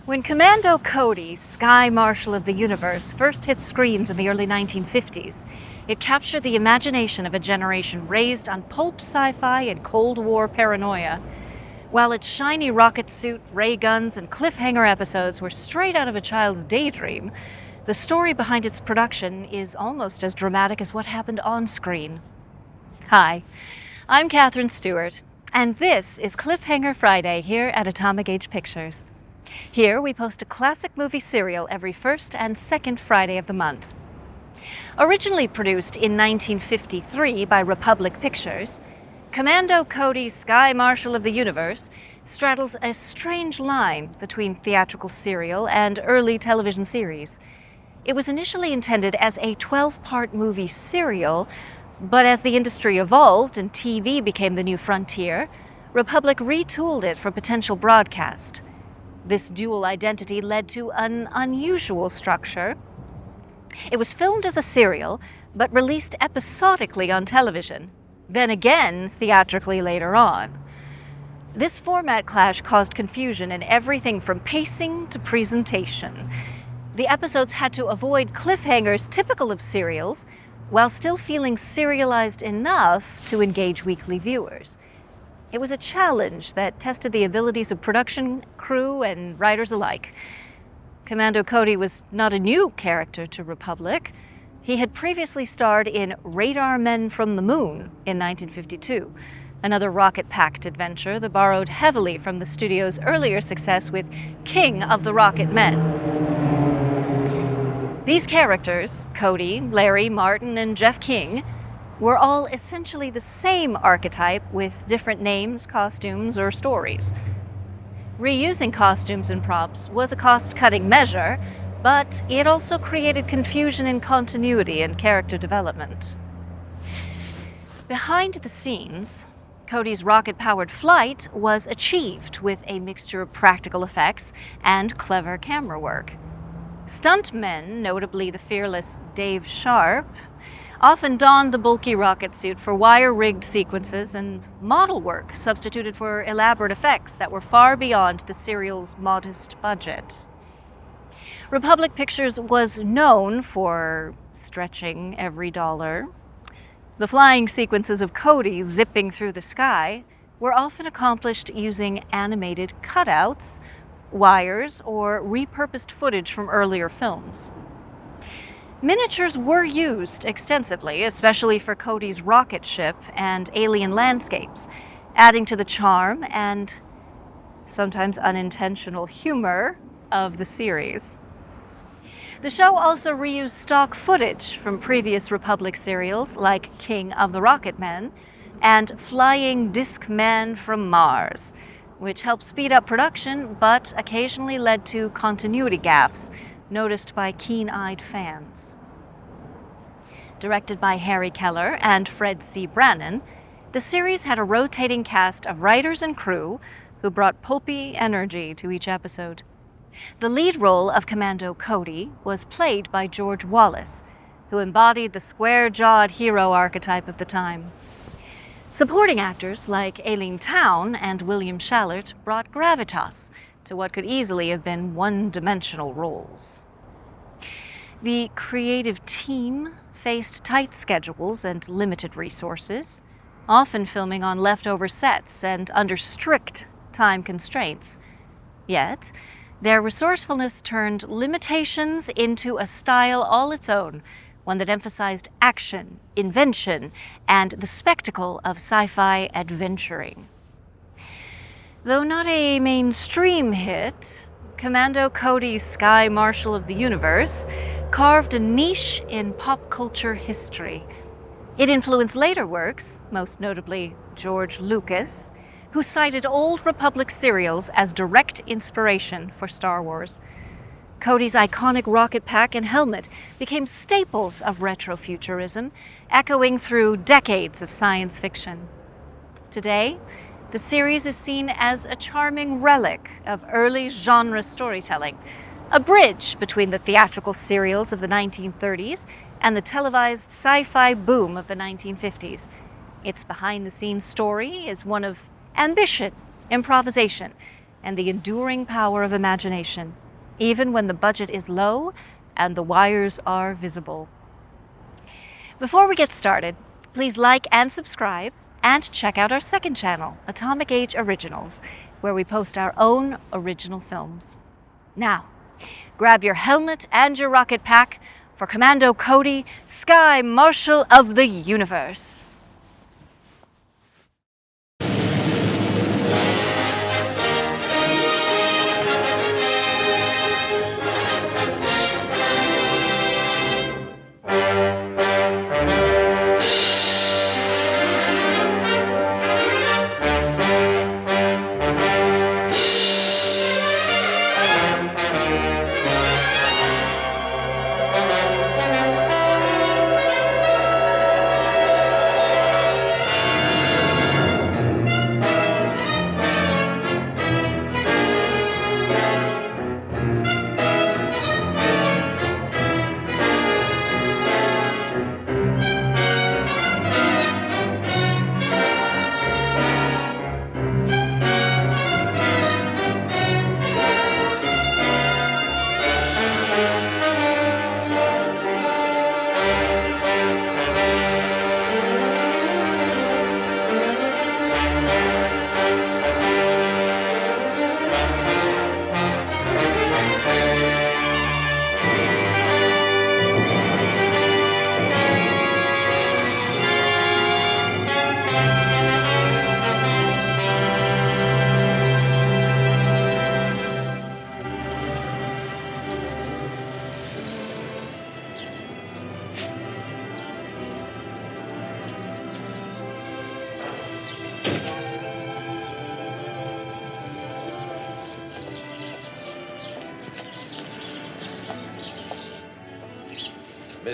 When Commando Cody, Sky Marshal of the Universe, first hit screens in the early 1950s, it captured the imagination of a generation raised on pulp sci-fi and Cold War paranoia. While its shiny rocket suit, ray guns, and cliffhanger episodes were straight out of a child's daydream, the story behind its production is almost as dramatic as what happened on screen. Hi, I'm Catherine Stewart, and this is Cliffhanger Friday here at Atomic Age Pictures. Here we post a classic movie serial every first and second Friday of the month. Originally produced in 1953 by Republic Pictures, Commando Cody, Sky Marshal of the Universe straddles a strange line between theatrical serial and early television series. It was initially intended as a 12-part movie serial, but as the industry evolved and TV became the new frontier, Republic retooled it for potential broadcast. This dual identity led to an unusual structure. It was filmed as a serial, but released episodically on television, then again theatrically later on. This format clash caused confusion in everything from pacing to presentation. The episodes had to avoid cliffhangers typical of serials, while still feeling serialized enough to engage weekly viewers. It was a challenge that tested the abilities of production crew and writers alike. Commando Cody was not a new character to Republic. He had previously starred in Radar Men from the Moon in 1952, another rocket-packed adventure that borrowed heavily from the studio's earlier success with King of the Rocket Men. These characters, Cody, Larry, Martin, and Jeff King, were all essentially the same archetype with different names, costumes, or stories. Reusing costumes and props was a cost-cutting measure, but it also created confusion in continuity and character development. Behind the scenes, Cody's rocket-powered flight was achieved with a mixture of practical effects and clever camera work. Stuntmen, notably the fearless Dave Sharp, often donned the bulky rocket suit for wire-rigged sequences, and model work substituted for elaborate effects that were far beyond the serial's modest budget. Republic Pictures was known for stretching every dollar. The flying sequences of Cody zipping through the sky were often accomplished using animated cutouts, wires, or repurposed footage from earlier films. Miniatures were used extensively, especially for Cody's rocket ship and alien landscapes, adding to the charm and sometimes unintentional humor of the series. The show also reused stock footage from previous Republic serials like King of the Rocket Men and Flying Disc Man from Mars, which helped speed up production but occasionally led to continuity gaffes noticed by keen-eyed fans. Directed by Harry Keller and Fred C. Brannon, the series had a rotating cast of writers and crew who brought pulpy energy to each episode. The lead role of Commando Cody was played by George Wallace, who embodied the square-jawed hero archetype of the time. Supporting actors like Aileen Town and William Shallert brought gravitas to what could easily have been one-dimensional roles. The creative team faced tight schedules and limited resources, often filming on leftover sets and under strict time constraints. Yet, their resourcefulness turned limitations into a style all its own, one that emphasized action, invention, and the spectacle of sci-fi adventuring. Though not a mainstream hit, Commando Cody's Sky Marshal of the Universe carved a niche in pop culture history. It influenced later works, most notably George Lucas, who cited old Republic serials as direct inspiration for Star Wars. Cody's iconic rocket pack and helmet became staples of retrofuturism, echoing through decades of science fiction. Today, the series is seen as a charming relic of early genre storytelling, a bridge between the theatrical serials of the 1930s and the televised sci-fi boom of the 1950s. Its behind-the-scenes story is one of ambition, improvisation, and the enduring power of imagination, even when the budget is low and the wires are visible. Before we get started, please like and subscribe, and check out our second channel, Atomic Age Originals, where we post our own original films. Now, grab your helmet and your rocket pack for Commando Cody, Sky Marshal of the Universe.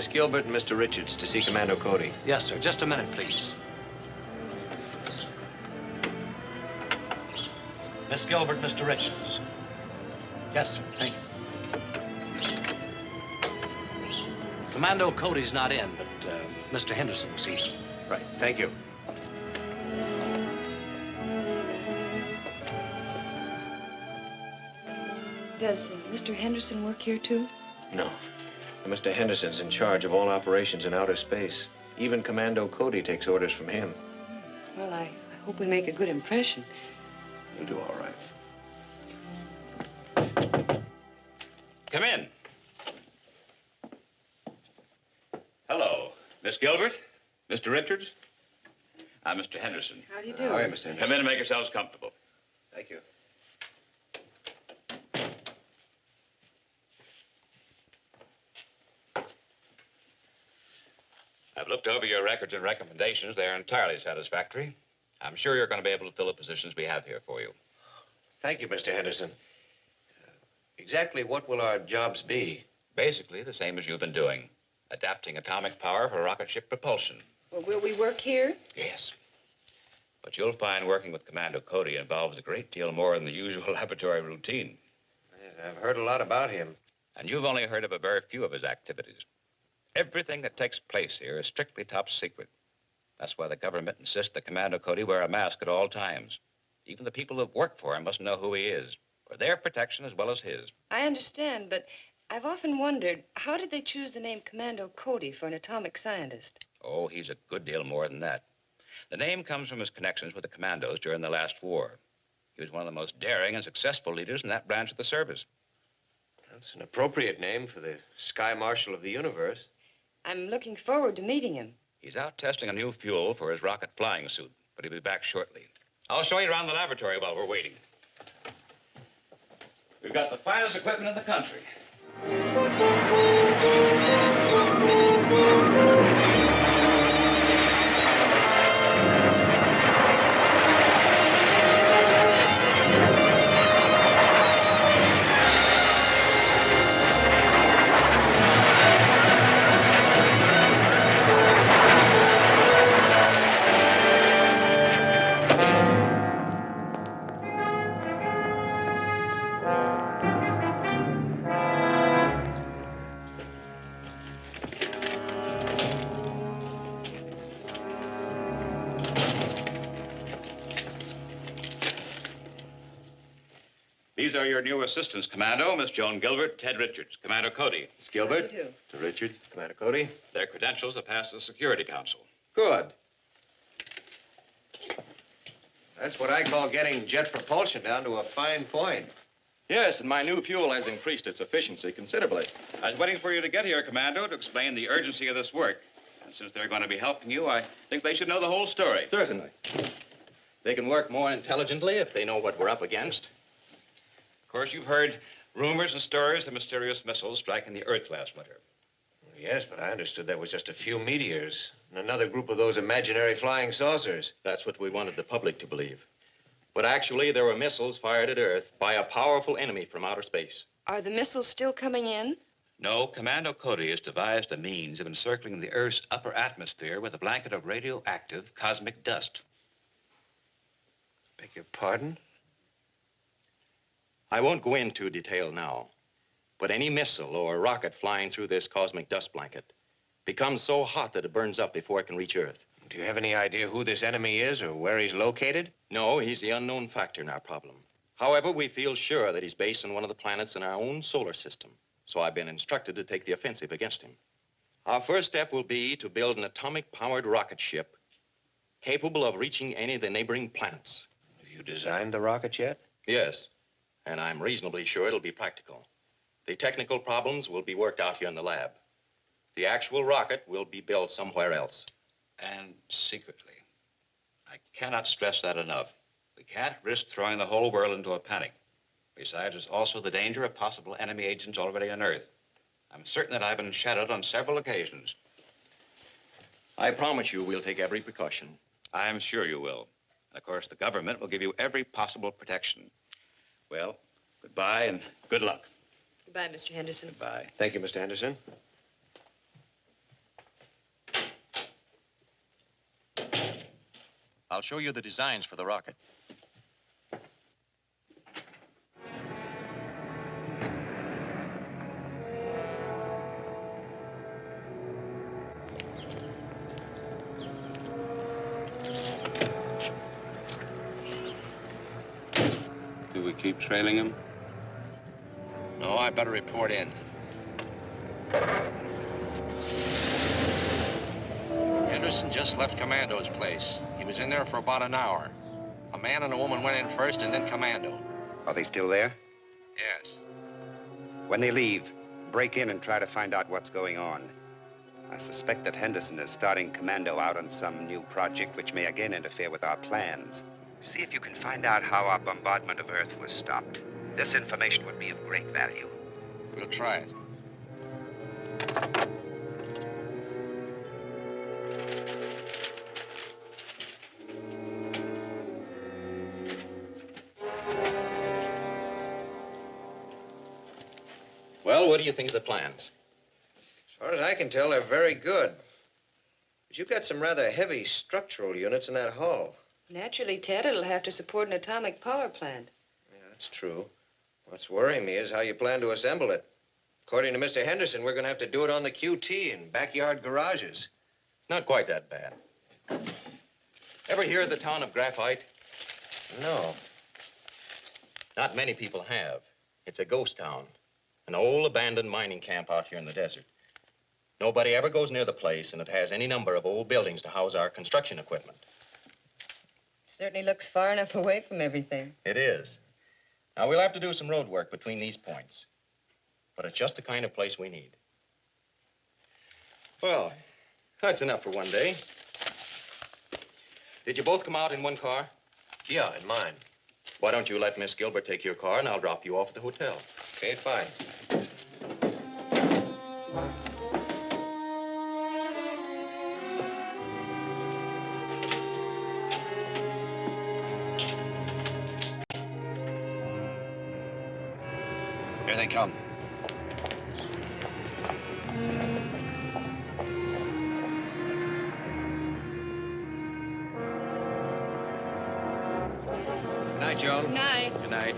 Miss Gilbert and Mr. Richards to see Commando Cody. Yes, sir. Just a minute, please. Miss Gilbert, Mr. Richards. Yes, sir. Thank you. Commando Cody's not in, but Mr. Henderson will see him. Right. Thank you. Does Mr. Henderson work here, too? No. Mr. Henderson's in charge of all operations in outer space. Even Commando Cody takes orders from him. Well, I hope we make a good impression. You'll do all right. Come in. Hello, Miss Gilbert, Mr. Richards. I'm Mr. Henderson. How do you do? How are you, Mr. Henderson? Come in and make yourselves comfortable. Thank you. I've looked over your records and recommendations. They're entirely satisfactory. I'm sure you're going to be able to fill the positions we have here for you. Thank you, Mr. Henderson. Exactly what will our jobs be? Basically, the same as you've been doing. Adapting atomic power for rocket ship propulsion. Well, will we work here? Yes. But you'll find working with Commando Cody involves a great deal more than the usual laboratory routine. Yes, I've heard a lot about him. And you've only heard of a very few of his activities. Everything that takes place here is strictly top secret. That's why the government insists that Commando Cody wear a mask at all times. Even the people who work for him must know who he is, for their protection as well as his. I understand, but I've often wondered, how did they choose the name Commando Cody for an atomic scientist? Oh, he's a good deal more than that. The name comes from his connections with the commandos during the last war. He was one of the most daring and successful leaders in that branch of the service. That's an appropriate name for the Sky Marshal of the Universe. I'm looking forward to meeting him. He's out testing a new fuel for his rocket flying suit, but he'll be back shortly. I'll show you around the laboratory while we're waiting. We've got the finest equipment in the country. These are your new assistants, Commando, Miss Joan Gilbert, Ted Richards. Commander Cody. Miss Gilbert. You too. To Richards. Commander Cody. Their credentials have passed the Security Council. Good. That's what I call getting jet propulsion down to a fine point. Yes, and my new fuel has increased its efficiency considerably. I was waiting for you to get here, Commando, to explain the urgency of this work. And since they're going to be helping you, I think they should know the whole story. Certainly. They can work more intelligently if they know what we're up against. Of course, you've heard rumors and stories of mysterious missiles striking the Earth last winter. Yes, but I understood that was just a few meteors and another group of those imaginary flying saucers. That's what we wanted the public to believe. But actually, there were missiles fired at Earth by a powerful enemy from outer space. Are the missiles still coming in? No, Commando Cody has devised a means of encircling the Earth's upper atmosphere with a blanket of radioactive cosmic dust. Beg your pardon? I won't go into detail now, but any missile or rocket flying through this cosmic dust blanket becomes so hot that it burns up before it can reach Earth. Do you have any idea who this enemy is or where he's located? No, he's the unknown factor in our problem. However, we feel sure that he's based on one of the planets in our own solar system, so I've been instructed to take the offensive against him. Our first step will be to build an atomic-powered rocket ship capable of reaching any of the neighboring planets. Have you designed the rocket yet? Yes, and I'm reasonably sure it'll be practical. The technical problems will be worked out here in the lab. The actual rocket will be built somewhere else. And secretly. I cannot stress that enough. We can't risk throwing the whole world into a panic. Besides, there's also the danger of possible enemy agents already on Earth. I'm certain that I've been shadowed on several occasions. I promise you we'll take every precaution. I'm sure you will. And of course, the government will give you every possible protection. Well, goodbye and good luck. Goodbye, Mr. Henderson. Goodbye. Thank you, Mr. Henderson. I'll show you the designs for the rocket. Do we keep trailing him? No, I better report in. Henderson just left Commando's place. He was in there for about an hour. A man and a woman went in first and then Commando. Are they still there? Yes. When they leave, break in and try to find out what's going on. I suspect that Henderson is starting Commando out on some new project which may again interfere with our plans. See if you can find out how our bombardment of Earth was stopped. This information would be of great value. We'll try it. Well, what do you think of the plans? As far as I can tell, they're very good. But you've got some rather heavy structural units in that hull. Naturally, Ted, it'll have to support an atomic power plant. Yeah, that's true. What's worrying me is how you plan to assemble it. According to Mr. Henderson, we're going to have to do it on the QT in backyard garages. Not quite that bad. Ever hear of the town of Graphite? No. Not many people have. It's a ghost town. An old abandoned mining camp out here in the desert. Nobody ever goes near the place, and it has any number of old buildings to house our construction equipment. Certainly looks far enough away from everything. It is. Now, we'll have to do some road work between these points. But it's just the kind of place we need. Well, that's enough for one day. Did you both come out in one car? Yeah, in mine. Why don't you let Miss Gilbert take your car, and I'll drop you off at the hotel. Okay, fine. Here they come. Good night, Joan. Good night. Good night.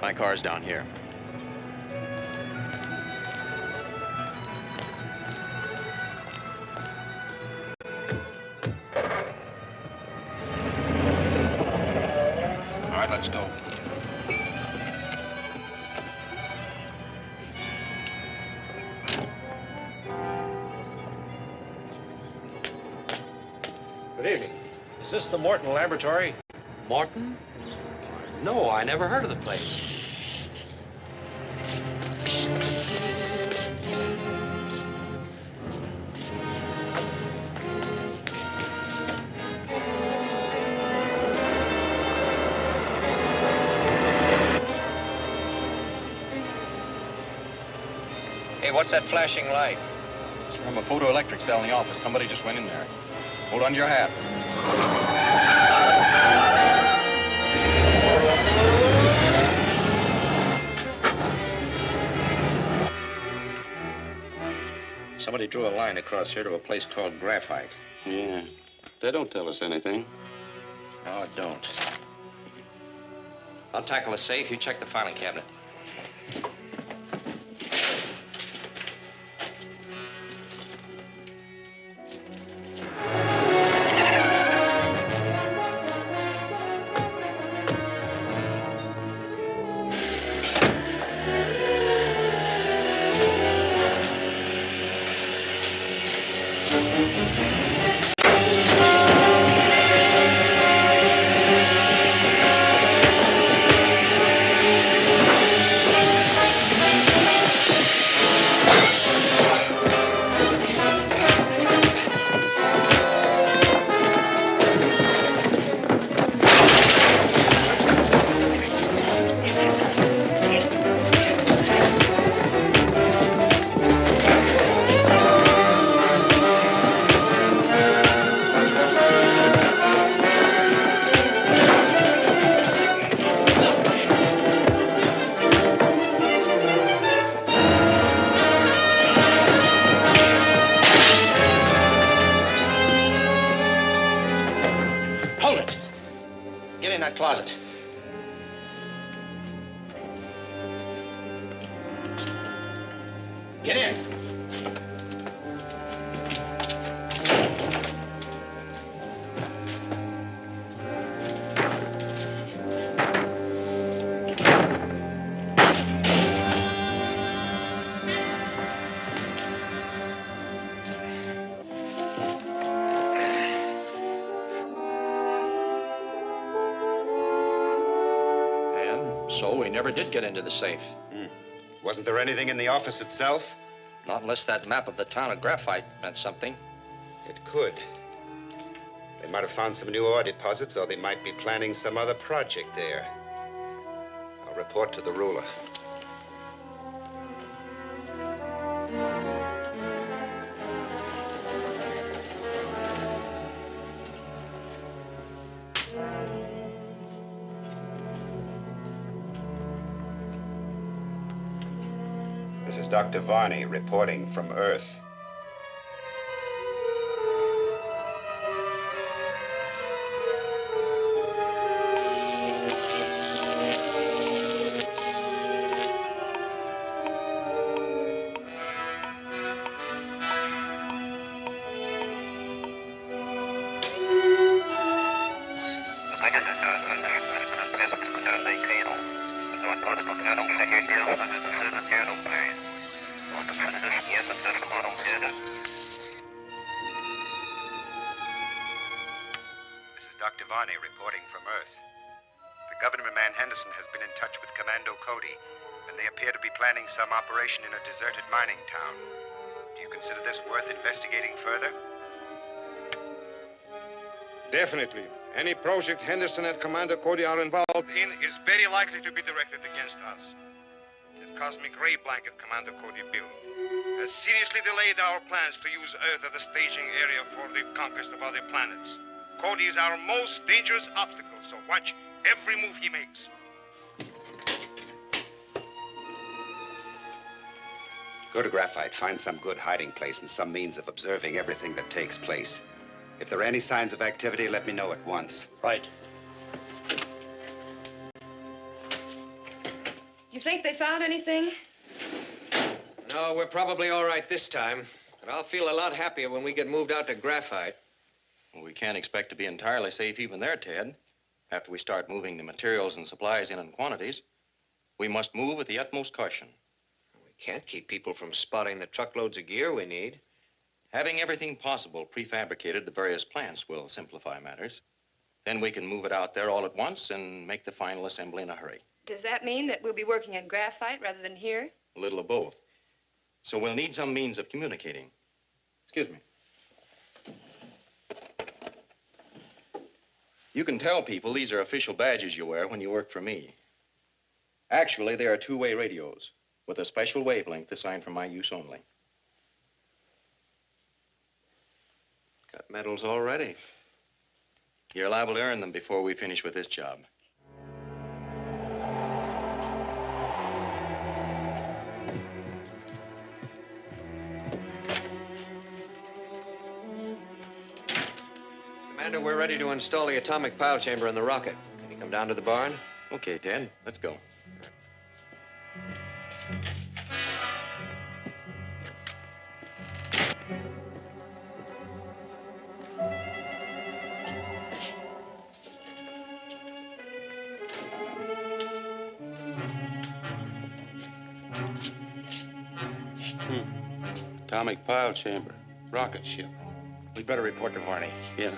My car's down here. Let's go. Good evening. Is this the Morton Laboratory? Morton? No, I never heard of the place. Hey, what's that flashing light? It's from a photoelectric cell in the office. Somebody just went in there. Hold on to your hat. Somebody drew a line across here to a place called Graphite. Yeah. They don't tell us anything. No, it don't. I'll tackle the safe. You check the filing cabinet. Closet. Get in. So we never did get into the safe. Wasn't there anything in the office itself? Not unless that map of the town of Graphite meant something. It could. They might have found some new ore deposits, or they might be planning some other project there. I'll report to the ruler. This is Dr. Varney reporting from Earth. Dr. Varney reporting from Earth. The government man Henderson has been in touch with Commando Cody, and they appear to be planning some operation in a deserted mining town. Do you consider this worth investigating further? Definitely. Any project Henderson and Commander Cody are involved in is very likely to be directed against us. That cosmic ray blanket Commander Cody built has seriously delayed our plans to use Earth as a staging area for the conquest of other planets. Cody is our most dangerous obstacle, so watch every move he makes. Go to Graphite, find some good hiding place and some means of observing everything that takes place. If there are any signs of activity, let me know at once. Right. You think they found anything? No, we're probably all right this time. But I'll feel a lot happier when we get moved out to Graphite. Well, we can't expect to be entirely safe even there, Ted. After we start moving the materials and supplies in quantities, we must move with the utmost caution. We can't keep people from spotting the truckloads of gear we need. Having everything possible prefabricated at various plants will simplify matters. Then we can move it out there all at once and make the final assembly in a hurry. Does that mean that we'll be working on graphite rather than here? A little of both. So we'll need some means of communicating. Excuse me. You can tell people these are official badges you wear when you work for me. Actually, they are two-way radios with a special wavelength assigned for my use only. Got medals already. You're liable to earn them before we finish with this job. Commander, we're ready to install the atomic pile chamber in the rocket. Can you come down to the barn? Okay, Ted, let's go. Atomic pile chamber. Rocket ship. We better report to Varney. Yeah.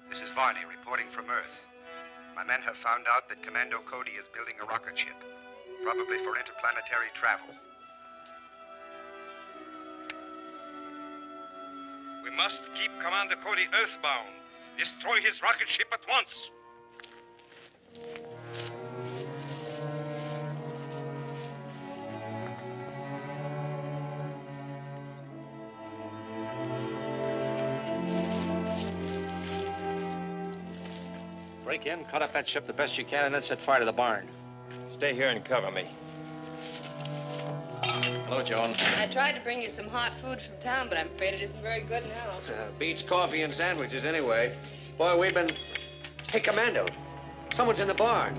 This is Varney reporting from Earth. My men have found out that Commando Cody is building a rocket ship, probably for interplanetary travel. We must keep Commander Cody earthbound. Destroy his rocket ship at once. Break in, cut up that ship the best you can, and then set fire to the barn. Stay here and cover me. Hello, Joan. I tried to bring you some hot food from town, but I'm afraid it isn't very good now. Beats coffee and sandwiches anyway. Boy, we've been... Hey, Commando, someone's in the barn.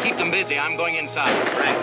Keep them busy. I'm going inside. Right.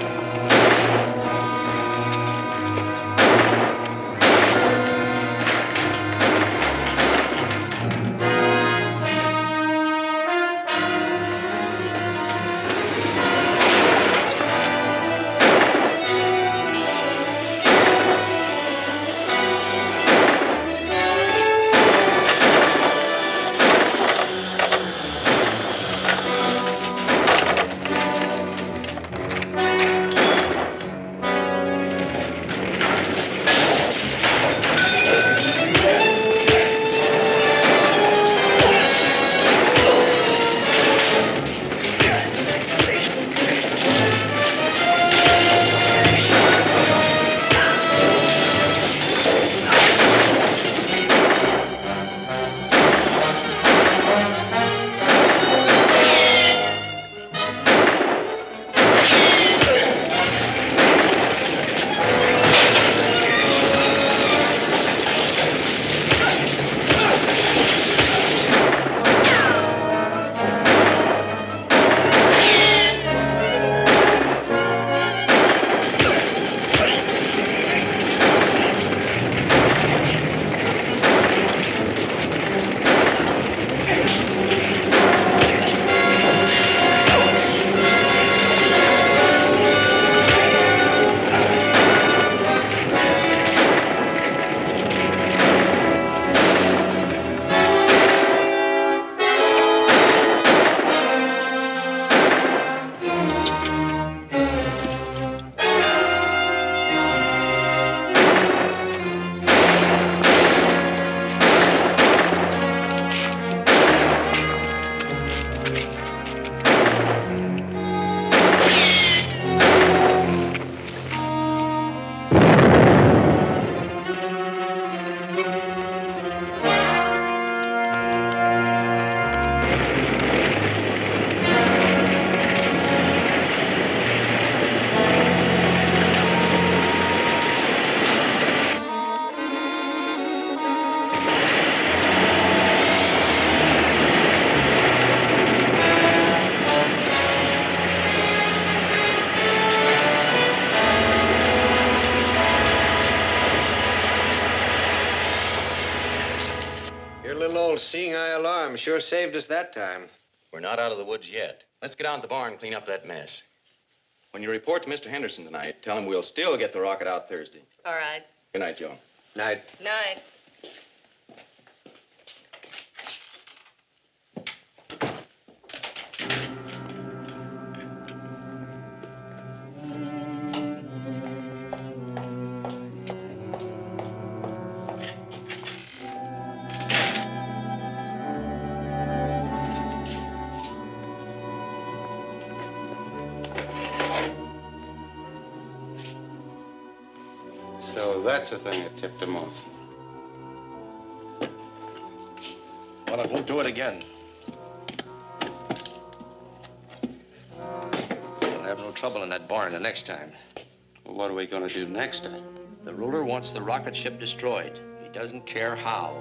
Your little old seeing eye alarm sure saved us that time. We're not out of the woods yet. Let's get out to the barn and clean up that mess. When you report to Mr. Henderson tonight, tell him we'll still get the rocket out Thursday. All right. Good night, Joe. Night. Night. So that's the thing that tipped him off. Well, it won't do it again. We'll have no trouble in that barn the next time. Well, what are we going to do next time? The ruler wants the rocket ship destroyed. He doesn't care how.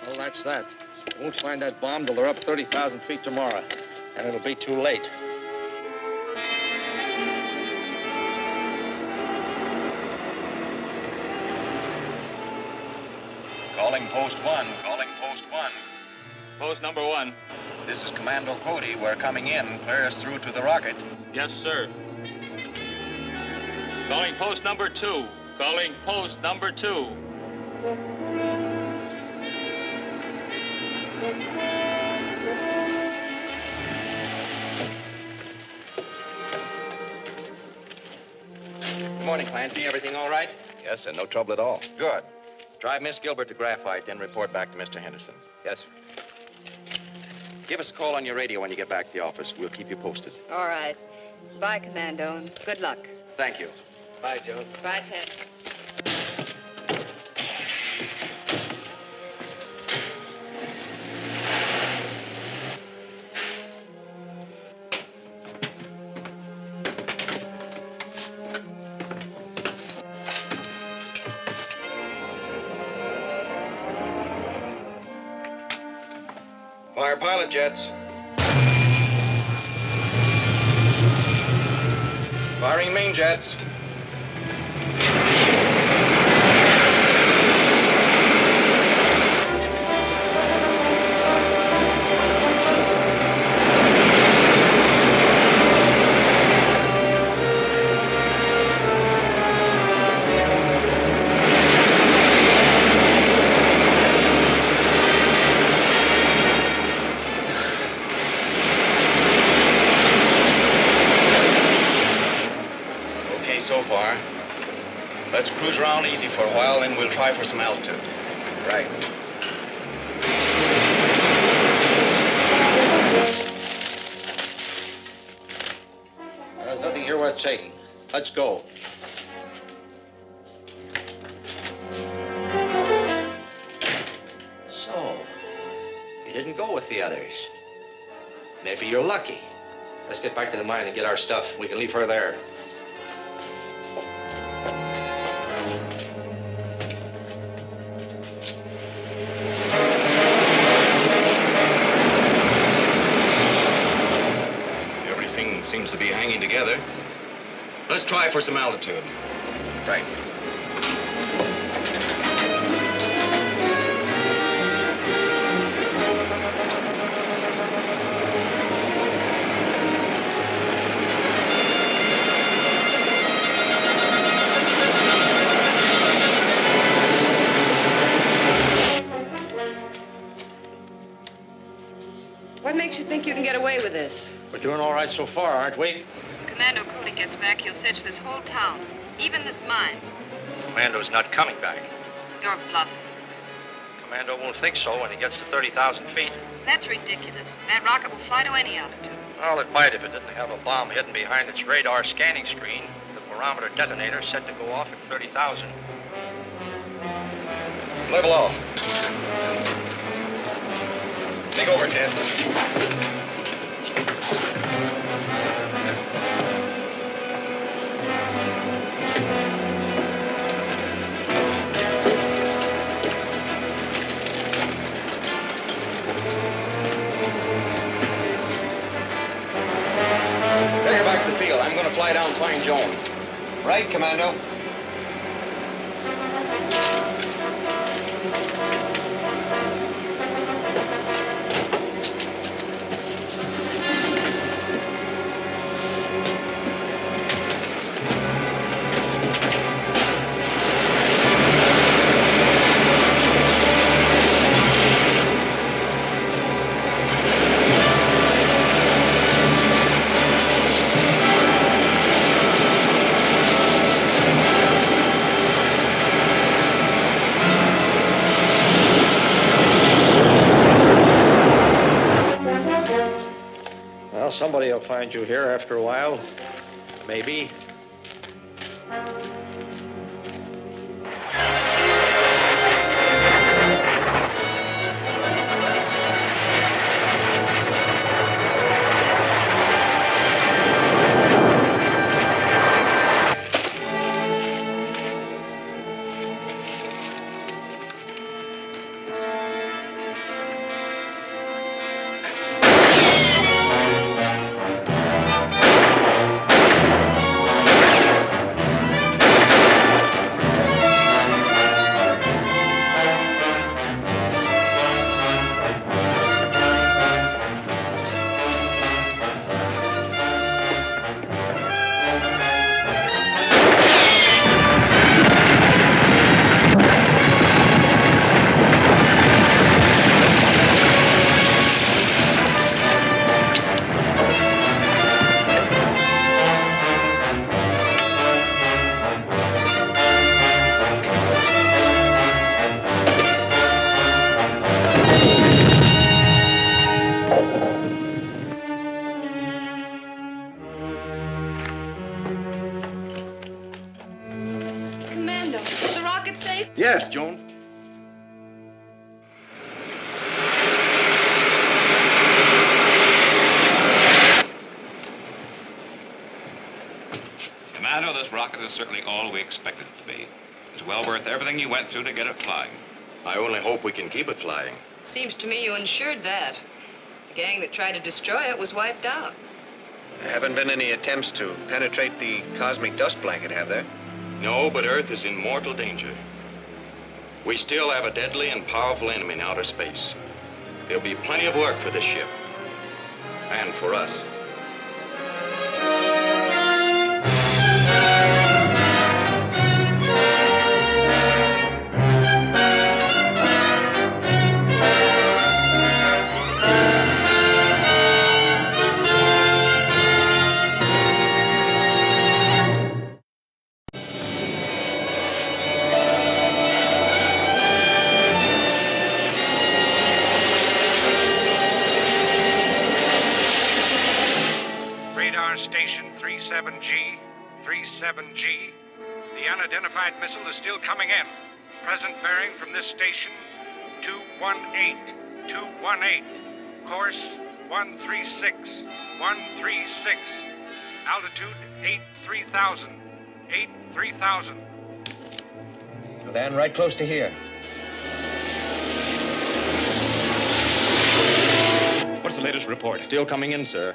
Well, that's that. We won't find that bomb till they're up 30,000 feet tomorrow. And it'll be too late. Calling post 1. Calling post 1. Post number 1. This is Commando Cody. We're coming in. Clear us through to the rocket. Yes, sir. Calling post number 2. Calling post number 2. Good morning, Clancy. Everything all right? Yes, and no trouble at all. Good. Drive Miss Gilbert to Graphite, then report back to Mr. Henderson. Yes, sir. Give us a call on your radio when you get back to the office. We'll keep you posted. All right. Bye, Commando, and good luck. Thank you. Bye, Joe. Bye, Ted. Fire pilot jets. Firing main jets. So far. Let's cruise around easy for a while, then we'll try for some altitude. Right. There's nothing here worth taking. Let's go. So, you didn't go with the others. Maybe you're lucky. Let's get back to the mine and get our stuff. We can leave her there. together. Let's try for some altitude. Right. What makes you think you can get away with this? We're doing all right so far, aren't we? Commando Cody gets back, he'll search this whole town, even this mine. Commando's not coming back. You're bluffing. Commando won't think so when he gets to 30,000 feet. That's ridiculous. That rocket will fly to any altitude. Well, it might if it didn't have a bomb hidden behind its radar scanning screen. The barometer detonator set to go off at 30,000. Level off. Take over, Ted. Take her back to the field. I'm going to fly down and find Joan. Right, Commando. Well, somebody will find you here after a while. Maybe. Commando, is the rocket safe? Yes, Joan. Commando, this rocket is certainly all we expected it to be. It's well worth everything you went through to get it flying. I only hope we can keep it flying. Seems to me you ensured that. The gang that tried to destroy it was wiped out. There haven't been any attempts to penetrate the cosmic dust blanket, have there? No, but Earth is in mortal danger. We still have a deadly and powerful enemy in outer space. There'll be plenty of work for this ship. And for us. Station 37G, 37G. The unidentified missile is still coming in. Present bearing from this station, 218, 218. Course 136, 136. Altitude 83,000, 83,000. Land right close to here. What's the latest report? Still coming in, sir.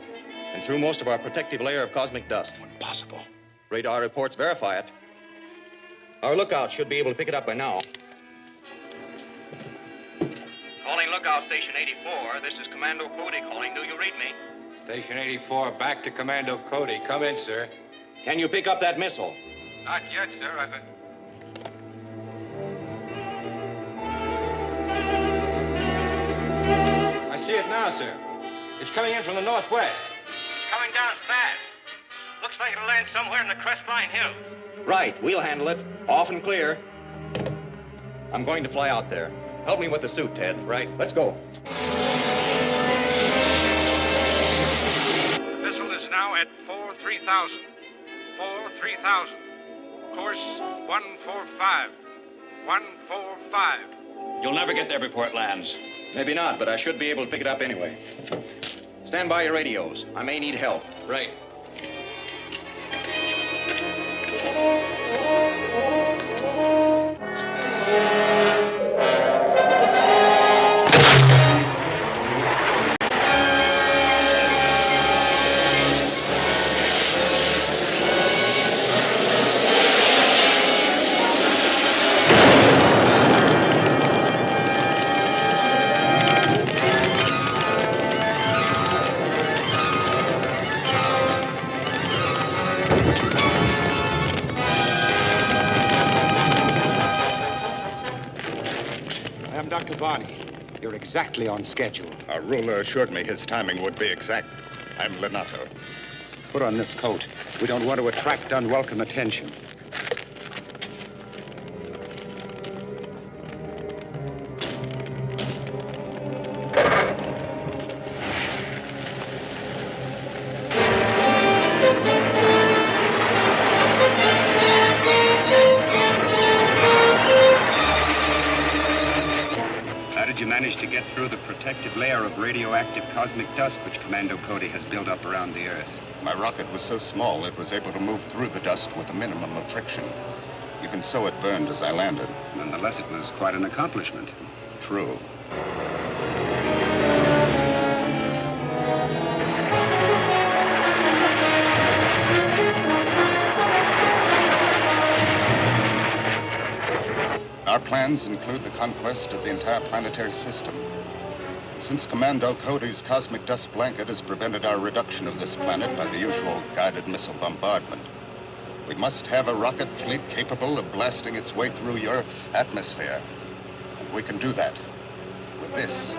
and through most of our protective layer of cosmic dust. Impossible. Radar reports verify it. Our lookout should be able to pick it up by now. Calling lookout station 84. This is Commando Cody calling. Do you read me? Station 84, back to Commando Cody. Come in, sir. Can you pick up that missile? Not yet, sir. I've been... I see it now, sir. It's coming in from the northwest. It's coming down fast. Looks like it'll land somewhere in the Crestline Hill. Right, we'll handle it. Off and clear. I'm going to fly out there. Help me with the suit, Ted. Right, let's go. The missile is now at 4-3000. 4-3000. Course 145. 145. You'll never get there before it lands. Maybe not, but I should be able to pick it up anyway. Stand by your radios. I may need help. Right. You're exactly on schedule. Our ruler assured me his timing would be exact. I'm Lenato. Put on this coat. We don't want to attract unwelcome attention. Managed to get through the protective layer of radioactive cosmic dust which Commando Cody has built up around the Earth. My rocket was so small it was able to move through the dust with a minimum of friction. Even so, it burned as I landed. Nonetheless, it was quite an accomplishment. True. Our plans include the conquest of the entire planetary system. Since Commando Cody's cosmic dust blanket has prevented our reduction of this planet by the usual guided missile bombardment, we must have a rocket fleet capable of blasting its way through your atmosphere. And we can do that with this.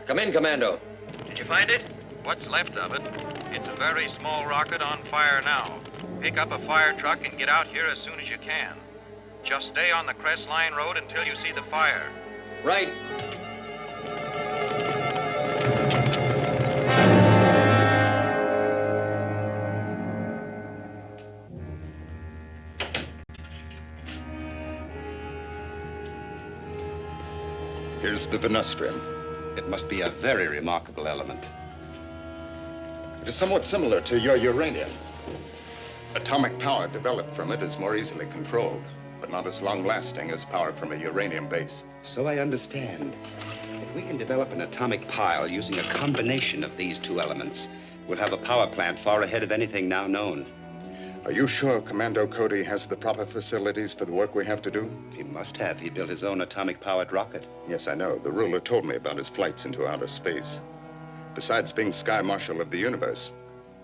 Come in, Commando. Did you find it? What's left of it? It's a very small rocket on fire now. Pick up a fire truck and get out here as soon as you can. Just stay on the Crestline Road until you see the fire. Right. Here's the Venustrium. It must be a very remarkable element. It is somewhat similar to your uranium. Atomic power developed from it is more easily controlled, but not as long-lasting as power from a uranium base. So I understand. If we can develop an atomic pile using a combination of these two elements, we'll have a power plant far ahead of anything now known. Are you sure Commando Cody has the proper facilities for the work we have to do? He must have. He built his own atomic-powered rocket. Yes, I know. The ruler told me about his flights into outer space. Besides being Sky Marshal of the universe,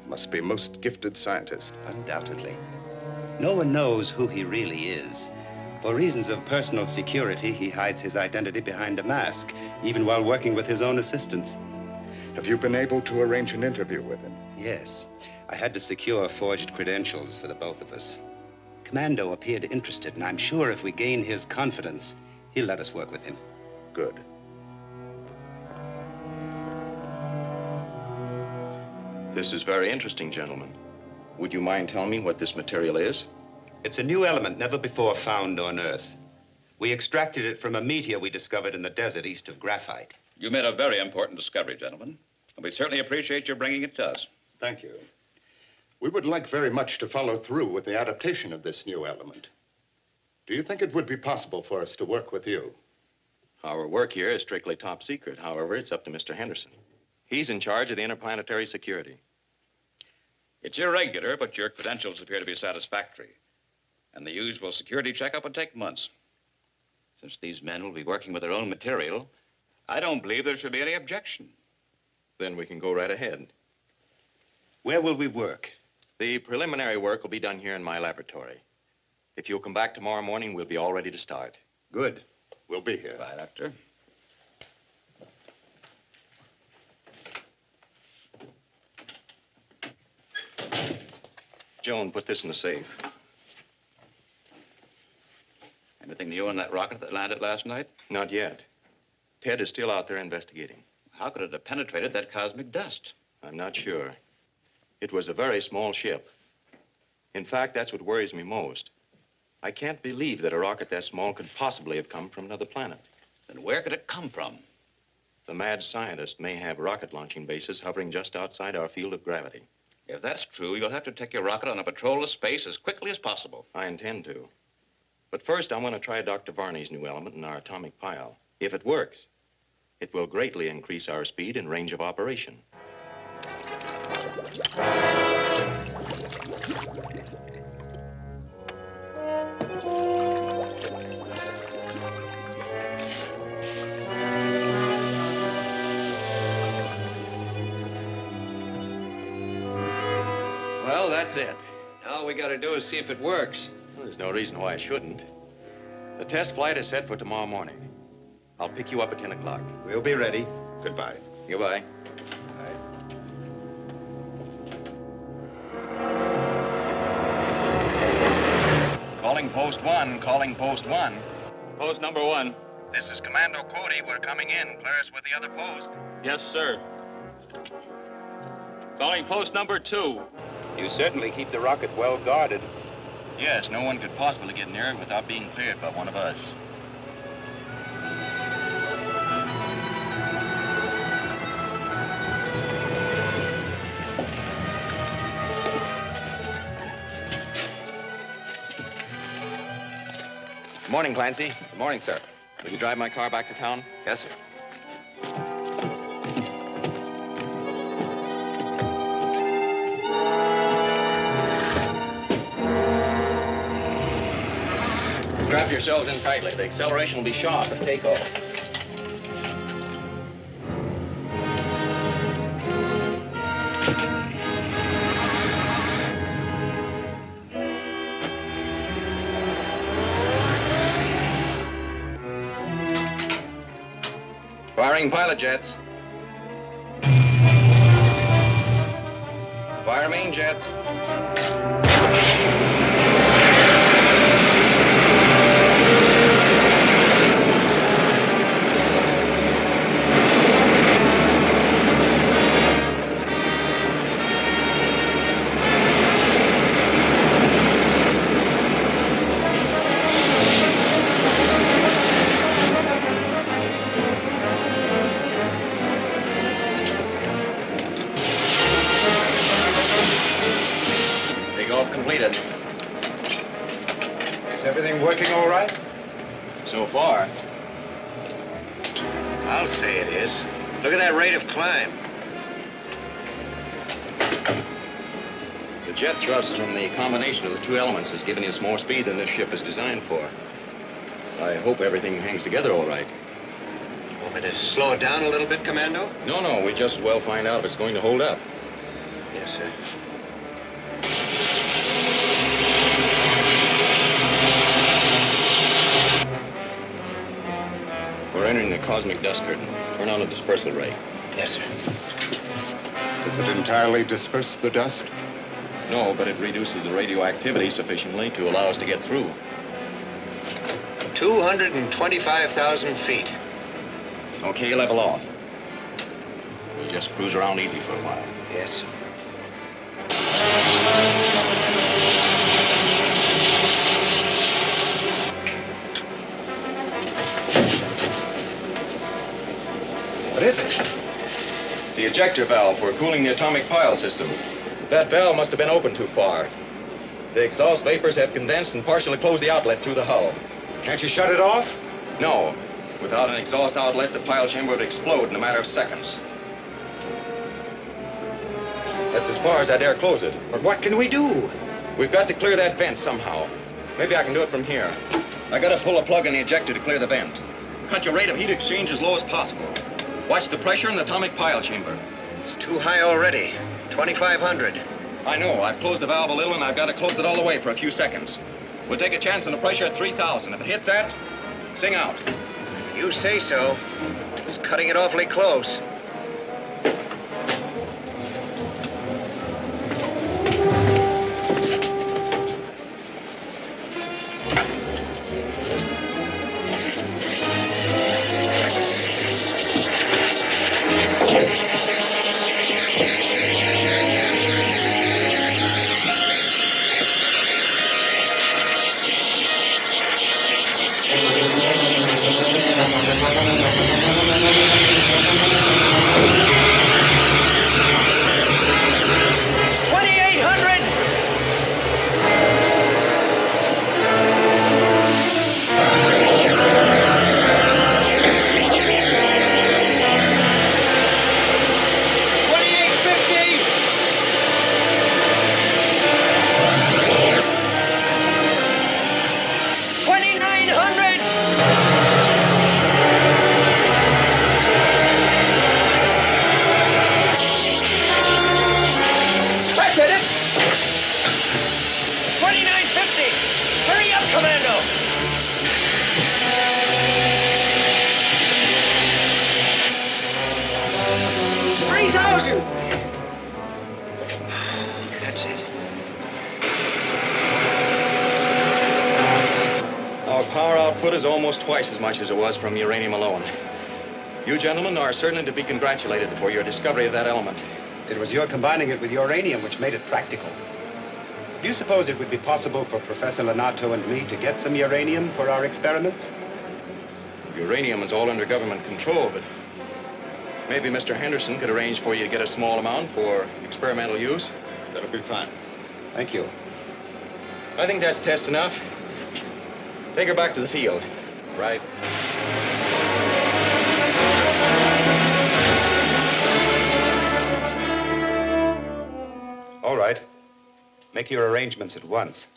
he must be a most gifted scientist. Undoubtedly. No one knows who he really is. For reasons of personal security, he hides his identity behind a mask, even while working with his own assistants. Have you been able to arrange an interview with him? Yes. I had to secure forged credentials for the both of us. Commando appeared interested, and I'm sure if we gain his confidence, he'll let us work with him. Good. This is very interesting, gentlemen. Would you mind telling me what this material is? It's a new element never before found on Earth. We extracted it from a meteor we discovered in the desert east of Graphite. You made a very important discovery, gentlemen. And we certainly appreciate your bringing it to us. Thank you. We would like very much to follow through with the adaptation of this new element. Do you think it would be possible for us to work with you? Our work here is strictly top secret. However, it's up to Mr. Henderson. He's in charge of the interplanetary security. It's irregular, but your credentials appear to be satisfactory. And the usual security checkup would take months. Since these men will be working with their own material, I don't believe there should be any objection. Then we can go right ahead. Where will we work? The preliminary work will be done here in my laboratory. If you'll come back tomorrow morning, we'll be all ready to start. Good. We'll be here. Bye, Doctor. Joan, put this in the safe. Anything new on that rocket that landed last night? Not yet. Ted is still out there investigating. How could it have penetrated that cosmic dust? I'm not sure. It was a very small ship. In fact, that's what worries me most. I can't believe that a rocket that small could possibly have come from another planet. Then where could it come from? The mad scientist may have rocket launching bases hovering just outside our field of gravity. If that's true, you'll have to take your rocket on a patrol of space as quickly as possible. I intend to. But first, I want to try Dr. Varney's new element in our atomic pile. If it works, it will greatly increase our speed and range of operation. Well, that's it. Now all we gotta do is see if it works. Well, there's no reason why it shouldn't. The test flight is set for tomorrow morning. I'll pick you up at 10 o'clock. We'll be ready. Goodbye. Goodbye. Calling post 1, calling post 1. Post number 1. This is Commando Cody. We're coming in. Clear us with the other post. Yes, sir. Calling post number 2. You certainly keep the rocket well guarded. Yes, no one could possibly get near it without being cleared by one of us. Good morning, Clancy. Good morning, sir. Will you drive my car back to town? Yes, sir. Strap yourselves in tightly. The acceleration will be sharp at takeoff. Firing pilot jets. Fire main jets. Completed. Is everything working all right? So far. I'll say it is. Look at that rate of climb. The jet thrust from the combination of the two elements is giving us more speed than this ship is designed for. I hope everything hangs together all right. Want me to slow it down a little bit, Commando? No, we just as well find out if it's going to hold up. Yes, sir. We're entering the cosmic dust curtain. Turn on the dispersal ray. Yes, sir. Does it entirely disperse the dust? No, but it reduces the radioactivity sufficiently to allow us to get through. 225,000 feet. Okay, level off. We'll just cruise around easy for a while. Yes, sir. What is it? It's the ejector valve for cooling the atomic pile system. That valve must have been opened too far. The exhaust vapors have condensed and partially closed the outlet through the hull. Can't you shut it off? No. Without an exhaust outlet, the pile chamber would explode in a matter of seconds. That's as far as I dare close it. But what can we do? We've got to clear that vent somehow. Maybe I can do it from here. I gotta pull a plug in the ejector to clear the vent. Cut your rate of heat exchange as low as possible. Watch the pressure in the atomic pile chamber. It's too high already. 2,500. I know. I've closed the valve a little, and I've got to close it all the way for a few seconds. We'll take a chance on the pressure at 3,000. If it hits that, sing out. You say so. It's cutting it awfully close. Is almost twice as much as it was from uranium alone. You gentlemen are certainly to be congratulated for your discovery of that element. It was your combining it with uranium which made it practical. Do you suppose it would be possible for Professor Lenato and me to get some uranium for our experiments? Uranium is all under government control, but maybe Mr. Henderson could arrange for you to get a small amount for experimental use. That'll be fine. Thank you. I think that's test enough. Take her back to the field. Right. All right. Make your arrangements at once.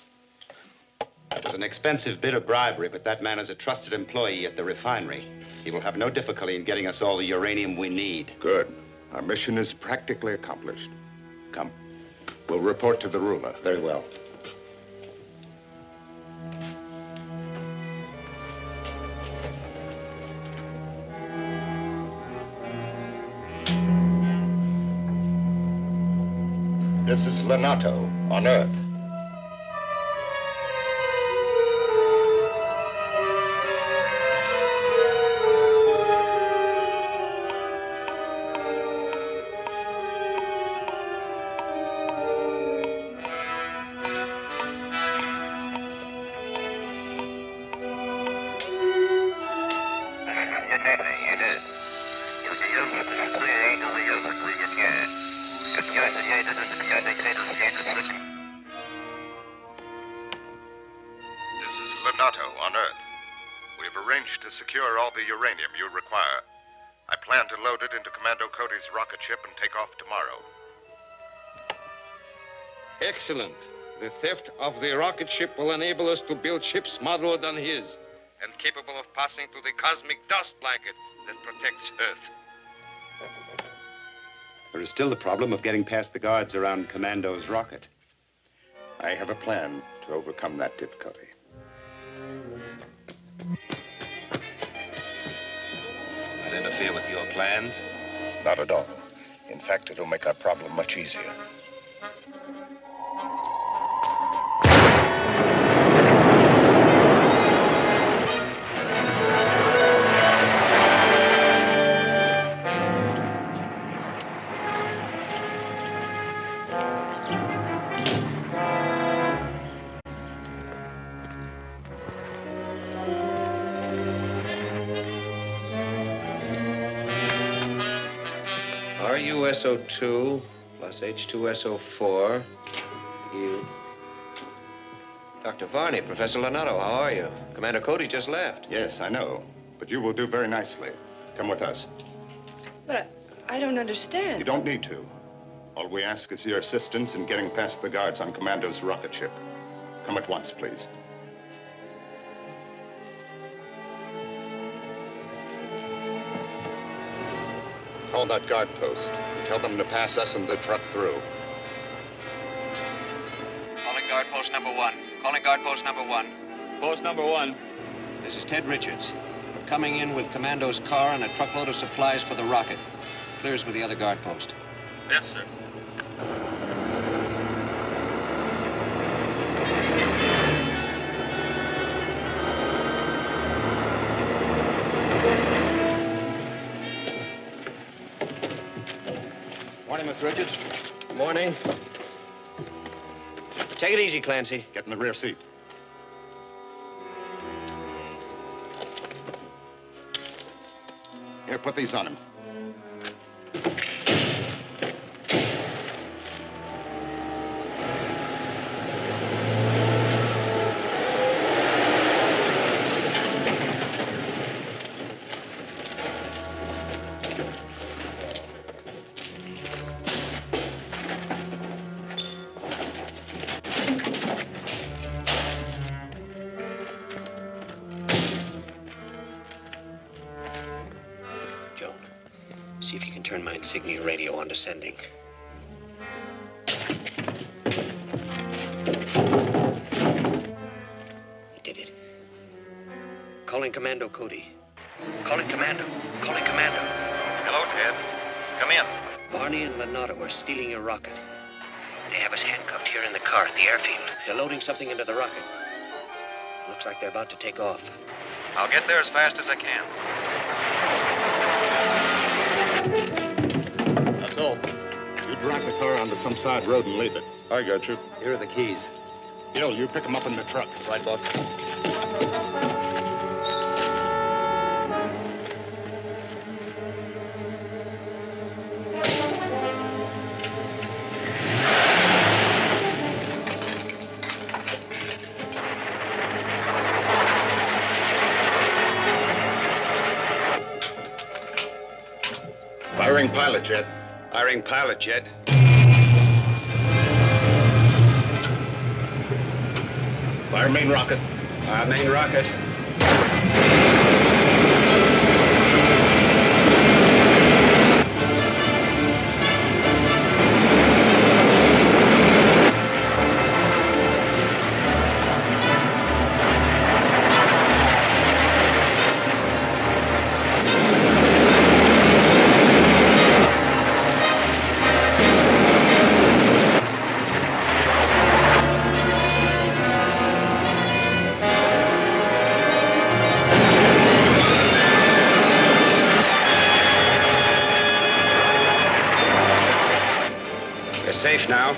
It was an expensive bit of bribery, but that man is a trusted employee at the refinery. He will have no difficulty in getting us all the uranium we need. Good. Our mission is practically accomplished. Come. We'll report to the ruler. Very well. This is Lenato on Earth. This is Lenato on Earth. We've arranged to secure all the uranium you require. I plan to load it into Commando Cody's rocket ship and take off tomorrow. Excellent. The theft of the rocket ship will enable us to build ships modeled on his and capable of passing through the cosmic dust blanket that protects Earth. There is still the problem of getting past the guards around Commando's rocket. I have a plan to overcome that difficulty. That interfere with your plans? Not at all. In fact, it'll make our problem much easier. RuSO2 plus H2SO4. You. Dr. Varney, Professor Lenato, how are you? Commander Cody just left. Yes, I know. But you will do very nicely. Come with us. But I don't understand. You don't need to. All we ask is your assistance in getting past the guards on Commando's rocket ship. Come at once, please. Call that guard post and tell them to pass us and the truck through. Calling guard post number 1. Calling guard post number 1. Post number 1. This is Ted Richards. We're coming in with Commando's car and a truckload of supplies for the rocket. Clears with the other guard post. Yes, sir. Morning, Miss Richards. Morning. Take it easy, Clancy. Get in the rear seat. Here, put these on him. See if you can turn my insignia radio on to sending. He did it. Calling Commando Cody. Calling Commando. Calling Commando. Hello, Ted. Come in. Varney and Lenato are stealing your rocket. They have us handcuffed here in the car at the airfield. They're loading something into the rocket. Looks like they're about to take off. I'll get there as fast as I can. That's all. You drive the car onto some side road and leave it. I got you. Here are the keys. Gil, you pick them up in the truck. Right, boss. Firing pilot jet. Firing pilot jet. Fire main rocket. Main rocket. Safe now.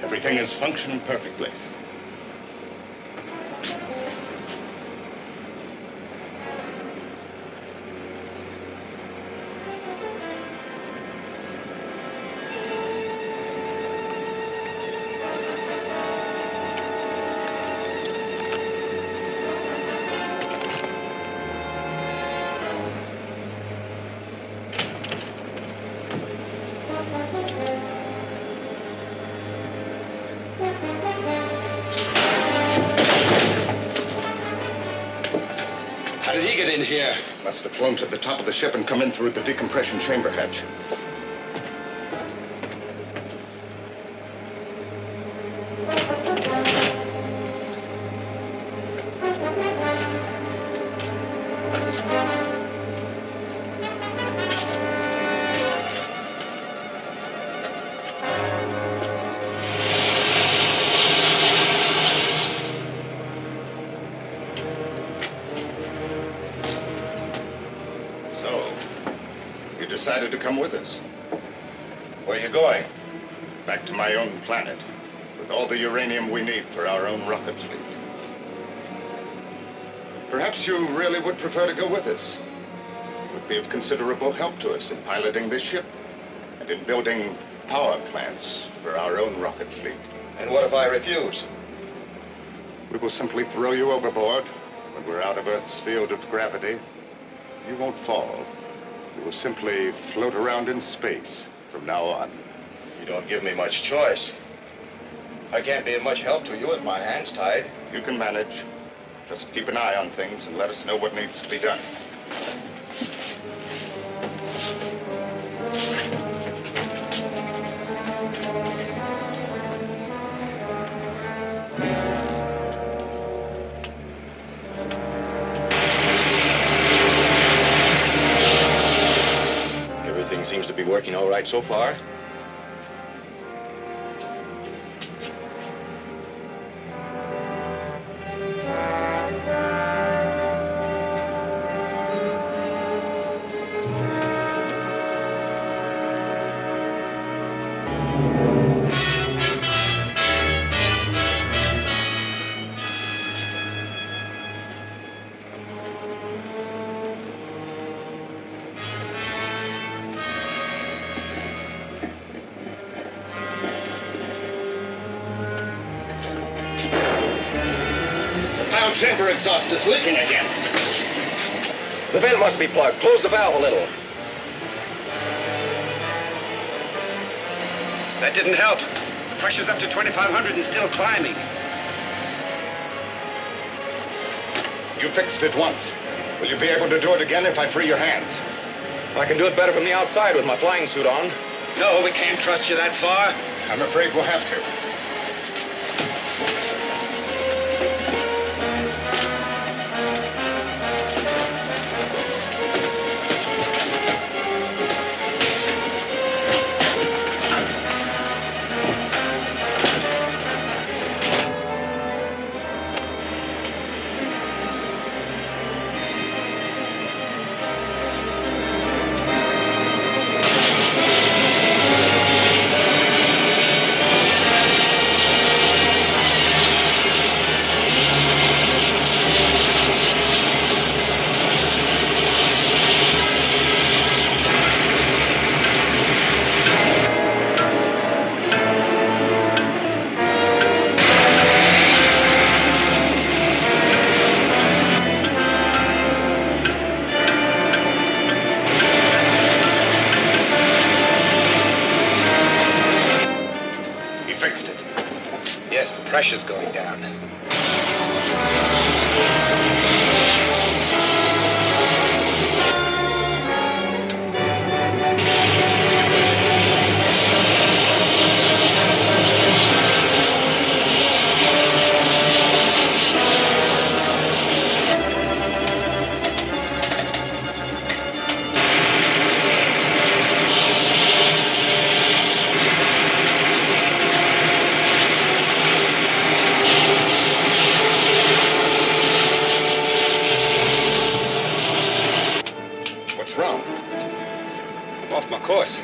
Everything is functioning perfectly. How did he get in here? Must have flown to the top of the ship and come in through the decompression chamber hatch. to come with us. Where are you going? Back to my own planet, with all the uranium we need for our own rocket fleet. Perhaps you really would prefer to go with us. It would be of considerable help to us in piloting this ship and in building power plants for our own rocket fleet. And what if I refuse? We will simply throw you overboard when we're out of Earth's field of gravity. You won't fall. You will simply float around in space from now on. You don't give me much choice. I can't be of much help to you with my hands tied. You can manage. Just keep an eye on things and let us know what needs to be done. Everything seems to be working all right so far. Chamber exhaust is leaking again. The vent must be plugged. Close the valve a little. That didn't help. Pressure's up to 2,500 and still climbing. You fixed it once. Will you be able to do it again if I free your hands? I can do it better from the outside with my flying suit on. No, we can't trust you that far. I'm afraid we'll have to. Pressure's going down. Course.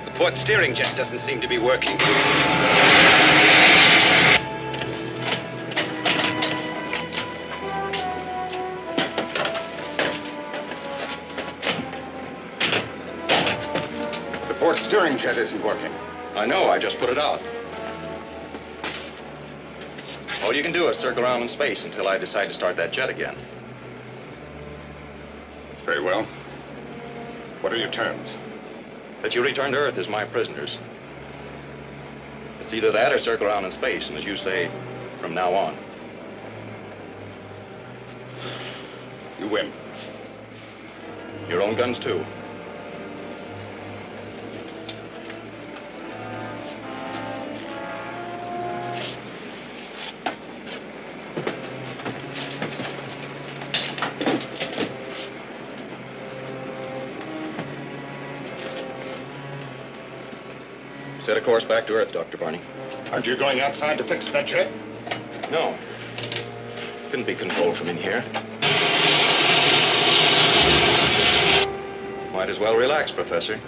The port steering jet doesn't seem to be working. The port steering jet isn't working. I know, I just put it out. All you can do is circle around in space until I decide to start that jet again. Very well. What are your terms? That you return to Earth as my prisoners. It's either that or circle around in space, and as you say, from now on. You win. Your own guns, too. Set a course back to Earth, Dr. Barney. Aren't you going outside to fix that jet? No. Couldn't be controlled from in here. Might as well relax, Professor.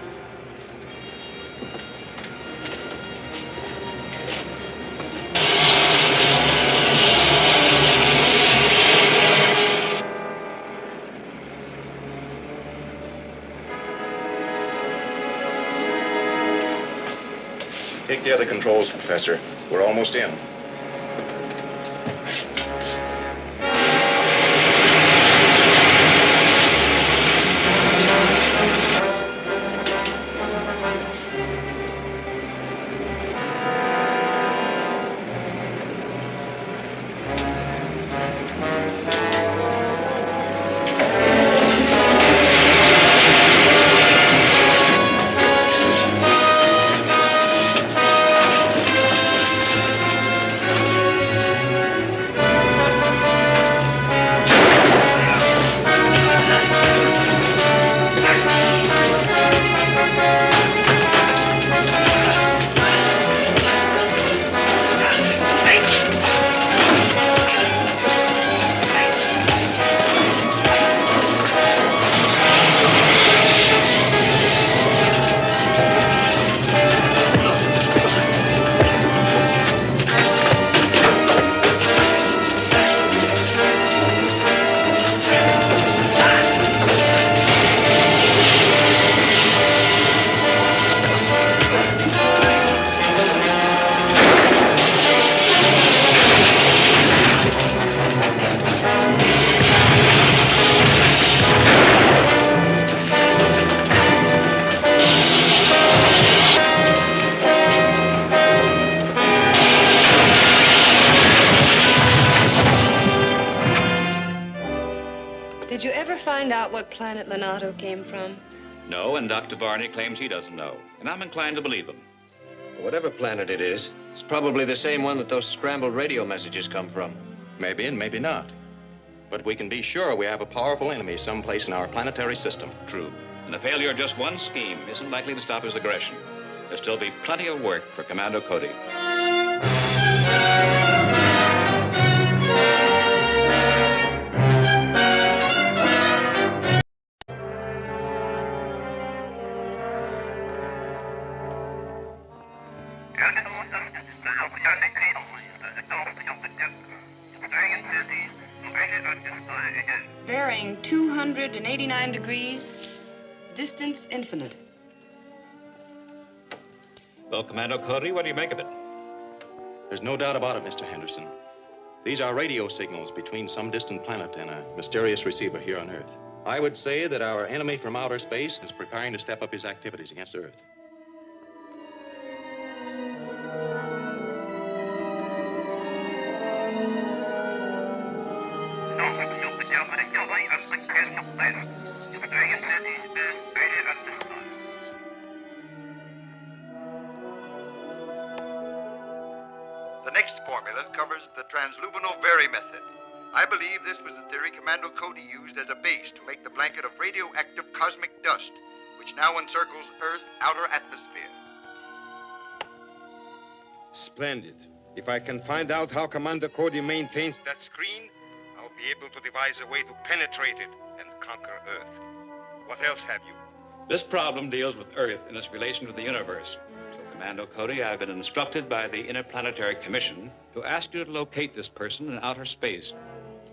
Take the other controls, Professor. We're almost in. Did you ever find out what planet Leonardo came from? No, and Dr. Varney claims he doesn't know. And I'm inclined to believe him. Whatever planet it is, it's probably the same one that those scrambled radio messages come from. Maybe and maybe not. But we can be sure we have a powerful enemy someplace in our planetary system. True. And the failure of just one scheme isn't likely to stop his aggression. There'll still be plenty of work for Commando Cody. Bearing 289 degrees, distance infinite. Well, Commando Cody, what do you make of it? There's no doubt about it, Mr. Henderson. These are radio signals between some distant planet and a mysterious receiver here on Earth. I would say that our enemy from outer space is preparing to step up his activities against Earth. The next formula covers the transluminal Berry method. I believe this was the theory Commando Cody used as a base to make the blanket of radioactive cosmic dust, which now encircles Earth's outer atmosphere. Splendid. If I can find out how Commander Cody maintains that screen, I'll be able to devise a way to penetrate it and conquer Earth. What else have you? This problem deals with Earth in its relation to the universe. So, Commando Cody, I've been instructed by the Interplanetary Commission to ask you to locate this person in outer space.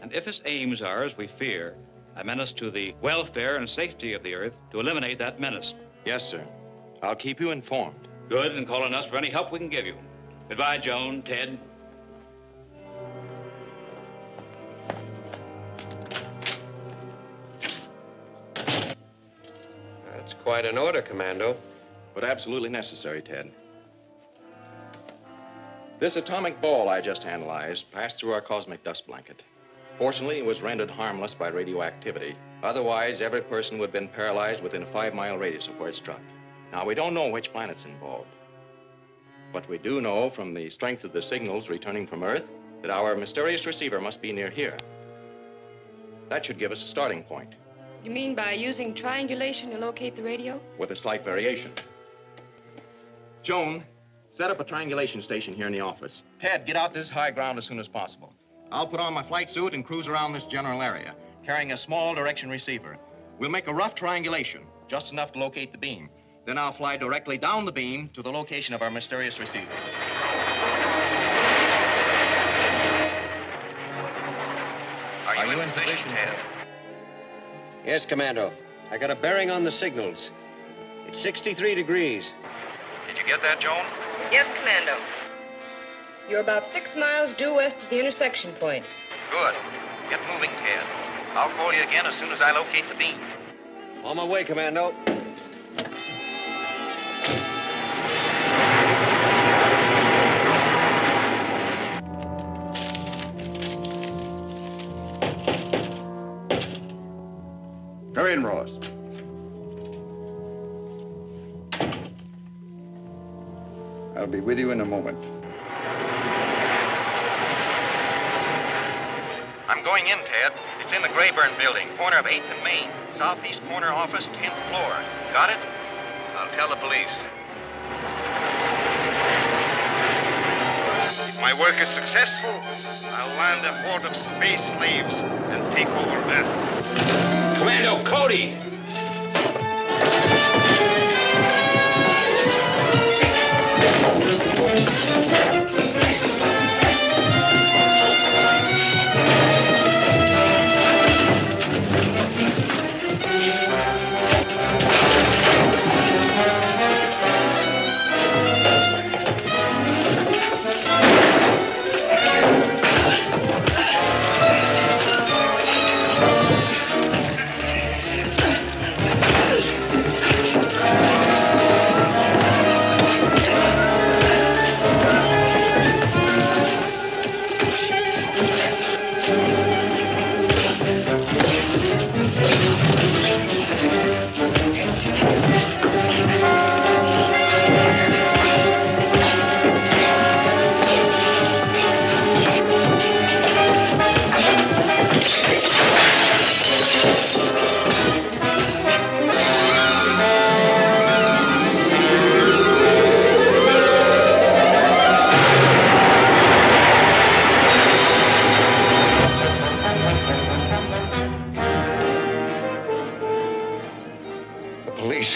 And if his aims are, as we fear, a menace to the welfare and safety of the Earth, to eliminate that menace. Yes, sir. I'll keep you informed. Good, and call on us for any help we can give you. Goodbye, Joan, Ted. That's quite an order, Commando. But absolutely necessary, Ted. This atomic ball I just analyzed passed through our cosmic dust blanket. Fortunately, it was rendered harmless by radioactivity. Otherwise, every person would have been paralyzed within a 5-mile radius of where it struck. Now, we don't know which planet's involved. But we do know from the strength of the signals returning from Earth that our mysterious receiver must be near here. That should give us a starting point. You mean by using triangulation to locate the radio? With a slight variation. Joan, set up a triangulation station here in the office. Ted, get out this high ground as soon as possible. I'll put on my flight suit and cruise around this general area, carrying a small direction receiver. We'll make a rough triangulation, just enough to locate the beam. Then I'll fly directly down the beam to the location of our mysterious receiver. Are you in position, Ted? Yes, Commando. I got a bearing on the signals. It's 63 degrees. Did you get that, Joan? Yes, Commando. You're about 6 miles due west of the intersection point. Good. Get moving, Ted. I'll call you again as soon as I locate the beam. On my way, Commando. Come in, Ross. I'll be with you in a moment. I'm going in, Ted. It's in the Grayburn building, corner of 8th and Main. Southeast corner office, 10th floor. Got it? I'll tell the police. If my work is successful, I'll land a horde of space slaves and take over Earth. Commando Cody! Police.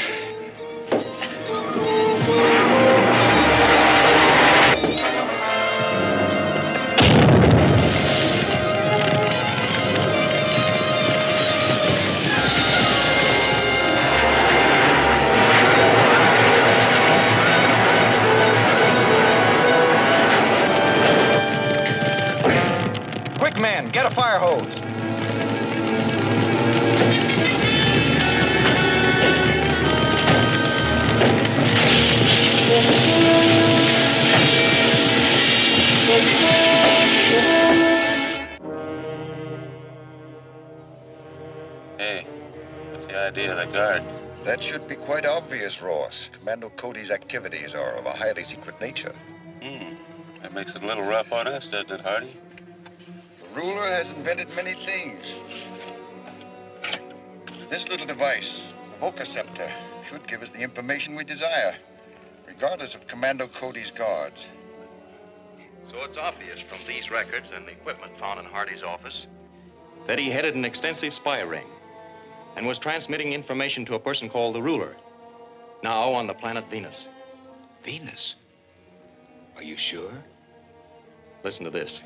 Quick, man, get a fire hose. Hey, what's the idea of the guard? That should be quite obvious, Ross. Commando Cody's activities are of a highly secret nature. That makes it a little rough on us, doesn't it, Hardy? The ruler has invented many things. This little device, the vococeptor, should give us the information we desire, regardless of Commando Cody's guards. So it's obvious from these records and the equipment found in Hardy's office that he headed an extensive spy ring and was transmitting information to a person called the Ruler, now on the planet Venus. Venus? Are you sure? Listen to this.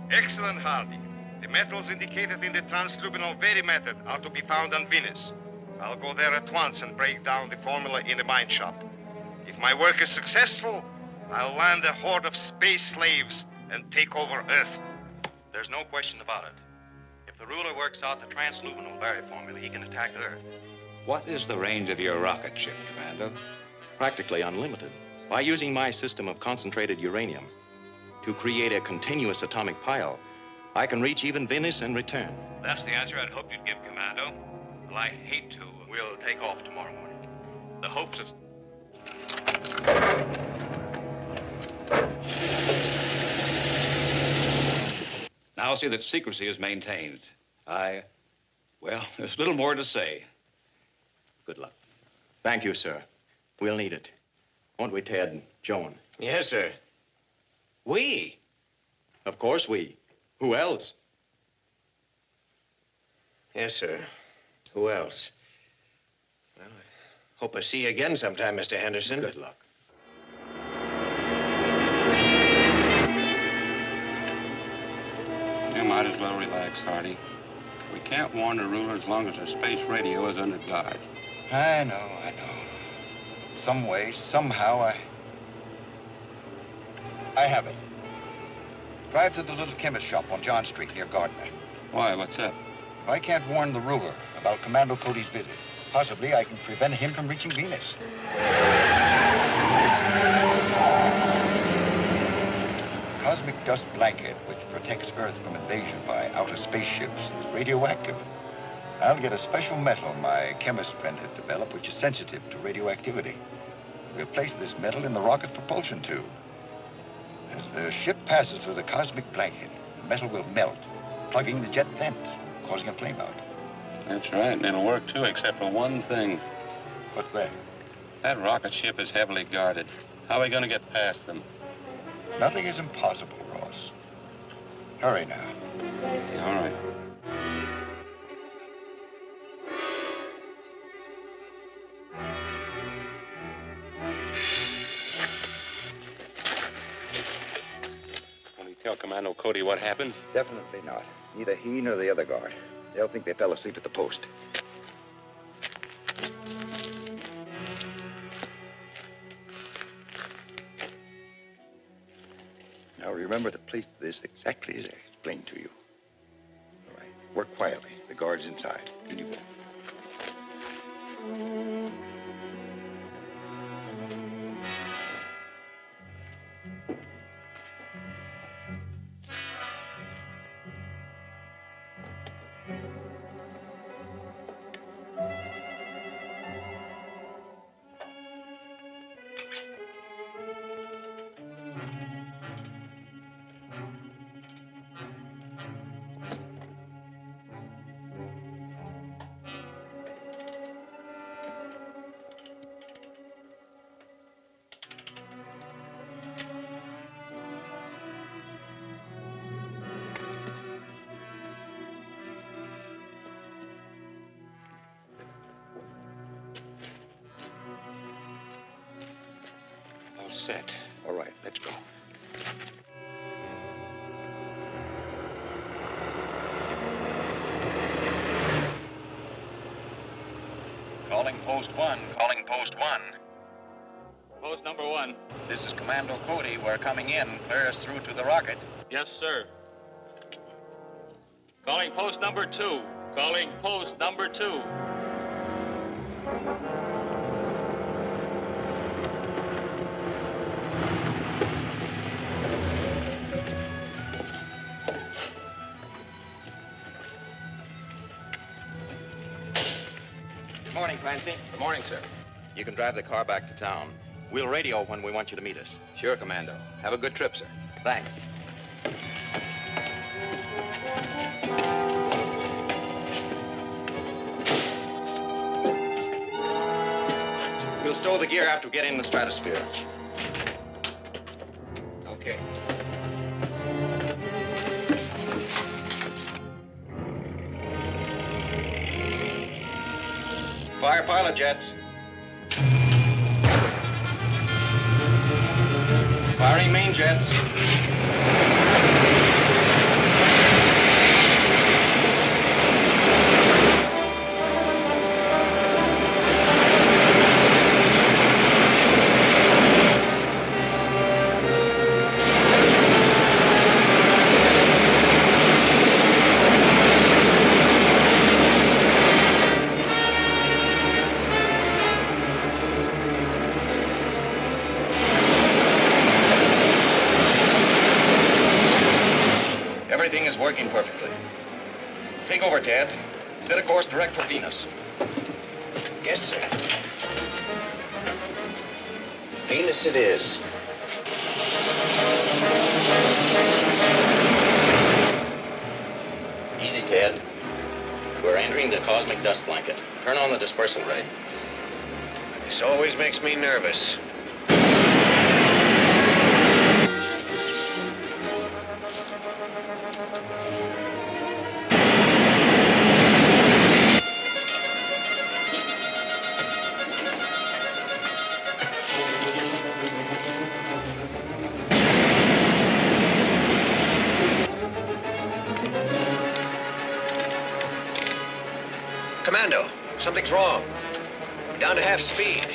Excellent, Hardy. The metals indicated in the transluminal Very method are to be found on Venus. I'll go there at once and break down the formula in the mine shop. If my work is successful, I'll land a horde of space slaves and take over Earth. There's no question about it. If the Ruler works out the transluminal Very formula, he can attack Earth. What is the range of your rocket ship, Commando? Practically unlimited. By using my system of concentrated uranium to create a continuous atomic pile, I can reach even Venus and return. That's the answer I'd hoped you'd give, Commando. Well, I hate to. We'll take off tomorrow morning. The hopes of... Now see that secrecy is maintained. Well, there's little more to say. Good luck. Thank you, sir. We'll need it. Won't we, Ted and Joan? Yes, sir. We? Of course we. Who else? Yes, sir. Who else? Well, I hope I see you again sometime, Mr. Henderson. Good luck. You might as well relax, Hardy. We can't warn the Ruler as long as our space radio is under guard. I know. Some way, somehow, I have it. Drive to the little chemist shop on John Street near Gardner. Why, what's up? If I can't warn the ruler about Commando Cody's visit, possibly I can prevent him from reaching Venus. The cosmic dust blanket, which protects Earth from invasion by outer spaceships, is radioactive. I'll get a special metal my chemist friend has developed, which is sensitive to radioactivity. We'll place this metal in the rocket's propulsion tube. As the ship passes through the cosmic blanket, the metal will melt, plugging the jet vents, causing a flameout. That's right, and it'll work too, except for one thing. What's that? That rocket ship is heavily guarded. How are we going to get past them? Nothing is impossible, Ross. Hurry now. Yeah, all right. Will he tell Commando Cody what happened? Definitely not. Neither he nor the other guard. They'll think they fell asleep at the post. Now remember to place this exactly as I explained to you. All right. Work quietly. The guard's inside. In you go. Set. All right, let's go. Calling post 1. Calling post 1. Post number 1. This is Commando Cody. We're coming in. Clear us through to the rocket. Yes, sir. Calling post number 2. Calling post number 2. Good morning, Clancy. Good morning, sir. You can drive the car back to town. We'll radio when we want you to meet us. Sure, Commando. Have a good trip, sir. Thanks. We'll stow the gear after we get in the stratosphere. Okay. Fire pilot jets. Firing main jets. Everything is working perfectly. Take over, Ted. Set a course direct for Venus. Yes, sir. Venus it is. Easy, Ted. We're entering the cosmic dust blanket. Turn on the dispersal ray. This always makes me nervous. Commando, something's wrong. We're down to half speed.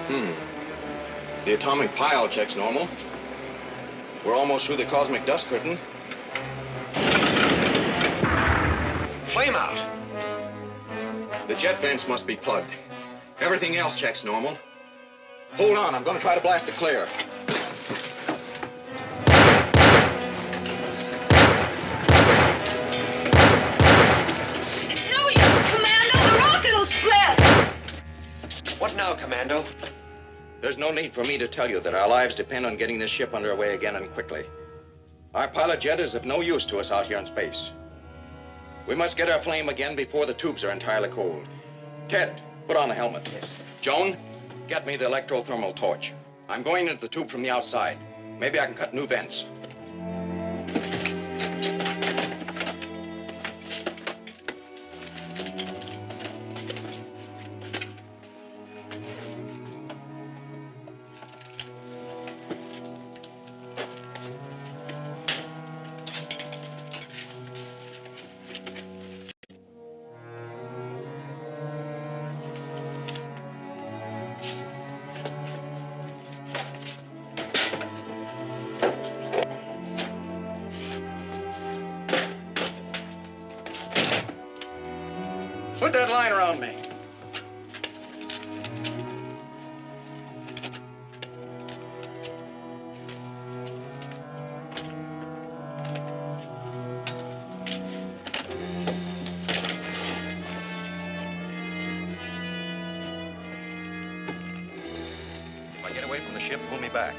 The atomic pile checks normal. We're almost through the cosmic dust curtain. Flame out. The jet vents must be plugged. Everything else checks normal. Hold on, I'm going to try to blast it clear. It's no use, Commando. The rocket will split. What now, Commando? There's no need for me to tell you that our lives depend on getting this ship underway again and quickly. Our pilot jet is of no use to us out here in space. We must get our flame again before the tubes are entirely cold. Ted, put on the helmet. Yes. Joan, get me the electrothermal torch. I'm going into the tube from the outside. Maybe I can cut new vents. Put that line around me. If I get away from the ship, pull me back.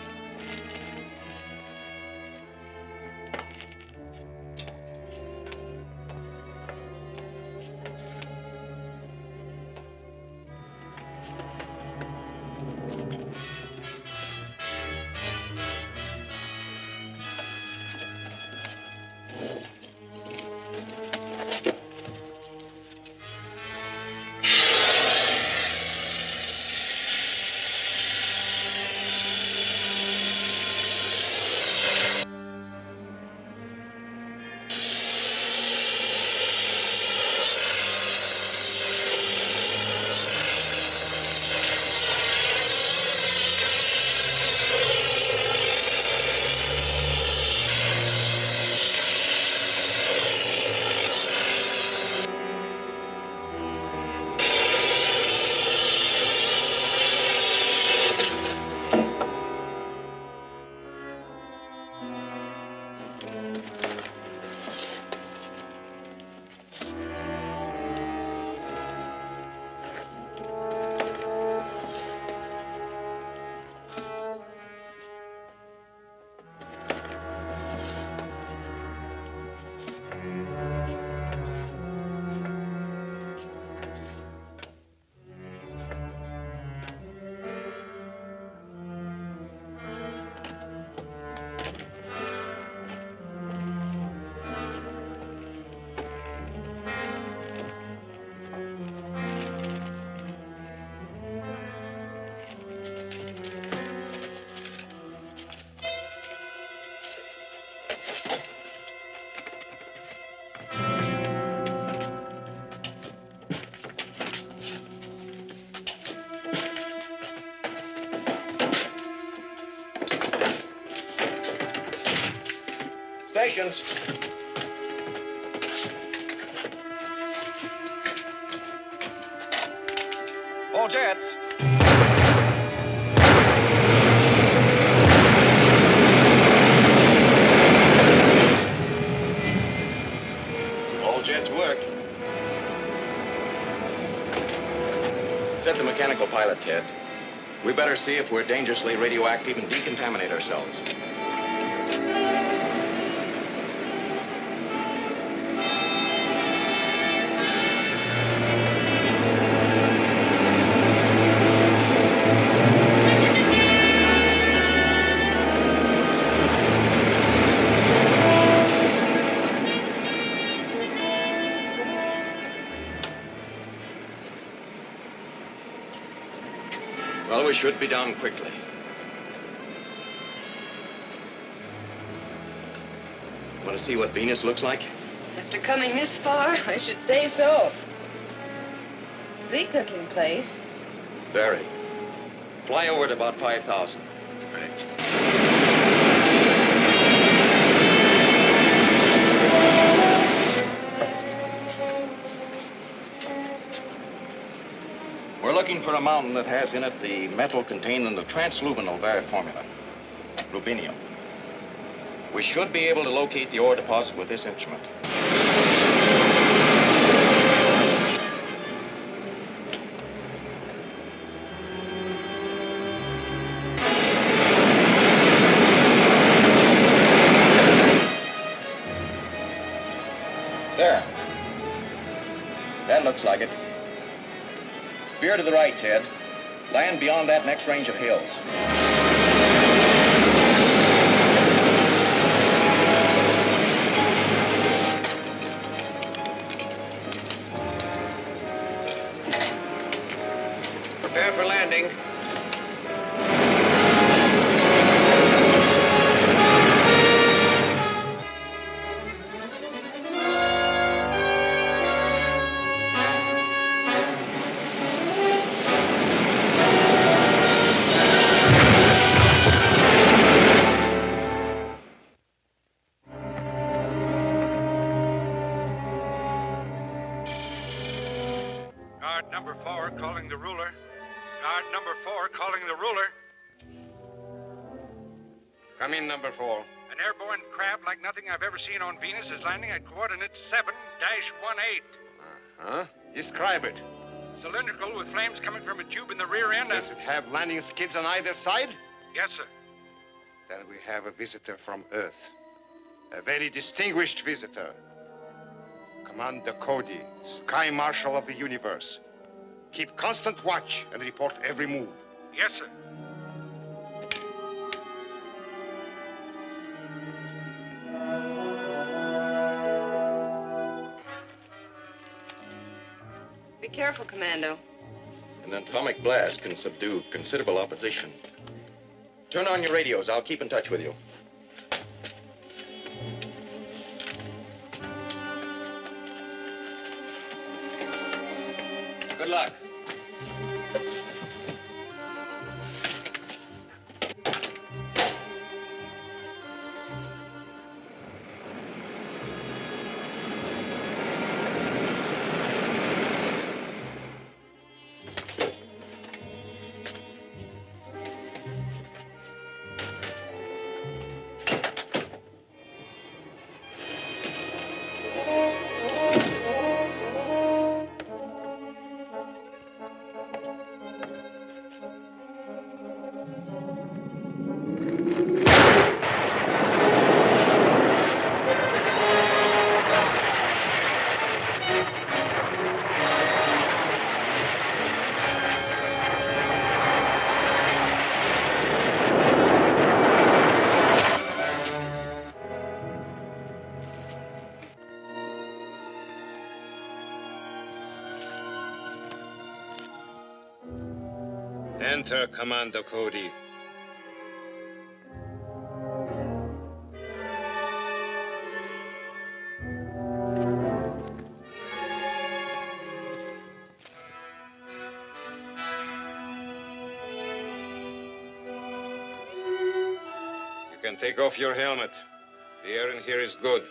Stations. All jets. All jets work. Set the mechanical pilot, Ted. We better see if we're dangerously radioactive and decontaminate ourselves. Well, we should be down quickly. Want to see what Venus looks like? After coming this far, I should say so. Bleak-looking place. Very. Fly over at about 5,000. We're looking for a mountain that has in it the metal contained in the transluminal Vari formula, rubidium. We should be able to locate the ore deposit with this instrument. There. That looks like it. Veer to the right, Ted. Land beyond that next range of hills. Prepare for landing. Guard number 4 calling the ruler. Guard number 4 calling the ruler. Come in, number 4. An airborne craft like nothing I've ever seen on Venus is landing at coordinates 7-18. Huh? Describe it. Cylindrical with flames coming from a tube in the rear end. Does it have landing skids on either side? Yes, sir. Then we have a visitor from Earth. A very distinguished visitor. Commando Cody, Sky Marshal of the universe. Keep constant watch and report every move. Yes, sir. Be careful, Commando. An atomic blast can subdue considerable opposition. Turn on your radios. I'll keep in touch with you. Good luck. Enter, Commando Cody. You can take off your helmet. The air in here is good.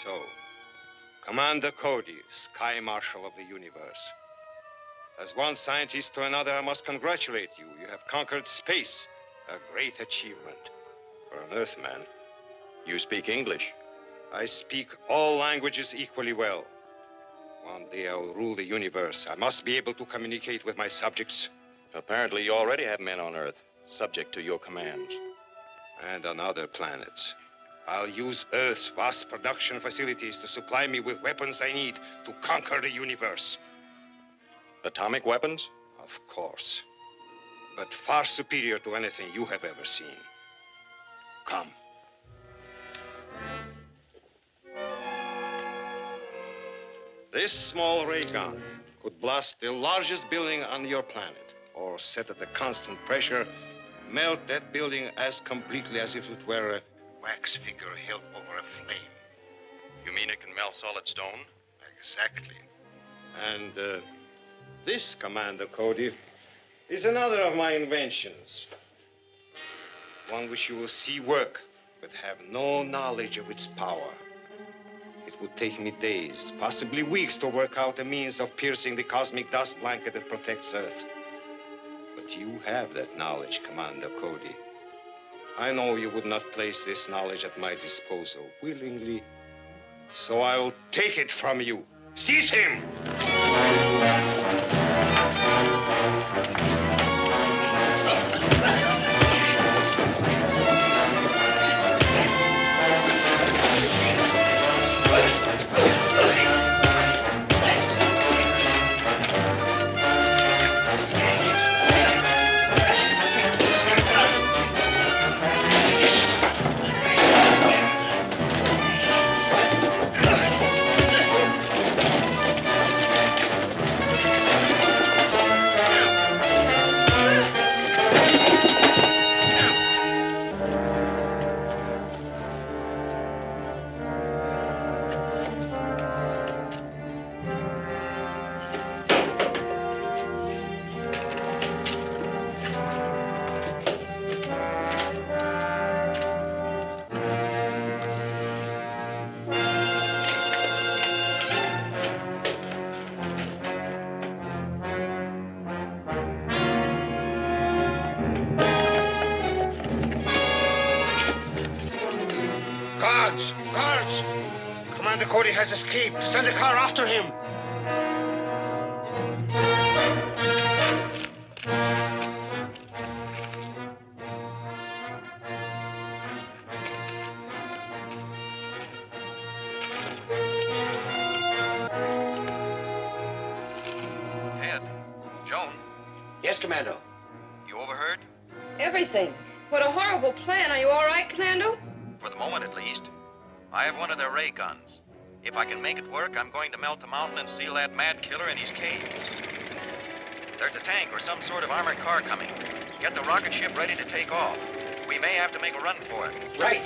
So, Commander Cody, Sky Marshal of the universe. As one scientist to another, I must congratulate you. You have conquered space, a great achievement for an Earthman. You speak English? I speak all languages equally well. One day I will rule the universe. I must be able to communicate with my subjects. Apparently you already have men on Earth, subject to your commands. And on other planets. I'll use Earth's vast production facilities to supply me with weapons I need to conquer the universe. Atomic weapons? Of course. But far superior to anything you have ever seen. Come. This small ray gun could blast the largest building on your planet, or set at a constant pressure, melt that building as completely as if it were wax figure held over a flame. You mean it can melt solid stone? Exactly. And this, Commander Cody, is another of my inventions. One which you will see work, but have no knowledge of its power. It would take me days, possibly weeks, to work out a means of piercing the cosmic dust blanket that protects Earth. But you have that knowledge, Commander Cody. I know you would not place this knowledge at my disposal willingly, so I'll take it from you. Seize him! Guards! Commander Cody has escaped. Send a car after him. Ed, Joan. Yes, Commando. You overheard? Everything. What a horrible plan. Are you all right, Commando? For the moment, at least. I have one of their ray guns. If I can make it work, I'm going to melt the mountain and seal that mad killer in his cave. There's a tank or some sort of armored car coming. Get the rocket ship ready to take off. We may have to make a run for it. Right.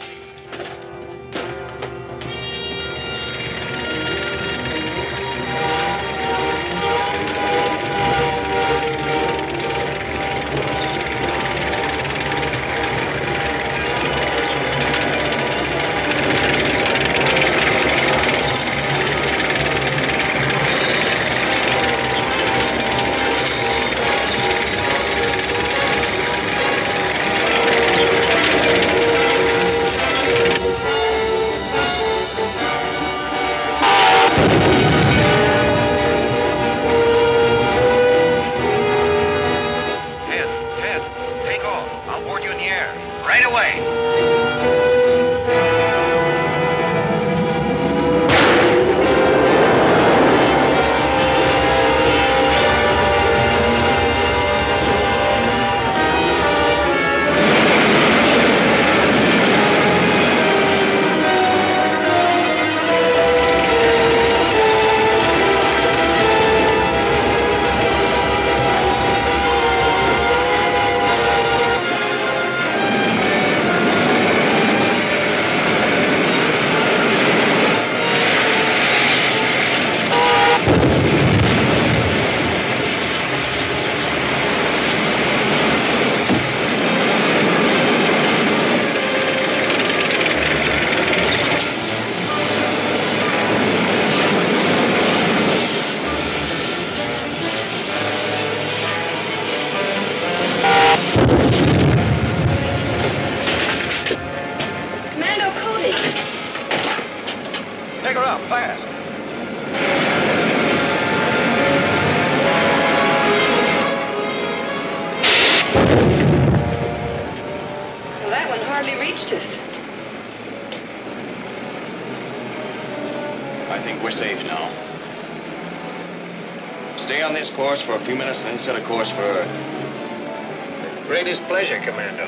Pick her up, fast. Well, that one hardly reached us. I think we're safe now. Stay on this course for a few minutes, then set a course for Earth. With greatest pleasure, Commando.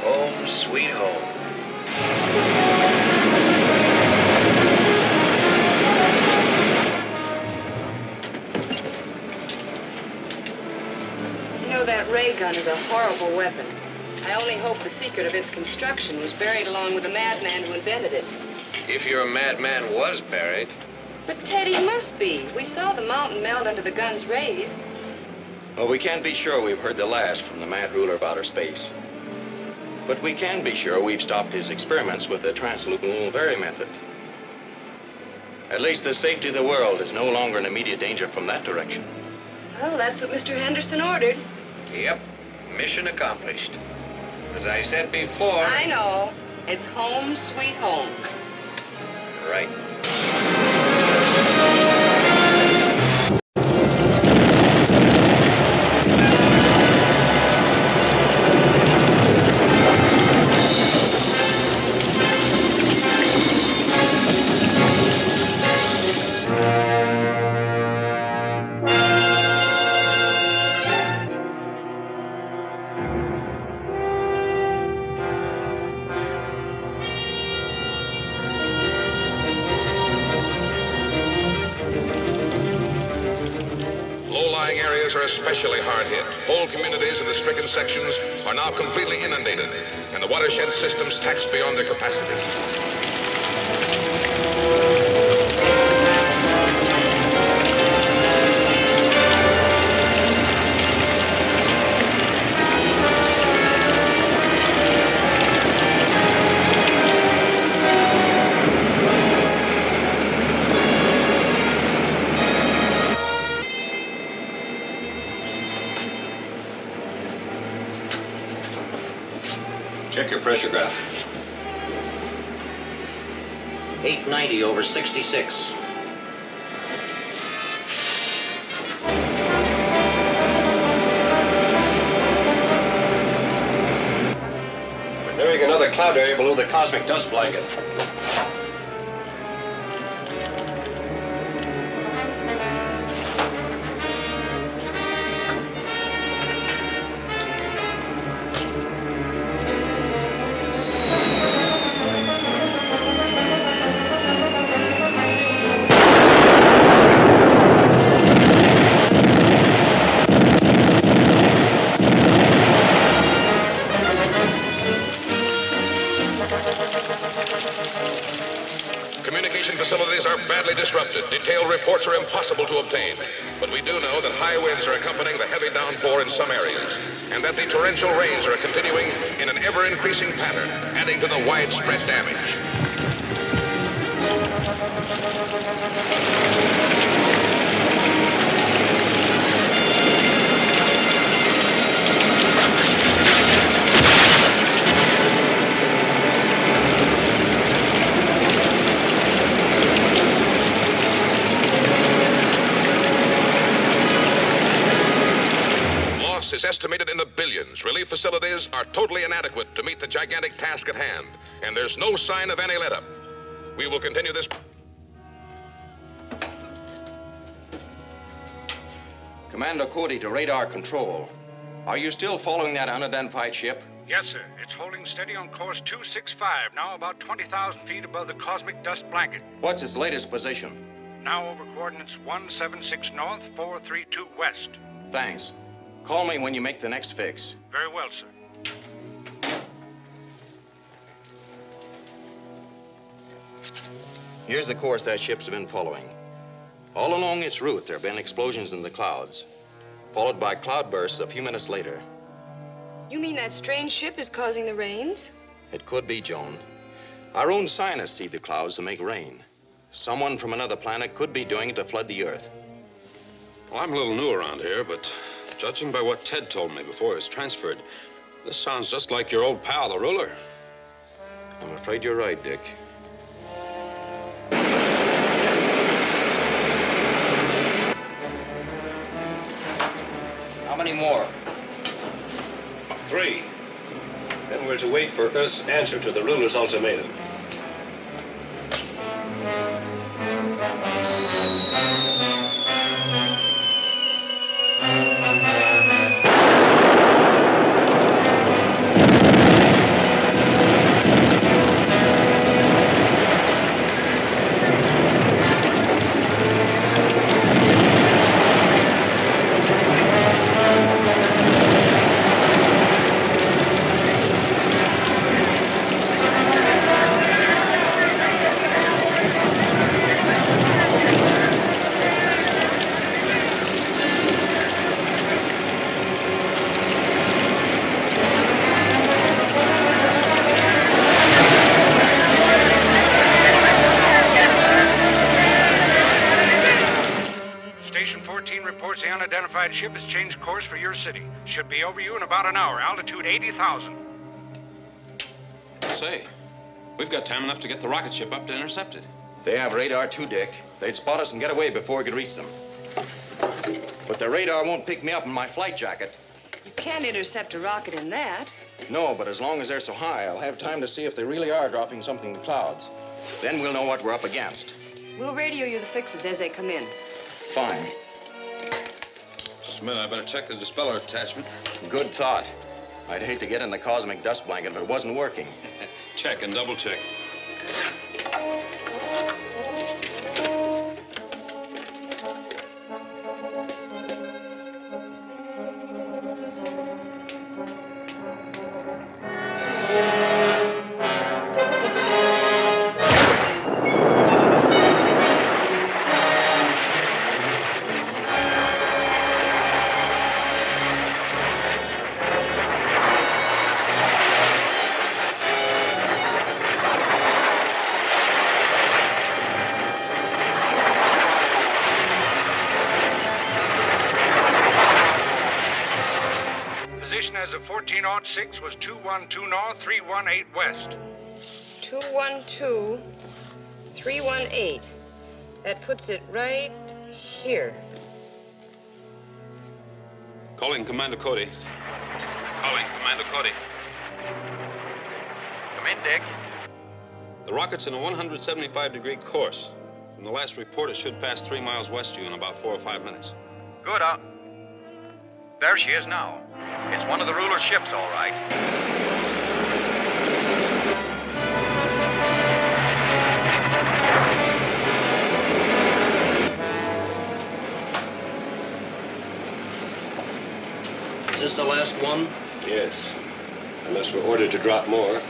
Home, sweet home. You know, that ray gun is a horrible weapon. I only hope the secret of its construction was buried along with the madman who invented it. If your madman was buried. But Ted, he must be. We saw the mountain melt under the gun's rays. Well, we can't be sure we've heard the last from the mad ruler of outer space. But we can be sure we've stopped his experiments with the transluminal very method. At least the safety of the world is no longer in immediate danger from that direction. Well, that's what Mr. Henderson ordered. Yep, mission accomplished. As I said before... I know. It's home sweet home. Right. Low-lying areas are especially hard hit. Whole communities in the stricken sections are now completely inundated, and the watershed systems taxed beyond their capacity. Check your pressure graph. 890 over 66. We're nearing another cloud area below the cosmic dust blanket. Communication facilities are badly disrupted. Detailed reports are impossible to obtain. But we do know that high winds are accompanying the heavy downpour in some areas, and that the torrential rains are continuing in an ever-increasing pattern, adding to the widespread damage. Is estimated in the billions. Relief facilities are totally inadequate to meet the gigantic task at hand, and there's no sign of any let-up. We will continue this... Commando Cody to radar control. Are you still following that unidentified ship? Yes, sir. It's holding steady on course 265, now about 20,000 feet above the cosmic dust blanket. What's its latest position? Now over coordinates 176 north, 432 west. Thanks. Call me when you make the next fix. Very well, sir. Here's the course that ship's been following. All along its route, there have been explosions in the clouds, followed by cloudbursts a few minutes later. You mean that strange ship is causing the rains? It could be, Joan. Our own scientists see the clouds to make rain. Someone from another planet could be doing it to flood the Earth. Well, I'm a little new around here, but judging by what Ted told me before he was transferred, this sounds just like your old pal, the ruler. I'm afraid you're right, Dick. How many more? 3. Then we're to wait for Earth's answer to the ruler's ultimatum. Allied ship has changed course for your city. Should be over you in about an hour. Altitude 80,000. Say, we've got time enough to get the rocket ship up to intercept it. They have radar too, Dick. They'd spot us and get away before we could reach them. But the radar won't pick me up in my flight jacket. You can't intercept a rocket in that. No, but as long as they're so high, I'll have time to see if they really are dropping something in the clouds. Then we'll know what we're up against. We'll radio you the fixes as they come in. Fine. Just a minute, I better check the dispeller attachment. Good thought. I'd hate to get in the cosmic dust blanket if it wasn't working. Check and double check. As of 1406 was 212 north, 318 west. 212, 318. That puts it right here. Calling Commando Cody. Calling Commando Cody. Come in, Dick. The rocket's in a 175-degree course. From the last report, it should pass 3 miles west of you in about 4 or 5 minutes. Good. There she is now. It's one of the ruler's ships, all right. Is this the last one? Yes. Unless we're ordered to drop more.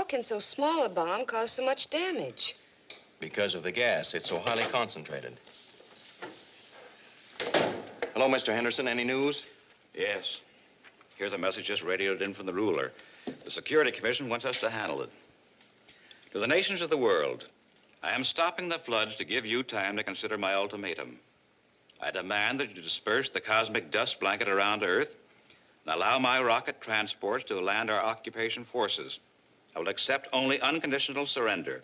Can so small a bomb cause so much damage? Because of the gas. It's so highly concentrated. Hello, Mr. Henderson. Any news? Yes. Here's a message just radioed in from the ruler. The Security Commission wants us to handle it. To the nations of the world, I am stopping the floods to give you time to consider my ultimatum. I demand that you disperse the cosmic dust blanket around Earth and allow my rocket transports to land our occupation forces. I will accept only unconditional surrender.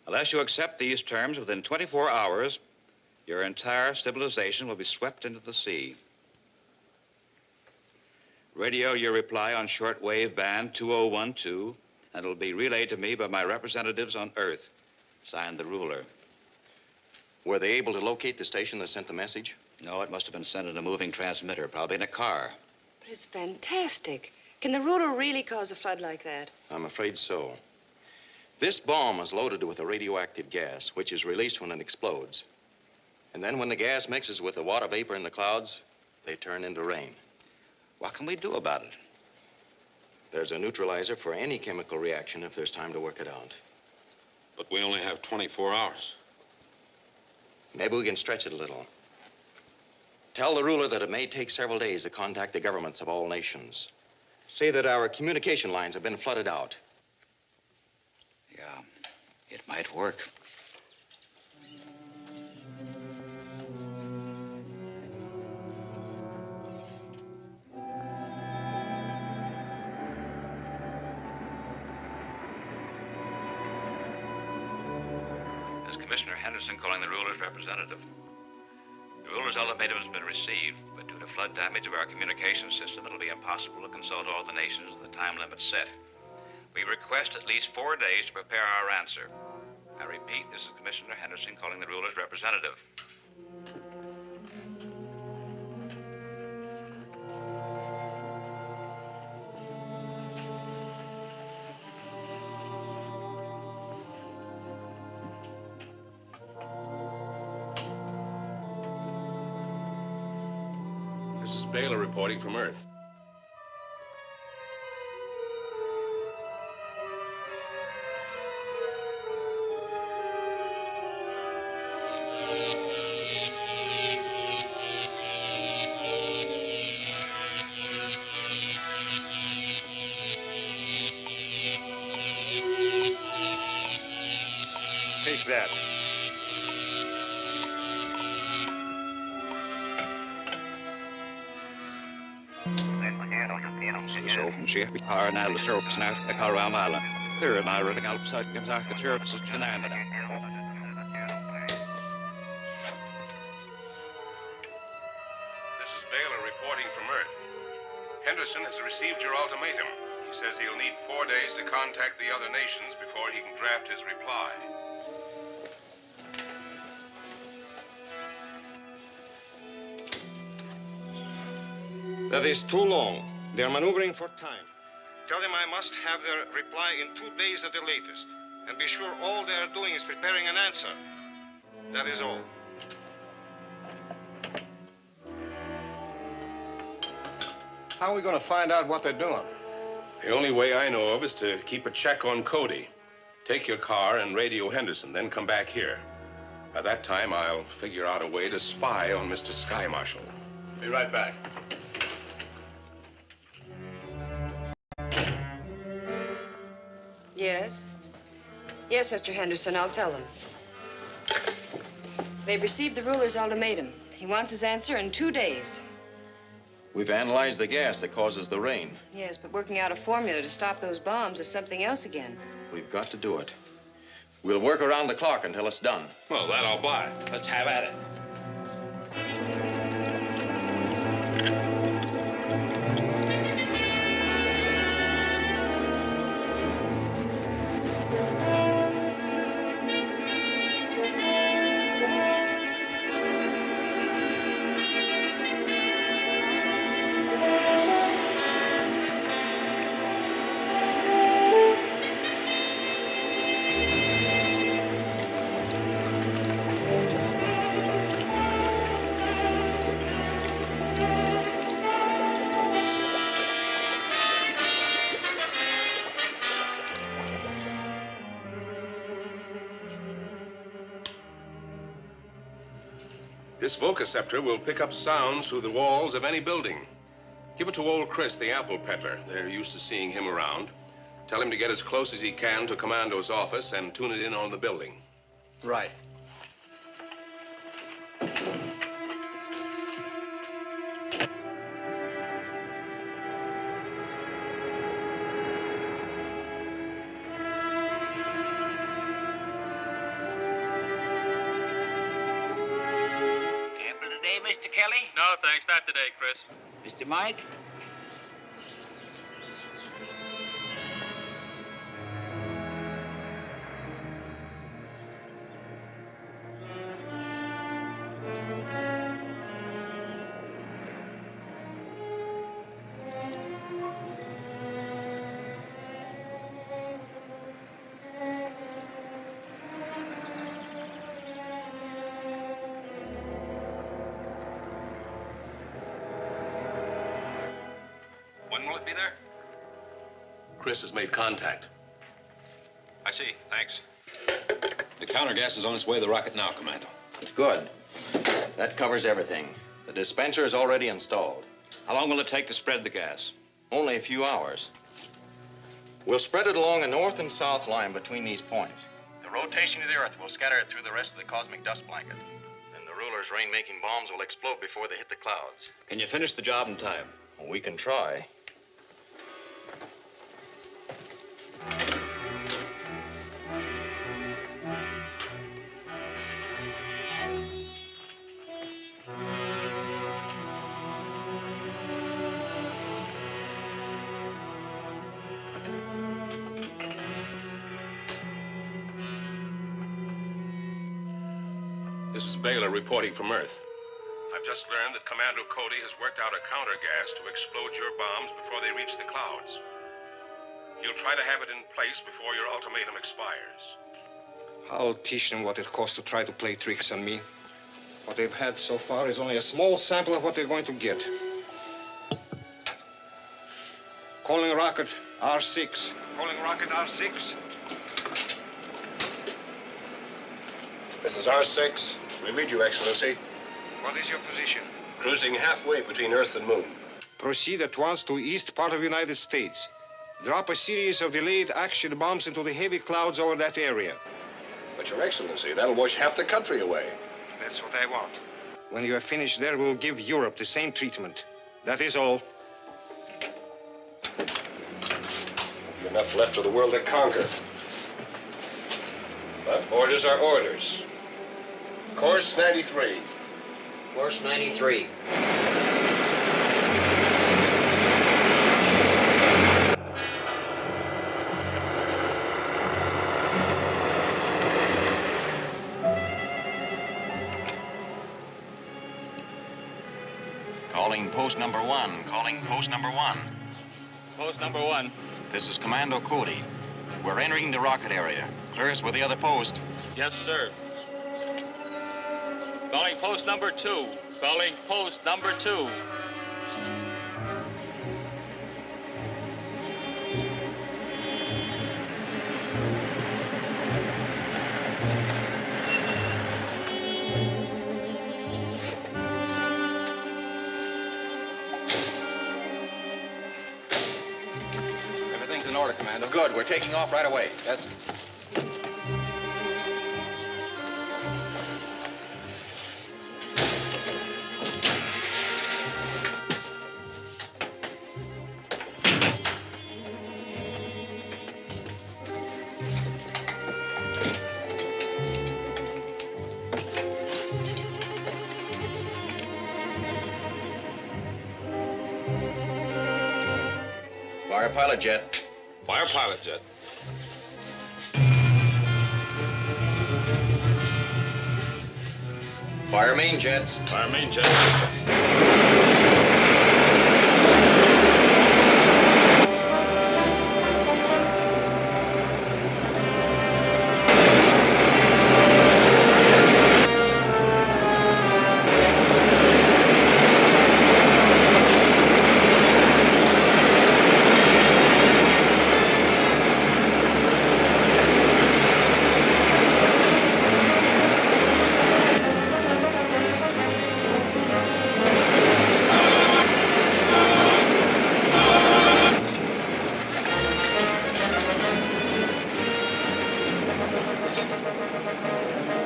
Unless you accept these terms within 24 hours, your entire civilization will be swept into the sea. Radio your reply on shortwave band 2012, and it will be relayed to me by my representatives on Earth. Signed, the ruler. Were they able to locate the station that sent the message? No, it must have been sent in a moving transmitter, probably in a car. But it's fantastic. Can the ruler really cause a flood like that? I'm afraid so. This bomb is loaded with a radioactive gas, which is released when it explodes. And then when the gas mixes with the water vapor in the clouds, they turn into rain. What can we do about it? There's a neutralizer for any chemical reaction if there's time to work it out. But we only have 24 hours. Maybe we can stretch it a little. Tell the ruler that it may take several days to contact the governments of all nations. Say that our communication lines have been flooded out. Yeah, it might work. This is Commissioner Henderson calling the ruler's representative. The ruler's ultimatum has been received, but due to flood damage of our communication system, it'll be impossible to consult all the nations in the time limit set. We request at least 4 days to prepare our answer. I repeat, this is Commissioner Henderson calling the ruler's representative. This is Baylor reporting from Earth. Take that. So from Chief Power and the service now to Colorado Island. Clear and I running outside gives our services to Nanda. This is Baylor reporting from Earth. Henderson has received your ultimatum. He says he'll need 4 days to contact the other nations before he can draft his reply. That is too long. They're maneuvering for time. Tell them I must have their reply in 2 days at the latest. And be sure all they're doing is preparing an answer. That is all. How are we going to find out what they're doing? The only way I know of is to keep a check on Cody. Take your car and radio Henderson, then come back here. By that time, I'll figure out a way to spy on Mr. Sky Marshal. Be right back. Yes? Yes, Mr. Henderson, I'll tell them. They've received the ruler's ultimatum. He wants his answer in 2 days. We've analyzed the gas that causes the rain. Yes, but working out a formula to stop those bombs is something else again. We've got to do it. We'll work around the clock until it's done. Well, that I'll buy. Let's have at it. This vococeptor will pick up sounds through the walls of any building. Give it to old Chris, the apple peddler. They're used to seeing him around. Tell him to get as close as he can to Commando's office and tune it in on the building. Right. Mr. Kelly? No, thanks. Not today, Chris. Mr. Mike? When will it be there? Chris has made contact. I see. Thanks. The counter gas is on its way to the rocket now, Commando. Good. That covers everything. The dispenser is already installed. How long will it take to spread the gas? Only a few hours. We'll spread it along a north and south line between these points. The rotation of the Earth will scatter it through the rest of the cosmic dust blanket. Then the ruler's rain-making bombs will explode before they hit the clouds. Can you finish the job in time? Well, we can try. Baylor reporting from Earth. I've just learned that Commando Cody has worked out a counter gas to explode your bombs before they reach the clouds. He'll try to have it in place before your ultimatum expires. I'll teach them what it costs to try to play tricks on me. What they've had so far is only a small sample of what they're going to get. Calling rocket R6. Calling rocket R6. This is R6. We read you, Excellency. What is your position? Cruising halfway between Earth and Moon. Proceed at once to east part of the United States. Drop a series of delayed action bombs into the heavy clouds over that area. But, Your Excellency, that'll wash half the country away. That's what I want. When you are finished there, we'll give Europe the same treatment. That is all. Enough left of the world to conquer. But orders are orders. Course 93. Course 93. Calling post number 1. Calling post number 1. Post number 1. This is Commando Cody. We're entering the rocket area. Clear us with the other post. Yes, sir. Calling post number 2. Calling post number 2. Everything's in order, Commando. Good. We're taking off right away. Yes, sir. Fire pilot jet. Fire pilot jet. Fire main jets. Fire main jet.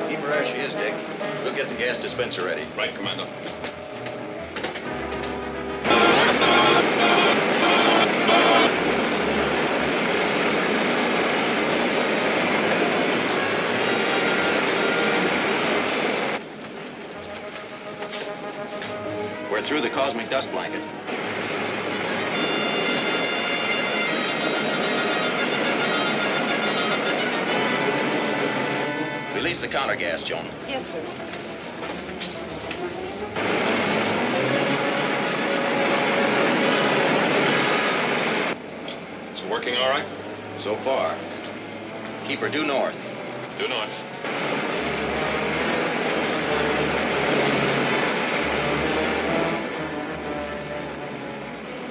Keep her where she is, Dick. We'll get the gas dispenser ready. Right, Commando. We're through the cosmic dust blanket. Release the counter gas, Joan. Yes, sir. It's working all right? So far. Keep her due north. Due north.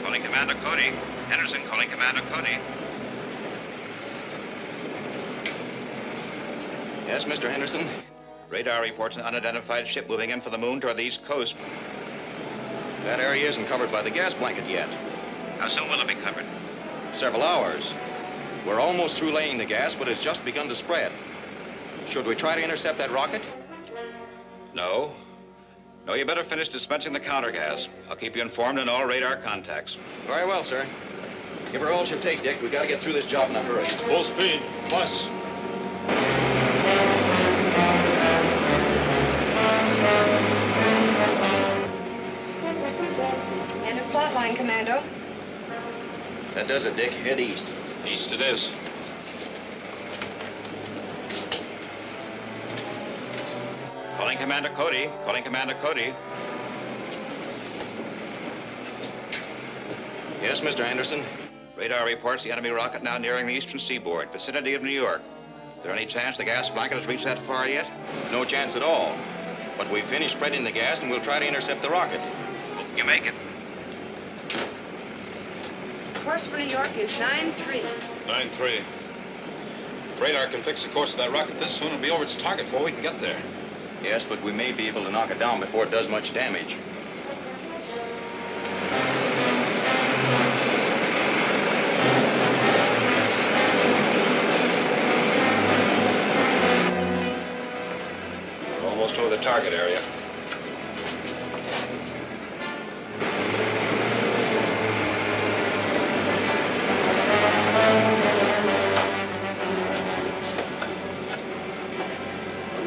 Calling Commander Cody. Henderson calling Commander Cody. Yes, Mr. Henderson? Radar reports an unidentified ship moving in from the moon toward the east coast. That area isn't covered by the gas blanket yet. How soon will it be covered? Several hours. We're almost through laying the gas, but it's just begun to spread. Should we try to intercept that rocket? No. No, you better finish dispensing the counter gas. I'll keep you informed on all radar contacts. Very well, sir. Give her all she'll take, Dick. We gotta get through this job in a hurry. Full speed. Plus. End of plot line, Commando. That does it, Dick. Head east. East it is. Calling Calling Commander Cody. Calling Commander Cody. Yes, Mr. Anderson. Radar reports the enemy rocket now nearing the eastern seaboard, vicinity of New York. Is there any chance the gas blanket has reached that far yet? No chance at all. But we've finished spreading the gas, and we'll try to intercept the rocket. Hope you make it. Course for New York is 9-3. 9-3. If radar can fix the course of that rocket this soon, it'll be over its target before we can get there. Yes, but we may be able to knock it down before it does much damage. We're almost over the target area.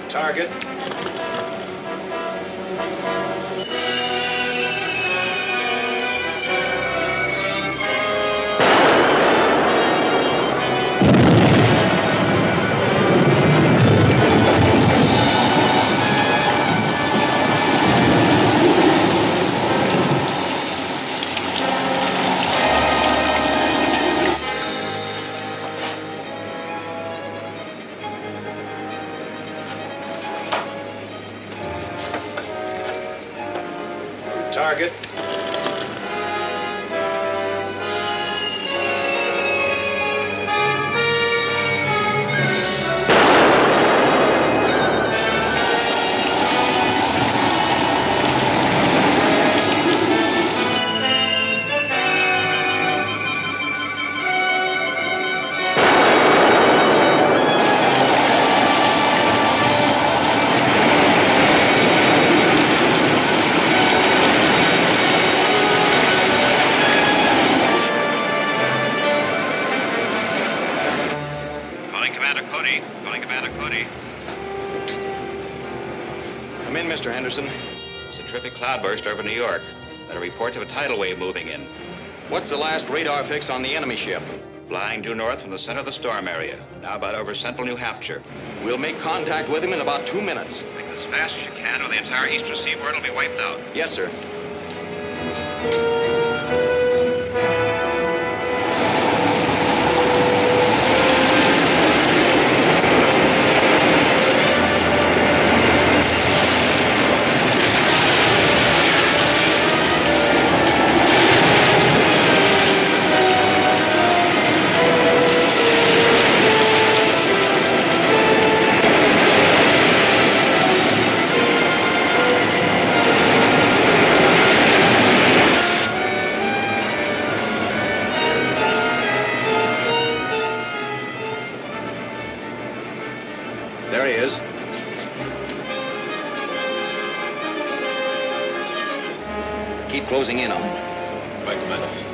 Target. Target. Come in, Mr. Henderson. It's a terrific cloudburst over New York. There are reports of a tidal wave moving in. What's the last radar fix on the enemy ship? Flying due north from the center of the storm area, now about over central New Hampshire. We'll make contact with him in about 2 minutes. Make it as fast as you can, or the entire eastern seaboard will be wiped out. Yes, sir. There he is. Keep closing in on him. Right, Commander.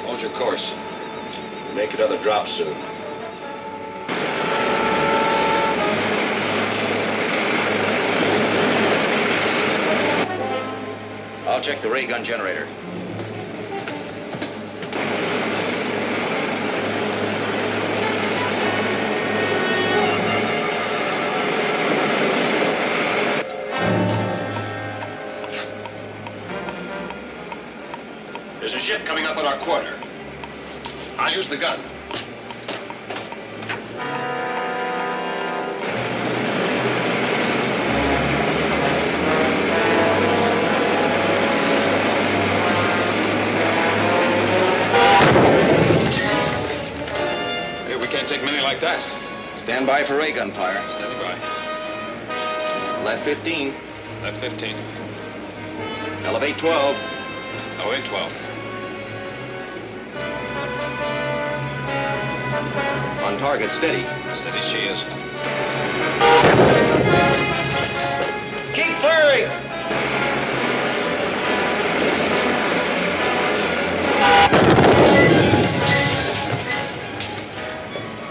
Hold your course. Make another drop soon. I'll check the ray gun generator. There's a ship coming up on our quarter. I'll use the gun. Hey, we can't take many like that. Stand by for ray gun fire. Standing by. Left 15. Left 15. Elevate 12. Elevate 12. On target, steady. Steady she is. Keep firing!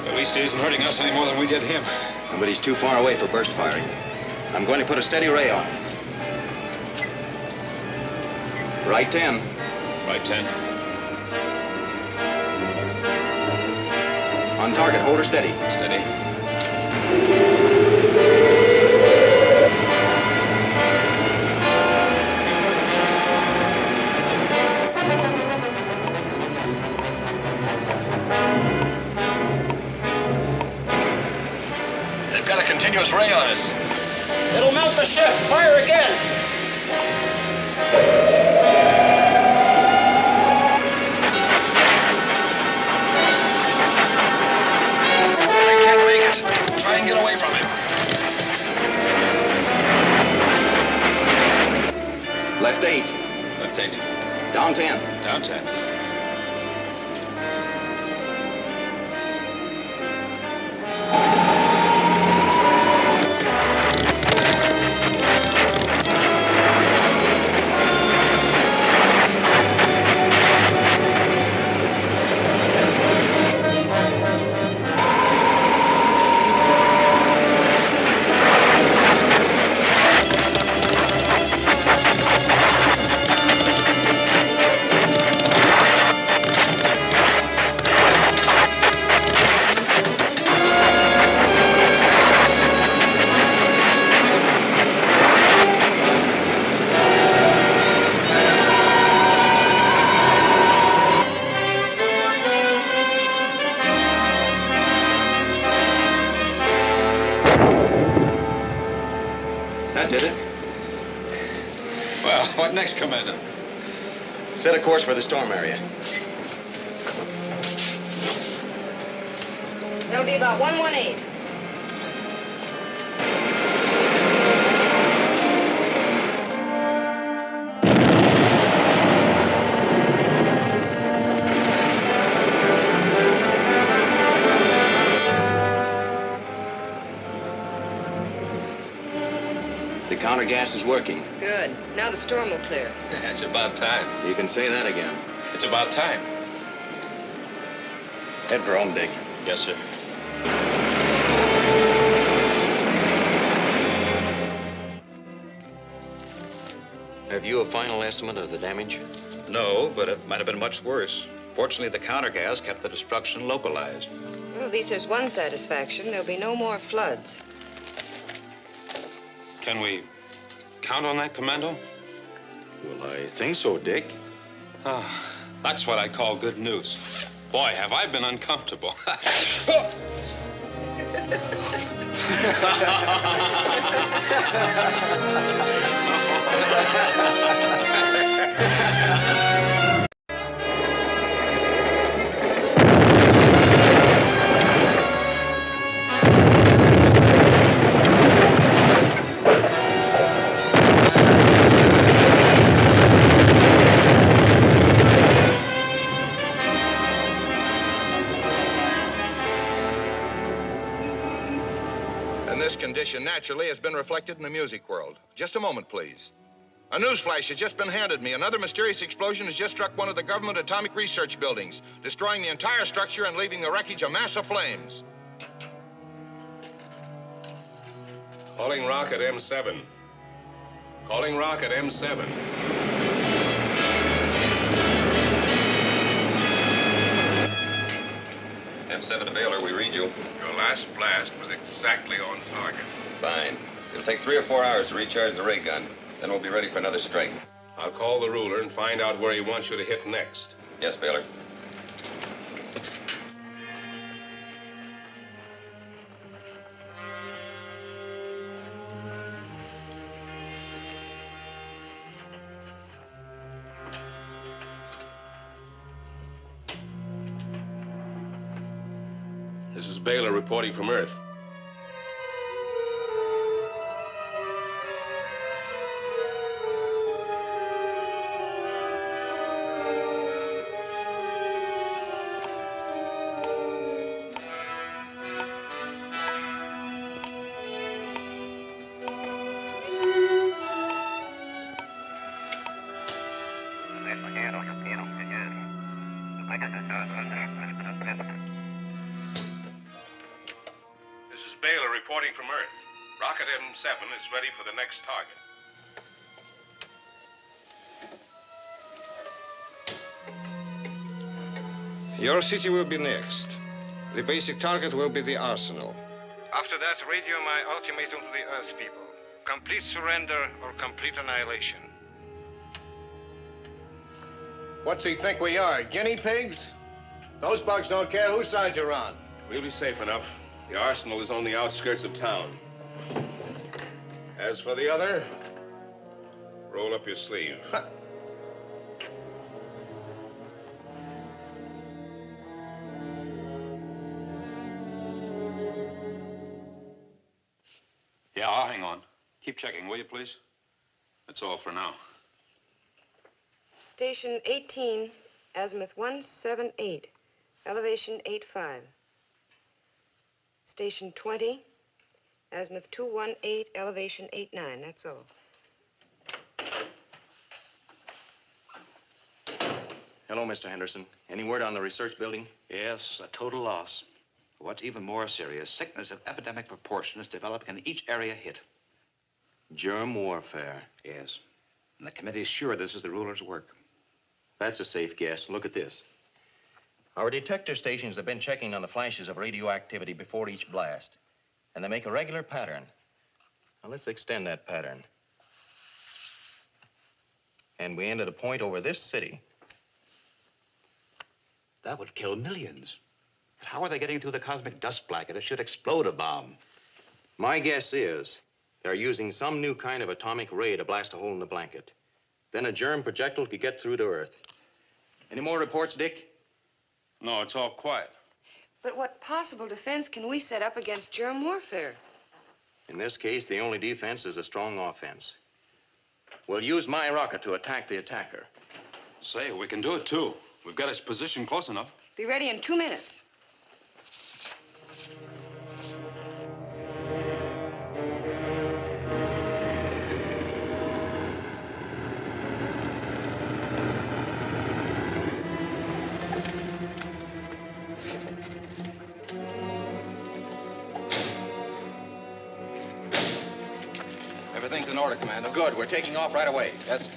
At least he isn't hurting us any more than we did him. But he's too far away for burst firing. I'm going to put a steady ray on. Right 10. Right 10. On target, hold her steady. Steady. They've got a continuous ray on us. It'll melt the ship. Fire again. Try and get away from him. Left 8. Left 8. Down 10. Down 10. That did it. Well, what next, Commander? Set a course for the storm area. That'll be about 118. The counter gas is working. Good. Now the storm will clear. It's about time. You can say that again. It's about time. Head for home, Dick. Yes, sir. Have you a final estimate of the damage? No, but it might have been much worse. Fortunately, the countergas kept the destruction localized. Well, at least there's one satisfaction. There'll be no more floods. Can we count on that, Commando? Well, I think so, Dick. Ah, that's what I call good news. Boy, have I been uncomfortable. And this condition, naturally, has been reflected in the music world. Just a moment, please. A newsflash has just been handed me. Another mysterious explosion has just struck one of the government atomic research buildings, destroying the entire structure and leaving the wreckage a mass of flames. Calling rocket M7. Calling rocket M7. M7 to Baylor, we read you. Your last blast was exactly on target. Fine. It'll take 3 or 4 hours to recharge the ray gun. Then we'll be ready for another strike. I'll call the ruler and find out where he wants you to hit next. Yes, Baylor. This is Baylor reporting from Earth. reporting from Earth. Rocket M7 is ready for the next target. Your city will be next. The basic target will be the arsenal. After that, radio my ultimatum to the Earth people. Complete surrender or complete annihilation. What's he think we are, guinea pigs? Those bugs don't care whose side you're on. We'll be safe enough. The arsenal is on the outskirts of town. As for the other, roll up your sleeve. Yeah, I'll hang on. Keep checking, will you, please? That's all for now. Station 18, azimuth 178, elevation 85. Station 20, azimuth 218, elevation 89. That's all. Hello, Mr. Henderson. Any word on the research building? Yes, a total loss. What's even more serious, sickness of epidemic proportions developed in each area hit. Germ warfare. Yes. And the committee's sure this is the ruler's work. That's a safe guess. Look at this. Our detector stations have been checking on the flashes of radioactivity before each blast, and they make a regular pattern. Now, let's extend that pattern. And we end at a point over this city. That would kill millions. But how are they getting through the cosmic dust blanket? It should explode a bomb. My guess is they're using some new kind of atomic ray to blast a hole in the blanket. Then a germ projectile could get through to Earth. Any more reports, Dick? No, it's all quiet. But what possible defense can we set up against germ warfare? In this case, the only defense is a strong offense. We'll use my rocket to attack the attacker. Say, we can do it, too. We've got his position close enough. Be ready in 2 minutes. Everything's in order, Commando. Good. We're taking off right away. Yes, sir.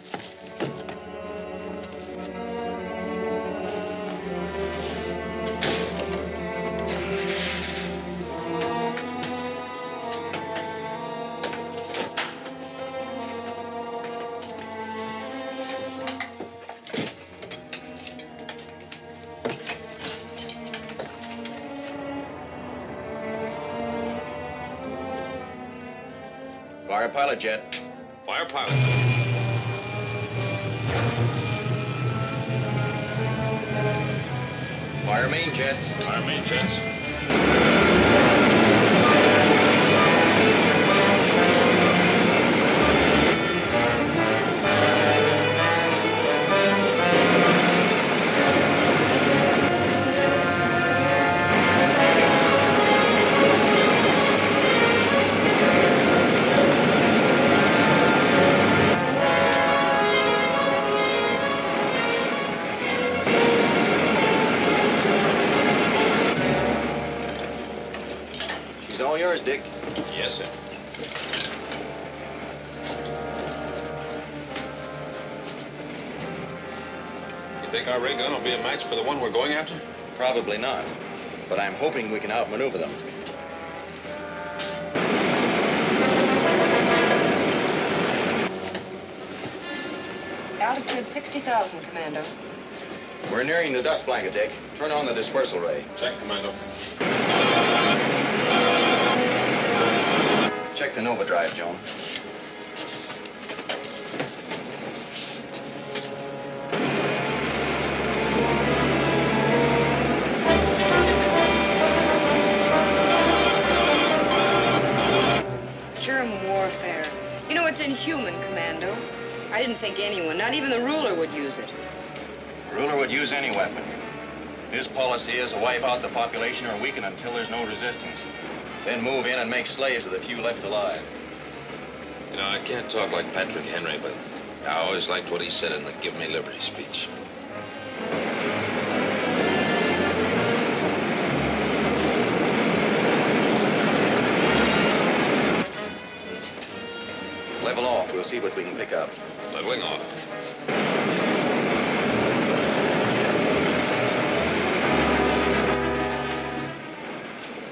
Fire pilot jet. Fire pilot. Fire main jets. Fire main jets. Yours, Dick. Yes, sir. You think our ray gun will be a match for the one we're going after? Probably not. But I'm hoping we can outmaneuver them. Altitude 60,000, Commando. We're nearing the dust blanket, Dick. Turn on the dispersal ray. Check, Commando. Check the Nova drive, Joan. Germ warfare. You know, it's inhuman, Commando. I didn't think anyone, not even the ruler, would use it. The ruler would use any weapon. His policy is to wipe out the population or weaken until there's no resistance. Then move in and make slaves of the few left alive. You know, I can't talk like Patrick Henry, but I always liked what he said in the Give Me Liberty speech. Level off. We'll see what we can pick up. Leveling off.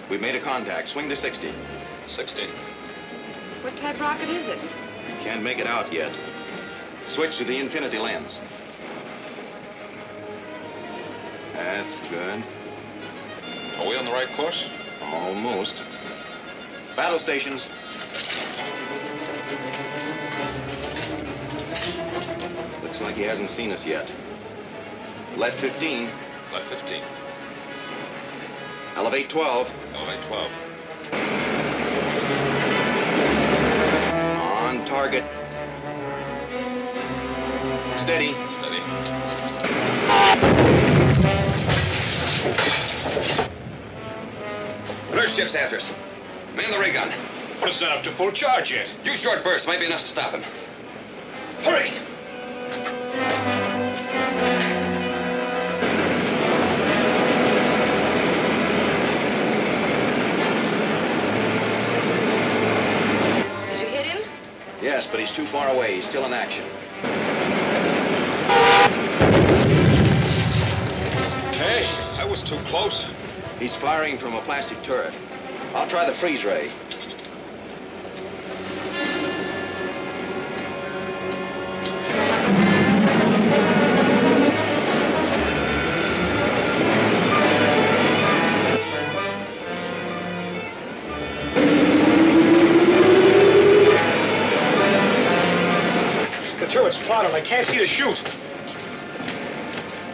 We've made a contact. Swing to 60. 60. What type rocket is it? Can't make it out yet. Switch to the infinity lens. That's good. Are we on the right course? Almost. Battle stations. Looks like he hasn't seen us yet. Left 15. Left 15. Elevate 12. Elevate 12. On target. Steady. Steady. Another ship's after us. Man the ray gun. But it's not up to full charge yet. Use short bursts. Might be enough to stop him. Hurry! Did you hit him? Yes, but he's too far away. He's still in action. Hey, that was too close. He's firing from a plastic turret. I'll try the freeze ray. The turret's clouded. I can't see to shoot.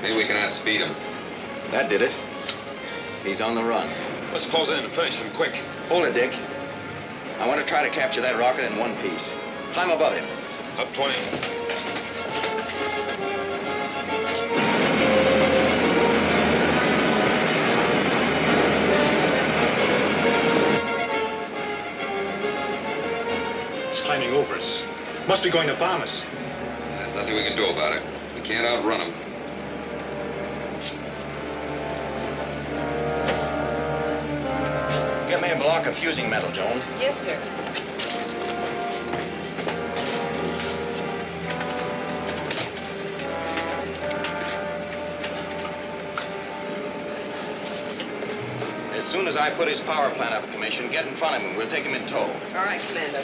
Maybe we can outspeed him. That did it. He's on the run. Let's close in and finish him quick. Hold it, Dick. I want to try to capture that rocket in one piece. Climb above him. Up 20. It's climbing over us. Must be going to bomb us. There's nothing we can do about it. We can't outrun him. Get me a block of fusing metal, Joan. Yes, sir. As soon as I put his power plant out of commission, get in front of him. We'll take him in tow. All right, Commando.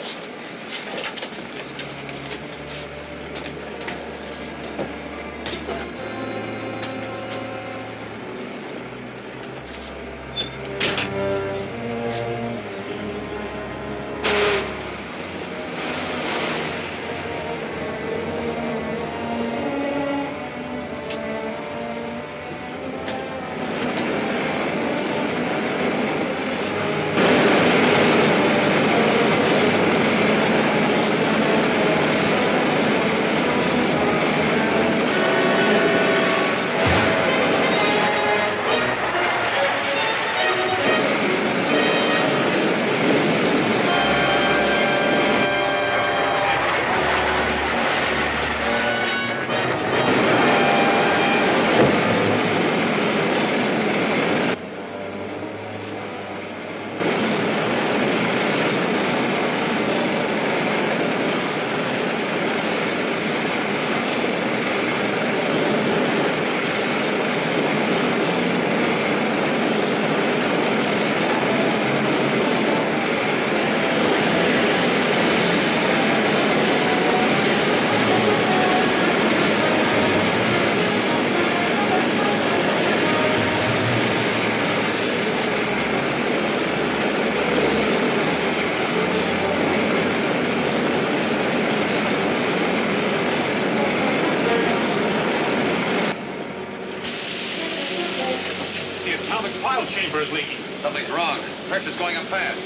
Chamber is leaking. Something's wrong. Pressure's going up fast.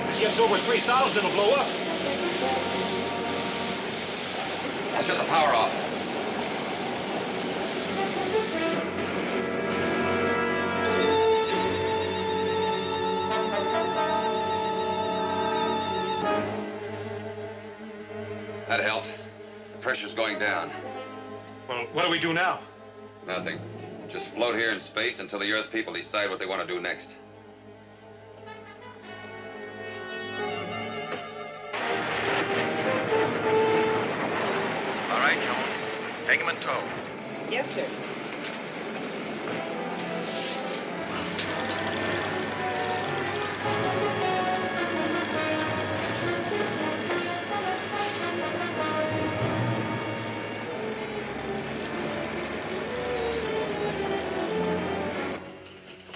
If it gets over 3,000, it'll blow up. I'll shut the power off. That helped. The pressure's going down. Well, what do we do now? Nothing. Just float here in space until the Earth people decide what they want to do next. Take him in tow. Yes, sir.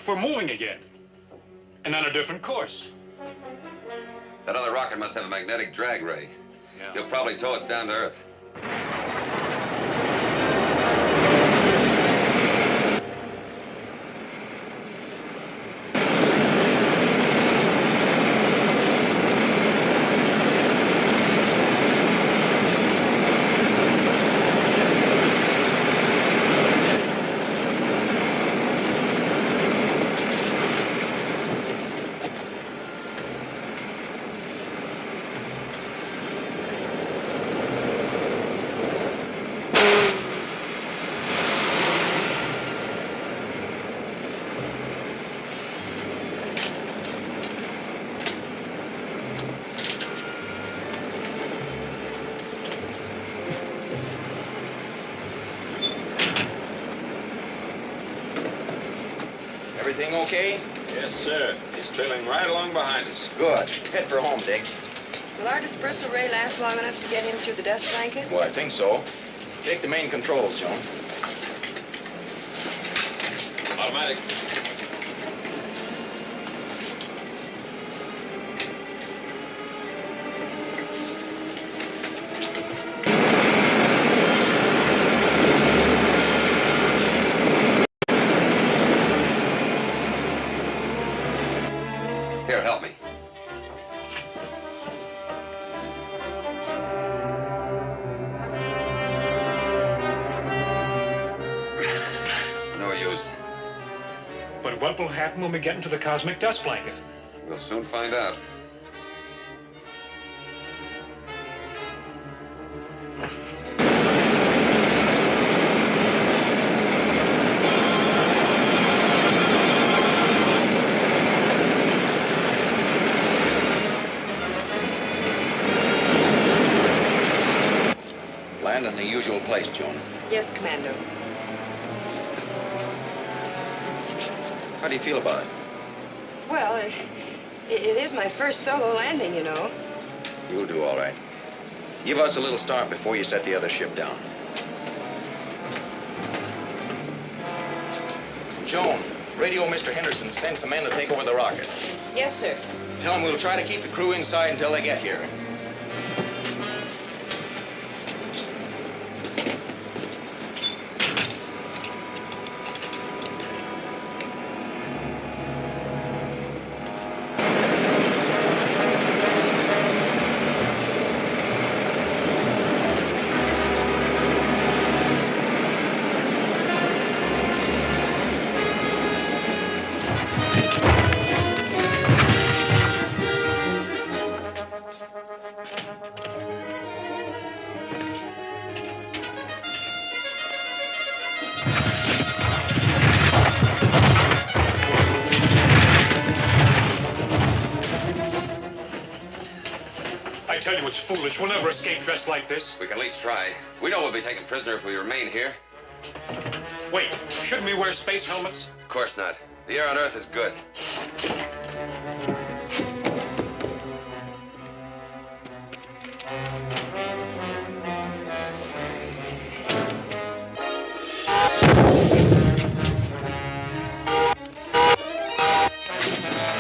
We're moving again. And on a different course. That other rocket must have a magnetic drag ray. Yeah. He'll probably tow us down to Earth. Everything okay? Yes, sir. He's trailing right along behind us. Good. Head for home, Dick. Will our dispersal ray last long enough to get him through the dust blanket? Well, I think so. Take the main controls, Joan. Automatic. Here, help me. It's no use. But what will happen when we get into the cosmic dust blanket? We'll soon find out. Land in the usual place, Joan. Yes, Commando. How do you feel about it? Well, it is my first solo landing, you know. You'll do all right. Give us a little start before you set the other ship down. Joan, radio Mr. Henderson, send some men to take over the rocket. Yes, sir. Tell them we'll try to keep the crew inside until they get here. I tell you, it's foolish. We'll never escape dressed like this. We can at least try. We know we'll be taken prisoner if we remain here. Wait, shouldn't we wear space helmets? Of course not. The air on Earth is good.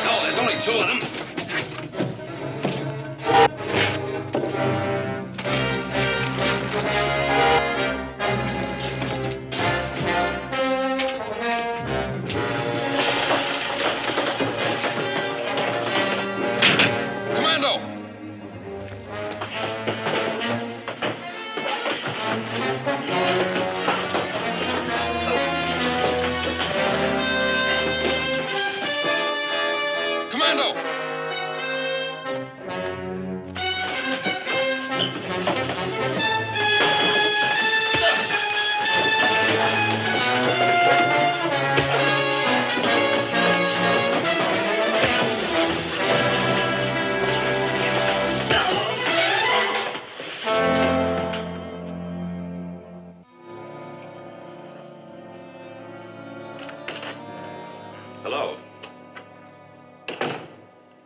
No, there's only two of them.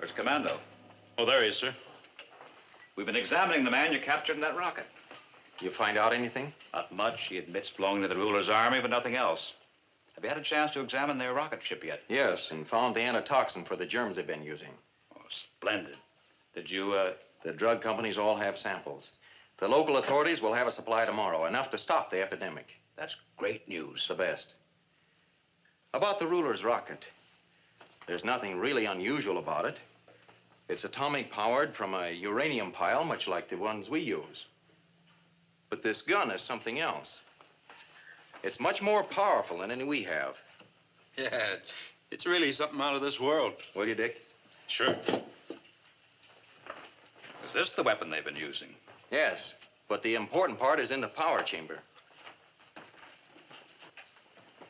Where's Commando? Oh, there he is, sir. We've been examining the man you captured in that rocket. You find out anything? Not much. He admits belonging to the ruler's army, but nothing else. Have you had a chance to examine their rocket ship yet? Yes, and found the antitoxin for the germs they've been using. Oh, splendid. Did you, The drug companies all have samples. The local authorities will have a supply tomorrow, enough to stop the epidemic. That's great news. The best. About the ruler's rocket. There's nothing really unusual about it. It's atomic powered from a uranium pile, much like the ones we use. But this gun is something else. It's much more powerful than any we have. Yeah, it's really something out of this world. Will you, Dick? Sure. Is this the weapon they've been using? Yes, but the important part is in the power chamber.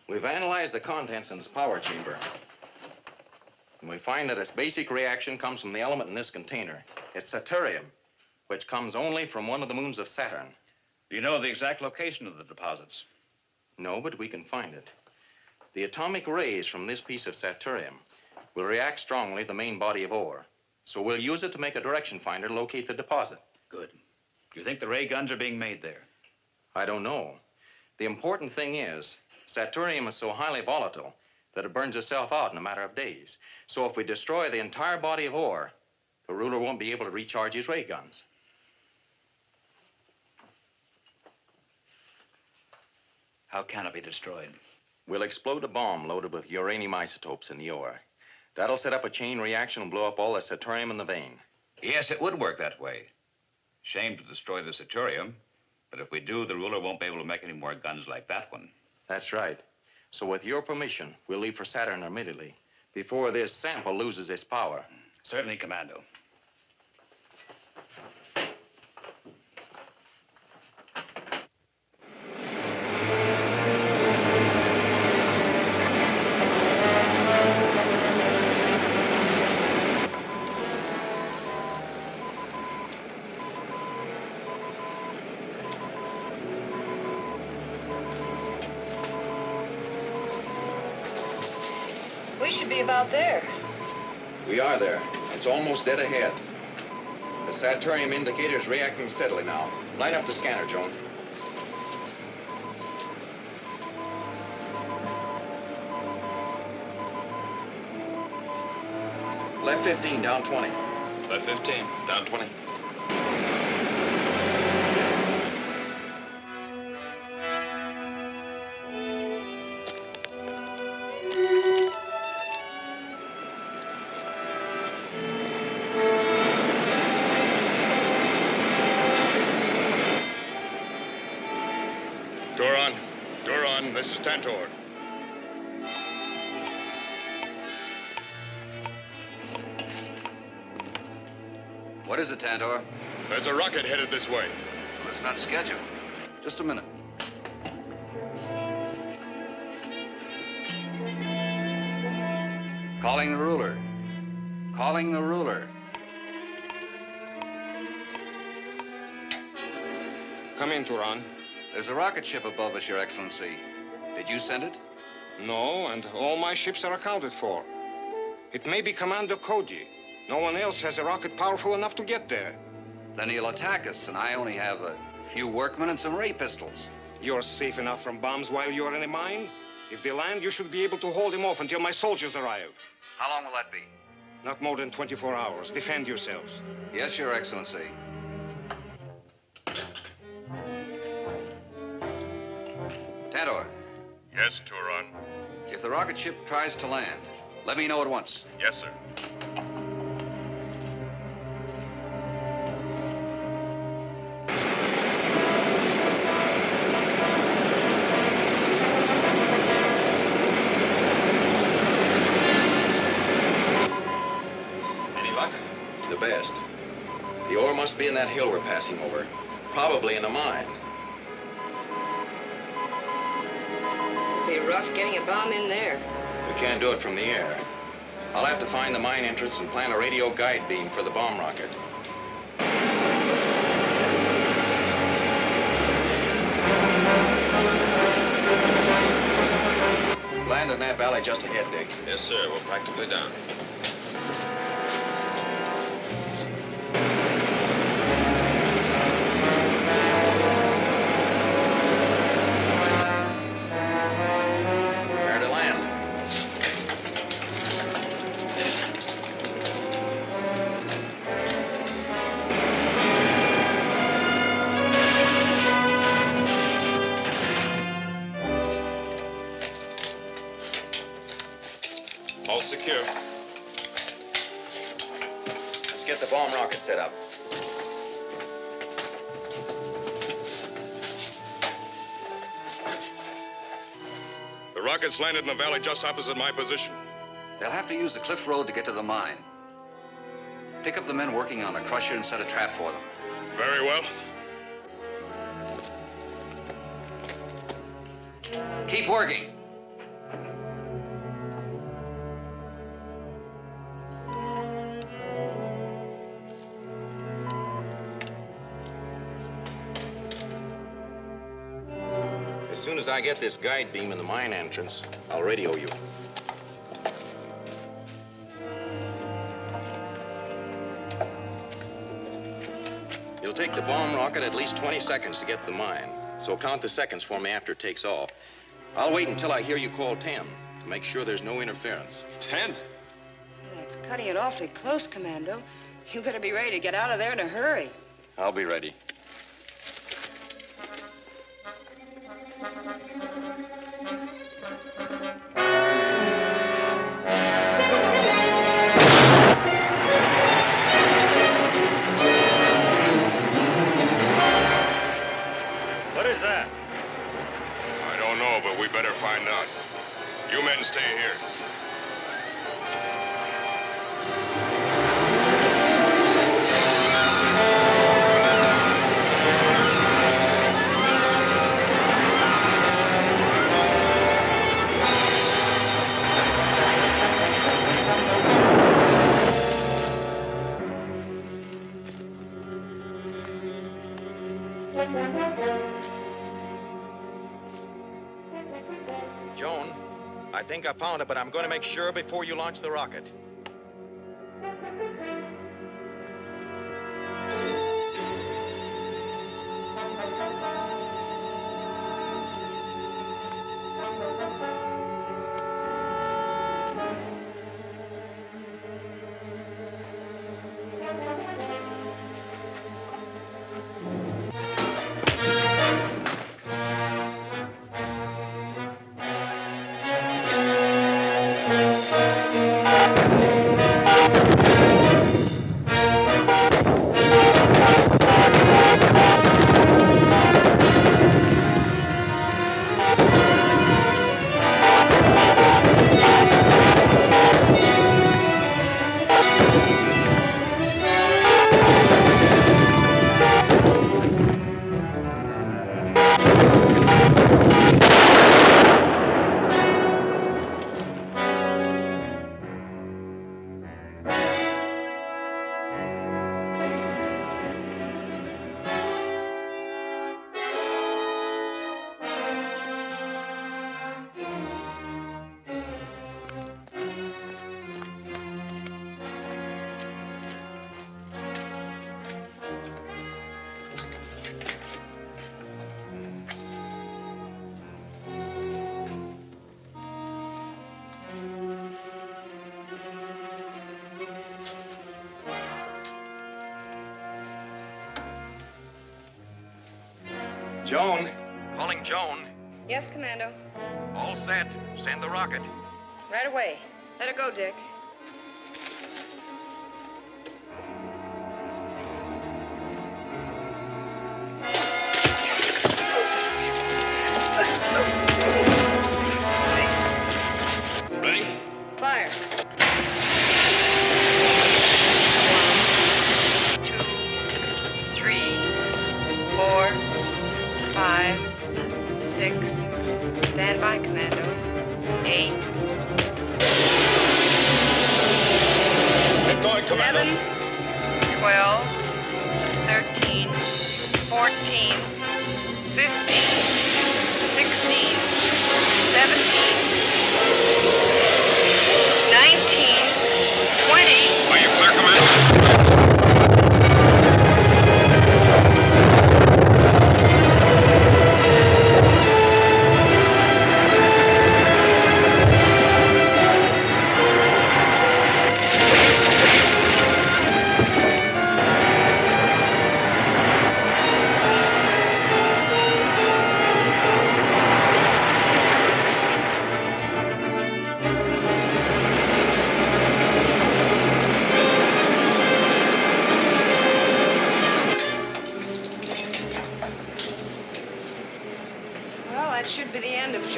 We've analyzed the contents in this power chamber. And we find that its basic reaction comes from the element in this container. It's Saturnium, which comes only from one of the moons of Saturn. Do you know the exact location of the deposits? No, but we can find it. The atomic rays from this piece of Saturnium will react strongly to the main body of ore. So we'll use it to make a direction finder to locate the deposit. Good. Do you think the ray guns are being made there? I don't know. The important thing is, Saturnium is so highly volatile that it burns itself out in a matter of days. So if we destroy the entire body of ore, the ruler won't be able to recharge his ray guns. How can it be destroyed? We'll explode a bomb loaded with uranium isotopes in the ore. That'll set up a chain reaction and blow up all the Saturnium in the vein. Yes, it would work that way. Shame to destroy the Saturnium, but if we do, the ruler won't be able to make any more guns like that one. That's right. So with your permission, we'll leave for Saturn immediately, before this sample loses its power. Certainly, Commando. We should be about there. We are there. It's almost dead ahead. The Saturnium indicator's reacting steadily now. Line up the scanner, Joan. Left 15, down 20. Left 15, down 20. This is Traitor. What is it, Traitor? There's a rocket headed this way. Well, it's not scheduled. Just a minute. Calling the ruler. Calling the ruler. Come in, Turan. There's a rocket ship above us, Your Excellency. Did you send it? No, and all my ships are accounted for. It may be Commando Cody. No one else has a rocket powerful enough to get there. Then he'll attack us, and I only have a few workmen and some ray pistols. You're safe enough from bombs while you're in a mine? If they land, you should be able to hold him off until my soldiers arrive. How long will that be? Not more than 24 hours. Defend yourselves. Yes, Your Excellency. Traitor. Yes, Turan. If the rocket ship tries to land, let me know at once. Yes, sir. Any luck? The best. The ore must be in that hill we're passing over. Probably in a mine. It'd be rough getting a bomb in there. We can't do it from the air. I'll have to find the mine entrance and plant a radio guide beam for the bomb rocket. Land in that valley just ahead, Dick. Yes, sir. We're practically down. get the bomb rocket set up. The rockets landed in the valley just opposite my position. They'll have to use the cliff road to get to the mine. Pick up the men working on the crusher and set a trap for them. Very well. Keep working. As soon as I get this guide beam in the mine entrance, I'll radio you. It'll take the bomb rocket at least 20 seconds to get to the mine, so count the seconds for me after it takes off. I'll wait until I hear you call 10 to make sure there's no interference. 10? That's cutting it awfully close, Commando. You better be ready to get out of there in a hurry. I'll be ready. What is that? I don't know, but we better find out. You men stay here. Joan, I think I found it, but I'm going to make sure before you launch the rocket. Joan. Calling Joan. Yes, Commando. All set. Send the rocket. Right away. Let it go, Dick. Ready? Fire. 1, 2, 3, 4, 5, 6. Stand by, Commando. 8. Get going, Commando. 11, 12, 13, 14, 15, 16, 17, 19, 20. Are you clear, Commando?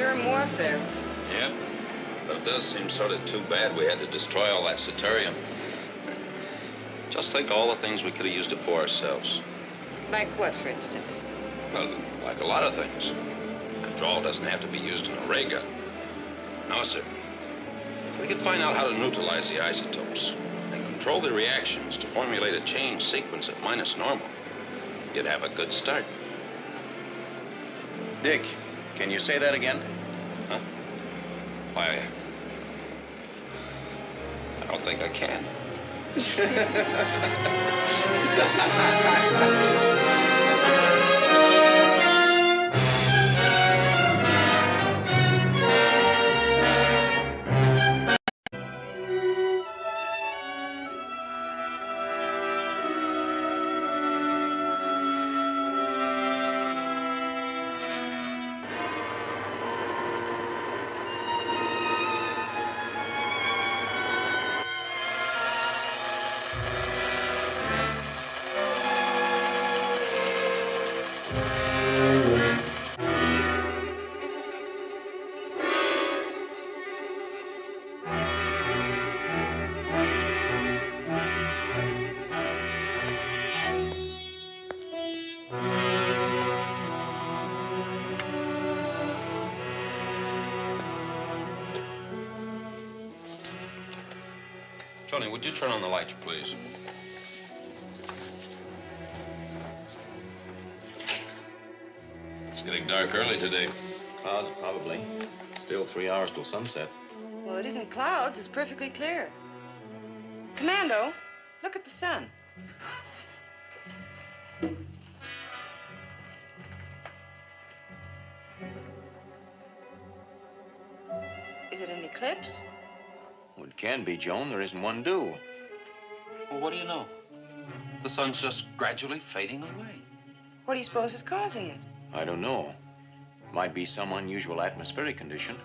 germ warfare. Yep. But it does seem sort of too bad we had to destroy all that Saturnium. Just think of all the things we could have used it for ourselves. Like what, for instance? Well, like a lot of things. After all, it doesn't have to be used in a ray gun. No, sir. If we could find out how to neutralize the isotopes and control the reactions to formulate a chain sequence at minus normal, you'd have a good start. Dick, can you say that again? Huh? Why, I don't think I can. Johnny, would you turn on the lights, please? It's getting dark early today. Clouds, probably. Still 3 hours till sunset. Well, it isn't clouds. It's perfectly clear. Commando, look at the sun. Is it an eclipse? Well, it can be, Joan. There isn't one due. Well, what do you know? The sun's just gradually fading away. What do you suppose is causing it? I don't know. Might be some unusual atmospheric condition.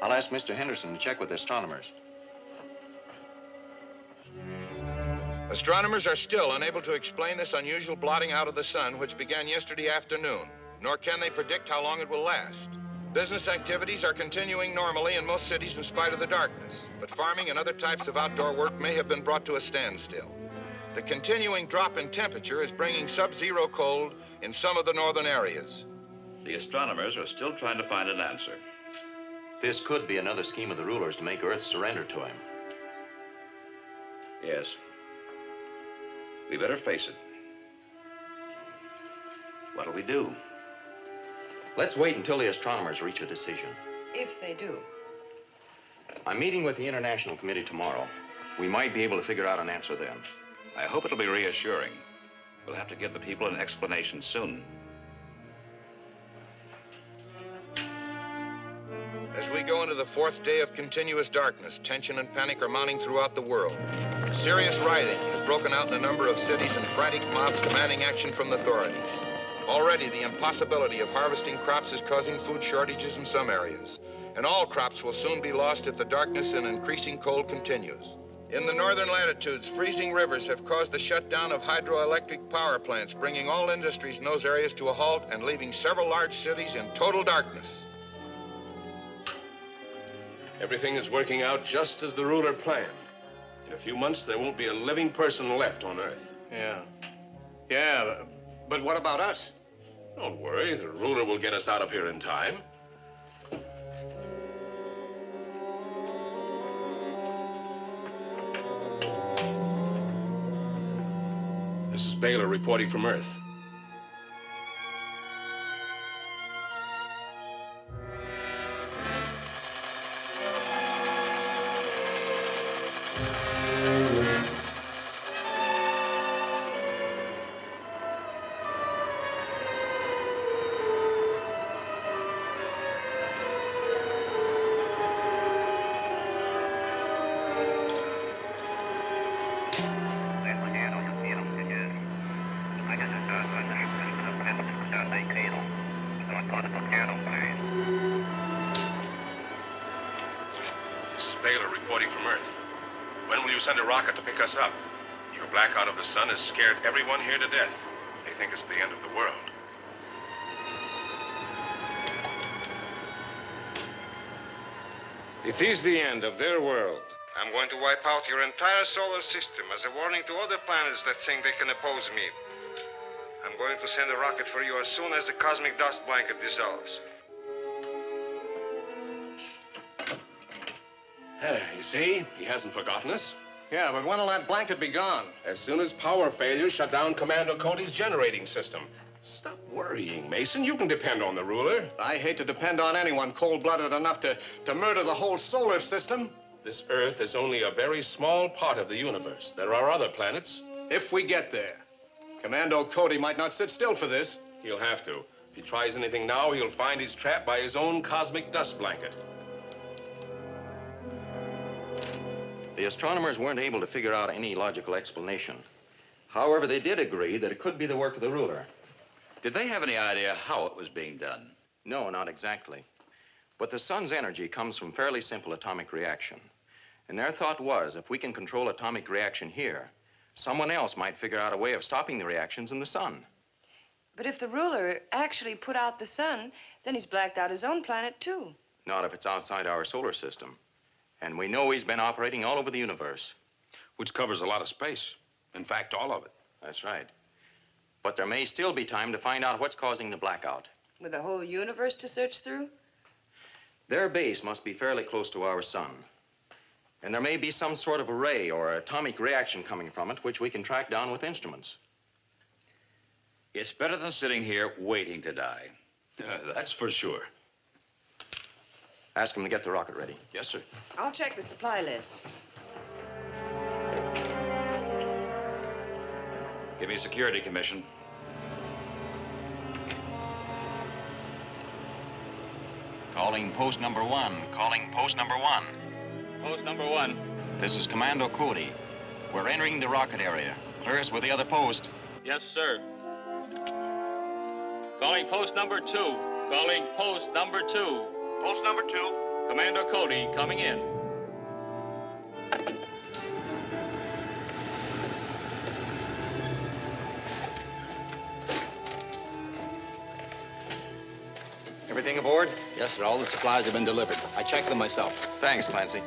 I'll ask Mr. Henderson to check with the astronomers. Astronomers are still unable to explain this unusual blotting out of the sun, which began yesterday afternoon, nor can they predict how long it will last. Business activities are continuing normally in most cities in spite of the darkness, but farming and other types of outdoor work may have been brought to a standstill. The continuing drop in temperature is bringing sub-zero cold in some of the northern areas. The astronomers are still trying to find an answer. This could be another scheme of the rulers to make Earth surrender to him. Yes. We better face it. What'll we do? Let's wait until the astronomers reach a decision. If they do. I'm meeting with the International Committee tomorrow. We might be able to figure out an answer then. I hope it'll be reassuring. We'll have to give the people an explanation soon. As we go into the fourth day of continuous darkness, tension and panic are mounting throughout the world. Serious rioting has broken out in a number of cities and frantic mobs demanding action from the authorities. Already, the impossibility of harvesting crops is causing food shortages in some areas, and all crops will soon be lost if the darkness and increasing cold continues. In the northern latitudes, freezing rivers have caused the shutdown of hydroelectric power plants, bringing all industries in those areas to a halt and leaving several large cities in total darkness. Everything is working out just as the ruler planned. In a few months, there won't be a living person left on Earth. Yeah, but what about us? Don't worry, the ruler will get us out of here in time. This is Baylor reporting from Earth. Baylor reporting from Earth. When will you send a rocket to pick us up? Your blackout of the sun has scared everyone here to death. They think it's the end of the world. It is the end of their world. I'm going to wipe out your entire solar system as a warning to other planets that think they can oppose me. I'm going to send a rocket for you as soon as the cosmic dust blanket dissolves. You see, he hasn't forgotten us. Yeah, but when will that blanket be gone? As soon as power failures shut down Commando Cody's generating system. Stop worrying, Mason. You can depend on the ruler. I hate to depend on anyone cold-blooded enough to murder the whole solar system. This Earth is only a very small part of the universe. There are other planets. If we get there, Commando Cody might not sit still for this. He'll have to. If he tries anything now, he'll find he's trapped by his own cosmic dust blanket. The astronomers weren't able to figure out any logical explanation. However, they did agree that it could be the work of the ruler. Did they have any idea how it was being done? No, not exactly. But the sun's energy comes from fairly simple atomic reaction. And their thought was, if we can control atomic reaction here, someone else might figure out a way of stopping the reactions in the sun. But if the ruler actually put out the sun, then he's blacked out his own planet, too. Not if it's outside our solar system. And we know he's been operating all over the universe. Which covers a lot of space. In fact, all of it. That's right. But there may still be time to find out what's causing the blackout. With the whole universe to search through? Their base must be fairly close to our sun. And there may be some sort of a ray or atomic reaction coming from it, which we can track down with instruments. It's better than sitting here waiting to die. That's for sure. Ask him to get the rocket ready. Yes, sir. I'll check the supply list. Give me security, Commission. Calling post number 1. Calling post number 1. Post number 1. This is Commando Cody. We're entering the rocket area. Clear us with the other post. Yes, sir. Calling post number 2. Calling post number 2. Post number 2. Commando Cody coming in. Everything aboard? Yes, sir. All the supplies have been delivered. I checked them myself. Thanks, Clancy.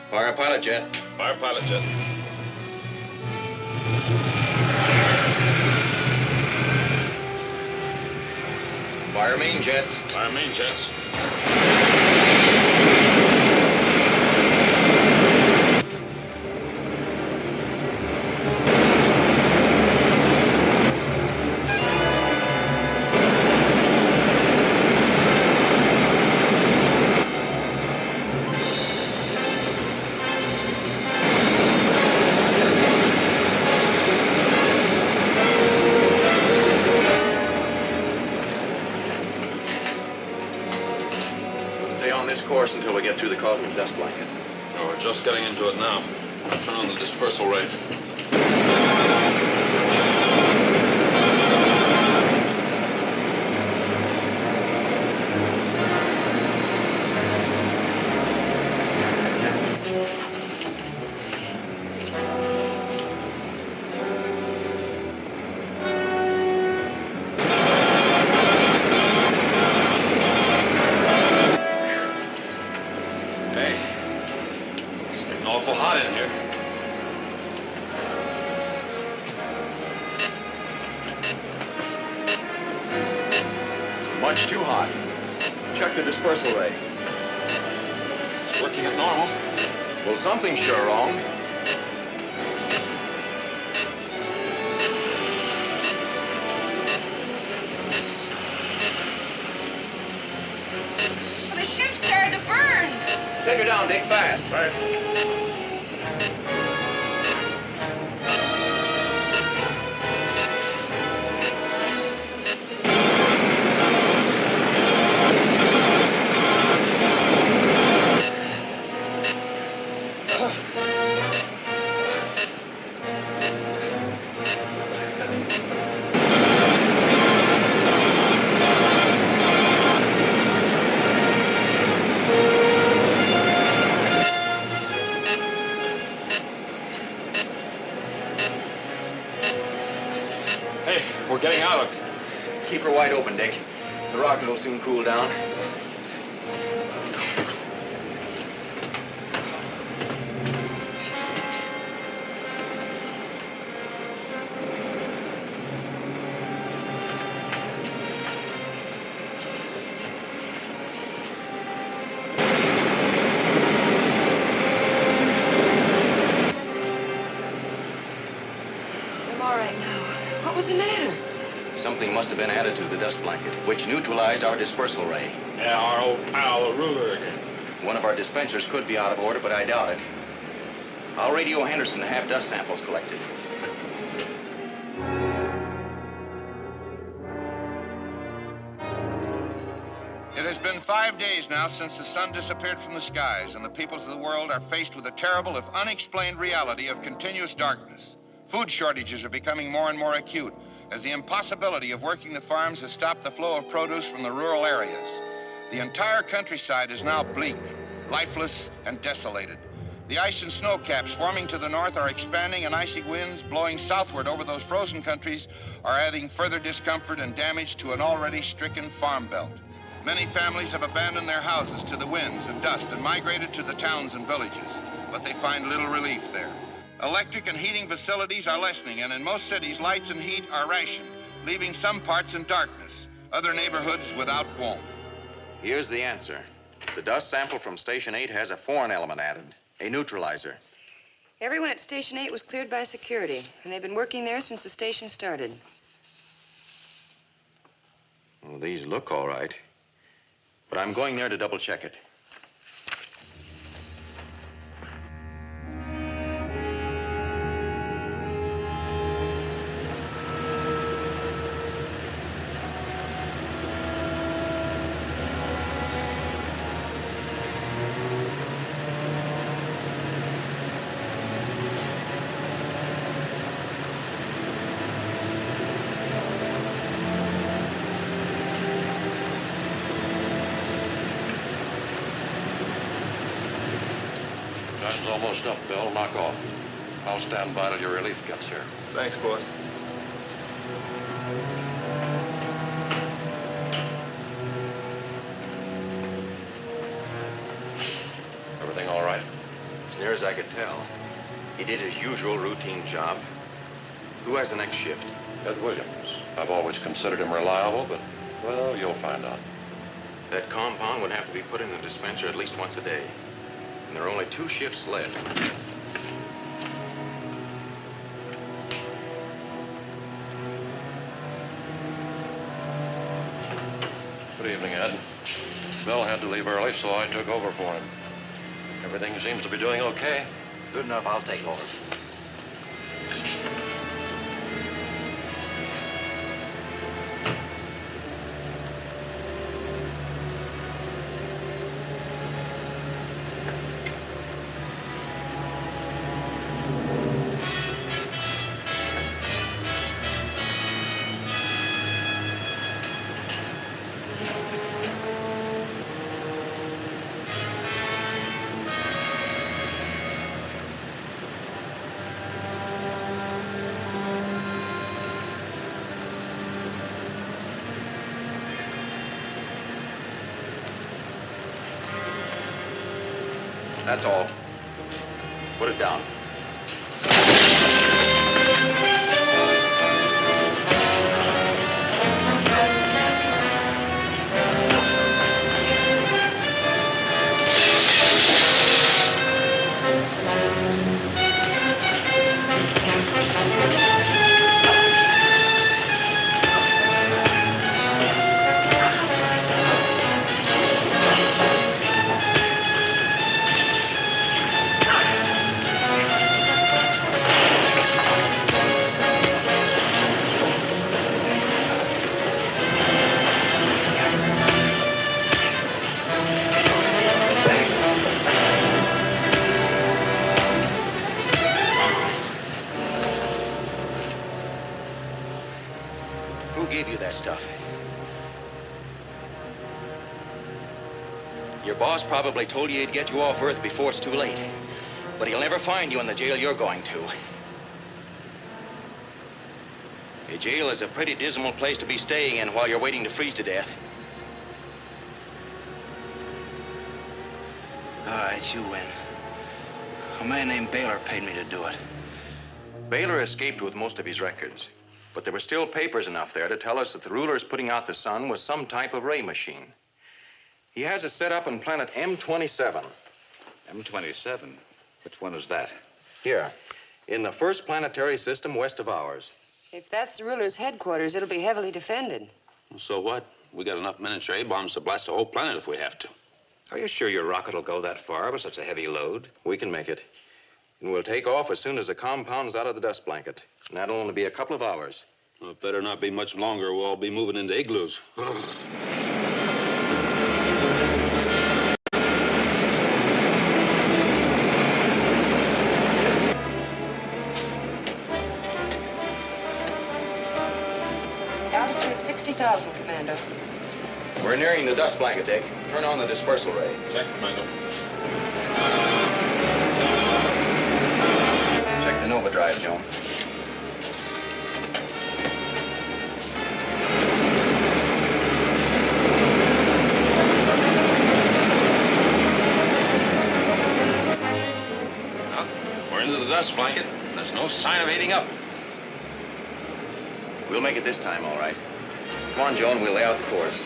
Fire pilot jet. Fire pilot jet. Fire main jets. Fire main jets. Course until we get through the cosmic dust blanket. Oh, we're just getting into it now. Turn on the dispersal ray. Awful hot in here. Much too hot. Check the dispersal ray. It's working at normal. Well, something's sure wrong. Well, the ship started to burn. Take her down, Dick, fast. Right. open, Dick. The rocket will soon cool down. I'm all right now. What was the matter? Something must have been added to the dust blanket, which neutralized our dispersal ray. Yeah, our old pal, the ruler again. One of our dispensers could be out of order, but I doubt it. I'll radio Henderson to have dust samples collected. It has been 5 days now since the sun disappeared from the skies, and the peoples of the world are faced with the terrible, if unexplained, reality of continuous darkness. Food shortages are becoming more and more acute, as the impossibility of working the farms has stopped the flow of produce from the rural areas. The entire countryside is now bleak, lifeless, and desolated. The ice and snow caps forming to the north are expanding, and icy winds blowing southward over those frozen countries are adding further discomfort and damage to an already stricken farm belt. Many families have abandoned their houses to the winds and dust and migrated to the towns and villages, but they find little relief there. Electric and heating facilities are lessening, and in most cities, lights and heat are rationed, leaving some parts in darkness, other neighborhoods without warmth. Here's the answer. The dust sample from Station 8 has a foreign element added, a neutralizer. Everyone at Station 8 was cleared by security, and they've been working there since the station started. Well, these look all right, but I'm going there to double check it. Time's almost up, Bill. Knock off. I'll stand by till your relief gets here. Thanks, boss. Everything all right? As near as I could tell. He did his usual routine job. Who has the next shift? Ed Williams. I've always considered him reliable, but, well, you'll find out. That compound would have to be put in the dispenser at least once a day. And there are only 2 shifts left. Good evening, Ed. Bill had to leave early, so I took over for him. Everything seems to be doing okay. Good enough, I'll take over. That's all. Put it down. Who gave you that stuff? Your boss probably told you he'd get you off Earth before it's too late. But he'll never find you in the jail you're going to. A jail is a pretty dismal place to be staying in while you're waiting to freeze to death. All right, you win. A man named Baylor paid me to do it. Baylor escaped with most of his records, but there were still papers enough there to tell us that the ruler's putting out the sun was some type of ray machine. He has it set up on planet M27. M27? Which one is that? Here, in the first planetary system west of ours. If that's the ruler's headquarters, it'll be heavily defended. So what? We got enough miniature A-bombs to blast a whole planet if we have to. Are you sure your rocket will go that far with such a heavy load? We can make it. And we'll take off as soon as the compound's out of the dust blanket. And that'll only be a couple of hours. Well, it better not be much longer. We'll all be moving into igloos. Altitude 60,000, Commander. We're nearing the dust blanket, Dick. Turn on the dispersal ray. Check, Commander. Check the Nova drive, Joan. Well, we're into the dust blanket. There's no sign of heating up. We'll make it this time, all right. Come on, Joan, we'll lay out the course.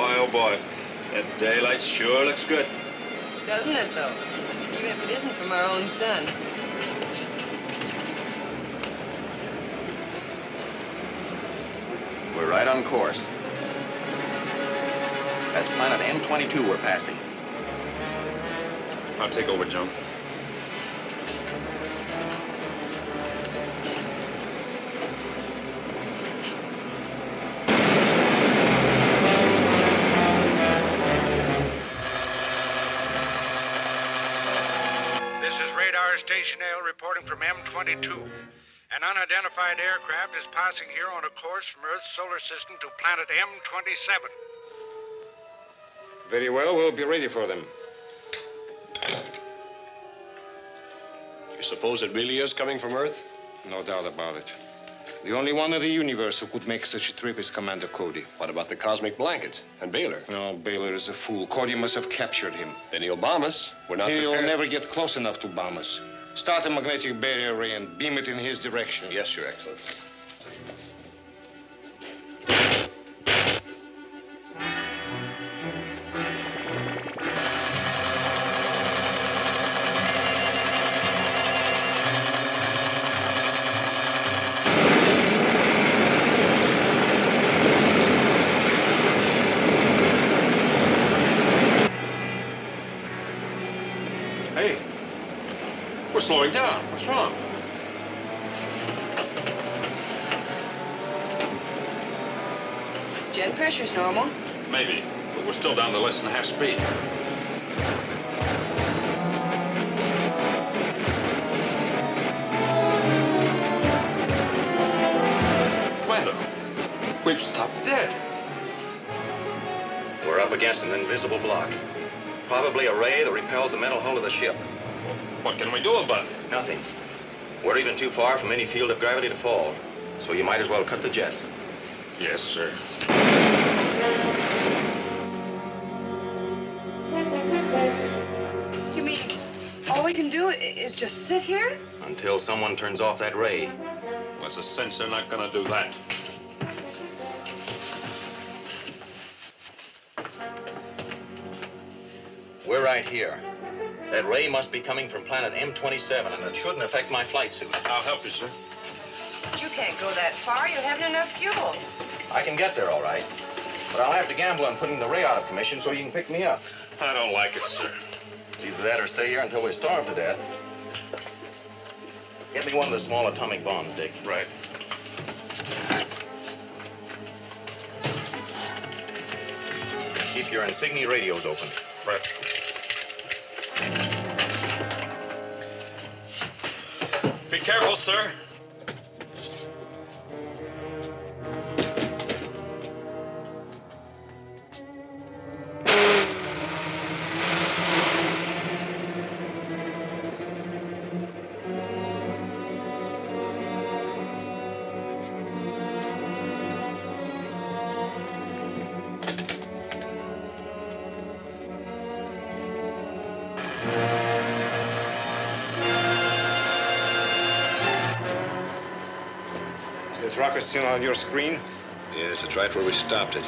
Oh, boy. That daylight sure looks good. Doesn't it, though? Even if it isn't from our own sun. We're right on course. That's planet M22 we're passing. I'll take over, Joan. This is Radar Station L reporting from M22. An unidentified aircraft is passing here on a course from Earth's solar system to planet M27. Very well, we'll be ready for them. You suppose it really is coming from Earth? No doubt about it. The only one in the universe who could make such a trip is Commando Cody. What about the cosmic blanket and Baylor? No, Baylor is a fool. Cody must have captured him. Then he'll bomb us. We're not He'll prepared. never get close enough to bomb us. Start a magnetic barrier ray and beam it in his direction. Yes, Your Excellency. Hey, we're slowing down. What's wrong? Jet pressure's normal. Maybe, but we're still down to less than half speed. Commander, we've stopped dead. We're up against an invisible block. Probably a ray that repels the metal hull of the ship. What can we do about it? Nothing. We're even too far from any field of gravity to fall. So you might as well cut the jets. Yes, sir. You mean all we can do is just sit here? Until someone turns off that ray. What's the sense they're not gonna do that? We're right here. That ray must be coming from planet M27, and it shouldn't affect my flight suit. I'll help you, sir. But you can't go that far. You haven't enough fuel. I can get there, all right. But I'll have to gamble on putting the ray out of commission so you can pick me up. I don't like it, sir. It's either that or stay here until we starve to death. Get me one of the small atomic bombs, Dick. Right. Keep your insignia radios open. Right. careful, sir. Is that rocket still on your screen? Yes, it's right where we stopped it.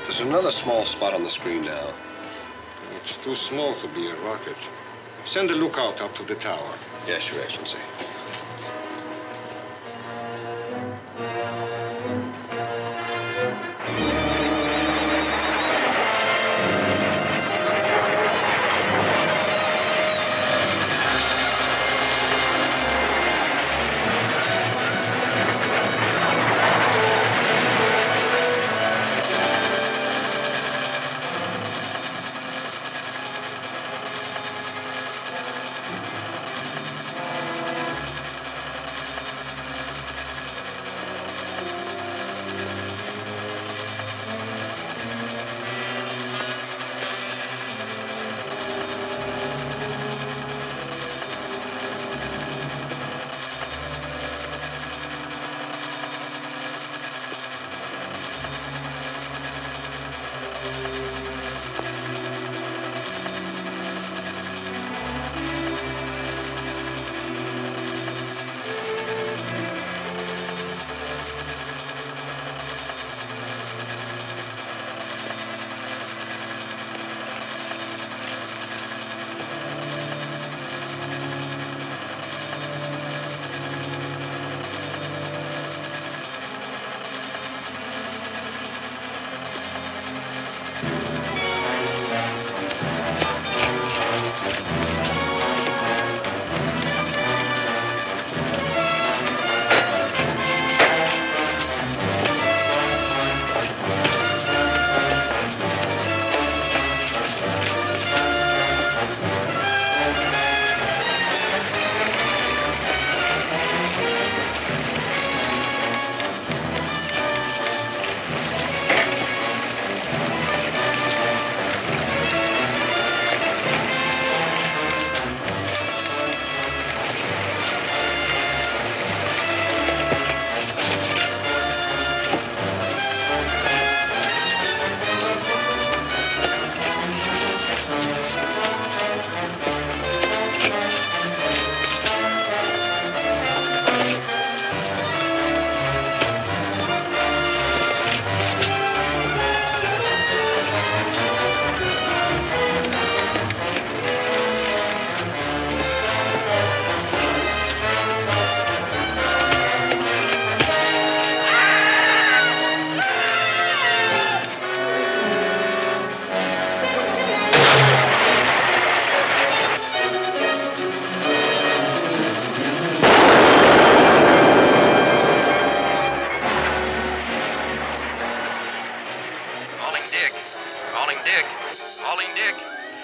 There's another small spot on the screen now. It's too small to be a rocket. Send a lookout up to the tower. Yes, Your Excellency.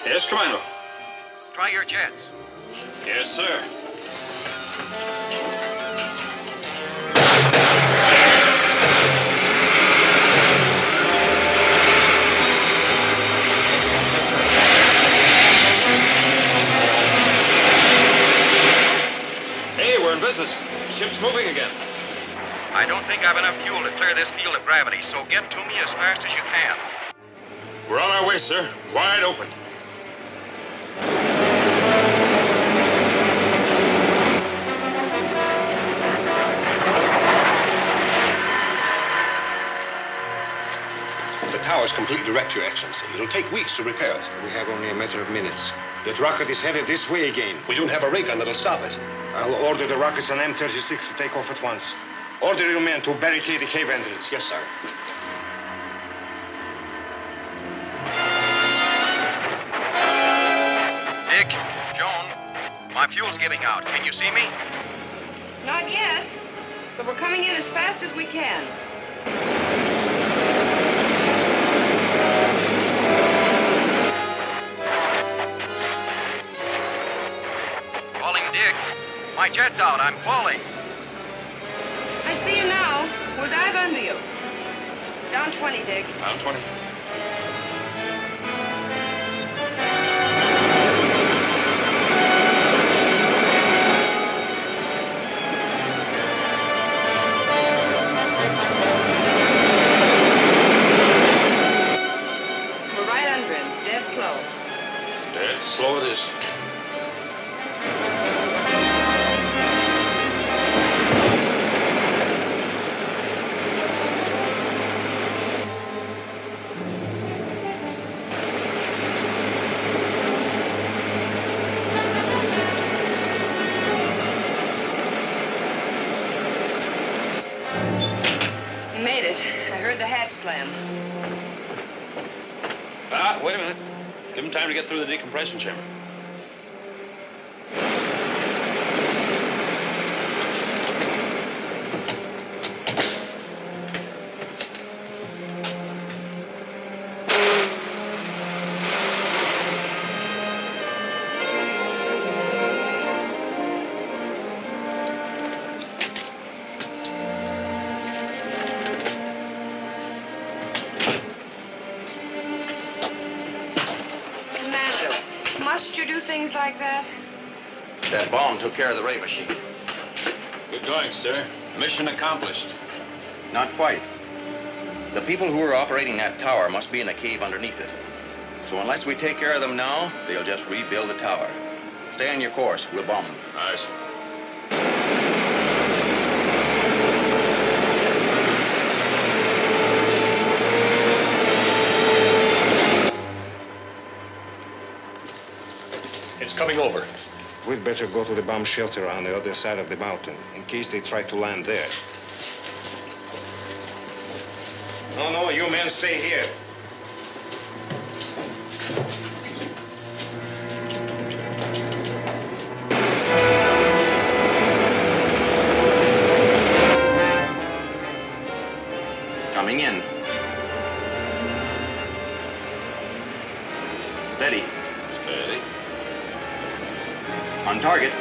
Yes, Commando. Try your jets. Yes, sir. Hey, we're in business. The ship's moving again. I don't think I've enough fuel to clear this field of gravity, so get to me as fast as you can. We're on our way, sir. Wide open. The tower's completely wrecked, Your Excellency. It'll take weeks to repair it. We have only a matter of minutes. That rocket is headed this way again. We don't have a ray gun that'll stop it. I'll order the rockets on M36 to take off at once. Order your men to barricade the cave entrance. Yes, sir. Dick, Joan, my fuel's giving out. Can you see me? Not yet, but we're coming in as fast as we can. My jet's out. I'm falling. I see you now. We'll dive under you. Down 20, Dick. Down 20. We're right under him. Dead slow. Dead slow it is. You made it. I heard the hatch slam. Ah, wait a minute. Give him time to get through the decompression chamber. Commando, must you do things like that? That bomb took care of the ray machine. Good going, sir. Mission accomplished. Not quite. The people who are operating that tower must be in a cave underneath it. So unless we take care of them now, they'll just rebuild the tower. Stay on your course. We'll bomb them. Aye, sir. It's coming over. We'd better go to the bomb shelter on the other side of the mountain, in case they try to land there. No, you men stay here. Coming in. Steady. Steady. On target.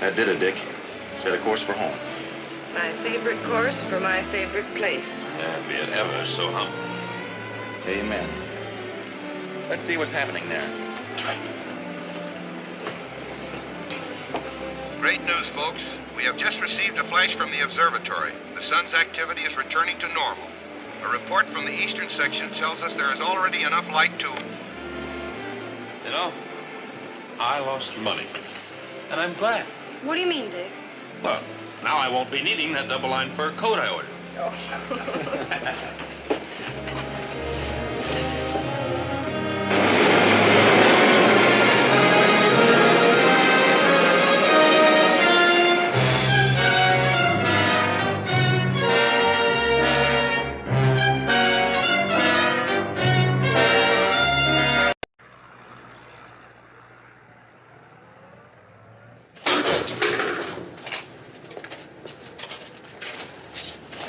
That did it, Dick. Set a course for home. My favorite course for my favorite place. Yeah, be it ever so humble. Amen. Let's see what's happening there. Great news, folks. We have just received a flash from the observatory. The sun's activity is returning to normal. A report from the eastern section tells us there is already enough light to... You know, I lost money. And I'm glad. What do you mean, Dick? Well, now I won't be needing that double-line fur coat I ordered. Oh.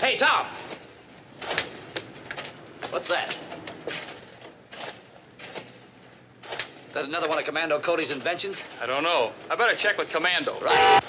Hey, Tom! What's that? That another one of Commando Cody's inventions? I don't know. I better check with Commando. Right.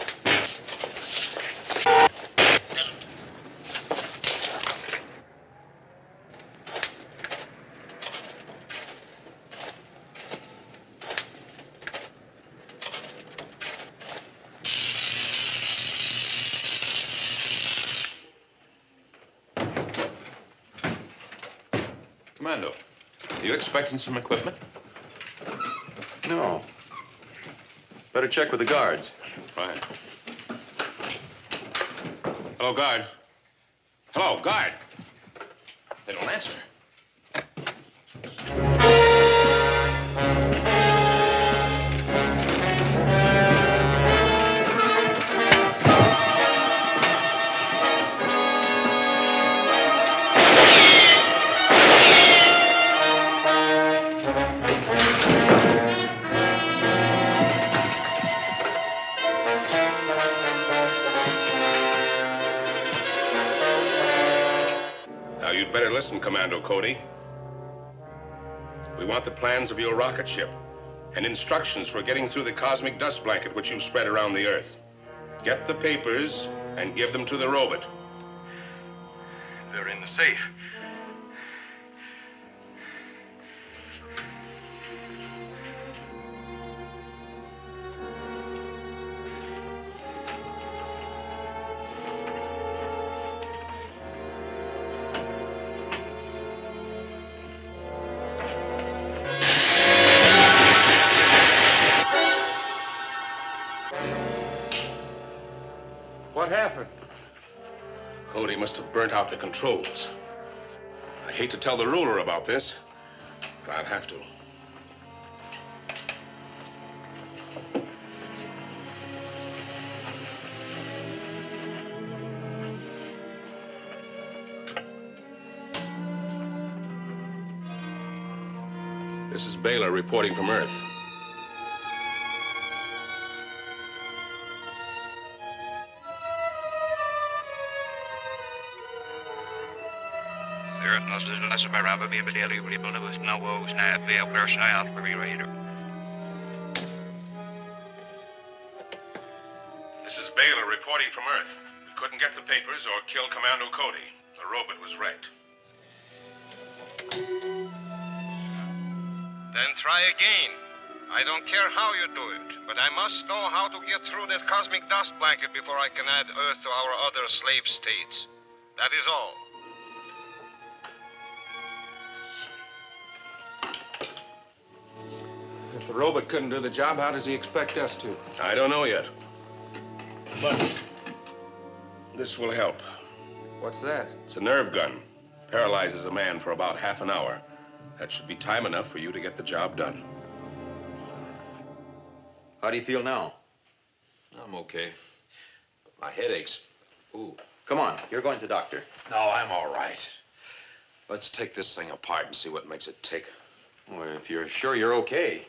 Commando, are you expecting some equipment? No. Better check with the guards. Fine. Hello, guard. Hello, guard. They don't answer. Listen, Commando Cody. We want the plans of your rocket ship and instructions for getting through the cosmic dust blanket which you've spread around the Earth. Get the papers and give them to the robot. They're in the safe. What happened? Cody must have burnt out the controls. I hate to tell the ruler about this, but I'll have to. This is Baylor reporting from Earth. This is Baylor reporting from Earth. We couldn't get the papers or kill Commando Cody. The robot was wrecked. Then try again. I don't care how you do it, but I must know how to get through that cosmic dust blanket before I can add Earth to our other slave states. That is all. If the robot couldn't do the job, how does he expect us to? I don't know yet. But this will help. What's that? It's a nerve gun. Paralyzes a man for about half an hour. That should be time enough for you to get the job done. How do you feel now? I'm okay. But my head aches. Ooh. Come on, you're going to the doctor. No, I'm all right. Let's take this thing apart and see what makes it tick. Well, if you're sure you're okay.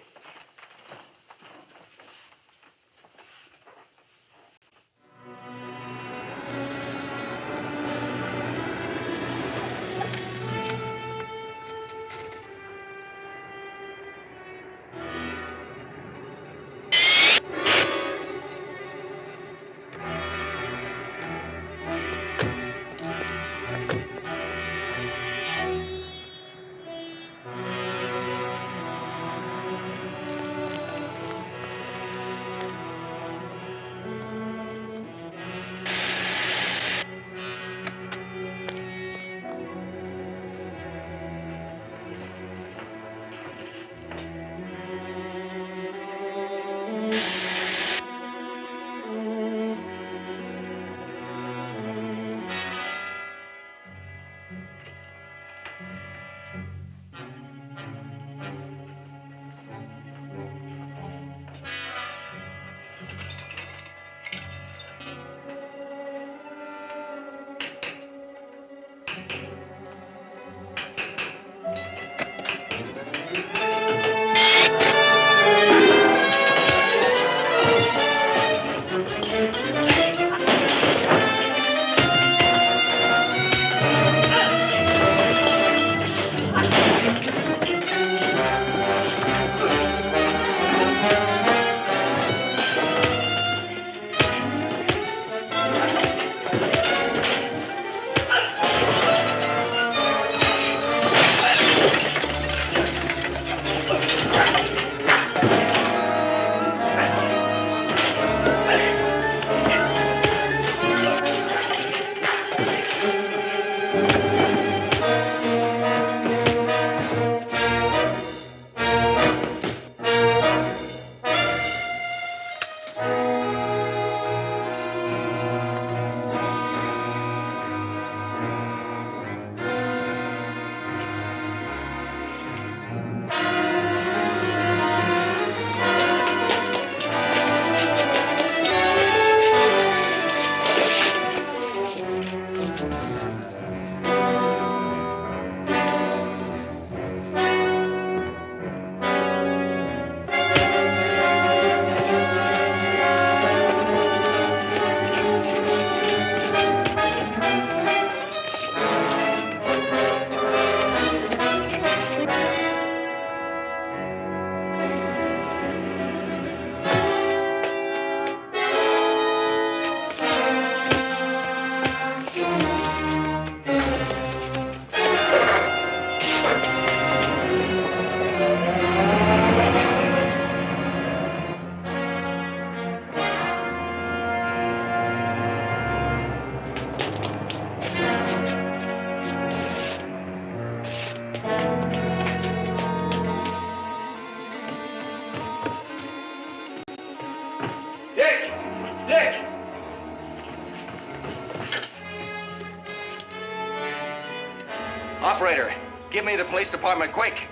Give me the police department, quick.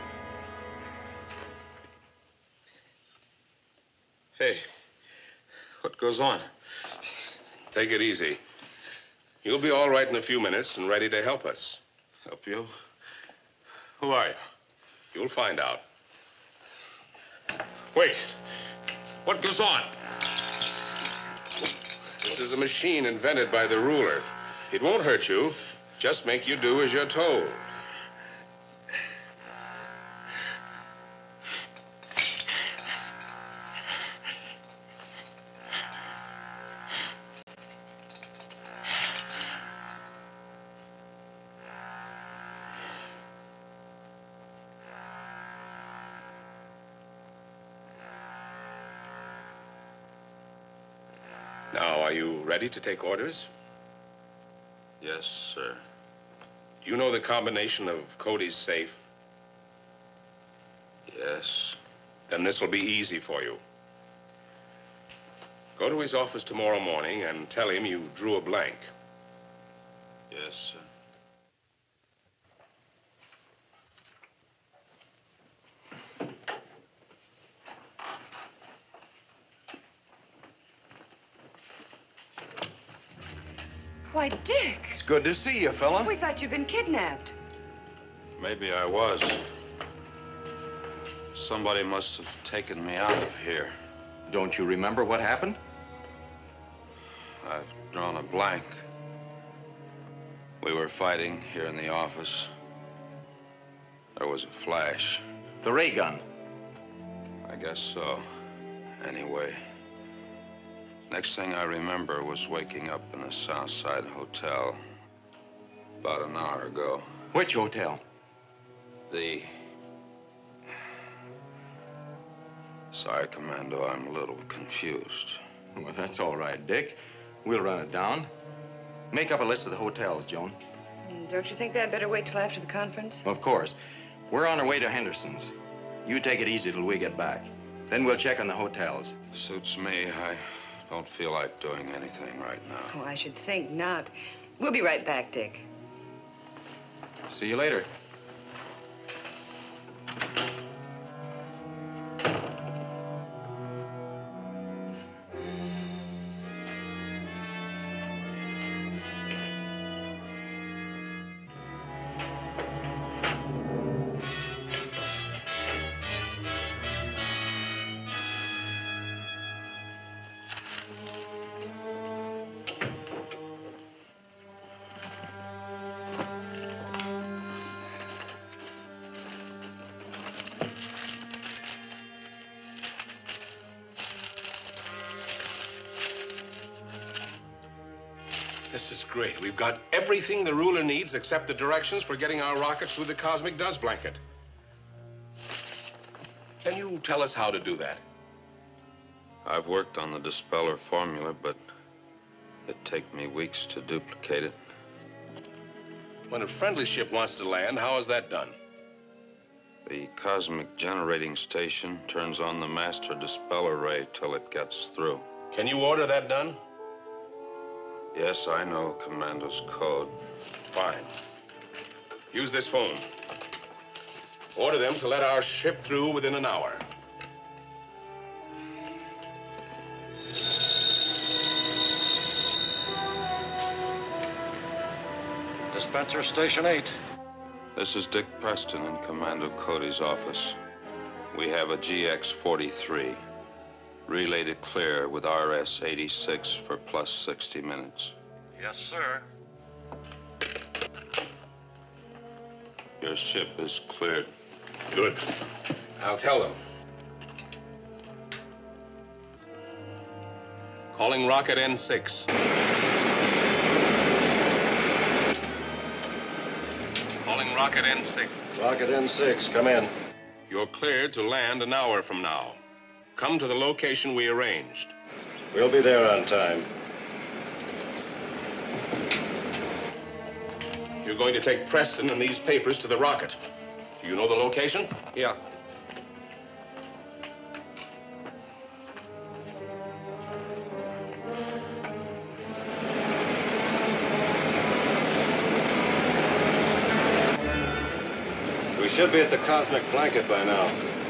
Hey, what goes on? Take it easy. You'll be all right in a few minutes and ready to help us. Help you? Who are you? You'll find out. Wait. What goes on? This is a machine invented by the ruler. It won't hurt you. Just make you do as you're told. Now, are you ready to take orders? Yes, sir. You know the combination of Cody's safe? Yes. Then this will be easy for you. Go to his office tomorrow morning and tell him you drew a blank. Yes, sir. Why, Dick. It's good to see you, fella. We thought you'd been kidnapped. Maybe I was. Somebody must have taken me out of here. Don't you remember what happened? I've drawn a blank. We were fighting here in the office. There was a flash. The ray gun. I guess so. Anyway, next thing I remember was waking up in a South Side hotel about an hour ago. Which hotel? The... Sorry, Commando, I'm a little confused. Well, that's all right, Dick. We'll run it down. Make up a list of the hotels, Joan. Don't you think they'd better wait till after the conference? Of course. We're on our way to Henderson's. You take it easy till we get back. Then we'll check on the hotels. Suits me. I don't feel like doing anything right now. Oh, I should think not. We'll be right back, Dick. See you later. This is great. We've got everything the ruler needs except the directions for getting our rockets through the cosmic dust blanket. Can you tell us how to do that? I've worked on the dispeller formula, but it'd take me weeks to duplicate it. When a friendly ship wants to land, how is that done? The cosmic generating station turns on the master dispeller ray till it gets through. Can you order that done? Yes, I know Commando's code. Fine. Use this phone. Order them to let our ship through within an hour. Dispenser Station 8. This is Dick Preston in Commando Cody's office. We have a GX-43. Relay to clear with RS-86 for plus 60 minutes. Yes, sir. Your ship is cleared. Good. I'll tell them. Calling rocket N6. Calling rocket N6. Rocket N6, come in. You're cleared to land an hour from now. Come to the location we arranged. We'll be there on time. You're going to take Preston and these papers to the rocket. Do you know the location? Yeah. We should be at the cosmic blanket by now.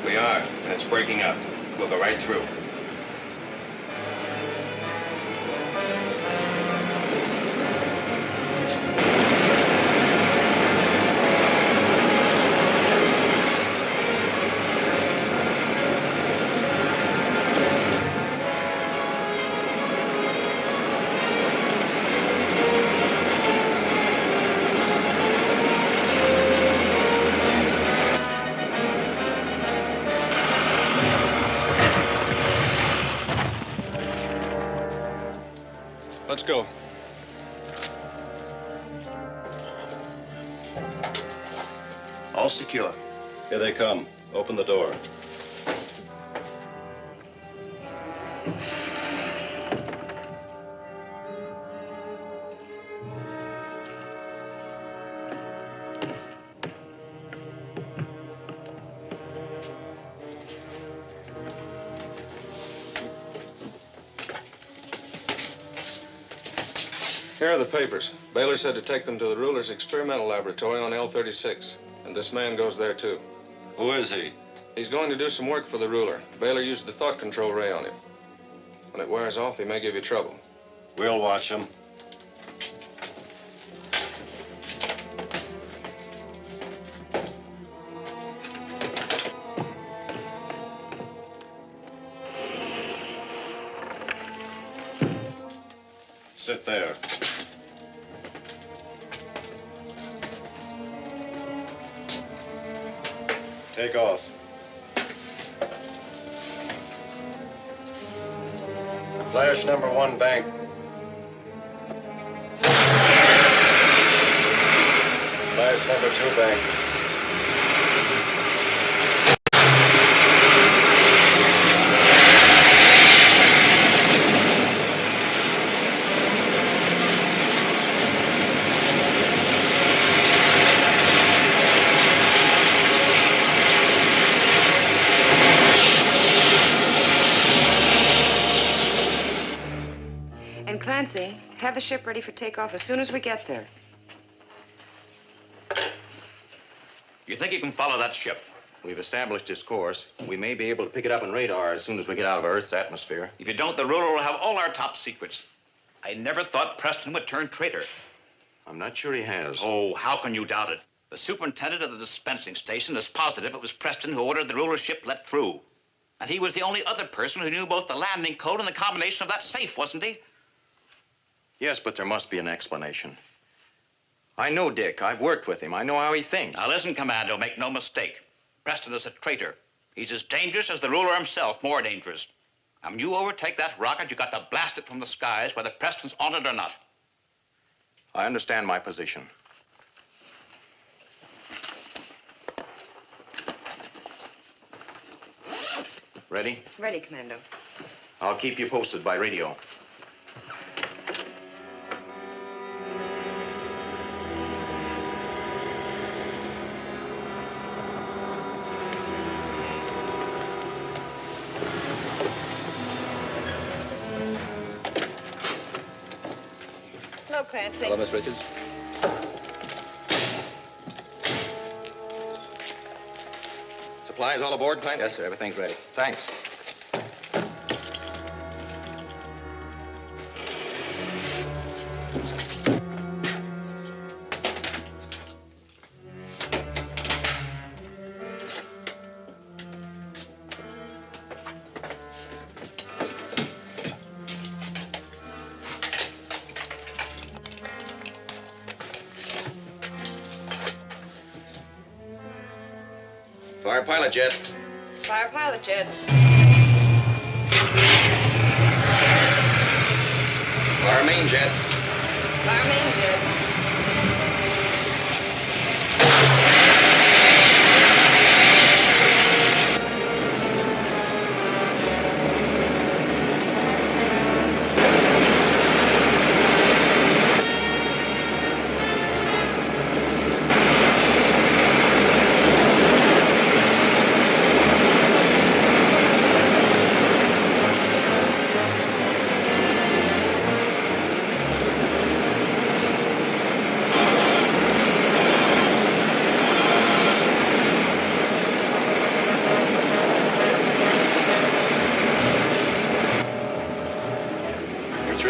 We are, and it's breaking up. We'll go right through. Let's go. All secure. Here they come. Open the door. Here are the papers. Baylor said to take them to the ruler's experimental laboratory on L-36. And this man goes there, too. Who is he? He's going to do some work for the ruler. Baylor used the thought control ray on him. When it wears off, he may give you trouble. We'll watch him. Sit there. Take off. Flash number 1 bank. Flash number 2 bank. And Clancy, have the ship ready for takeoff as soon as we get there. You think you can follow that ship? We've established its course. We may be able to pick it up on radar as soon as we get out of Earth's atmosphere. If you don't, the ruler will have all our top secrets. I never thought Preston would turn traitor. I'm not sure he has. Oh, how can you doubt it? The superintendent of the dispensing station is positive it was Preston who ordered the ruler's ship let through. And he was the only other person who knew both the landing code and the combination of that safe, wasn't he? Yes, but there must be an explanation. I know Dick. I've worked with him. I know how he thinks. Now listen, Commando, make no mistake. Preston is a traitor. He's as dangerous as the ruler himself, more dangerous. And when you overtake that rocket, you got to blast it from the skies, whether Preston's on it or not. I understand my position. Ready? Ready, Commando. I'll keep you posted by radio. Hello, Clancy. Hello, Miss Richards. Supplies all aboard, Clancy? Yes, sir. Everything's ready. Thanks. Fire pilot jet. Fire pilot jet. Fire main jets. Fire main jets.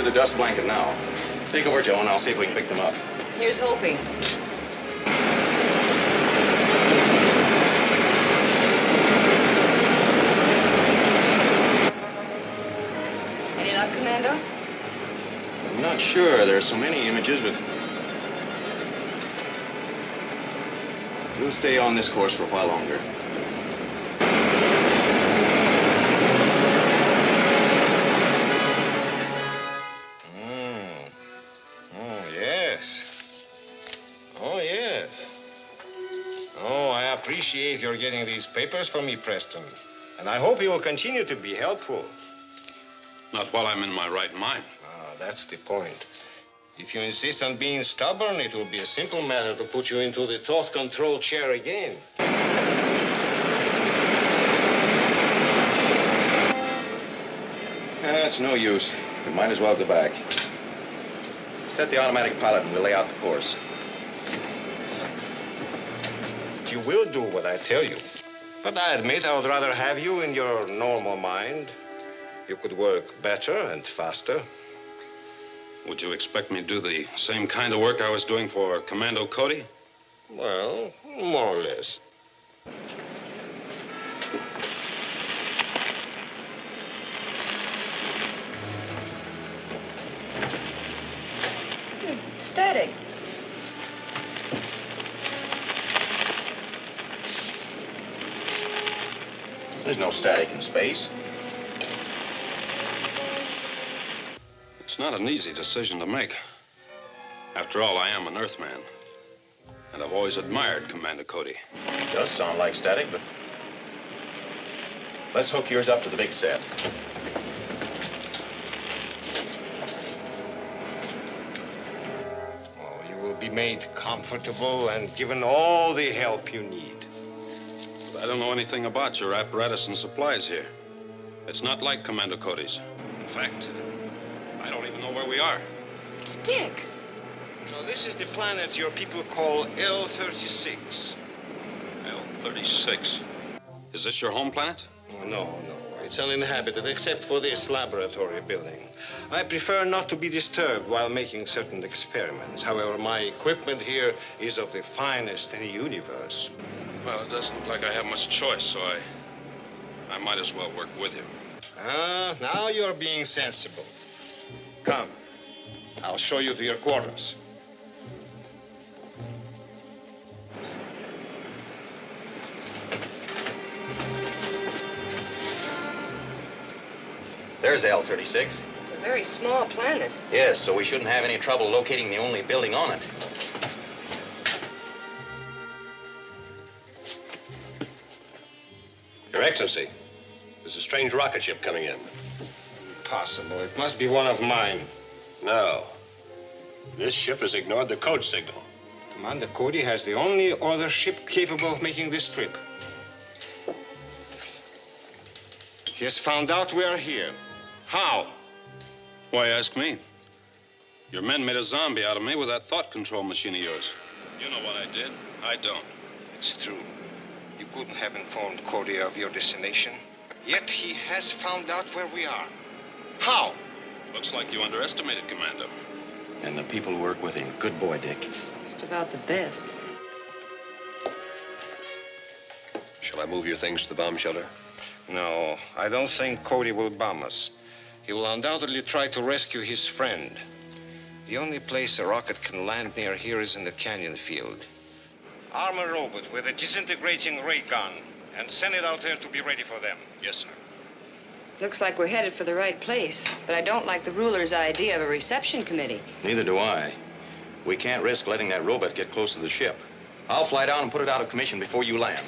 the dust blanket now. Take over, Joe, and I'll see if we can pick them up. Here's hoping. Any luck, Commando? I'm not sure. There are so many images, but we'll stay on this course for a while longer. Yes. Oh, yes. Oh, I appreciate your getting these papers for me, Preston. And I hope you will continue to be helpful. Not while I'm in my right mind. Ah, that's the point. If you insist on being stubborn, it will be a simple matter to put you into the thought control chair again. It's no use. We might as well go back. Set the automatic pilot and we'll lay out the course. You will do what I tell you. But I admit I would rather have you in your normal mind. You could work better and faster. Would you expect me to do the same kind of work I was doing for Commando Cody? Well, more or less. Static. There's no static in space. It's not an easy decision to make. After all, I am an Earthman. And I've always admired Commando Cody. It does sound like static, but let's hook yours up to the big set. Be made comfortable and given all the help you need. But I don't know anything about your apparatus and supplies here. It's not like Commando Cody's. In fact, I don't even know where we are. It's Dick. So this is the planet your people call L-36. L-36? Is this your home planet? Oh, no. It's uninhabited except for this laboratory building. I prefer not to be disturbed while making certain experiments. However, my equipment here is of the finest in the universe. Well, it doesn't look like I have much choice, so I might as well work with you. Now you're being sensible. Come, I'll show you to your quarters. There's L-36. It's a very small planet. Yes, so we shouldn't have any trouble locating the only building on it. Your Excellency, there's a strange rocket ship coming in. Impossible. It must be one of mine. No. This ship has ignored the code signal. Commander Cody has the only other ship capable of making this trip. He has found out we are here. How? Why ask me? Your men made a zombie out of me with that thought control machine of yours. You know what I did. I don't. It's true. You couldn't have informed Cody of your destination. Yet he has found out where we are. How? Looks like you underestimated Commando. And the people who work with him. Good boy, Dick. Just about the best. Shall I move your things to the bomb shelter? No, I don't think Cody will bomb us. He will undoubtedly try to rescue his friend. The only place a rocket can land near here is in the canyon field. Arm a robot with a disintegrating ray gun and send it out there to be ready for them. Yes, sir. Looks like we're headed for the right place, but I don't like the ruler's idea of a reception committee. Neither do I. We can't risk letting that robot get close to the ship. I'll fly down and put it out of commission before you land.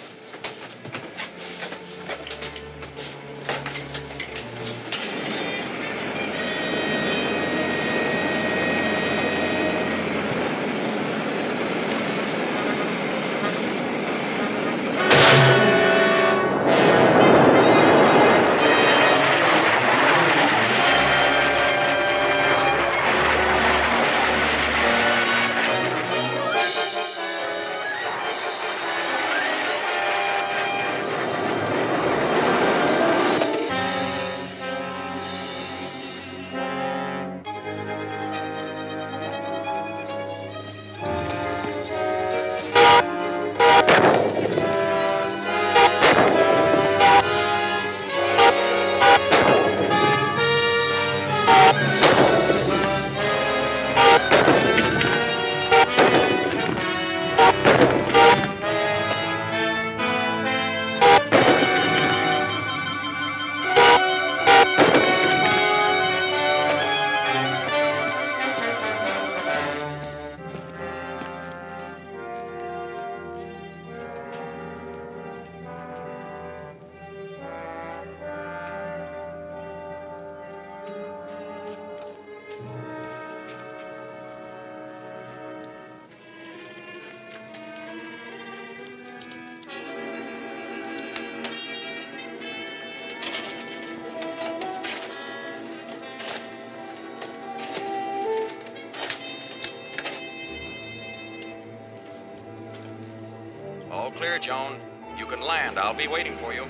Joan. You can land. I'll be waiting for you.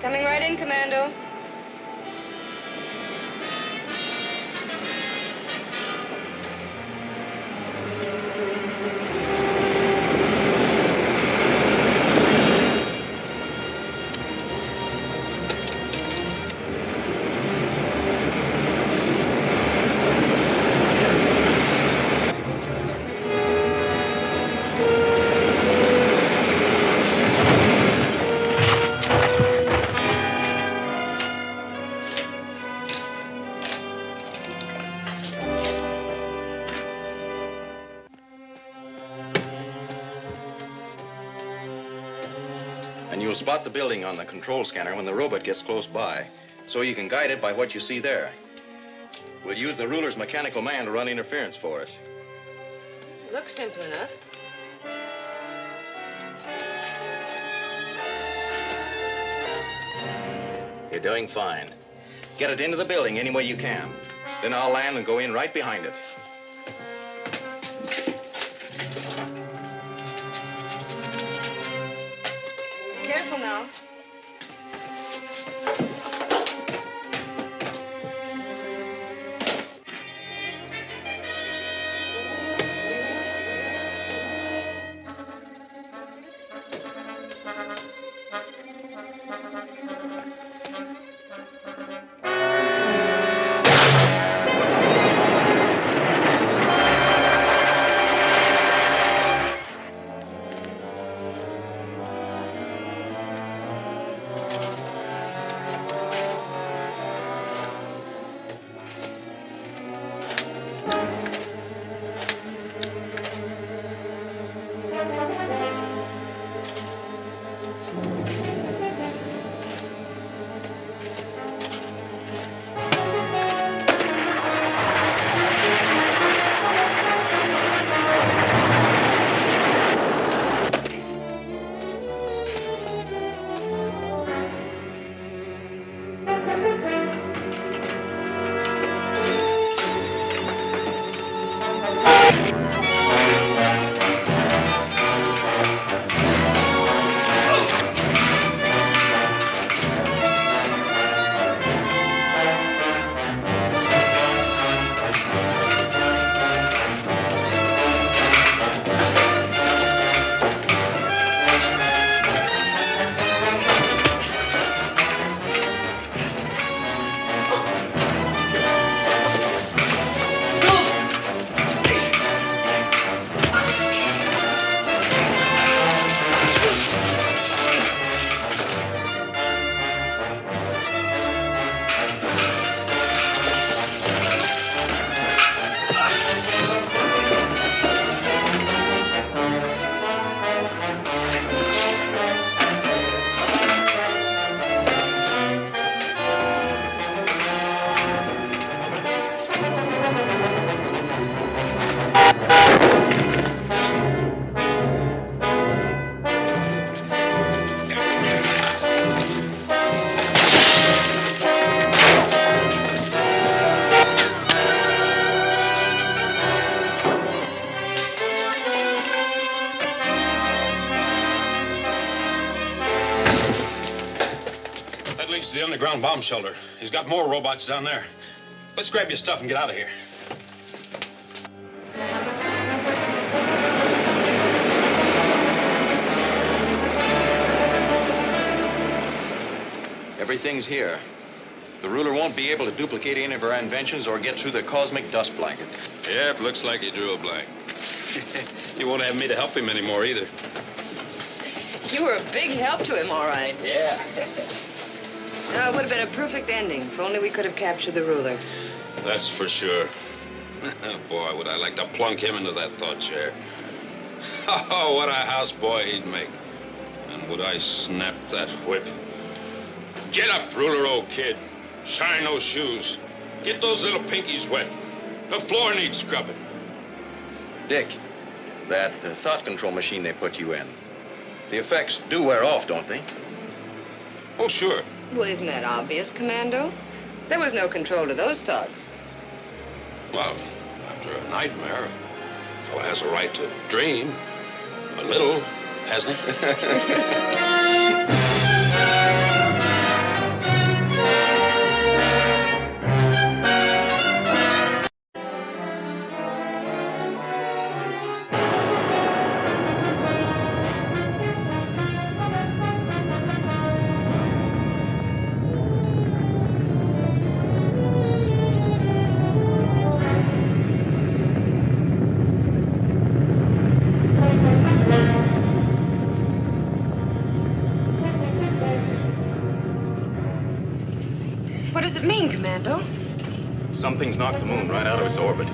Coming right in, Commando. And you'll spot the building on the control scanner when the robot gets close by, so you can guide it by what you see there. We'll use the ruler's mechanical man to run interference for us. Looks simple enough. You're doing fine. Get it into the building any way you can. Then I'll land and go in right behind it. Careful now. To the underground bomb shelter. He's got more robots down there. Let's grab your stuff and get out of here. Everything's here. The ruler won't be able to duplicate any of our inventions or get through the cosmic dust blanket. Yep, looks like he drew a blank. He won't have me to help him anymore either. You were a big help to him, all right. Yeah. It would have been a perfect ending if only we could have captured the ruler. That's for sure. Boy, would I like to plunk him into that thought chair. Oh, what a houseboy he'd make. And would I snap that whip. Get up, ruler, old kid. Shine those shoes. Get those little pinkies wet. The floor needs scrubbing. Dick, that thought control machine they put you in, the effects do wear off, don't they? Oh, sure. Well, isn't that obvious, Commando? There was no control to those thoughts. Well, after a nightmare, a fellow has a right to dream. A little, hasn't he? What does it mean, Commando? Something's knocked the moon right out of its orbit.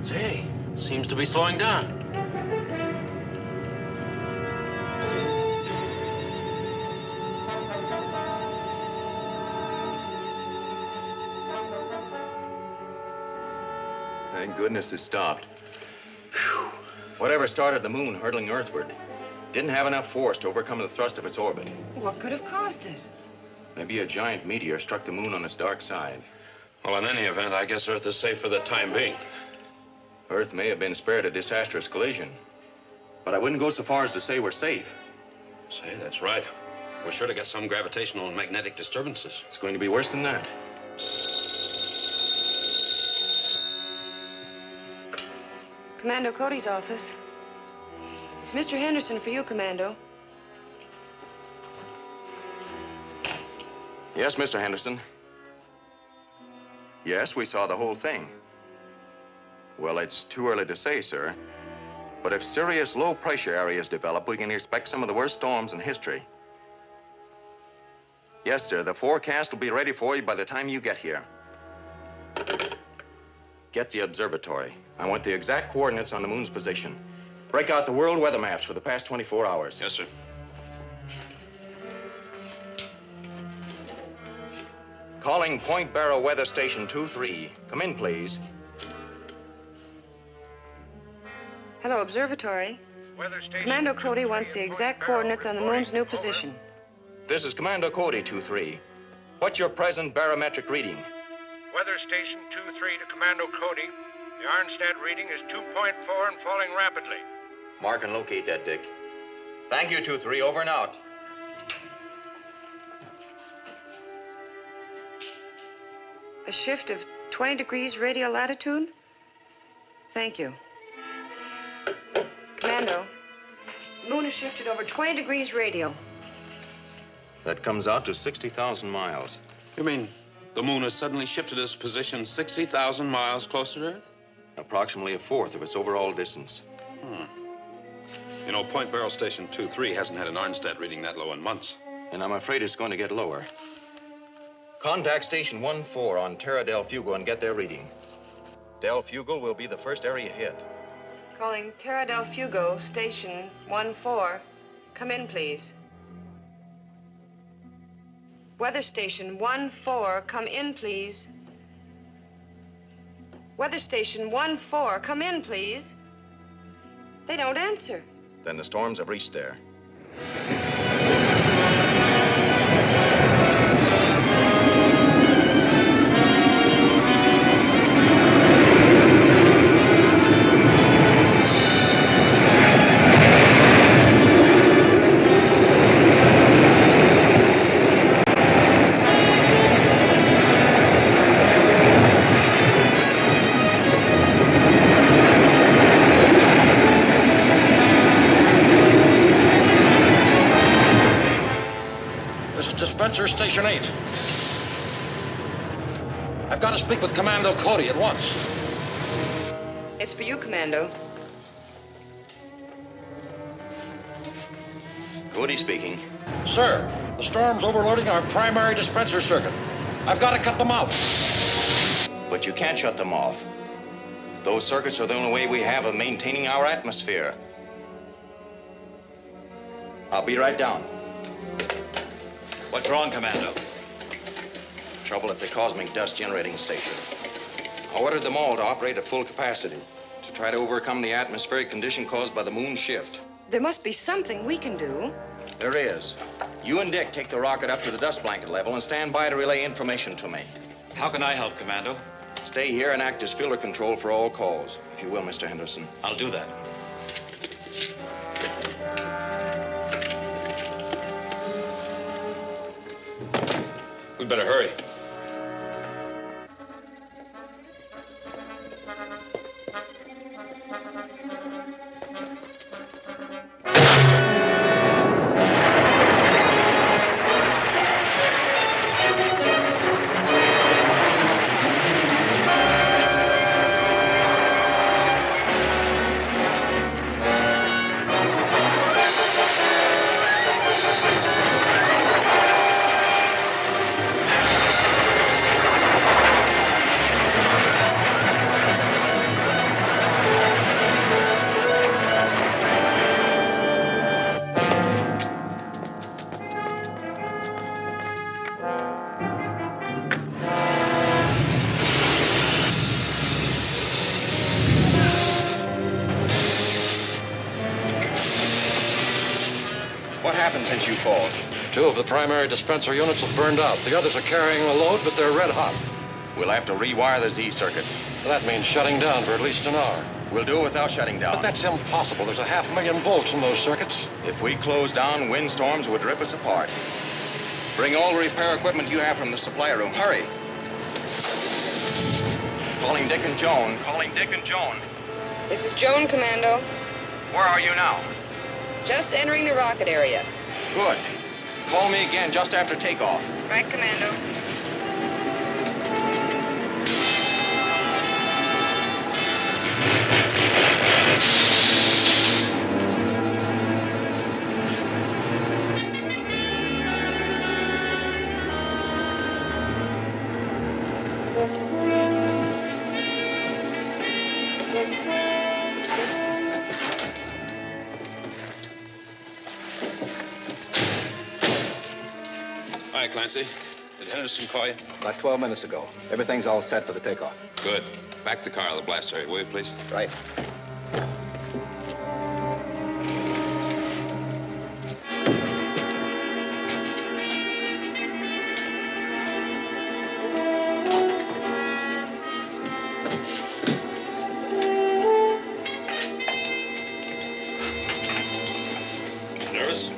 Say, seems to be slowing down. Thank goodness it stopped. Phew. Whatever started the moon hurtling earthward didn't have enough force to overcome the thrust of its orbit. What could have caused it? Maybe a giant meteor struck the moon on its dark side. Well, in any event, I guess Earth is safe for the time being. Earth may have been spared a disastrous collision, but I wouldn't go so far as to say we're safe. Say, that's right. We're sure to get some gravitational and magnetic disturbances. It's going to be worse than that. Commando Cody's office. It's Mr. Henderson for you, Commando. Yes, Mr. Henderson. Yes, we saw the whole thing. Well, it's too early to say, sir. But if serious low-pressure areas develop, we can expect some of the worst storms in history. Yes, sir, the forecast will be ready for you by the time you get here. Get the observatory. I want the exact coordinates on the moon's position. Break out the world weather maps for the past 24 hours. Yes, sir. Calling Point Barrow Weather Station 2-3. Come in, please. Hello, observatory. Commando Cody wants the exact coordinates on the moon's new position. This is Commando Cody 2-3. What's your present barometric reading? Weather Station 2-3 to Commando Cody. The Arnstadt reading is 2.4 and falling rapidly. Mark and locate that, Dick. Thank you, 2-3. Over and out. A shift of 20 degrees radial latitude? Thank you. Commando, the moon has shifted over 20 degrees radial. That comes out to 60,000 miles. You mean the moon has suddenly shifted its position 60,000 miles closer to Earth? Approximately a fourth of its overall distance. You know, Point Barrow Station 2-3 hasn't had an Arnstadt reading that low in months. And I'm afraid it's going to get lower. Contact Station 1-4 on Terra del Fuego and get their reading. Del Fuego will be the first area hit. Calling Terra del Fuego, Station 1-4. Come in, please. Weather Station 1-4, come in, please. Weather Station 1-4, come in, please. They don't answer. Then the storms have reached there. Station 8. I've got to speak with Commando Cody at once. It's for you, Commando. Cody speaking. Sir, the storm's overloading our primary dispenser circuit. I've got to cut them out. But you can't shut them off. Those circuits are the only way we have of maintaining our atmosphere. I'll be right down. What's wrong, Commando? Trouble at the cosmic dust generating station. I ordered them all to operate at full capacity to try to overcome the atmospheric condition caused by the moon shift. There must be something we can do. There is. You and Dick take the rocket up to the dust blanket level and stand by to relay information to me. How can I help, Commando? Stay here and act as filter control for all calls, if you will, Mr. Henderson. I'll do that. We'd better hurry. What happened since you called? 2 of the primary dispenser units have burned out. The others are carrying a load, but they're red hot. We'll have to rewire the Z circuit. That means shutting down for at least an hour. We'll do it without shutting down. But that's impossible. There's a 500,000 volts in those circuits. If we close down, windstorms would rip us apart. Bring all the repair equipment you have from the supply room. Hurry. Calling Dick and Joan. Calling Dick and Joan. This is Joan, Commando. Where are you now? Just entering the rocket area. Good. Call me again just after takeoff. Right, Commando. Hi, Clancy. Did Henderson call you? About 12 minutes ago. Everything's all set for the takeoff. Good. Back the car to the blast area, will you, please? Right. Nervous?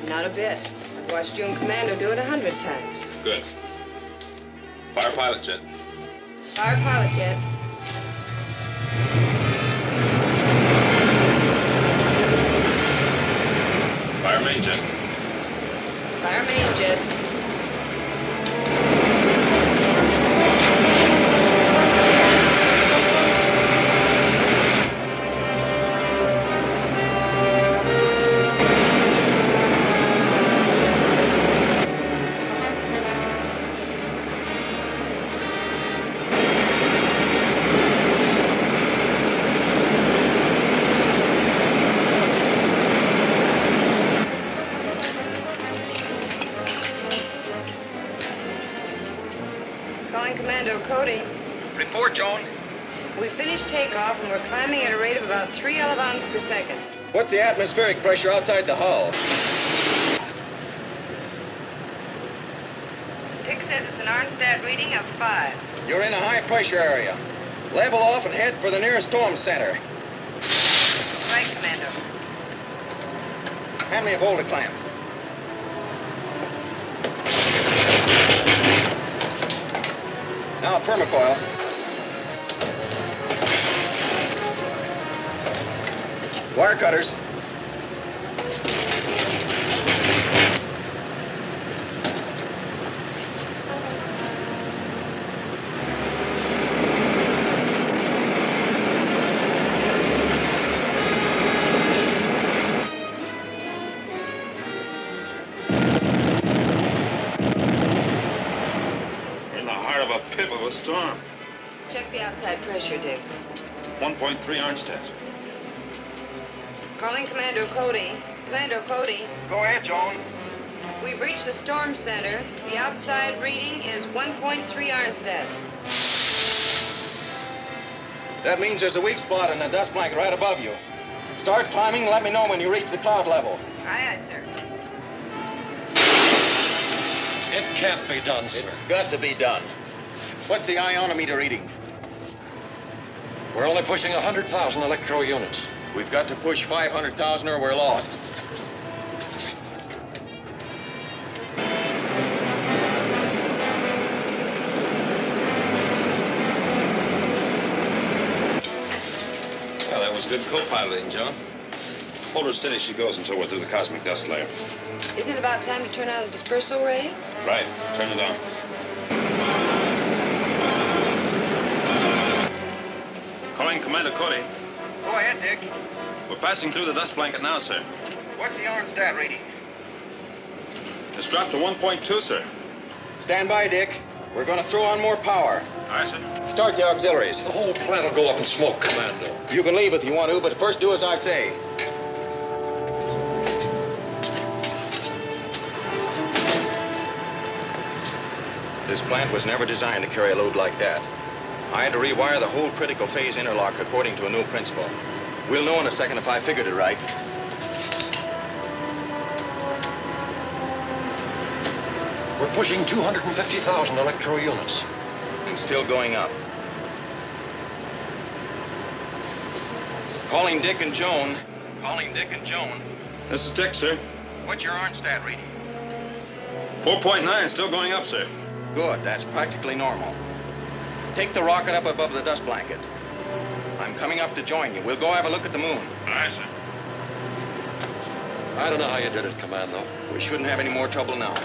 Not a bit. I've watched you and Commando do it 100 times. Good. Fire pilot jet. Fire pilot jet. Fire main jet. Fire main jets. Calling Commando Cody. Report, Joan. We finished takeoff and we're climbing at a rate of about 3 elevons per second. What's the atmospheric pressure outside the hull? Dick says it's an Arnstadt reading of 5. You're in a high pressure area. Level off and head for the nearest storm center. Right, Commando. Hand me a boulder clamp. Now permacoil. Wire cutters. Pip of a storm. Check the outside pressure, Dick. 1.3 Arnstadt. Calling Commando Cody. Commando Cody. Go ahead, Joan. We've reached the storm center. The outside reading is 1.3 Arnstats. That means there's a weak spot in the dust blanket right above you. Start climbing and let me know when you reach the cloud level. Aye, aye, sir. It can't be done, sir. It's got to be done. What's the ionometer reading? We're only pushing 100,000 electro units. We've got to push 500,000 or we're lost. Well, that was good co-piloting, John. Hold her steady as she goes until we're through the cosmic dust layer. Isn't it about time to turn on the dispersal ray? Right. Turn it on. Calling Commander Cody. Go ahead, Dick. We're passing through the dust blanket now, sir. What's the iron stat reading? It's dropped to 1.2, sir. Stand by, Dick. We're going to throw on more power. Aye, sir. Start the auxiliaries. The whole plant will go up in smoke, Commando. You can leave if you want to, but first do as I say. This plant was never designed to carry a load like that. I had to rewire the whole critical phase interlock according to a new principle. We'll know in a second if I figured it right. We're pushing 250,000 electro units. And still going up. Calling Dick and Joan. Calling Dick and Joan. This is Dick, sir. What's your iron stat reading? 4.9, still going up, sir. Good, that's practically normal. Take the rocket up above the dust blanket. I'm coming up to join you. We'll go have a look at the moon. Aye, sir. I don't know how you did it, Commando. We shouldn't have any more trouble now.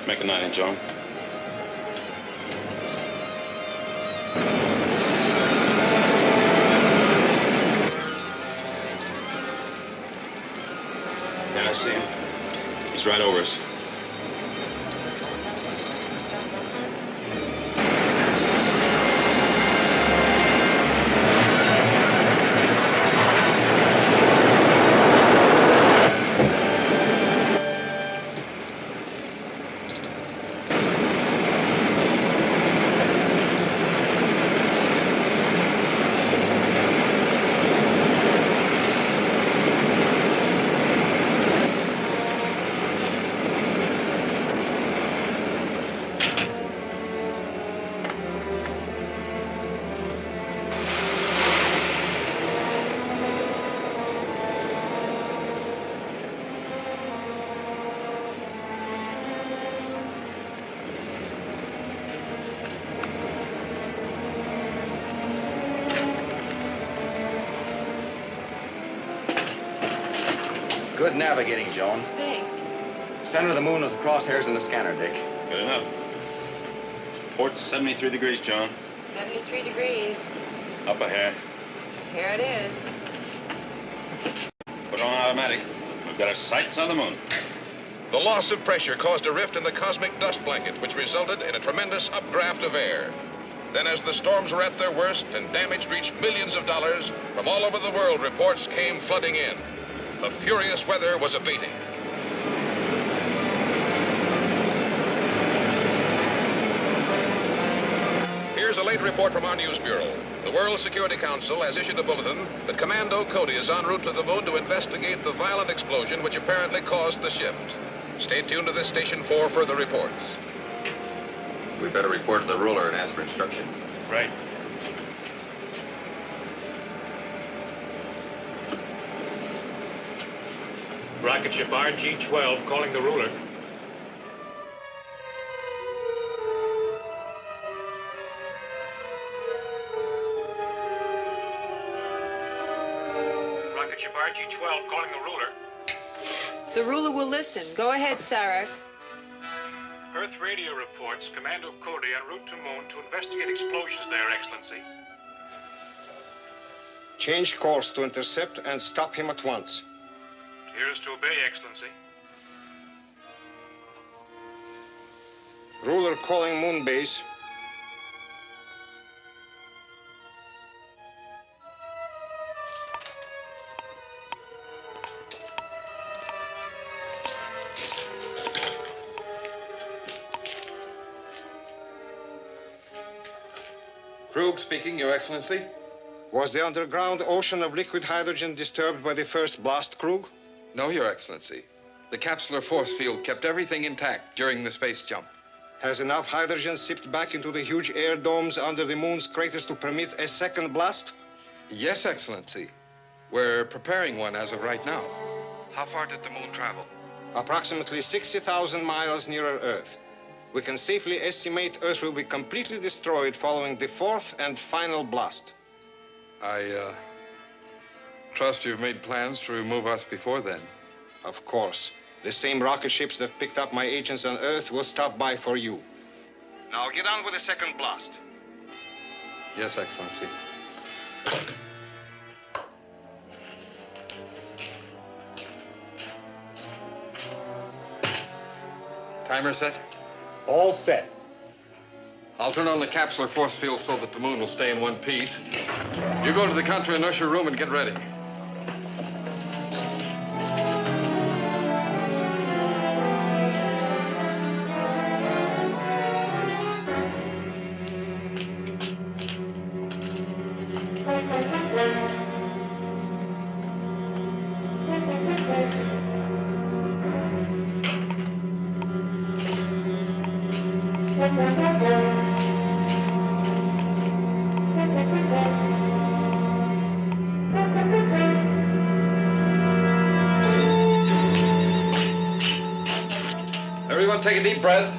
Make a 9 in, Joan. Yeah, I see him. He's right over us. Good navigating, Joan. Thanks. Center of the moon with the crosshairs in the scanner, Dick. Good enough. Port 73 degrees, Joan. 73 degrees. Up a hair. Here it is. Put on automatic. We've got our sights on the moon. The loss of pressure caused a rift in the cosmic dust blanket, which resulted in a tremendous updraft of air. Then, as the storms were at their worst and damage reached millions of dollars, from all over the world, reports came flooding in. The furious weather was abating. Here's a late report from our news bureau. The World Security Council has issued a bulletin that Commando Cody is en route to the moon to investigate the violent explosion which apparently caused the shift. Stay tuned to this station for further reports. We better report to the ruler and ask for instructions. Right. Rocket ship RG-12 calling the ruler. Rocket ship RG-12 calling the ruler. The ruler will listen. Go ahead, Sarek. Earth radio reports Commando Cody en route to Moon to investigate explosions there, Excellency. Change course to intercept and stop him at once. Here's to obey, Excellency. Ruler calling Moon base. Krug speaking, Your Excellency. Was the underground ocean of liquid hydrogen disturbed by the first blast, Krug? No, Your Excellency. The capsular force field kept everything intact during the space jump. Has enough hydrogen sipped back into the huge air domes under the moon's craters to permit a second blast? Yes, Excellency. We're preparing one as of right now. How far did the moon travel? Approximately 60,000 miles nearer Earth. We can safely estimate Earth will be completely destroyed following the fourth and final blast. I trust you've made plans to remove us before then. Of course. The same rocket ships that picked up my agents on Earth will stop by for you. Now get on with the second blast. Yes, Excellency. Timer set? All set. I'll turn on the capsular force field so that the moon will stay in one piece. You go to the contra inertia room and get ready. Everyone take a deep breath.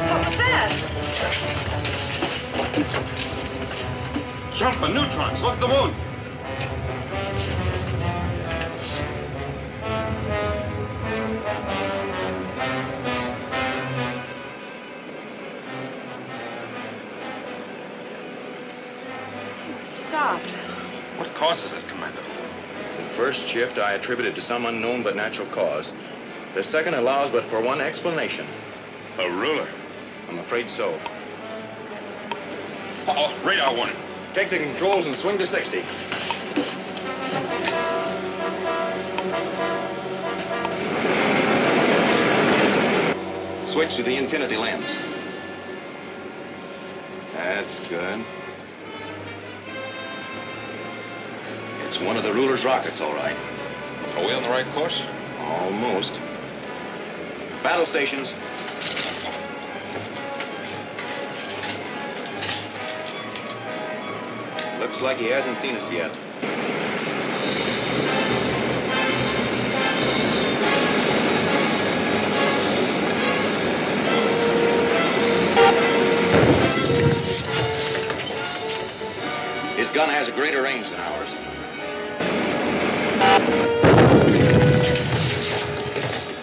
What was that? Jumping neutrons. Look at the moon. It stopped. What causes it, Commando? The first shift I attributed to some unknown but natural cause. The second allows but for one explanation. A ruler. I'm afraid so. Uh-oh, radar warning. Take the controls and swing to 60. Switch to the infinity lens. That's good. It's one of the ruler's rockets, all right. Are we on the right course? Almost. Battle stations. Looks like he hasn't seen us yet. His gun has a greater range than ours.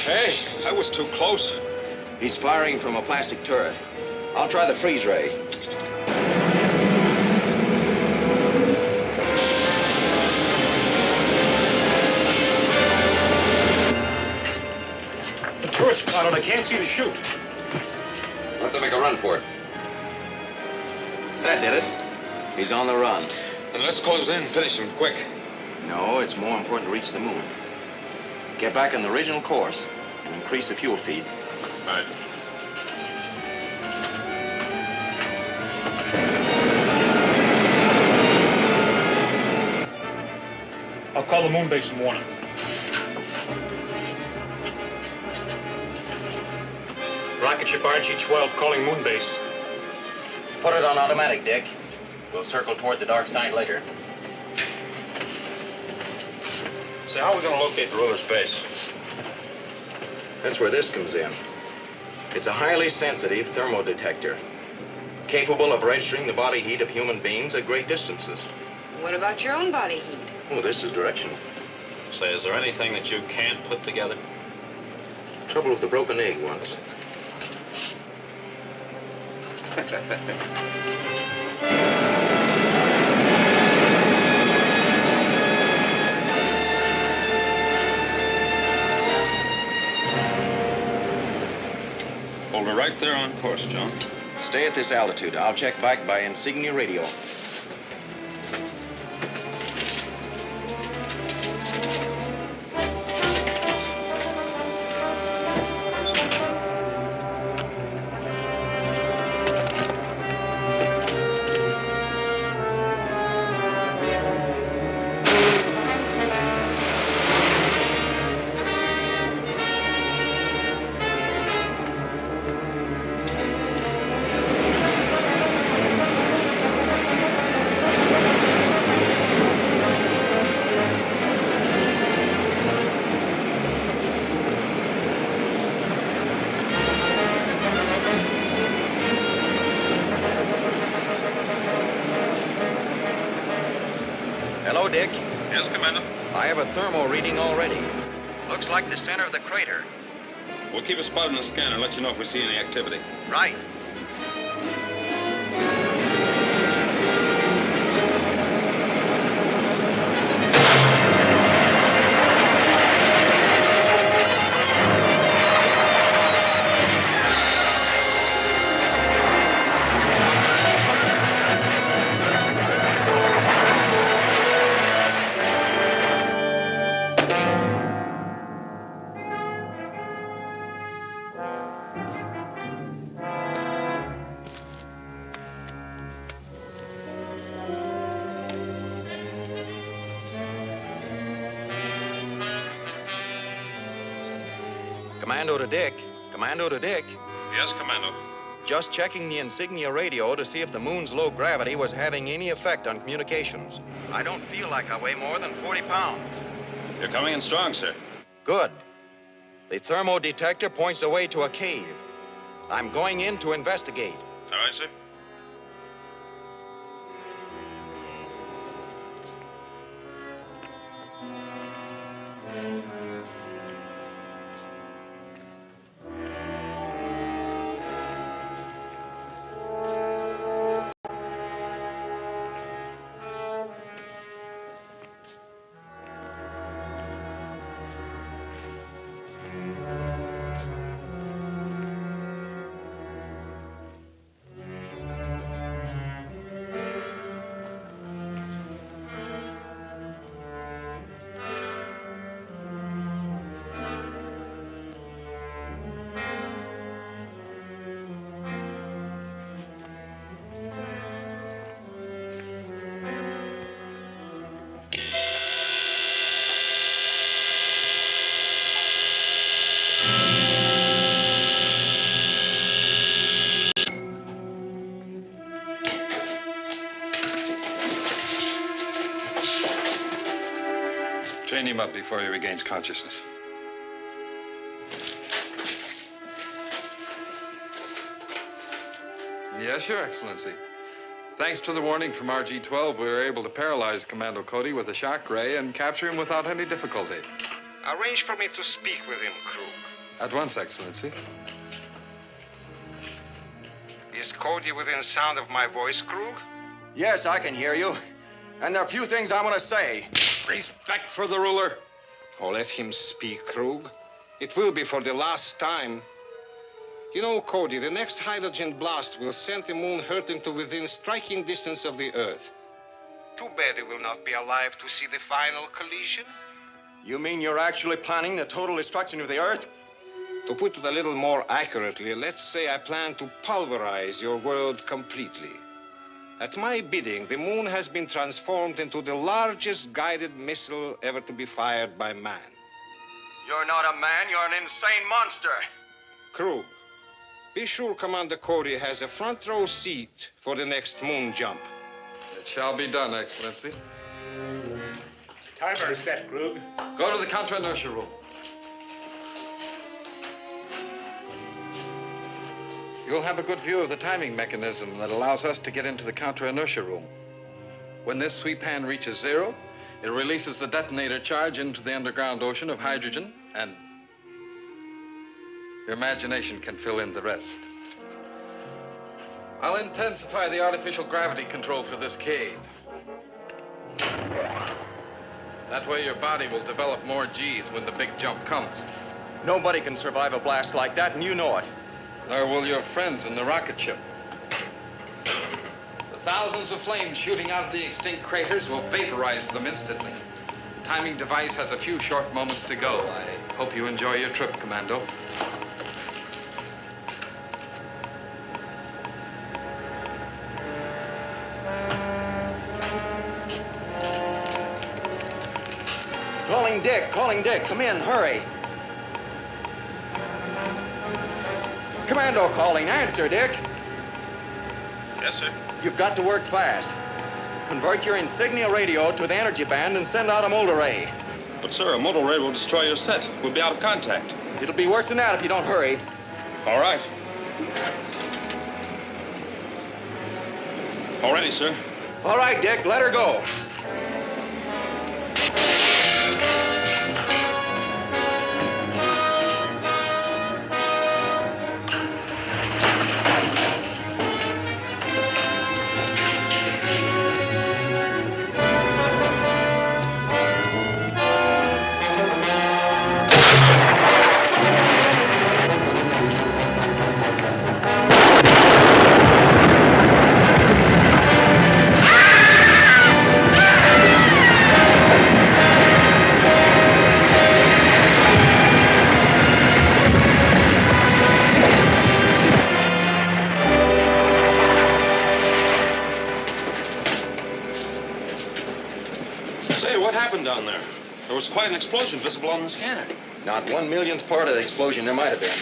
Hey, that was too close. He's firing from a plastic turret. I'll try the freeze ray. The turret's clouded. I can't see to shoot. I'll have to make a run for it. That did it. He's on the run. Then let's close in and finish him quick. No, it's more important to reach the moon. Get back on the original course and increase the fuel feed. Right. I'll call the moon base and warn them. Rocket ship RG-12 calling moon base. Put it on automatic, Dick. We'll circle toward the dark side later. Say, how are we going to locate the ruler's base? That's where this comes in. It's a highly sensitive thermodetector, capable of registering the body heat of human beings at great distances. What about your own body heat? Oh, this is directional. Say, is there anything that you can't put together? Trouble with the broken egg once. Hold her right there on course, John. Stay at this altitude. I'll check back by insignia radio. Hello, Dick. Yes, Commander? I have a thermo reading already. Looks like the center of the crater. We'll keep a spot on the scanner and let you know if we see any activity. Right. Commando to Dick. Commando to Dick. Yes, Commando. Just checking the insignia radio to see if the moon's low gravity was having any effect on communications. I don't feel like I weigh more than 40 pounds. You're coming in strong, sir. Good. The thermo detector points the way to a cave. I'm going in to investigate. All right, sir. Chain him up before he regains consciousness. Yes, Your Excellency. Thanks to the warning from RG-12, we were able to paralyze Commando Cody with a shock ray and capture him without any difficulty. Arrange for me to speak with him, Krug. At once, Excellency. Is Cody within sound of my voice, Krug? Yes, I can hear you. And there are a few things I want to say. Respect for the ruler. Oh, let him speak, Krug. It will be for the last time. You know, Cody, the next hydrogen blast will send the moon hurtling to within striking distance of the Earth. Too bad it will not be alive to see the final collision. You mean you're actually planning the total destruction of the Earth? To put it a little more accurately, let's say I plan to pulverize your world completely. At my bidding, the moon has been transformed into the largest guided missile ever to be fired by man. You're not a man, you're an insane monster. Krug, be sure Commander Cody has a front row seat for the next moon jump. It shall be done, Excellency. Timer is set, Krug. Go to the counter-inertia room. You'll have a good view of the timing mechanism that allows us to get into the counter-inertia room. When this sweep hand reaches zero, it releases the detonator charge into the underground ocean of hydrogen, and your imagination can fill in the rest. I'll intensify the artificial gravity control for this cave. That way your body will develop more G's when the big jump comes. Nobody can survive a blast like that, and you know it. Nor will your friends in the rocket ship. The thousands of flames shooting out of the extinct craters will vaporize them instantly. The timing device has a few short moments to go. I hope you enjoy your trip, Commando. Calling Dick, come in, hurry. Commando calling, answer, Dick. Yes, sir. You've got to work fast. Convert your insignia radio to the energy band and send out a mold array. But, sir, a modal ray will destroy your set. We'll be out of contact. It'll be worse than that if you don't hurry. All right. All ready, sir. All right, Dick, let her go. Down there. There was quite an explosion visible on the scanner. Not 1/1,000,000th part of the explosion there might have been.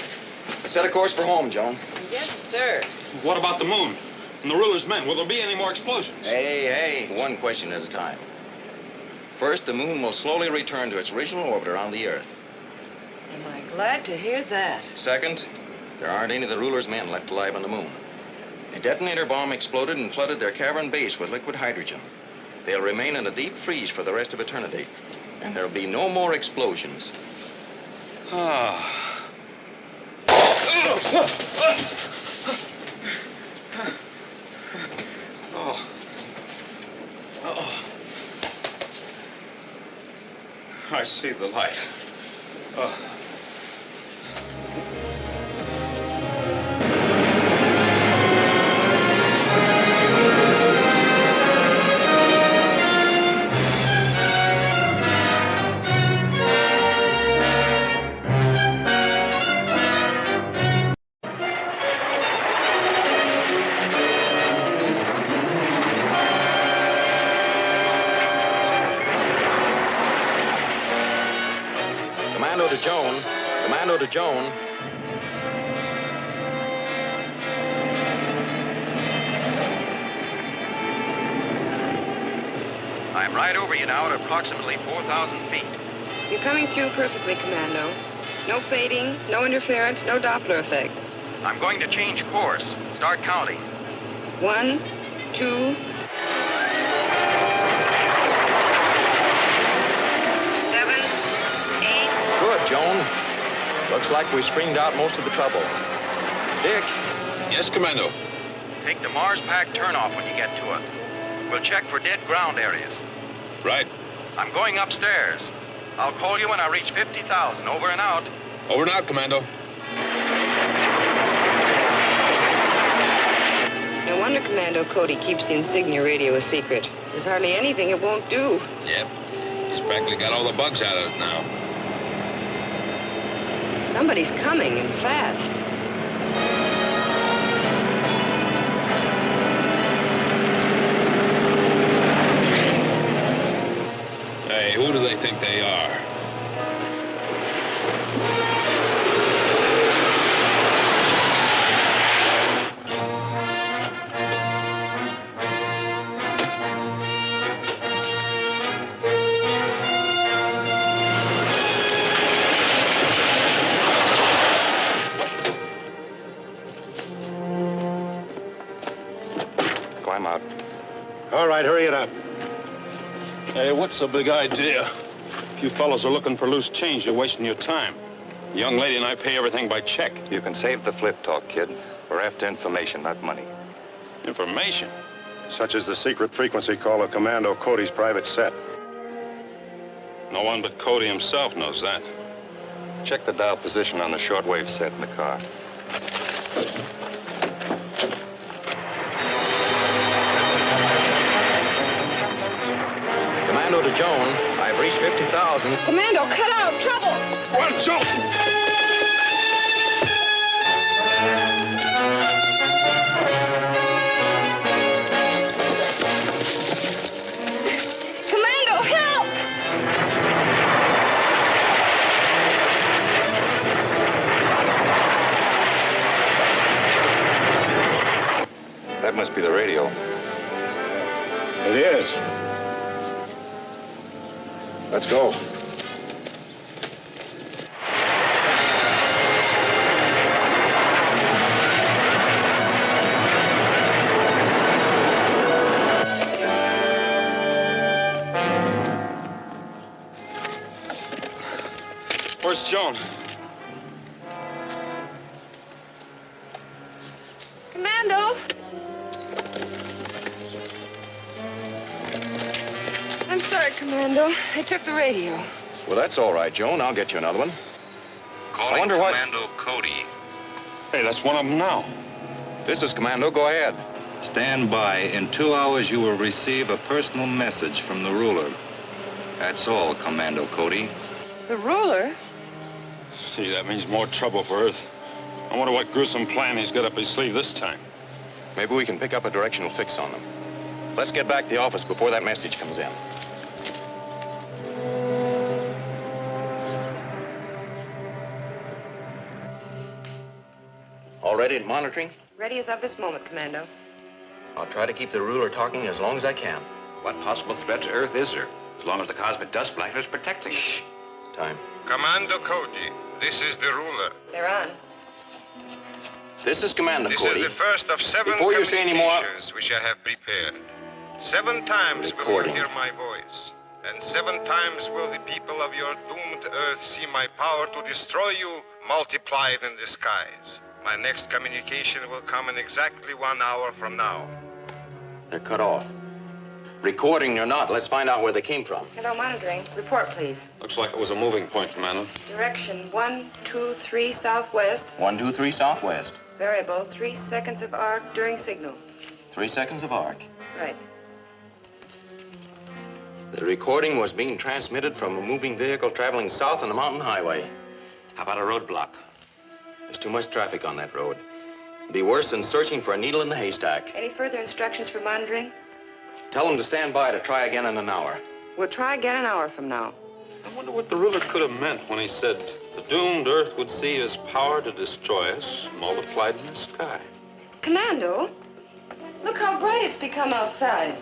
Set a course for home, Joan. Yes, sir. What about the moon? And the ruler's men? Will there be any more explosions? Hey, one question at a time. First, the moon will slowly return to its original orbit around the Earth. Am I glad to hear that? Second, there aren't any of the ruler's men left alive on the moon. A detonator bomb exploded and flooded their cavern base with liquid hydrogen. They'll remain in a deep freeze for the rest of eternity. And there'll be no more explosions. Ah. Oh. I see the light. Commando to Joan. I'm right over you now at approximately 4,000 feet. You're coming through perfectly, Commando. No fading, no interference, no Doppler effect. I'm going to change course. Start counting. 1, 2... 7, 8... Good, Joan. Looks like we screened out most of the trouble. Dick? Yes, Commando. Take the Mars pack turnoff when you get to it. We'll check for dead ground areas. Right. I'm going upstairs. I'll call you when I reach 50,000. Over and out. Over and out, Commando. No wonder Commando Cody keeps the insignia radio a secret. There's hardly anything it won't do. Yep. He's practically got all the bugs out of it now. Somebody's coming, and fast. think they are. Climb out. All right, hurry it up. Hey, what's the big idea? If you fellows are looking for loose change, you're wasting your time. The young lady and I pay everything by check. You can save the flip talk, kid. We're after information, not money. Information? Such as the secret frequency call of Commando Cody's private set. No one but Cody himself knows that. Check the dial position on the shortwave set in the car. Commando to Joan. I've reached 50,000. Commando, cut out! Trouble! Run, Joan! Commando, help! That must be the radio. It is. Let's go. Where's Joan? Commando! I'm sorry, Commando. They took the radio. Well, that's all right, Joan. I'll get you another one. Calling wonder what- Commando Cody. Hey, that's one of them now. This is Commando. Go ahead. Stand by. In 2 hours, you will receive a personal message from the ruler. That's all, Commando Cody. The ruler? See, that means more trouble for Earth. I wonder what gruesome plan he's got up his sleeve this time. Maybe we can pick up a directional fix on them. Let's get back to the office before that message comes in. All ready at monitoring? Ready as of this moment, Commando. I'll try to keep the ruler talking as long as I can. What possible threat to Earth is there? As long as the cosmic dust blanket is protecting. Shh. Time. Commando Cody, this is the ruler. They're on. This is Commando This Cody. is the first of 7 Before you say any more, communications which I have prepared. 7 times will you Recording. hear my voice. And 7 times will the people of your doomed Earth see my power to destroy you multiplied in the skies. My next communication will come in exactly 1 hour from now. they're cut off. Recording or not, let's find out where they came from. Hello, monitoring. Report, please. Looks like it was a moving point, Commando. Direction 123 southwest. 123 southwest. Variable 3 seconds of arc during signal. 3 seconds of arc. Right. The recording was being transmitted from a moving vehicle traveling south on the mountain highway. How about a roadblock? There's too much traffic on that road. It'd be worse than searching for a needle in the haystack. Any further instructions for monitoring? Tell them to stand by to try again in an hour. We'll try again an hour from now. I wonder what the ruler could have meant when he said the doomed Earth would see his power to destroy us multiplied in the sky. Commando, look how bright it's become outside.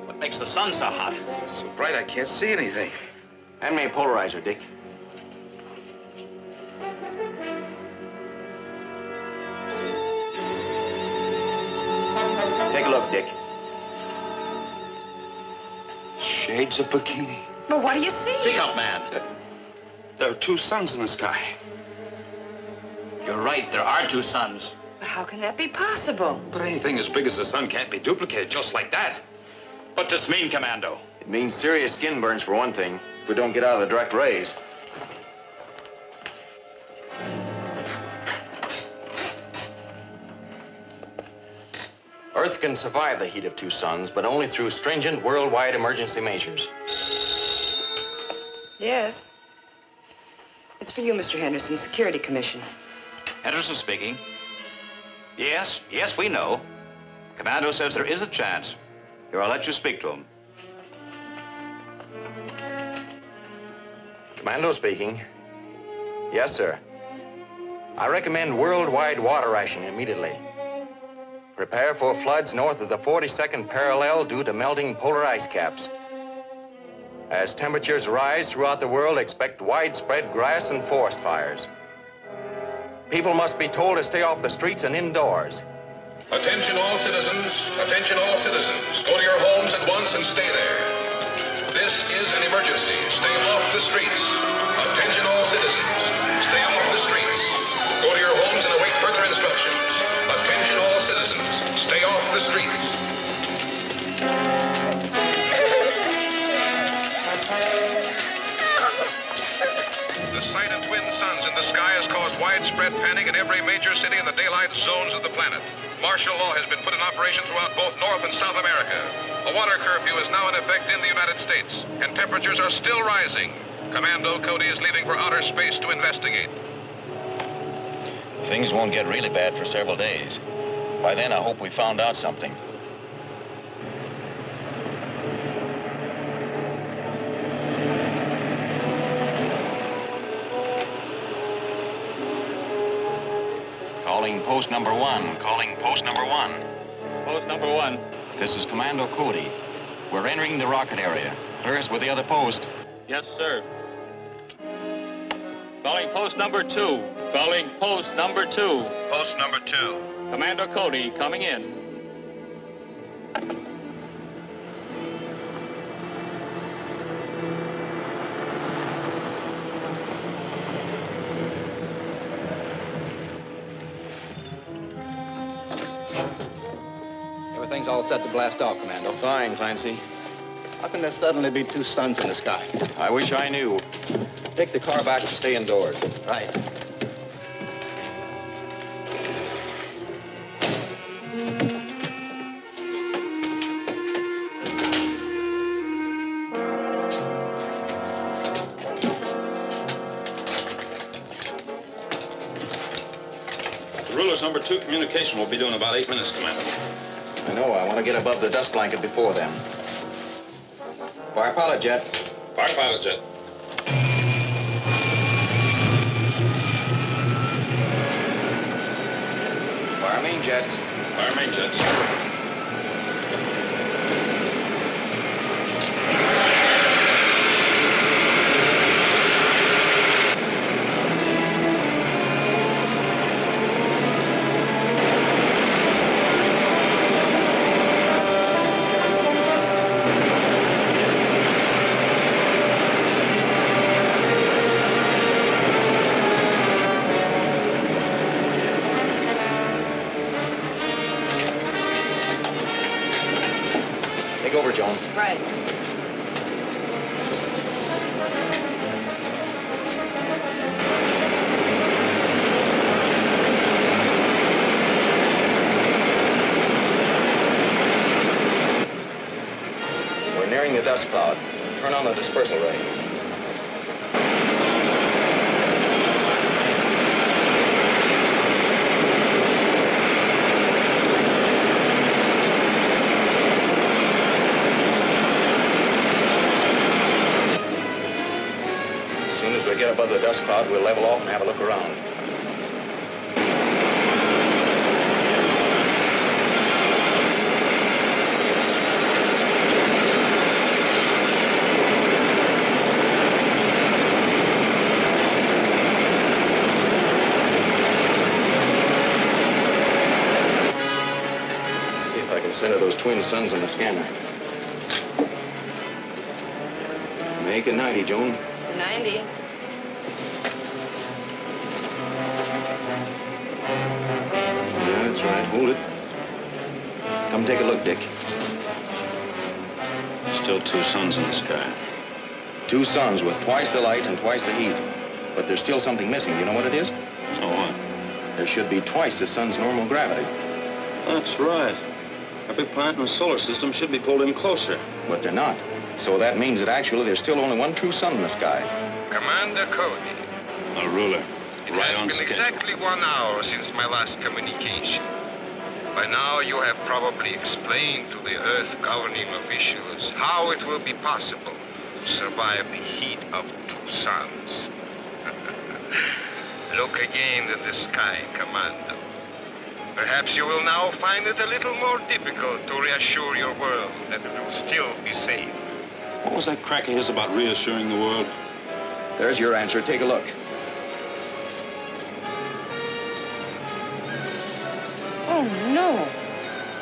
What makes the sun so hot? It's so bright I can't see anything. Hand me a polarizer, Dick. Take a look, Dick. Shades of bikini. But what do you see? Speak up, man. There are 2 suns in the sky. You're right, there are 2 suns. But how can that be possible? But anything as big as the sun can't be duplicated just like that. What does this mean, Commando? It means serious skin burns for one thing, if we don't get out of the direct rays. Earth can survive the heat of 2 suns, but only through stringent worldwide emergency measures. Yes. It's for you, Mr. Henderson, Security Commission. Henderson speaking. Yes, we know. Commando says there is a chance. Here, I'll let you speak to him. Commando speaking. Yes, sir. I recommend worldwide water rationing immediately. Prepare for floods north of the 42nd parallel due to melting polar ice caps. As temperatures rise throughout the world, expect widespread grass and forest fires. People must be told to stay off the streets and indoors. Attention all citizens. Attention all citizens. Go to your homes at once and stay there. This is an emergency. Stay off the streets. Attention all citizens. Stay off the streets. Go to your homes and await further instructions. Attention all citizens. Stay off the streets. The sight of twin suns in the sky has caused widespread panic in every major city in the daylight zones of the planet. Martial law has been put in operation throughout both North and South America. A water curfew is now in effect in the United States, and temperatures are still rising. Commando Cody is leaving for outer space to investigate. Things won't get really bad for several days. By then, I hope we found out something. Calling post number one. Calling post number one. Post number one. This is Commando Cody. We're entering the rocket area. Clear us with the other post. Yes, sir. Calling post number two. Calling post number two. Post number two. Commando Cody coming in. Everything's all set to blast off, Commando. Fine, Clancy. How can there suddenly be two suns in the sky? I wish I knew. Take the car back and stay indoors. Right. Ruler's number 2 communication will be due in about 8 minutes, Commander. I know. I want to get above the dust blanket before then. Fire pilot jet. Fire pilot jet. Fire main jets. Fire main jets. Right. We're nearing the dust cloud. Turn on the dispersal ray. As soon as we get above the dust cloud, we'll level off and have a look around. See if I can center those twin suns on the scanner. Make it 90, Joan. 90. That's right. Hold it. Come take a look, Dick. Still two suns in the sky. Two suns with twice the light and twice the heat. But there's still something missing. Do you know what it is? Oh, what? There should be twice the sun's normal gravity. That's right. Every planet in the solar system should be pulled in closer. But they're not. So that means that actually there's still only one true sun in the sky. Commander Cody. A ruler. It Right has on been schedule. exactly 1 hour since my last communication. By now, you have probably explained to the Earth governing officials how it will be possible to survive the heat of 2 suns. Look again at the sky, Commando. Perhaps you will now find it a little more difficult to reassure your world that it will still be safe. What was that crack of his about reassuring the world? There's your answer. Take a look. Oh, no.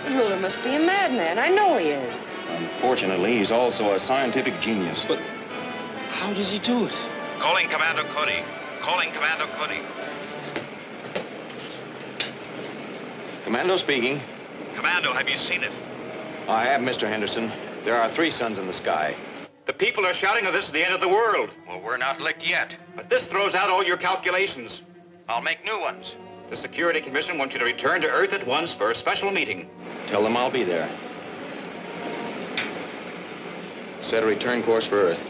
The ruler must be a madman. I know he is. Unfortunately, he's also a scientific genius. But how does he do it? Calling Commando Cody. Calling Commando Cody. Commando speaking. Commando, have you seen it? I have, Mr. Henderson. There are 3 suns in the sky. The people are shouting that this is the end of the world. Well, we're not licked yet. But this throws out all your calculations. I'll make new ones. The Security Commission wants you to return to Earth at once for a special meeting. Tell them I'll be there. Set a return course for Earth.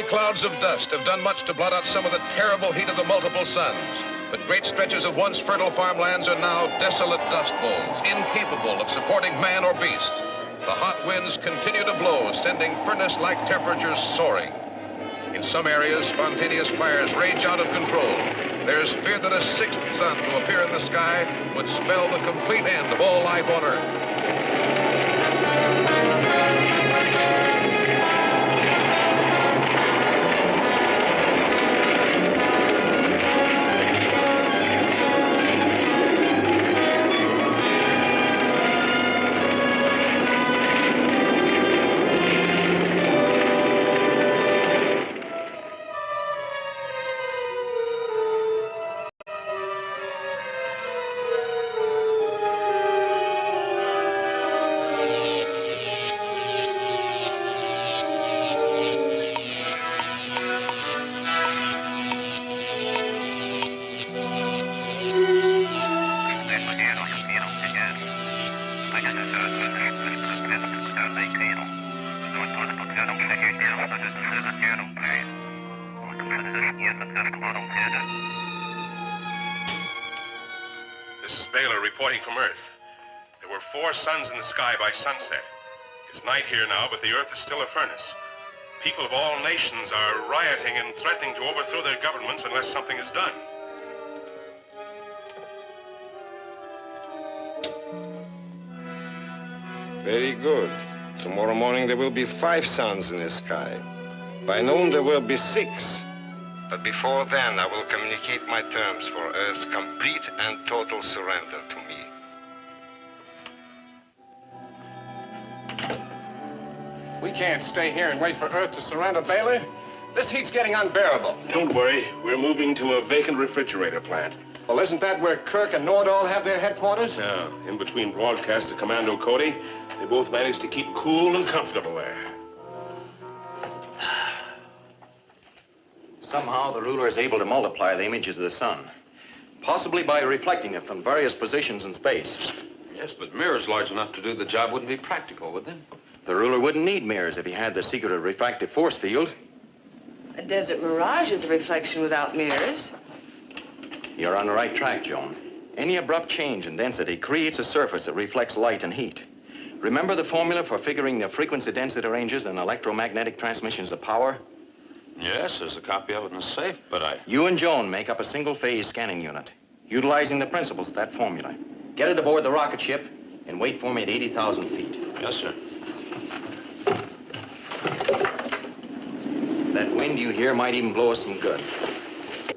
Clouds of dust have done much to blot out some of the terrible heat of the multiple suns. But great stretches of once fertile farmlands are now desolate dust bowls, incapable of supporting man or beast. The hot winds continue to blow, sending furnace-like temperatures soaring. In some areas, spontaneous fires rage out of control. There's fear that a 6th sun to appear in the sky would spell the complete end of all life on Earth. This is Baylor reporting from Earth. There were 4 suns in the sky by sunset. It's night here now, but the Earth is still a furnace. People of all nations are rioting and threatening to overthrow their governments unless something is done. Very good. Tomorrow morning there will be 5 suns in the sky. By noon there will be 6. But before then, I will communicate my terms for Earth's complete and total surrender to me. We can't stay here and wait for Earth to surrender, Baylor. This heat's getting unbearable. Don't worry. We're moving to a vacant refrigerator plant. Well, isn't that where Kirk and Nordahl have their headquarters? Yeah. In between broadcasts to Commando Cody, they both managed to keep cool and comfortable there. Somehow the ruler is able to multiply the images of the sun, possibly by reflecting it from various positions in space. Yes, but mirrors large enough to do the job wouldn't be practical, would they? The ruler wouldn't need mirrors if he had the secret refractive force field. A desert mirage is a reflection without mirrors. You're on the right track, Joan. Any abrupt change in density creates a surface that reflects light and heat. Remember the formula for figuring the frequency density ranges in electromagnetic transmissions of power? Yes, there's a copy of it in the safe, but You and Joan make up a single-phase scanning unit, utilizing the principles of that formula. Get it aboard the rocket ship and wait for me at 80,000 feet. Yes, sir. That wind you hear might even blow us some good.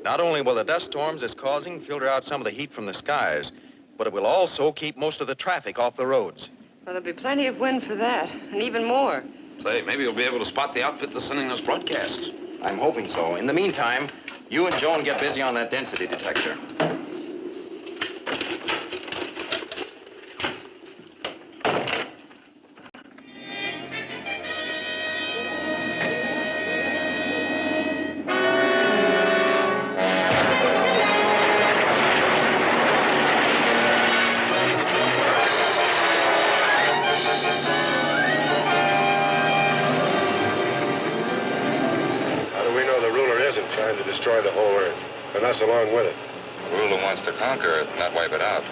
Not only will the dust storms it's causing filter out some of the heat from the skies, but it will also keep most of the traffic off the roads. Well, there'll be plenty of wind for that, and even more. Say, maybe you'll be able to spot the outfit that's sending those broadcasts. I'm hoping so. In the meantime, you and Joan get busy on that density detector. destroy the whole Earth, and us along with it. The ruler wants to conquer Earth, not wipe it out.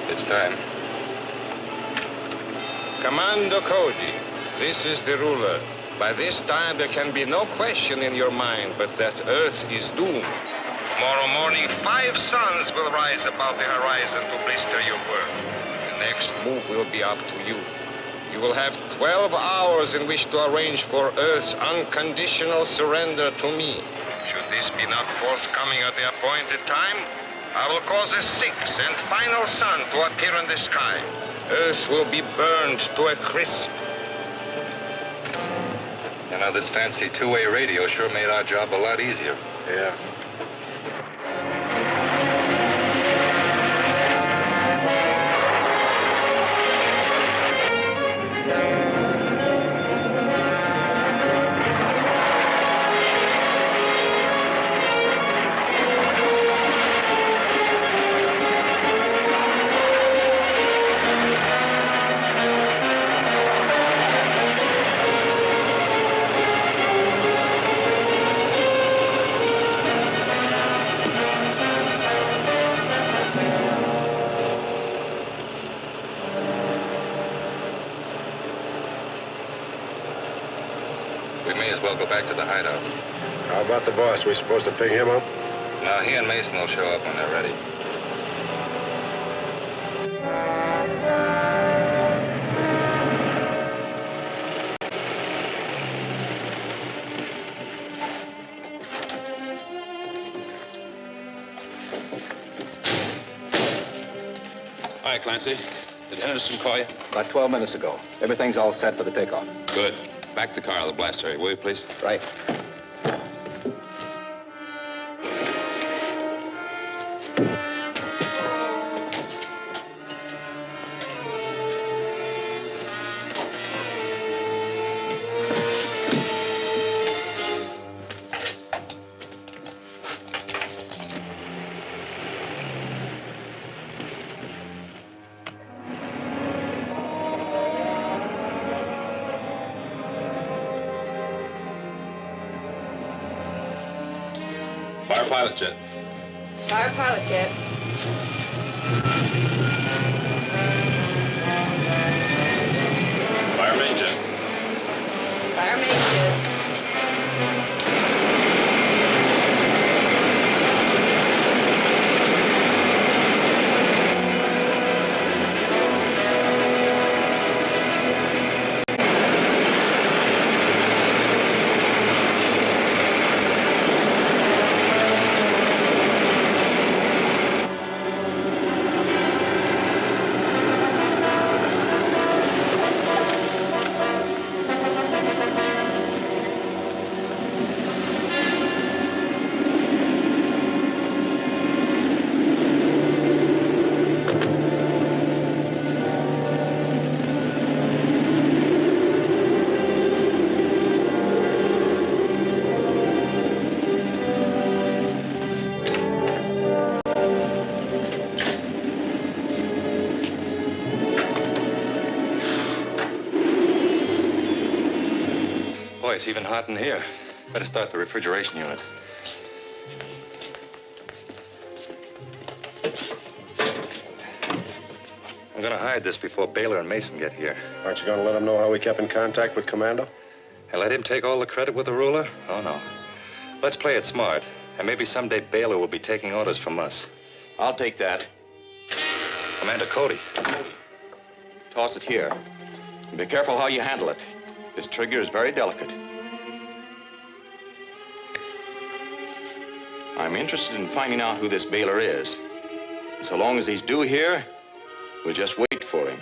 It's time. Commando Cody, this is the ruler. By this time, there can be no question in your mind but that Earth is doomed. Tomorrow morning, 5 suns will rise above the horizon to blister your world. The next move will be up to you. You will have 12 hours in which to arrange for Earth's unconditional surrender to me. Should this be not forthcoming at the appointed time, I will cause a 6th and final sun to appear in the sky. Earth will be burned to a crisp. You know, this fancy two-way radio sure made our job a lot easier. Yeah. We may as well go back to the hideout. How about the boss? We supposed to pick him up? No, he and Mason will show up when they're ready. Hi, Clancy. Did Henderson call you? About 12 minutes ago. Everything's all set for the takeoff. Good. Back the car to the blast area, will you, please? Right. Fire pilot jet. Fire pilot jet. Fire main jet. Fire main jets. Boy, it's even hot in here. Better start the refrigeration unit. I'm gonna hide this before Baylor and Mason get here. Aren't you going to let him know how we kept in contact with Commando? And let him take all the credit with the ruler? Oh, no. Let's play it smart. And maybe someday Baylor will be taking orders from us. I'll take that. Commander Cody. Toss it here. And be careful how you handle it. This trigger is very delicate. I'm interested in finding out who this Baylor is. And so long as he's due here, we'll just wait for him.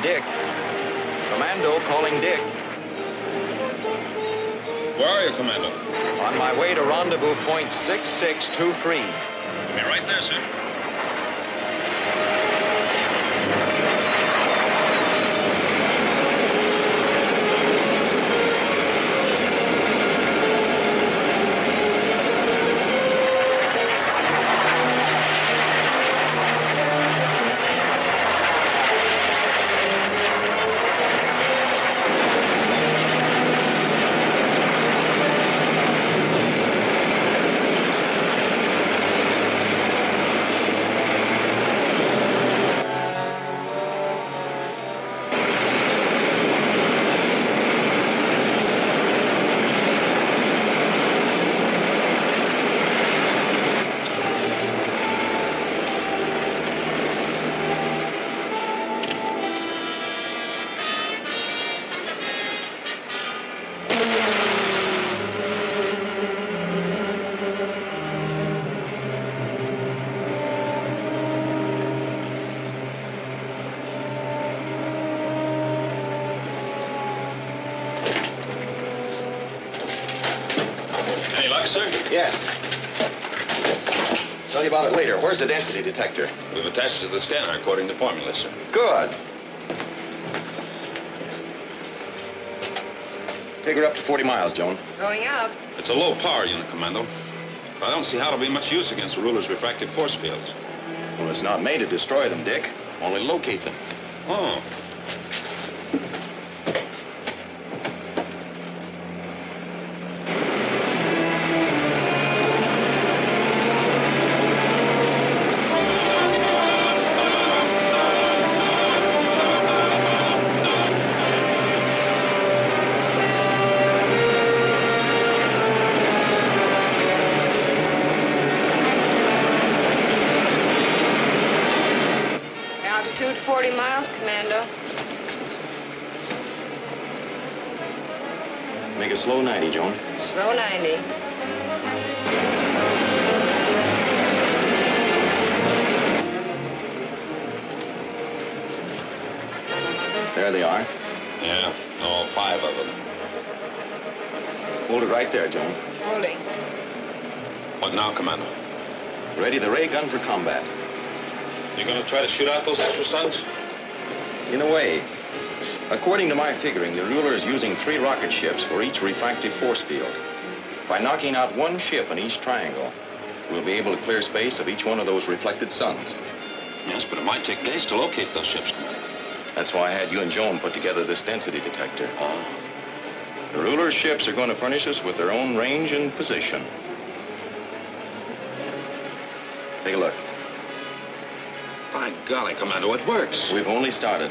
Dick. Commando calling Dick. Where are you, Commando? On my way to rendezvous point 6623. I'll be right there, sir. Any luck, sir? Yes. Tell you about it later. Where's the density detector? We've attached it to the scanner according to formula, sir. Good. Figure up to 40 miles, Joan. Going up. It's a low-power unit, Commando. I don't see how it'll be much use against the ruler's refractive force fields. Well, it's not made to destroy them, Dick. Only locate them. Oh. Altitude 40 miles, Commando. Make it slow 90, Joan. Slow 90. There they are. Yeah, all 5 of them. Hold it right there, Joan. Holding. What now, Commando? Ready the ray gun for combat. You gonna try to shoot out those extra suns? In a way. According to my figuring, the ruler is using 3 rocket ships for each refractive force field. By knocking out 1 ship in each triangle, we'll be able to clear space of each one of those reflected suns. Yes, but it might take days to locate those ships, Commander. That's why I had you and Joan put together this density detector. Oh. The ruler's ships are going to furnish us with their own range and position. Take a look. By golly, Commando, it works. We've only started.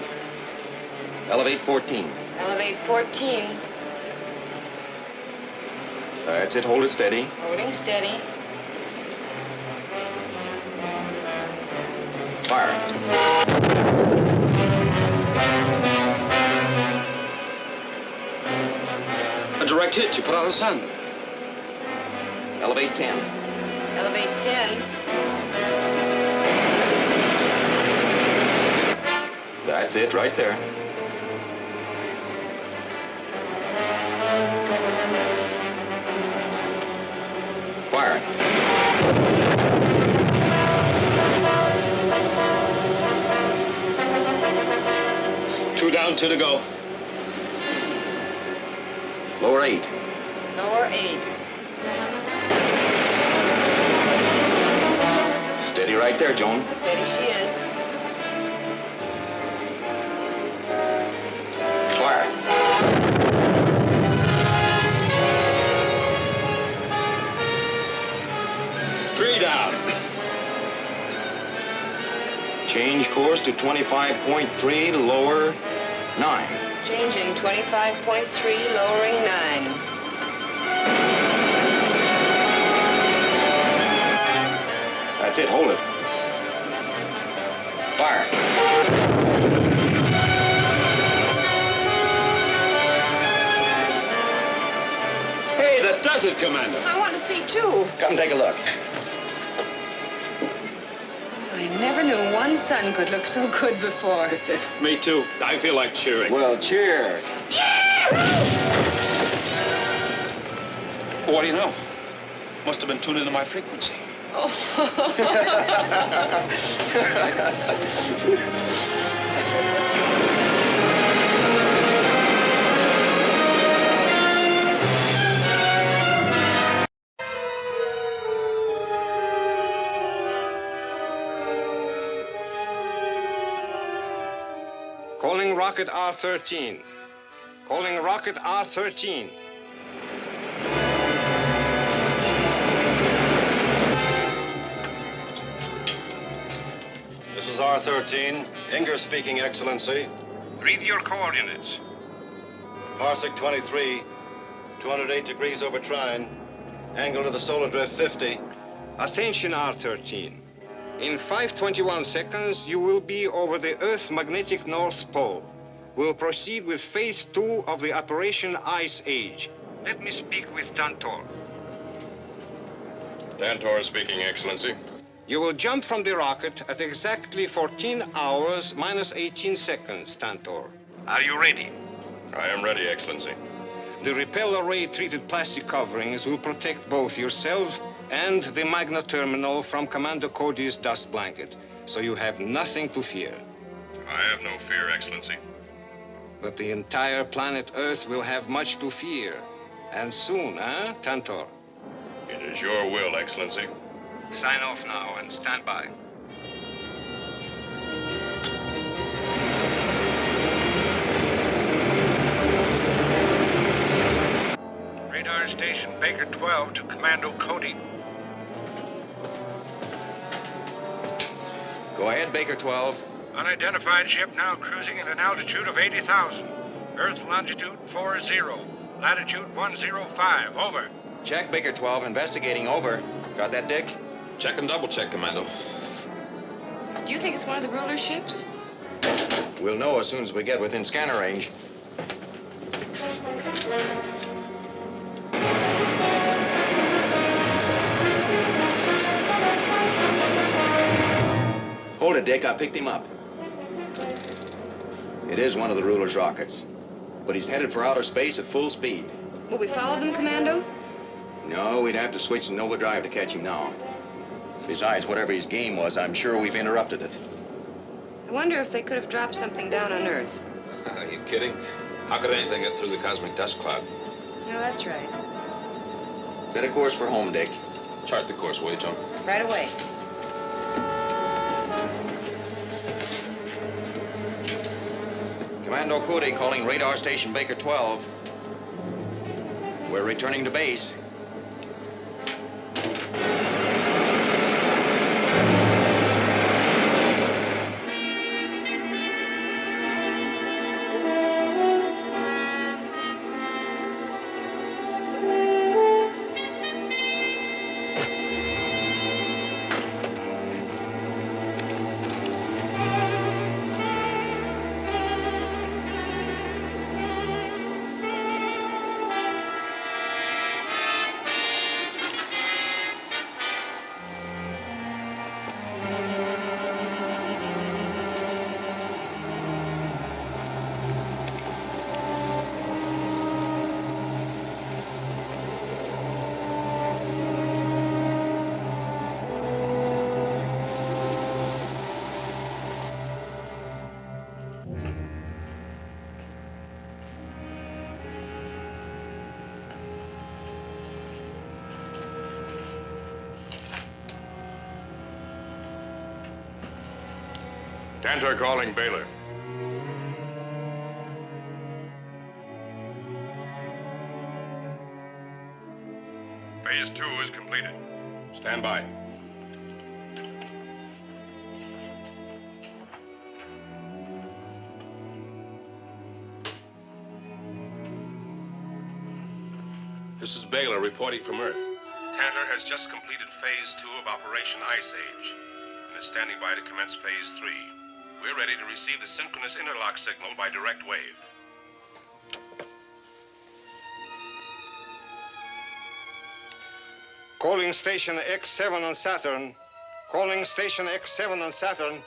Elevate 14. Elevate 14. That's it. Hold it steady. Holding steady. Fire. A direct hit. You put out the sun. Elevate 10. Elevate 10. That's it right there. Fire. Two down, 2 to go. Lower 8. Lower 8. Steady right there, Joan. Steady she is. Fire. Three down. Change course to 25.3 to lower 9. Changing 25.3, lowering 9. That's it. Hold it. Fire. Hey, that does it, Commander. I want to see too. Come take a look. My I never knew one sun could look so good before. Me too. I feel like cheering. Well, cheer. What do you know? Must have been tuned into my frequency. Oh. Calling rocket R13. Calling rocket R13. This is R13. Inger speaking, Excellency. Read your coordinates. Parsec 23, 208 degrees over trine. Angle to the solar drift 50. Attention, R13. In 5:21 seconds, you will be over the Earth's magnetic North Pole. We'll proceed with phase 2 of the Operation Ice Age. Let me speak with Tantor. Tantor speaking, Excellency. You will jump from the rocket at exactly 14 hours minus 18 seconds, Tantor. Are you ready? I am ready, Excellency. The repel array-treated plastic coverings will protect both yourself and the Magna terminal from Commando Cody's dust blanket, so you have nothing to fear. I have no fear, Excellency. But the entire planet Earth will have much to fear. And soon, huh, Tantor? It is your will, Excellency. Sign off now and stand by. Radar station Baker 12 to Commando Cody. Go ahead, Baker 12. Unidentified ship now cruising at an altitude of 80,000. Earth longitude 40. Latitude 105. Over. Check, Baker 12. Investigating. Over. Got that, Dick? Check and double check, Commando. Do you think it's one of the ruler ships? We'll know as soon as we get within scanner range. Hold it, Dick. I picked him up. It is one of the ruler's rockets, but he's headed for outer space at full speed. Will we follow them, Commando? No, we'd have to switch to overdrive to catch him now. Besides, whatever his game was, I'm sure we've interrupted it. I wonder if they could have dropped something down on Earth. Are you kidding? How could anything get through the cosmic dust cloud? No, that's right. Set a course for home, Dick. Chart the course, will you, Tom? Right away. Commando Cody calling radar station Baker 12. We're returning to base. Tantor calling Baylor. Phase 2 is completed. Stand by. This is Baylor reporting from Earth. Tantor has just completed Phase 2 of Operation Ice Age and is standing by to commence Phase 3. We're ready to receive the synchronous interlock signal by direct wave. Calling station X7 on Saturn. Calling Station X7 on Saturn.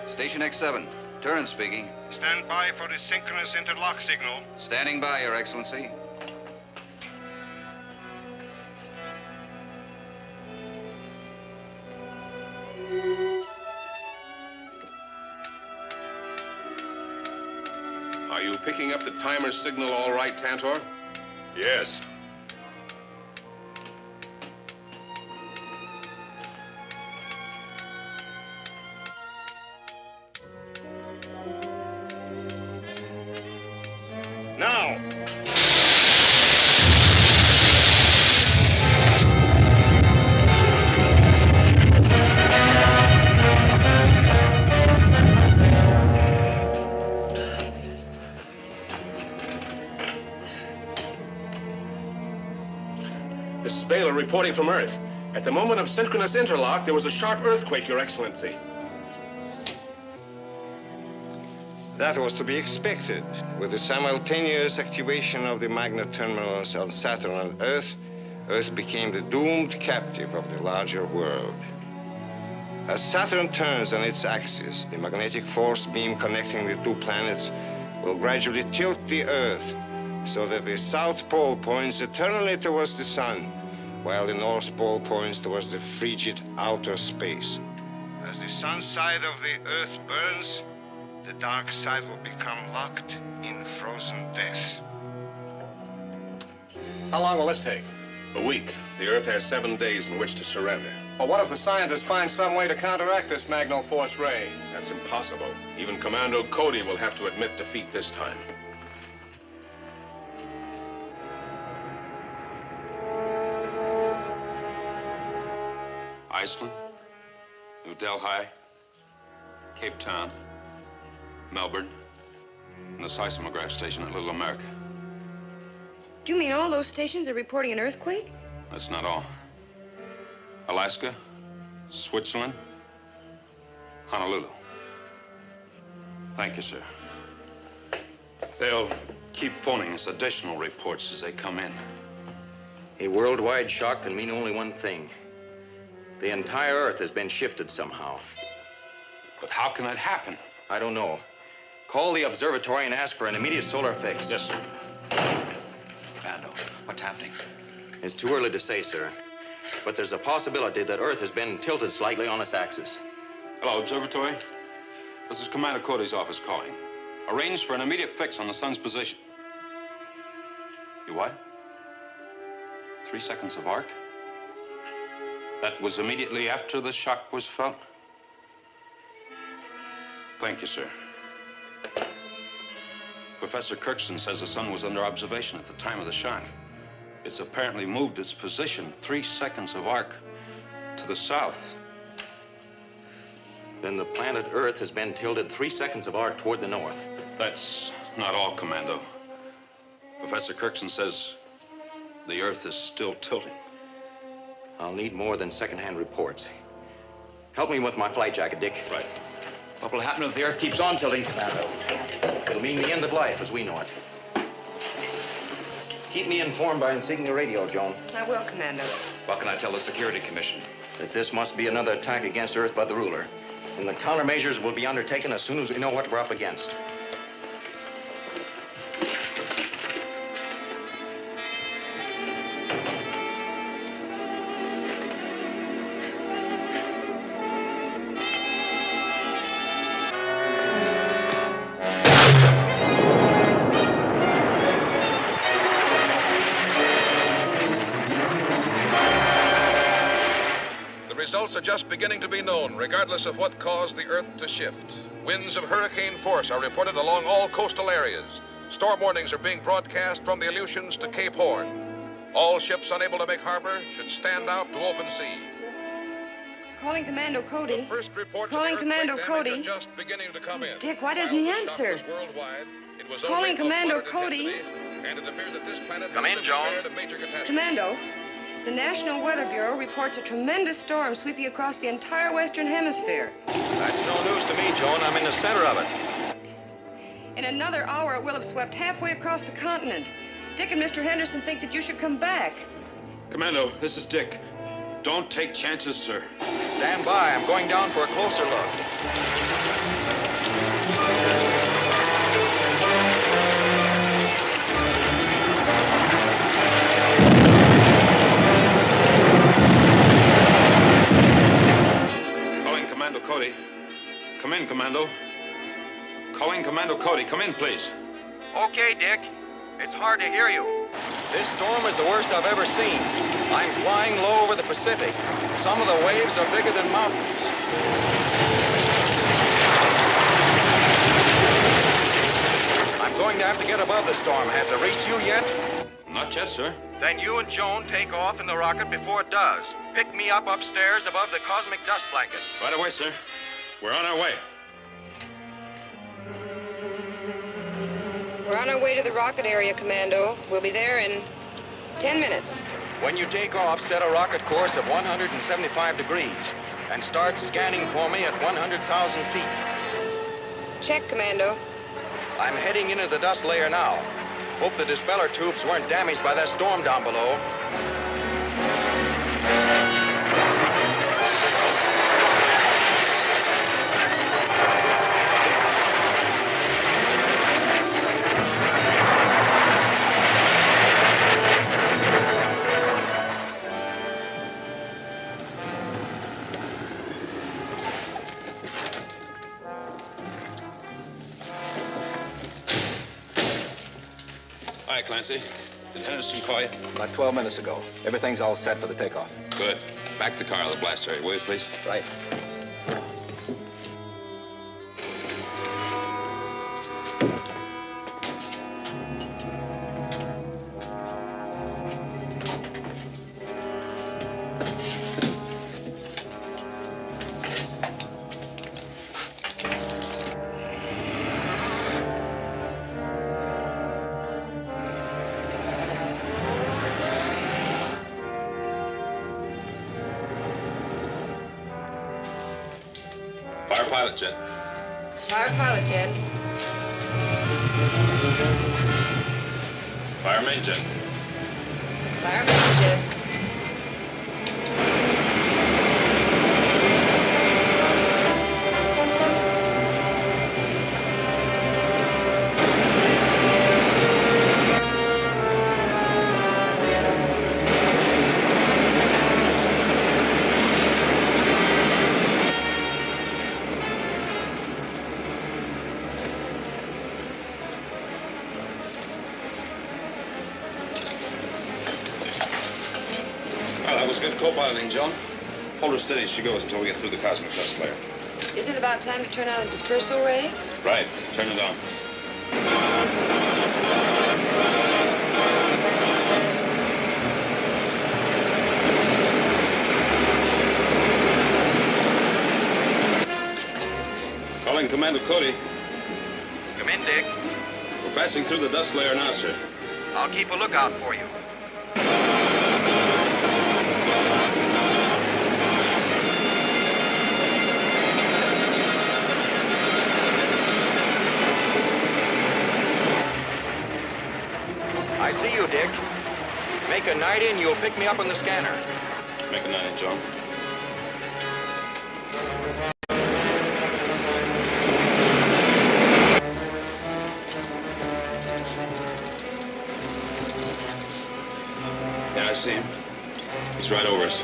Station X7, Turin speaking. Stand by for the synchronous interlock signal. Standing by, Your Excellency. Are you picking up the timer signal all right, Tantor? Yes. Now! This is Baylor reporting from Earth. At the moment of synchronous interlock, there was a sharp earthquake, Your Excellency. That was to be expected. With the simultaneous activation of the magnet terminals on Saturn and Earth, Earth became the doomed captive of the larger world. As Saturn turns on its axis, the magnetic force beam connecting the two planets will gradually tilt the Earth so that the South Pole points eternally towards the sun, while the North Pole points towards the frigid outer space. As the sun side of the Earth burns, the dark side will become locked in frozen death. How long will this take? A week. The Earth has 7 days in which to surrender. Well, what if the scientists find some way to counteract this magno-force ray? That's impossible. Even Commando Cody will have to admit defeat this time. Iceland, New Delhi, Cape Town, Melbourne, and the seismograph station at Little America. Do you mean all those stations are reporting an earthquake? That's not all. Alaska, Switzerland, Honolulu. Thank you, sir. They'll keep phoning us additional reports as they come in. A worldwide shock can mean only one thing. The entire Earth has been shifted somehow. But how can that happen? I don't know. Call the observatory and ask for an immediate solar fix. Yes, sir. Commando, what's happening? It's too early to say, sir. But there's a possibility that Earth has been tilted slightly on its axis. Hello, observatory. This is Commander Cody's office calling. Arrange for an immediate fix on the sun's position. You what? 3 seconds of arc? That was immediately after the shock was felt? Thank you, sir. Professor Kirkson says the sun was under observation at the time of the shock. It's apparently moved its position 3 seconds of arc to the south. Then the planet Earth has been tilted 3 seconds of arc toward the north. That's not all, Commando. Professor Kirkson says the Earth is still tilting. I'll need more than secondhand reports. Help me with my flight jacket, Dick. Right. What will happen if the Earth keeps on tilting, Commando? It'll mean the end of life as we know it. Keep me informed by seeking the radio, Joan. I will, Commando. What can I tell the Security Commission? That this must be another attack against Earth by the ruler. And the countermeasures will be undertaken as soon as we know what we're up against. Results are just beginning to be known, regardless of what caused the Earth to shift. Winds of hurricane force are reported along all coastal areas. Storm warnings are being broadcast from the Aleutians to Cape Horn. All ships unable to make harbor should stand out to open sea. Calling Commando Cody. First reports Calling Commando Cody. are just beginning to come in. Dick, why doesn't he answer? Calling Commando Cody. And it appears that this planet Come in, Joan. Commando, the National Weather Bureau reports a tremendous storm sweeping across the entire Western Hemisphere. That's no news to me, Joan. I'm in the center of it. In another hour, it will have swept halfway across the continent. Dick and Mr. Henderson think that you should come back. Commando, this is Dick. Don't take chances, sir. Stand by. I'm going down for a closer look. Calling Commando Cody. Come in, Commando. Calling Commando Cody. Come in, please. Okay, Dick. It's hard to hear you. This storm is the worst I've ever seen. I'm flying low over the Pacific. Some of the waves are bigger than mountains. I'm going to have to get above the storm. Has it reached you yet? Not yet, sir. Then you and Joan take off in the rocket before it does. Pick me up upstairs above the cosmic dust blanket. Right away, sir. We're on our way. We're on our way to the rocket area, Commando. We'll be there in 10 minutes. When you take off, set a rocket course of 175 degrees and start scanning for me at 100,000 feet. Check, Commando. I'm heading into the dust layer now. Hope the dispeller tubes weren't damaged by that storm down below. Hi, Clancy. Did Henderson call you? About 12 minutes ago. Everything's all set for the takeoff. Good. Back the car to the blast area, will you, please? Right. Fire pilot jet. Fire pilot jet. Fire main jet. Fire main jets. Well, that was good co-piloting, John. Hold her steady as she goes until we get through the cosmic dust layer. Isn't it about time to turn on the dispersal ray? Right. Turn it on. Calling Commander Cody. Come in, Dick. We're passing through the dust layer now, sir. I'll keep a lookout for you. I see you, Dick. Make a night in, you'll pick me up on the scanner. Make a night in, John. Yeah, I see him. He's right over us.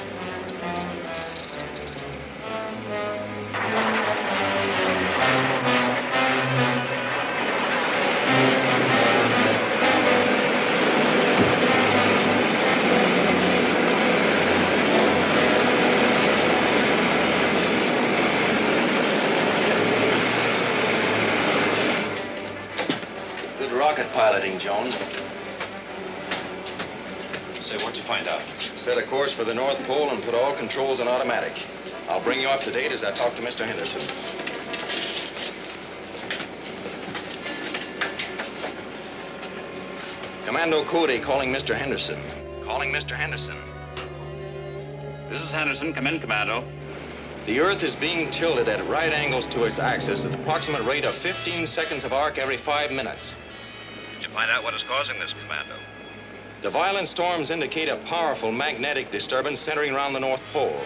Good rocket piloting, Joan. Say, what'd you find out? Set a course for the North Pole and put all controls on automatic. I'll bring you up to date as I talk to Mr. Henderson. Commando Cody calling Mr. Henderson. Calling Mr. Henderson. This is Henderson. Come in, Commando. The Earth is being tilted at right angles to its axis at the approximate rate of 15 seconds of arc every 5 minutes. Did you find out what is causing this, Commando? The violent storms indicate a powerful magnetic disturbance centering around the North Pole.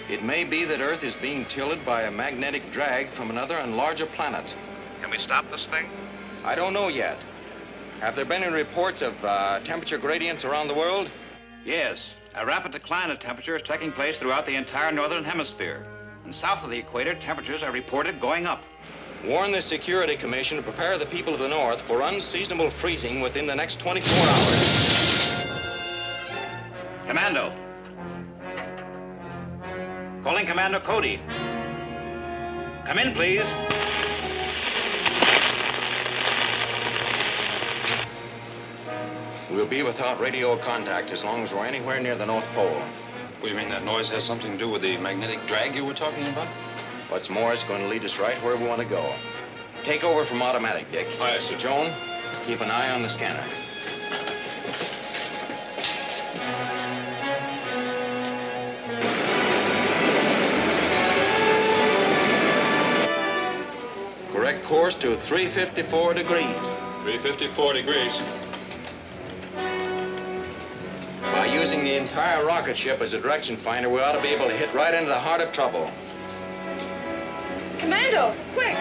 It may be that Earth is being tilted by a magnetic drag from another and larger planet. Can we stop this thing? I don't know yet. Have there been any reports of temperature gradients around the world? Yes. A rapid decline of temperature is taking place throughout the entire northern hemisphere. And south of the equator, temperatures are reported going up. Warn the Security Commission to prepare the people of the North for unseasonable freezing within the next 24 hours. Commando. Calling Commando Cody. Come in, please. We'll be without radio contact as long as we're anywhere near the North Pole. You mean that noise has something to do with the magnetic drag you were talking about? What's more, it's going to lead us right where we want to go. Take over from automatic, Dick. Aye, sir. Joan, keep an eye on the scanner. Correct course to 354 degrees. 354 degrees. By using the entire rocket ship as a direction finder, we ought to be able to hit right into the heart of trouble. Commando, quick!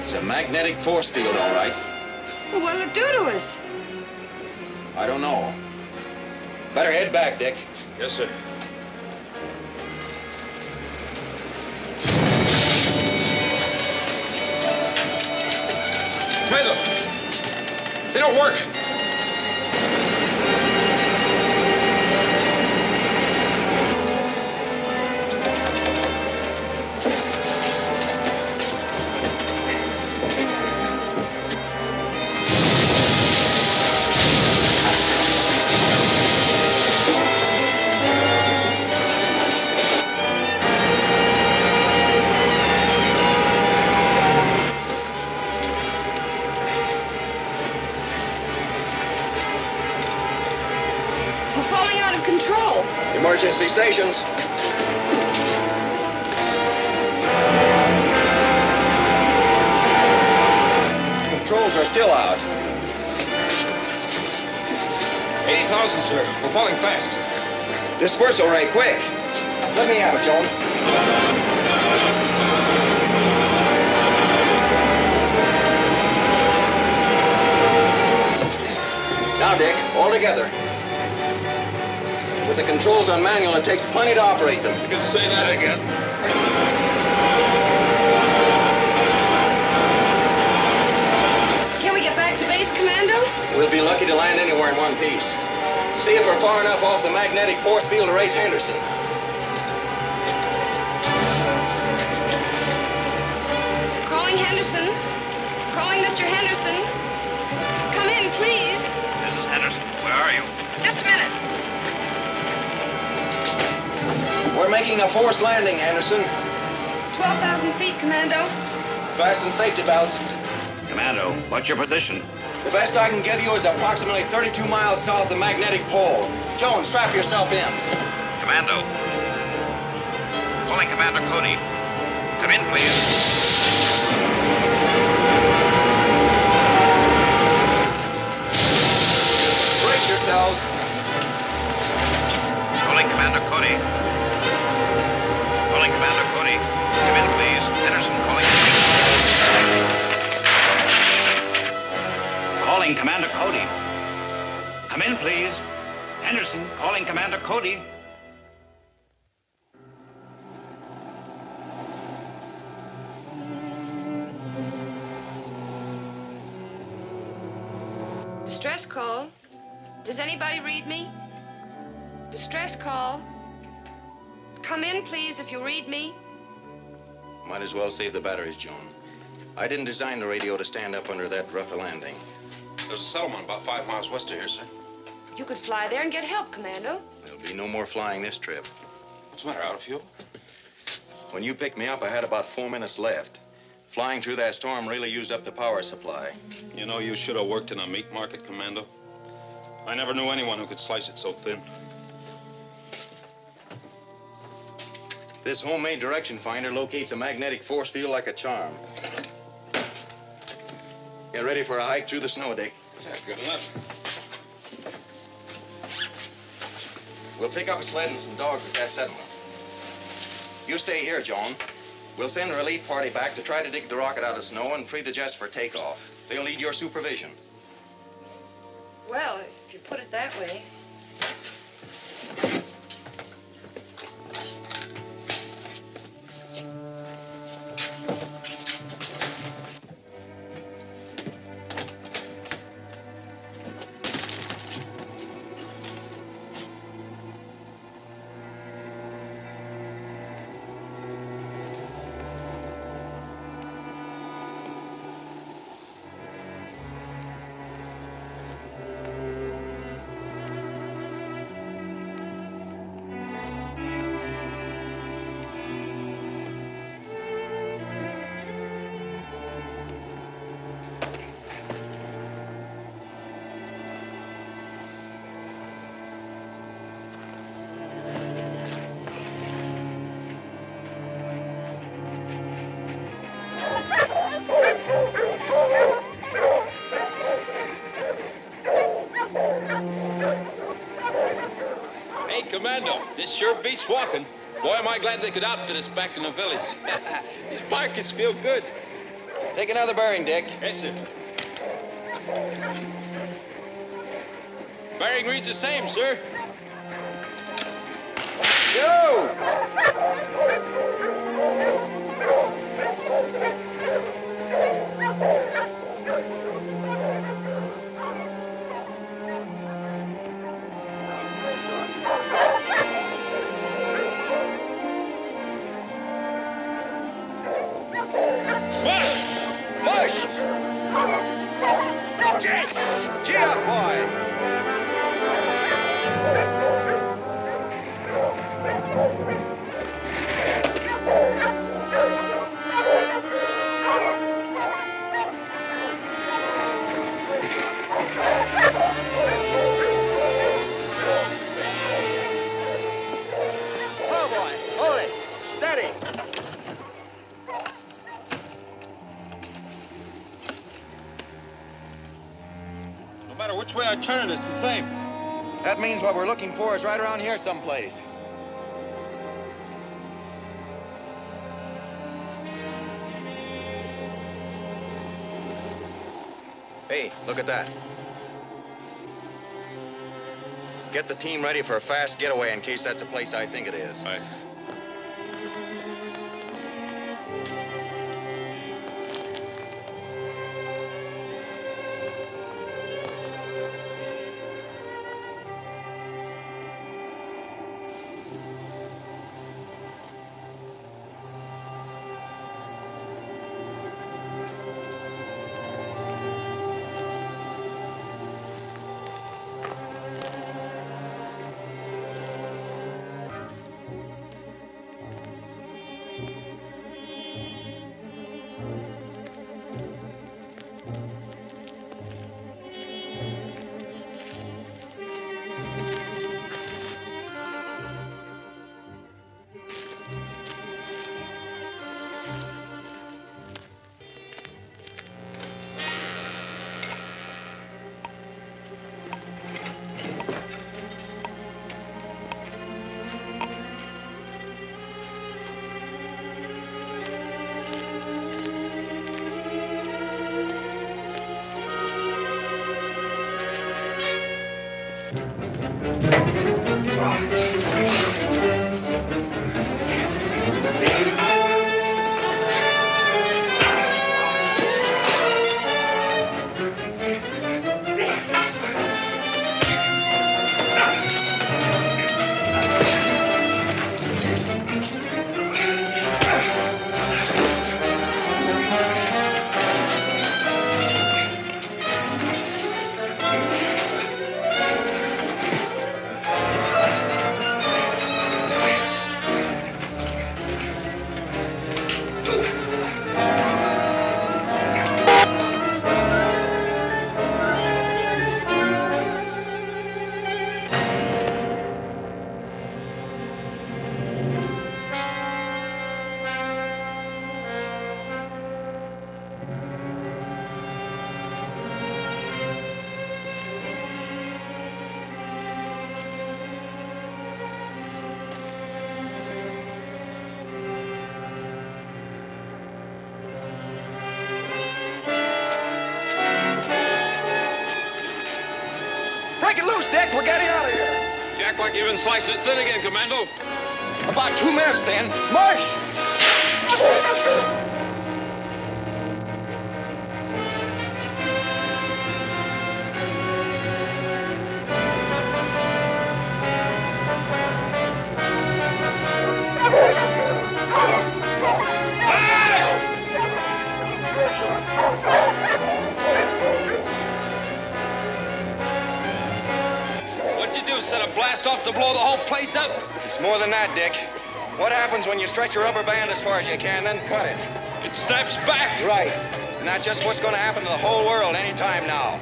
It's a magnetic force field, all right. Well, what'll it do to us? I don't know. Better head back, Dick. Yes, sir. Commando! They don't work! Emergency stations. Controls are still out. 80,000, sir. We're falling fast. Dispersal ray, quick. Let me have it, Joan. Now, Dick, all together. With the controls on manual, it takes plenty to operate them. You can say that again. Can we get back to base, Commando? We'll be lucky to land anywhere in one piece. See if we're far enough off the magnetic force field to raise Henderson. Calling Henderson. Calling Mr. Henderson. Come in, please. This is Henderson. Where are you? Just a minute. We're making a forced landing, Henderson. 12,000 feet, Commando. Fasten safety belts. Commando, what's your position? The best I can give you is approximately 32 miles south of the magnetic pole. Joan, strap yourself in. Commando. Calling Commander Cody. Come in, please. Brace yourselves. Calling Commander Cody. Calling Commander Cody. Come in, please. Henderson calling. Calling Commander Cody. Come in, please. Henderson calling Commander Cody. Distress call. Does anybody read me? Distress call. Come in, please, if you read me. Might as well save the batteries, Joan. I didn't design the radio to stand up under that rough a landing. There's a settlement about 5 miles west of here, sir. You could fly there and get help, Commando. There'll be no more flying this trip. What's the matter, out of fuel? When you picked me up, I had about 4 minutes left. Flying through that storm really used up the power supply. You know, you should have worked in a meat market, Commando. I never knew anyone who could slice it so thin. This homemade direction finder locates a magnetic force field like a charm. Get ready for a hike through the snow, Dick. Yeah, good enough. We'll pick up a sled and some dogs at that settlement. You stay here, Joan. We'll send a relief party back to try to dig the rocket out of snow and free the jets for takeoff. They'll need your supervision. Well, if you put it that way. Hey, Commando, this sure beats walking. Boy, am I glad they could outfit us back in the village. These pockets feel good. Take another bearing, Dick. Yes, sir. Bearing reads the same, sir. Push! Gee up, boy! Oh, boy! Hold it! Steady! No matter which way I turn it, it's the same. That means what we're looking for is right around here someplace. Hey, look at that. Get the team ready for a fast getaway in case that's the place I think it is. Right. loose, Dick. We're getting out of here. You act like you've been slicing it thin again, Commando. About 2 minutes, then. March! What'd you do? Set a blast off to blow the whole place up? It's more than that, Dick. What happens when you stretch a rubber band as far as you can, then cut it? It snaps back. Right. And that's just what's going to happen to the whole world any time now.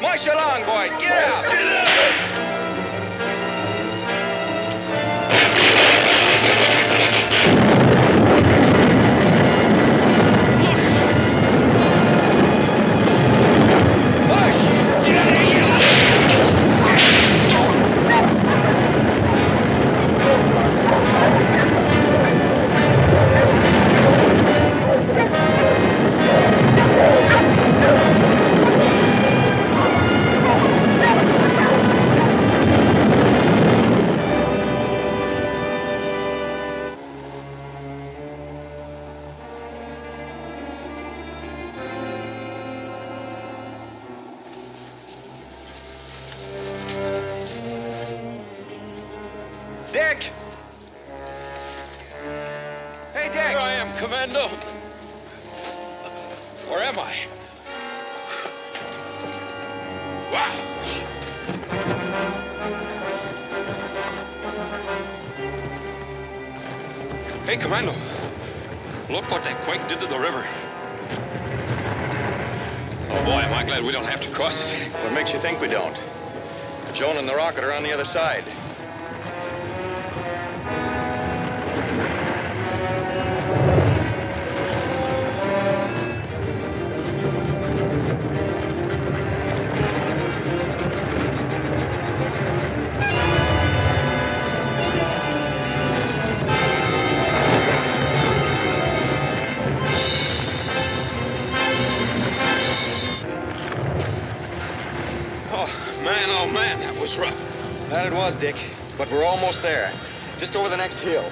March along, boys. Get out. Get out. Dick! Hey, Dick! Here I am, Commando. Where am I? Wow! Hey, Commando. Look what that quake did to the river. Oh, boy, am I glad we don't have to cross it. What makes you think we don't? Joan and the rocket are on the other side. Oh, man, that was rough. That it was, Dick. But we're almost there. Just over the next hill.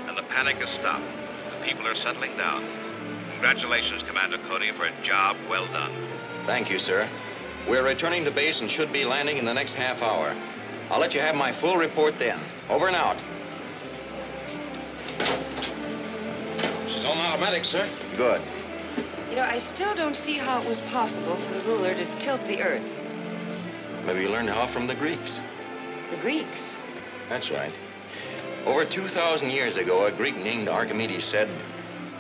And the panic has stopped. The people are settling down. Congratulations, Commander Cody, for a job well done. Thank you, sir. We're returning to base and should be landing in the next half hour. I'll let you have my full report then. Over and out. She's on automatic, sir. Good. You know, I still don't see how it was possible for the ruler to tilt the Earth. Maybe you learned how from the Greeks. The Greeks? That's right. Over 2,000 years ago, a Greek named Archimedes said,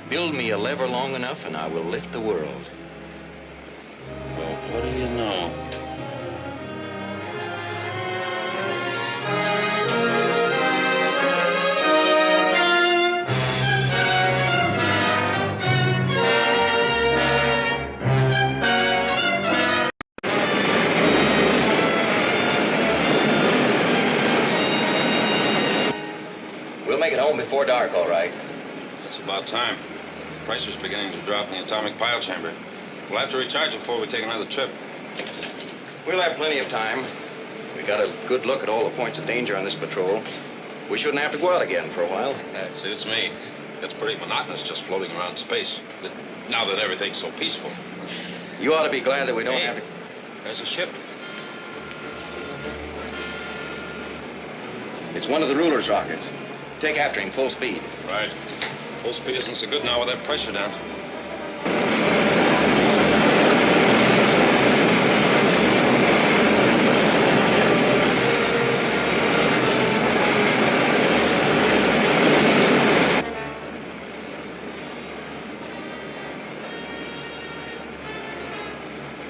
"Build me a lever long enough and I will lift the world." Well, what do you know? We'll make it home before dark, all right. That's about time. The pressure's beginning to drop in the atomic pile chamber. We'll have to recharge it before we take another trip. We'll have plenty of time. We got a good look at all the points of danger on this patrol. We shouldn't have to go out again for a while. That suits me. It's pretty monotonous just floating around space. Now that everything's so peaceful. You ought to be glad that we don't have to... There's a ship. It's one of the ruler's rockets. Take after him full speed. Right. Full speed isn't so good now with that pressure down.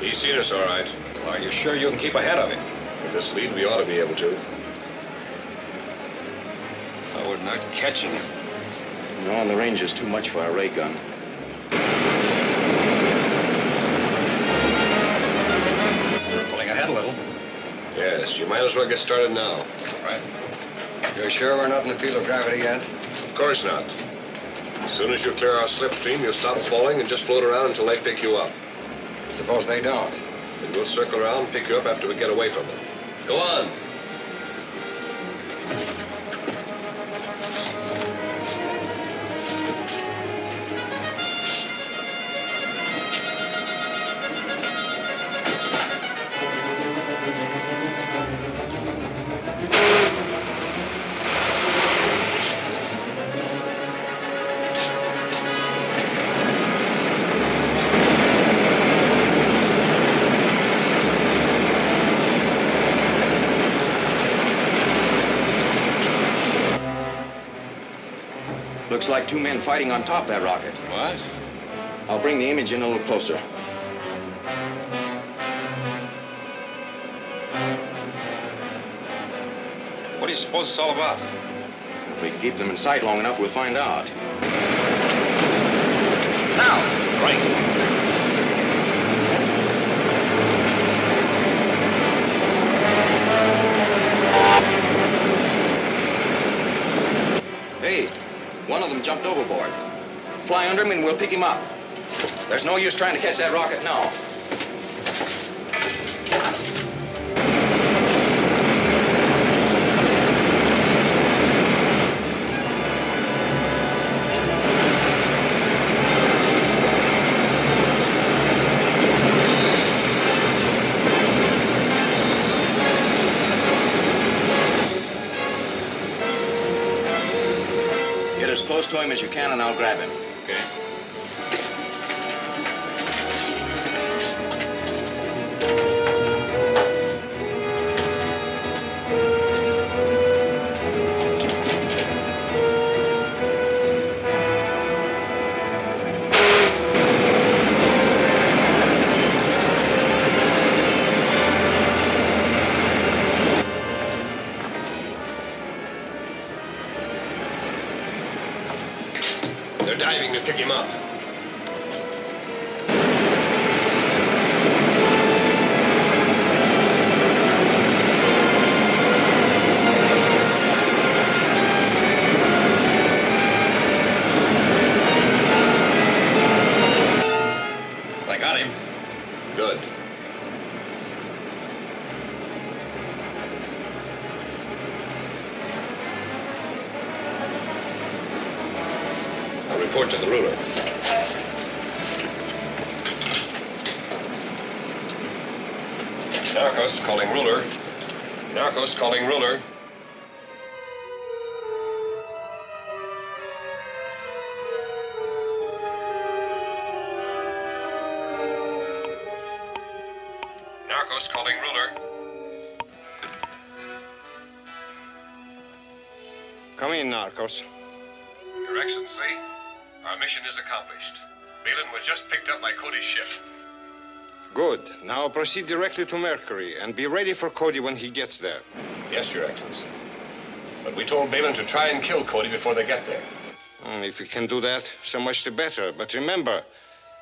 He's seen us all right. Are you sure you can keep ahead of him? With this lead, we ought to be able to. Oh, we're not catching him. No, and the range is too much for our ray gun. We're pulling ahead a little. Yes, you might as well get started now. Right. You're sure we're not in the field of gravity yet? Of course not. As soon as you clear our slipstream, you'll stop falling and just float around until they pick you up. Suppose they don't. Then we'll circle around and pick you up after we get away from them. Go on. Looks like two men fighting on top of that rocket. What? I'll bring the image in a little closer. What do you suppose it's all about? If we can keep them in sight long enough, we'll find out. Now! Right. Hey, one of them jumped overboard. Fly under him and we'll pick him up. There's no use trying to catch that rocket now. As close to him as you can, and I'll grab him. Okay. They're diving to pick him up. I got him. Good. I'll report to the ruler. Narcos calling ruler. Narcos calling ruler. Narcos calling ruler. Come in, Narcos. Your Excellency, our mission is accomplished. Balin was just picked up by Cody's ship. Good. Now proceed directly to Mercury and be ready for Cody when he gets there. Yes, Your Excellency. But we told Balin to try and kill Cody before they get there. If we can do that, so much the better. But remember,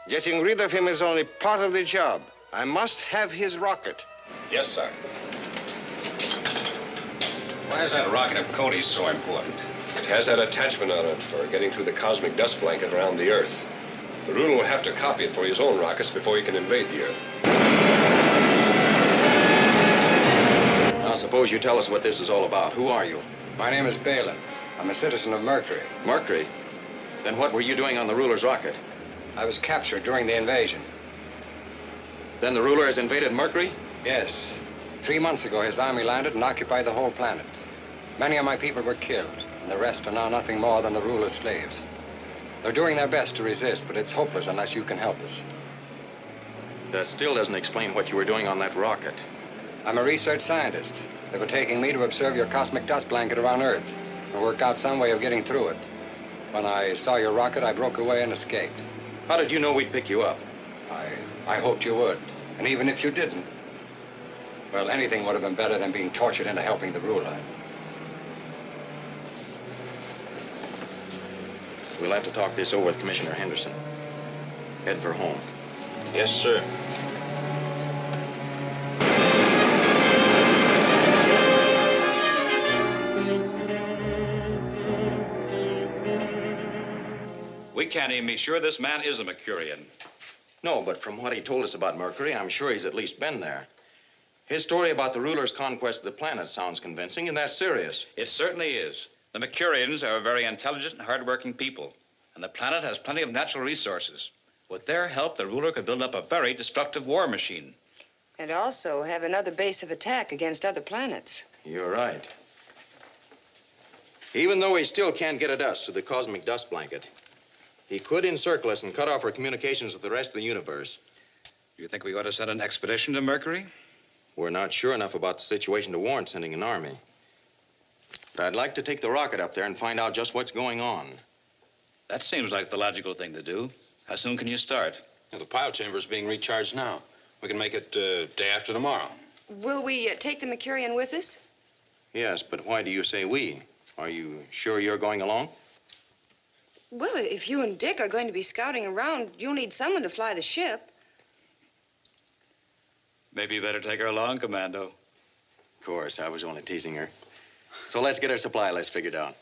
getting rid of him is only part of the job. I must have his rocket. Yes, sir. Why is that rocket of Cody's so important? It has that attachment on it for getting through the cosmic dust blanket around the Earth. The ruler will have to copy it for his own rockets before he can invade the Earth. Now, suppose you tell us what this is all about. Who are you? My name is Balin. I'm a citizen of Mercury. Mercury? Then what were you doing on the ruler's rocket? I was captured during the invasion. Then the ruler has invaded Mercury? Yes. 3 months ago, his army landed and occupied the whole planet. Many of my people were killed, and the rest are now nothing more than the ruler's slaves. They're doing their best to resist, but it's hopeless unless you can help us. That still doesn't explain what you were doing on that rocket. I'm a research scientist. They were taking me to observe your cosmic dust blanket around Earth and work out some way of getting through it. When I saw your rocket, I broke away and escaped. How did you know we'd pick you up? I hoped you would. And even if you didn't, well, anything would have been better than being tortured into helping the ruler. We'll have to talk this over with Commissioner Henderson. Head for home. Yes, sir. We can't even be sure this man is a Mercurian. No, but from what he told us about Mercury, I'm sure he's at least been there. His story about the ruler's conquest of the planet sounds convincing, and that's serious. It certainly is. The Mercurians are a very intelligent and hardworking people, and the planet has plenty of natural resources. With their help, the ruler could build up a very destructive war machine. And also have another base of attack against other planets. You're right. Even though he still can't get at us through the cosmic dust blanket, he could encircle us and cut off our communications with the rest of the universe. Do you think we ought to send an expedition to Mercury? We're not sure enough about the situation to warrant sending an army. But I'd like to take the rocket up there and find out just what's going on. That seems like the logical thing to do. How soon can you start? Well, the pile chamber is being recharged now. We can make it day after tomorrow. Will we take the Mercurian with us? Yes, but why do you say we? Are you sure you're going along? Well, if you and Dick are going to be scouting around, you'll need someone to fly the ship. Maybe you better take her along, Commando. Of course, I was only teasing her. So let's get our supply list figured out.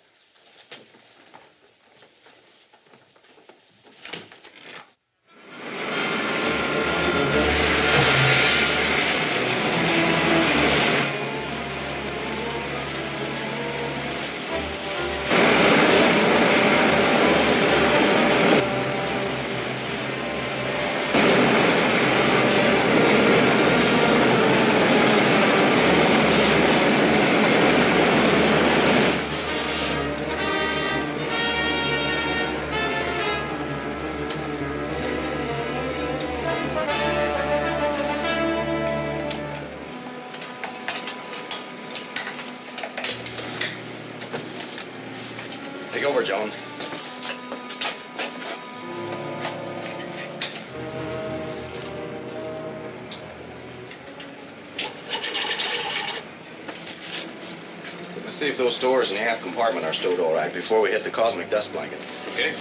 Take over, Joan. Let's see if those stores in the aft compartment are stowed all right before we hit the cosmic dust blanket. Okay.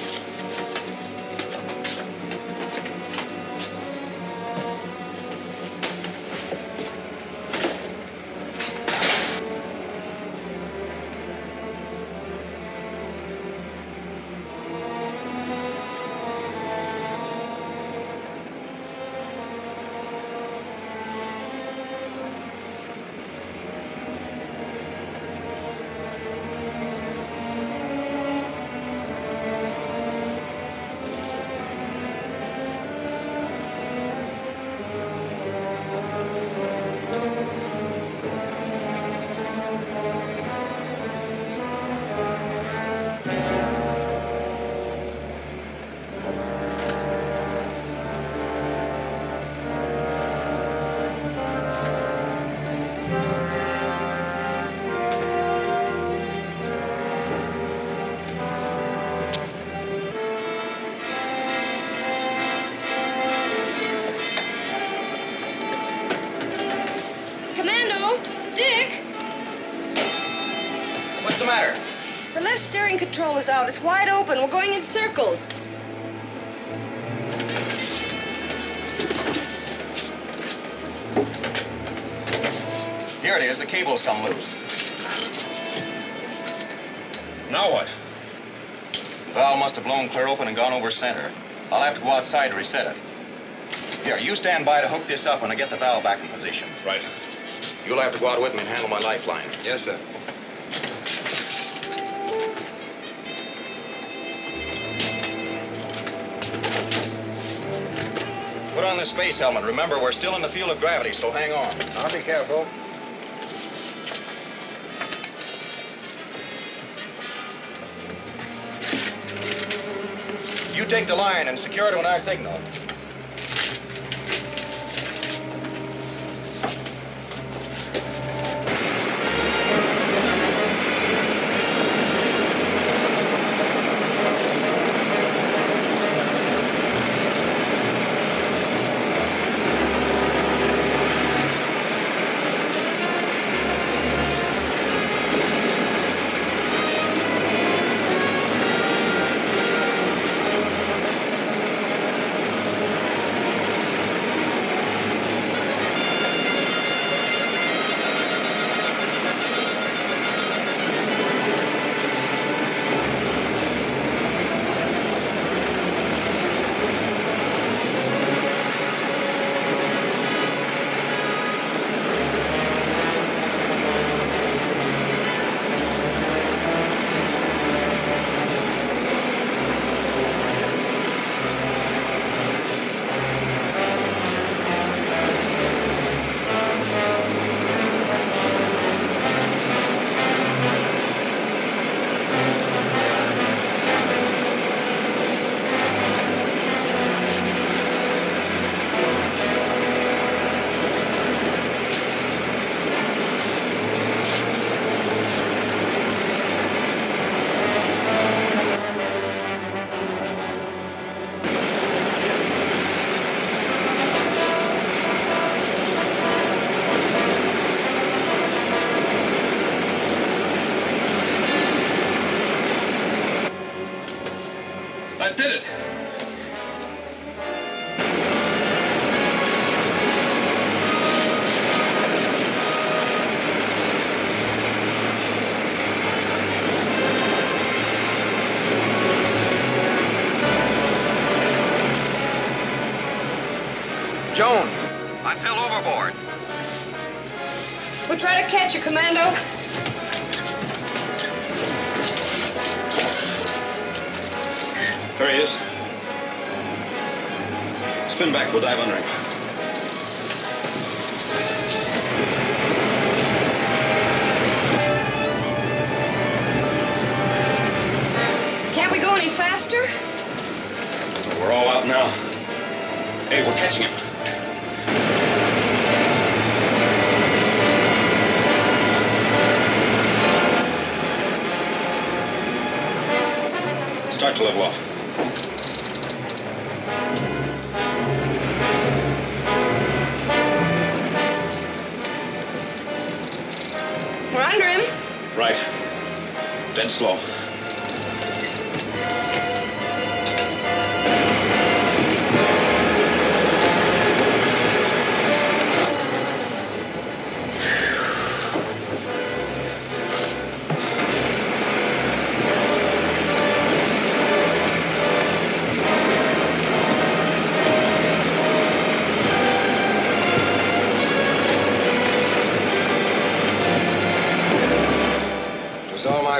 the matter? The left steering control is out. It's wide open. We're going in circles. Here it is. The cable's come loose. Now what? The valve must have blown clear open and gone over center. I'll have to go outside to reset it. Here, you stand by to hook this up when I get the valve back in position. Right. You'll have to go out with me and handle my lifeline. Yes, sir. Put on the space helmet. Remember, we're still in the field of gravity, so hang on. I'll be careful. You take the line and secure it when I signal. did it. Joan, I fell overboard. We'll try to catch you, Commando. There he is. Spin back, we'll dive under him. Can't we go any faster? We're all out now. Hey, we're catching him. Start to level off. We're under him. Right. Dead slow.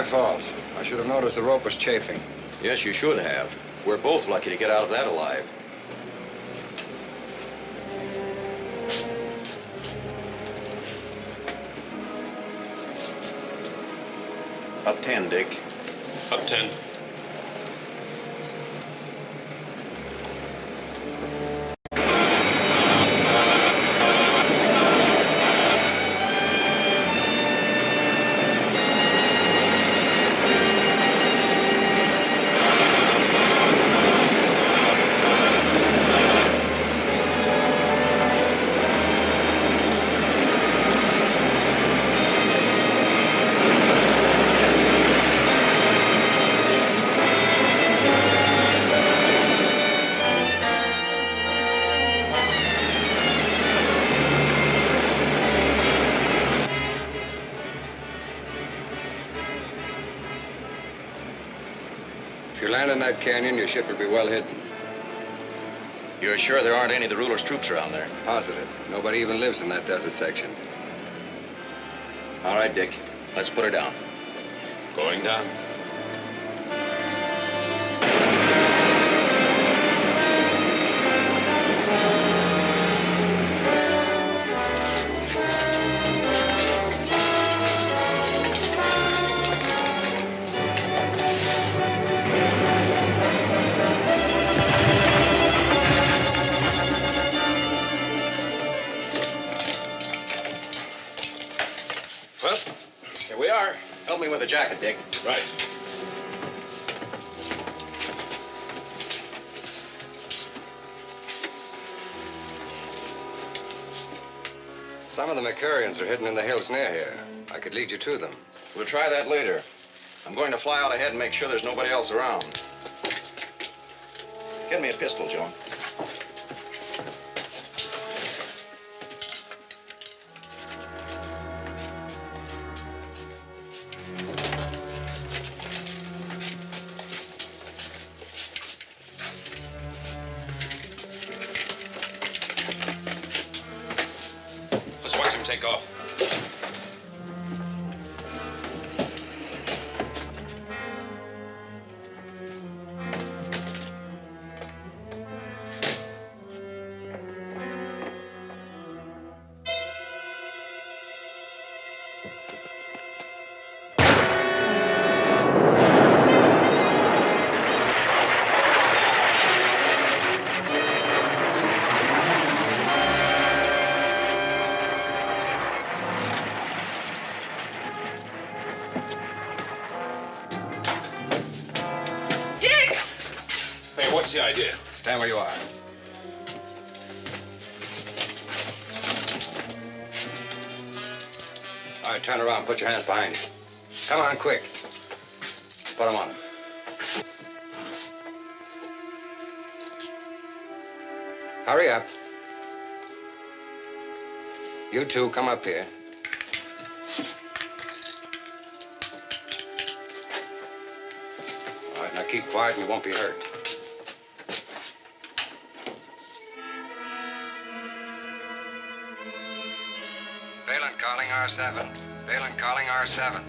Fault. I should have noticed the rope was chafing. Yes, you should have. We're both lucky to get out of that alive. Up 10, Dick. Up 10. If you land in that canyon, your ship will be well hidden. You're sure there aren't any of the ruler's troops around there? Positive. Nobody even lives in that desert section. All right, Dick. Let's put her down. Going down. Well, here we are. Help me with the jacket, Dick. Right. Some of the Mercurians are hidden in the hills near here. I could lead you to them. We'll try that later. I'm going to fly out ahead and make sure there's nobody else around. Get me a pistol, Joan. Let's watch him take off. What's the idea? Stand where you are. All right, turn around. Put your hands behind you. Come on, quick. Put them on. Hurry up. You two, come up here. All right, now keep quiet and you won't be hurt. Phelan calling R7. Phelan calling R7.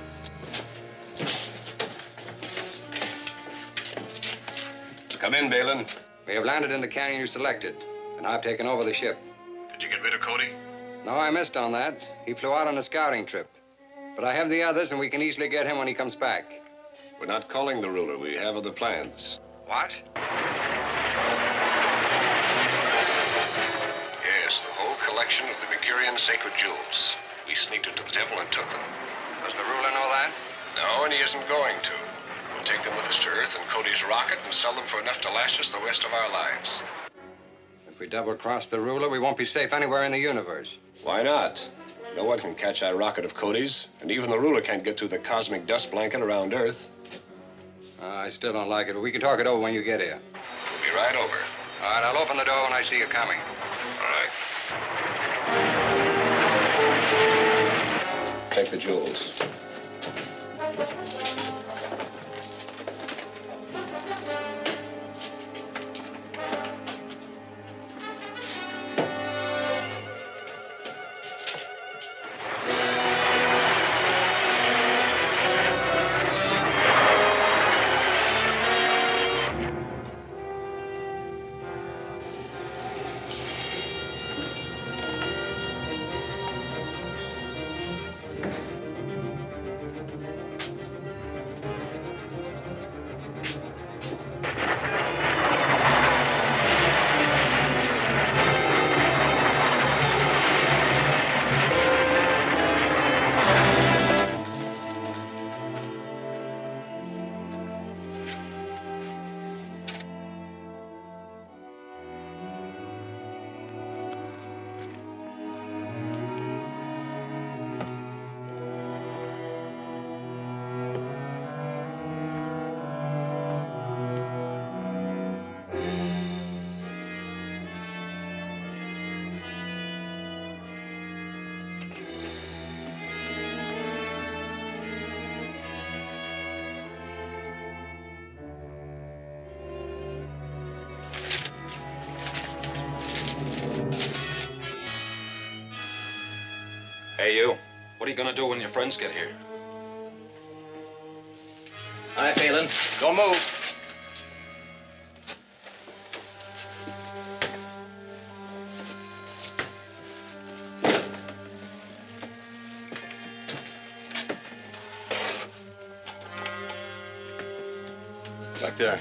Come in, Balin. We have landed in the canyon you selected, and I've taken over the ship. Did you get rid of Cody? No, I missed on that. He flew out on a scouting trip. But I have the others, and we can easily get him when he comes back. We're not calling the ruler. We have other plans. What? Yes, the whole collection of the Mercurian sacred jewels. We sneaked into the temple and took them. Does the ruler know that? No, and he isn't going to. We'll take them with us to Earth and Cody's rocket and sell them for enough to last us the rest of our lives. If we double-cross the ruler, we won't be safe anywhere in the universe. Why not? No one can catch that rocket of Cody's, and even the ruler can't get through the cosmic dust blanket around Earth. I still don't like it, but we can talk it over when you get here. We'll be right over. All right, I'll open the door when I see you coming. All right. Take the jewels. Hey, you. What are you gonna do when your friends get here? Hi, Phelan. Don't move. Back there.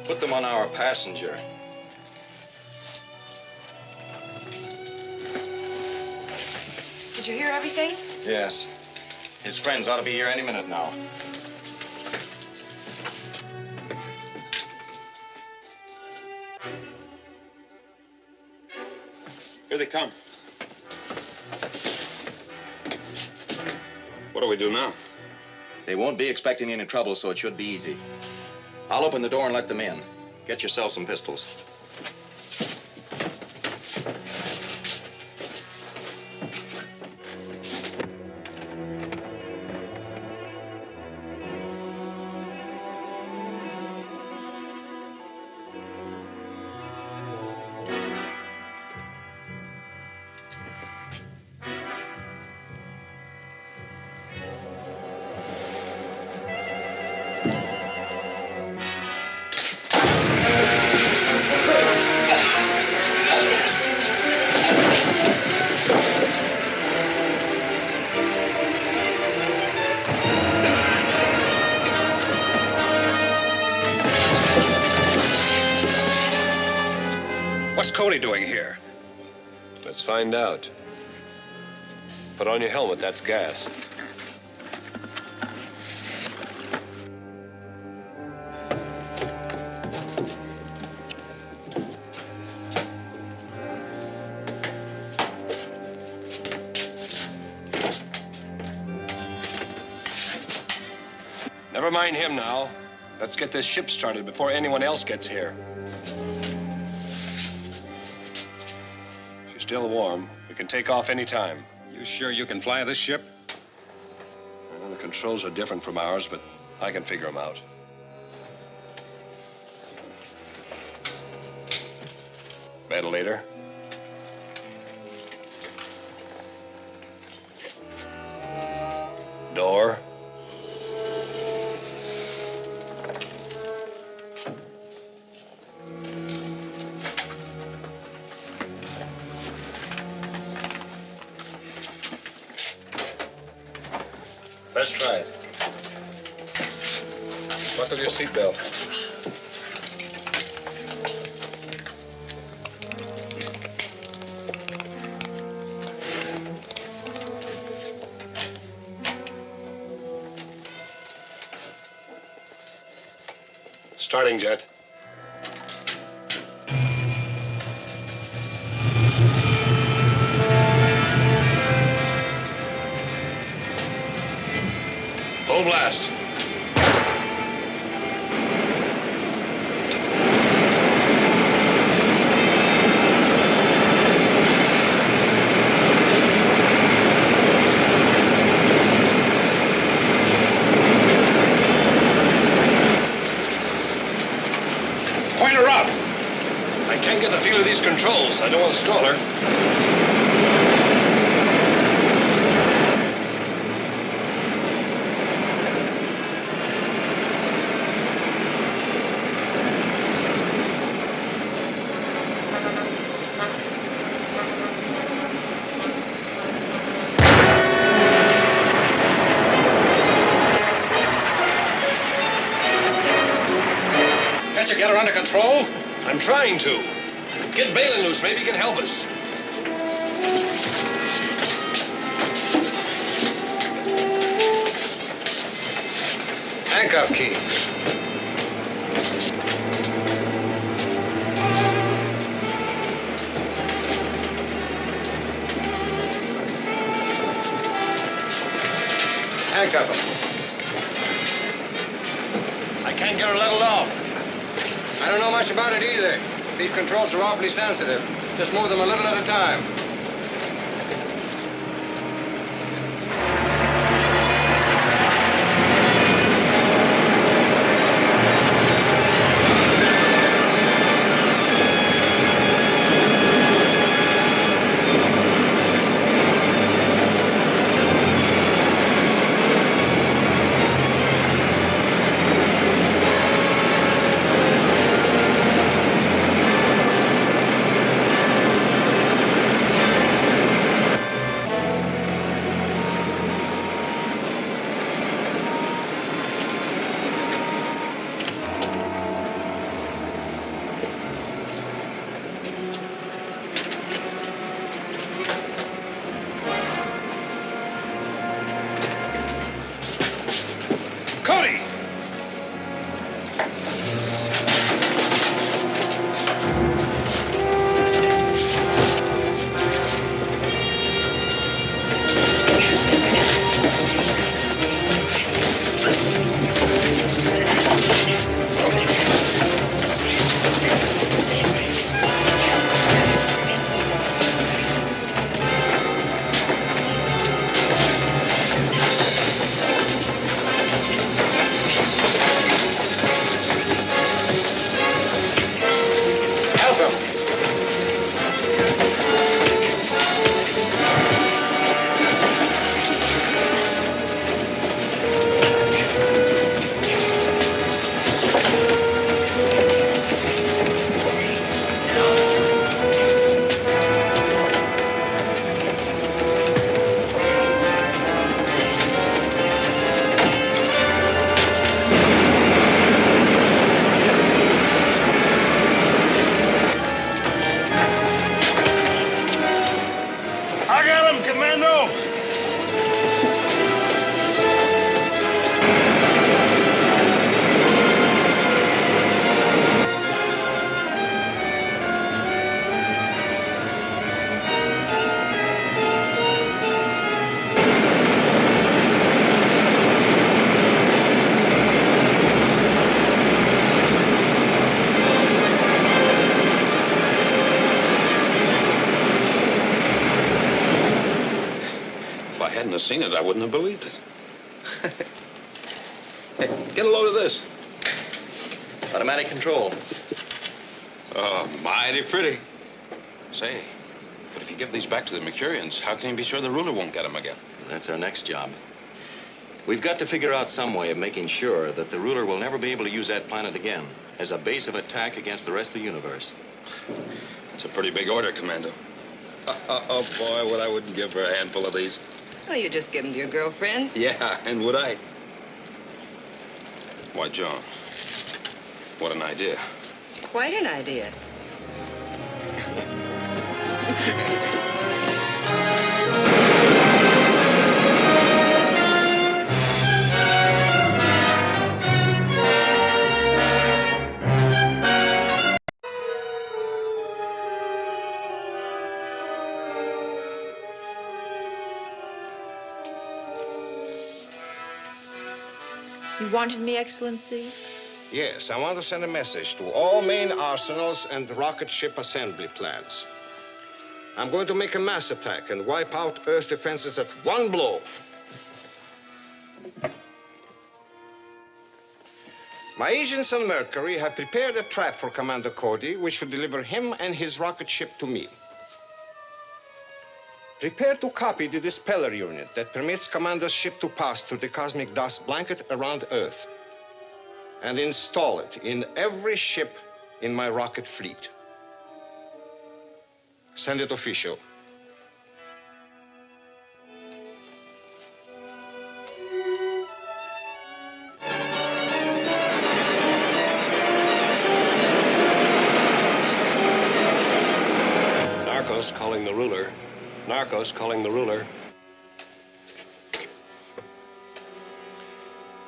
Put them on our passenger. Did you hear everything? Yes. His friends ought to be here any minute now. Here they come. What do we do now? They won't be expecting any trouble, so it should be easy. I'll open the door and let them in. Get yourself some pistols. What's Cody doing here? Let's find out. Put on your helmet, that's gas. Never mind him now. Let's get this ship started before anyone else gets here. She's still warm. We can take off any time. You sure you can fly this ship? Well, the controls are different from ours, but I can figure them out. Ventilator. Door. Let's try it. Buckle your seatbelt. Starting jet. Full blast. Point her up. I can't get the feel of these controls. I don't want to stall her. Can't you get her under control? I'm trying to. Get Balin loose. Maybe he can help us. Handcuff key. Handcuff him. I can't get her leveled off. I don't know much about it either. These controls are awfully sensitive. Just move them a little at a time. hadn't have seen it, I wouldn't have believed it. Hey, get a load of this. Automatic control. Oh, mighty pretty. Say, but if you give these back to the Mercurians, how can you be sure the ruler won't get them again? That's our next job. We've got to figure out some way of making sure that the ruler will never be able to use that planet again as a base of attack against the rest of the universe. That's a pretty big order, Commando. Oh, boy, what I wouldn't give for a handful of these. Well, you just give them to your girlfriends. Yeah, and would I? Why, John, what an idea. Quite an idea. You wanted me, Excellency? Yes, I want to send a message to all main arsenals and rocket ship assembly plants. I'm going to make a mass attack and wipe out Earth defenses at one blow. My agents on Mercury have prepared a trap for Commander Cody, which should deliver him and his rocket ship to me. Prepare to copy the dispeller unit that permits Commander's ship to pass through the cosmic dust blanket around Earth, and install it in every ship in my rocket fleet. Send it official. Narcos calling the ruler. Narcos calling the ruler.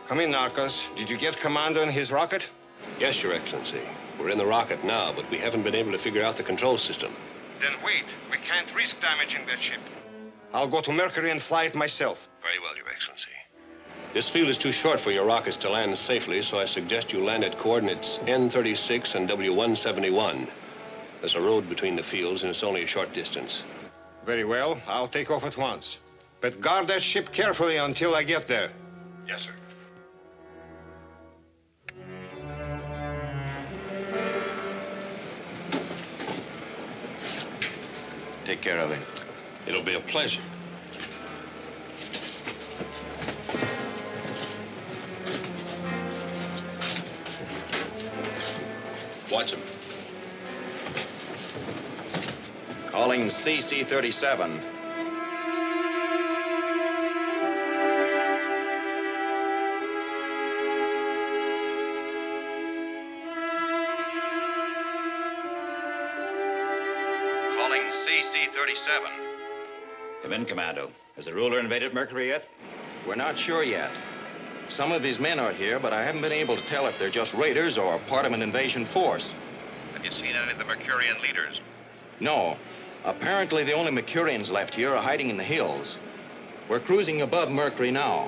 Come in, Narcos. Did you get Commander and his rocket? Yes, Your Excellency. We're in the rocket now, but we haven't been able to figure out the control system. Then wait. We can't risk damaging that ship. I'll go to Mercury and fly it myself. Very well, Your Excellency. This field is too short for your rockets to land safely, so I suggest you land at coordinates N36 and W171. There's a road between the fields, and it's only a short distance. Very well. I'll take off at once. But guard that ship carefully until I get there. Yes, sir. Take care of it. It'll be a pleasure. Watch him. Calling CC-37. Calling CC-37. Come in, Commando. Has the ruler invaded Mercury yet? We're not sure yet. Some of his men are here, but I haven't been able to tell if they're just raiders or part of an invasion force. Have you seen any of the Mercurian leaders? No. Apparently, the only Mercurians left here are hiding in the hills. We're cruising above Mercury now.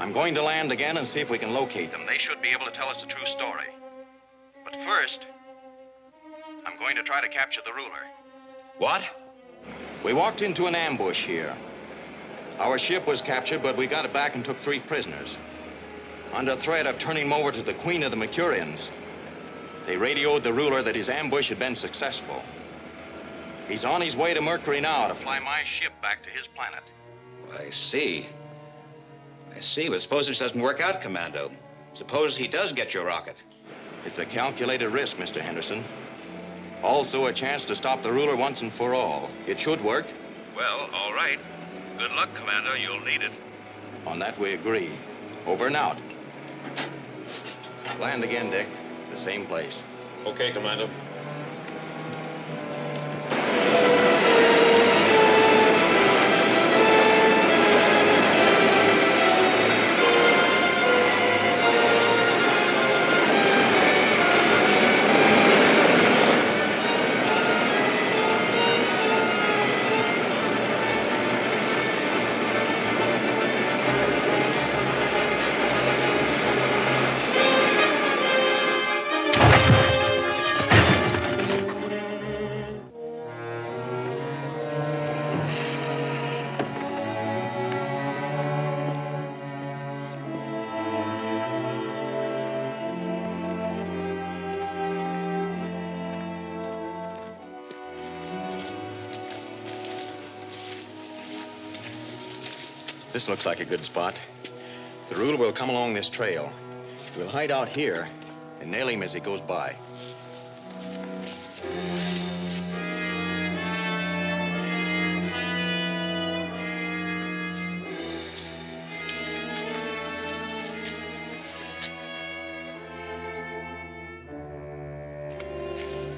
I'm going to land again and see if we can locate them. They should be able to tell us the true story. But first, I'm going to try to capture the ruler. What? We walked into an ambush here. Our ship was captured, but we got it back and took 3 prisoners. Under threat of turning him over to the Queen of the Mercurians, they radioed the ruler that his ambush had been successful. He's on his way to Mercury now to fly my ship back to his planet. I see. I see, but suppose this doesn't work out, Commando. Suppose he does get your rocket. It's a calculated risk, Mr. Henderson. Also a chance to stop the ruler once and for all. It should work. Well, all right. Good luck, Commander. You'll need it. On that we agree. Over and out. Land again, Dick. The same place. Okay, Commando. This looks like a good spot. The ruler will come along this trail. We'll hide out here and nail him as he goes by.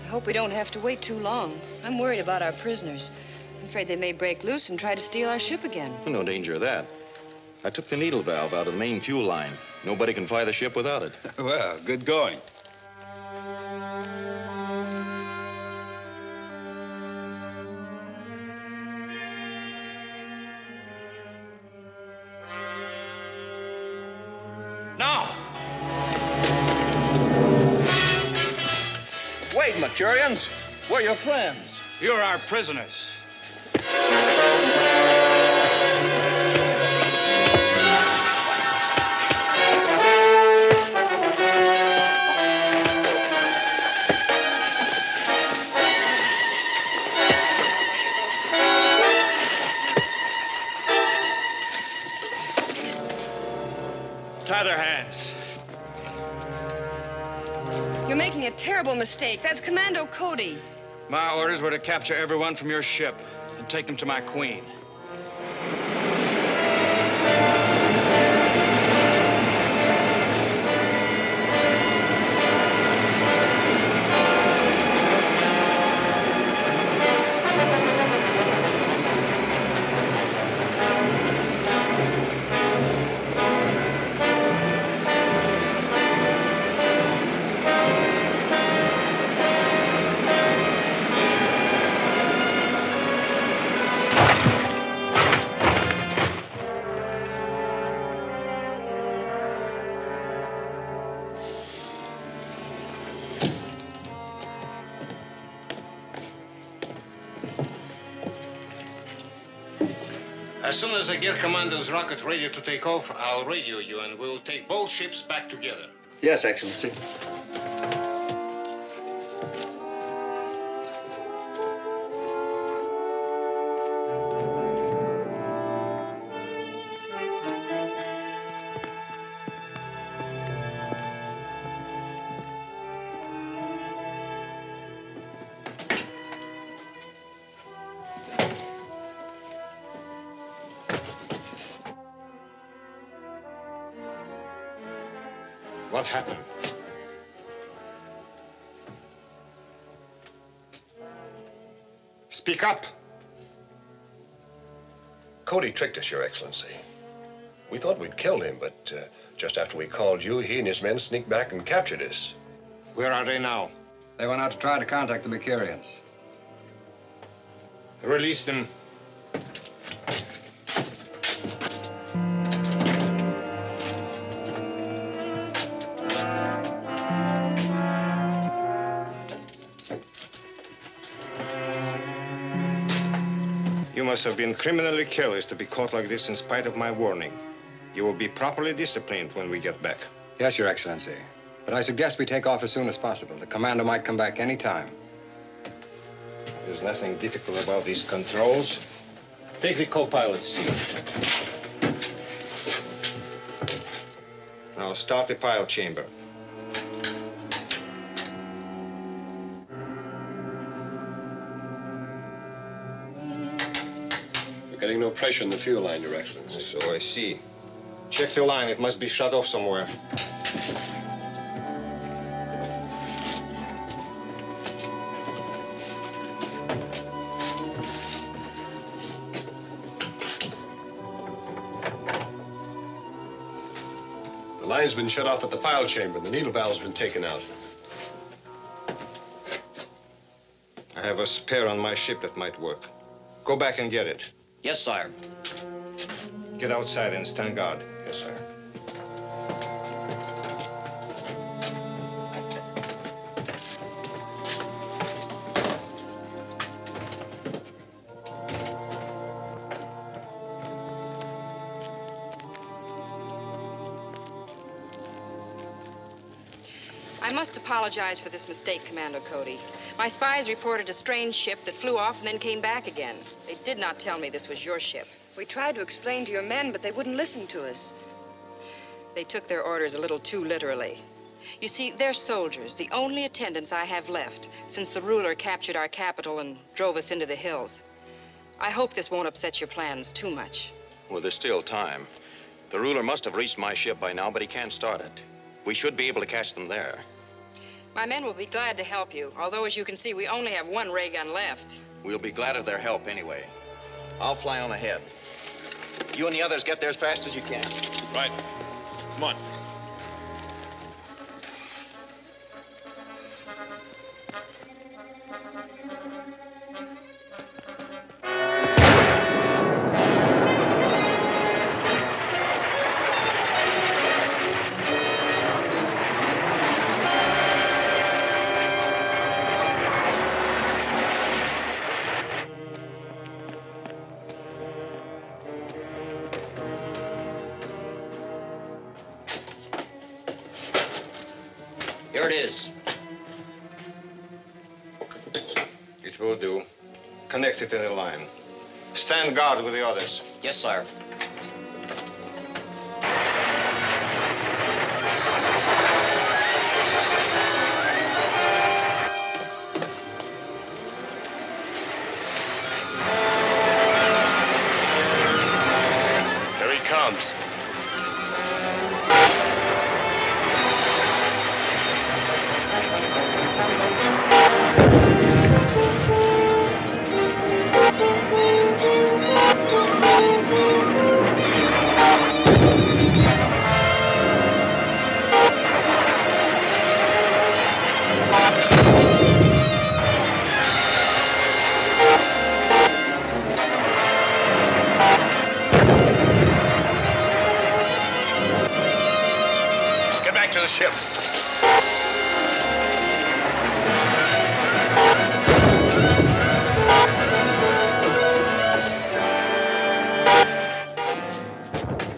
I hope we don't have to wait too long. I'm worried about our prisoners. I'm afraid they may break loose and try to steal our ship again. No danger of that. I took the needle valve out of the main fuel line. Nobody can fly the ship without it. Well, good going. Now! Wait, Mercurians. We're your friends. You're our prisoners. Tie their hands. You're making a terrible mistake. That's Commando Cody. My orders were to capture everyone from your ship and take them to my queen. As soon as I get Commando's rocket ready to take off, I'll radio you and we'll take both ships back together. Yes, Excellency. What happened? Speak up. Cody tricked us, Your Excellency. We thought we'd killed him, but just after we called you, he and his men sneaked back and captured us. Where are they now? They went out to try to contact the Mercurians. Release them. You must have been criminally careless to be caught like this in spite of my warning. You will be properly disciplined when we get back. Yes, Your Excellency. But I suggest we take off as soon as possible. The commander might come back any time. There's nothing difficult about these controls. Take the co-pilot's seat. Now start the pile chamber. We're getting no pressure in the fuel line, Your Excellency. So I see. Check the line. It must be shut off somewhere. The line's been shut off at the pile chamber. The needle valve's been taken out. I have a spare on my ship that might work. Go back and get it. Yes, sire. Get outside and stand guard. Yes, sir. I must apologize for this mistake, Commando Cody. My spies reported a strange ship that flew off and then came back again. They did not tell me this was your ship. We tried to explain to your men, but they wouldn't listen to us. They took their orders a little too literally. You see, they're soldiers, the only attendants I have left since the ruler captured our capital and drove us into the hills. I hope this won't upset your plans too much. Well, there's still time. The ruler must have reached my ship by now, but he can't start it. We should be able to catch them there. My men will be glad to help you, although, as you can see, we only have one ray gun left. We'll be glad of their help anyway. I'll fly on ahead. You and the others get there as fast as you can. Right. Come on. Here it is. It will do. Connect it in a line. Stand guard with the others. Yes, sir. Here he comes. Get back to the ship.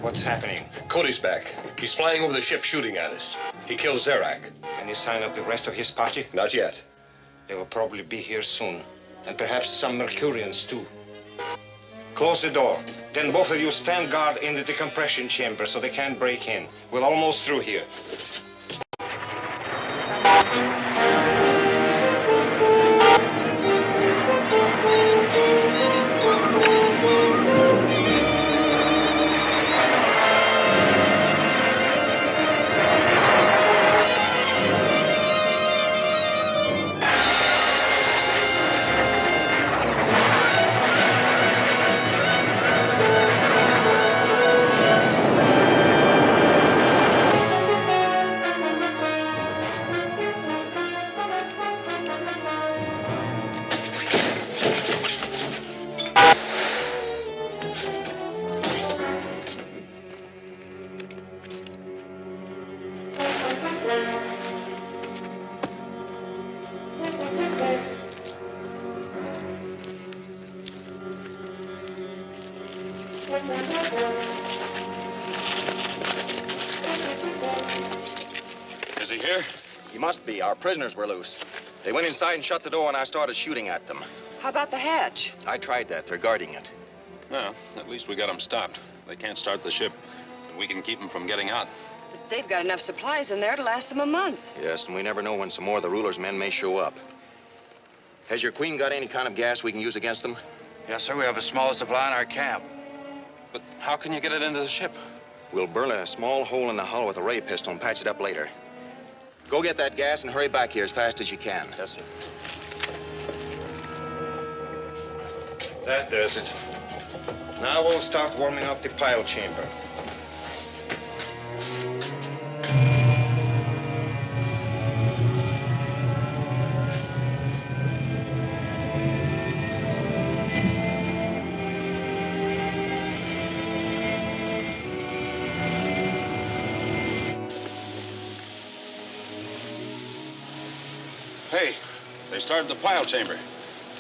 What's happening? Cody's back. He's flying over the ship shooting at us. He killed Zerak. Any sign of the rest of his party? Not yet. They will probably be here soon. And perhaps some Mercurians, too. Close the door. Then both of you stand guard in the decompression chamber so they can't break in. We're almost through here. Is he here? He must be. Our prisoners were loose. They went inside and shut the door and I started shooting at them. How about the hatch? I tried that. They're guarding it. Well, at least we got them stopped. They can't start the ship, but we can keep them from getting out. But they've got enough supplies in there to last them a month. Yes, and we never know when some more of the ruler's men may show up. Has your queen got any kind of gas we can use against them? Yes, sir. We have a small supply in our camp. But how can you get it into the ship? We'll burn a small hole in the hull with a ray pistol and patch it up later. Go get that gas and hurry back here as fast as you can. Yes, sir. That does it. Now we'll start warming up the pile chamber. Hey, they started the pile chamber.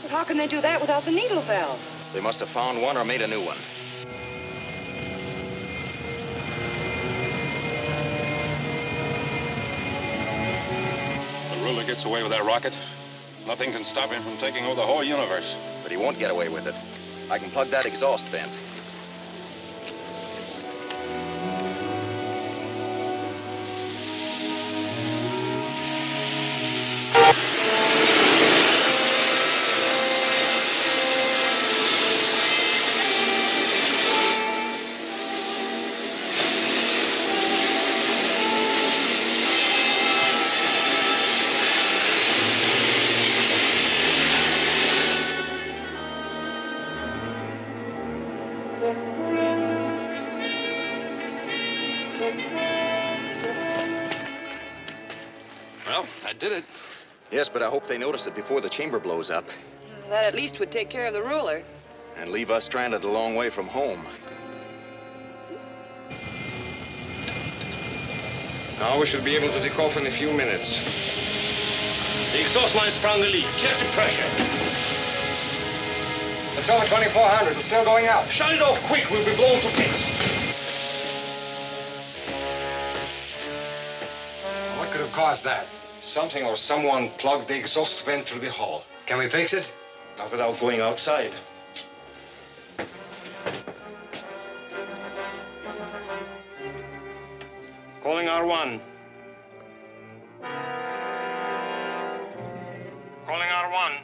But how can they do that without the needle valve? They must have found one or made a new one. The ruler gets away with that rocket. Nothing can stop him from taking over the whole universe. But he won't get away with it. I can plug that exhaust vent. did it. Yes, but I hope they notice it before the chamber blows up. That at least would take care of the ruler. And leave us stranded a long way from home. Now we should be able to take off in a few minutes. The exhaust line's found the leak. Check the pressure. It's over 2,400. It's still going out. Shut it off quick. We'll be blown to bits. What could have caused that? Something or someone plugged the exhaust vent through the hull. Can we fix it? Not without going outside. Calling R1. Calling R1.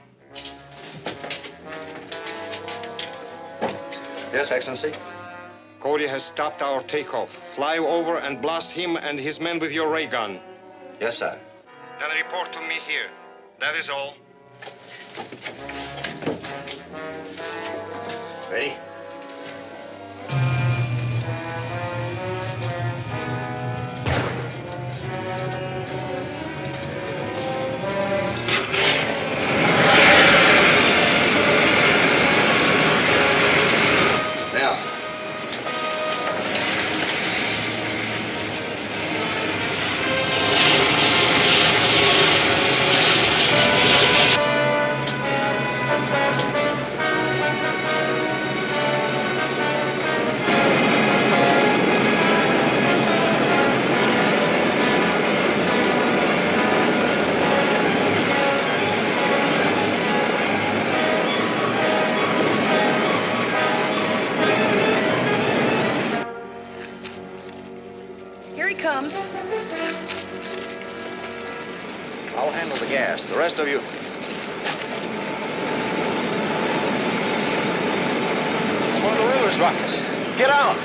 Yes, Excellency? Cody has stopped our takeoff. Fly over and blast him and his men with your ray gun. Yes, sir. Then report to me here. That is all. Ready? I'll handle the gas. The rest of you... It's one of the ruler's rockets. Get out!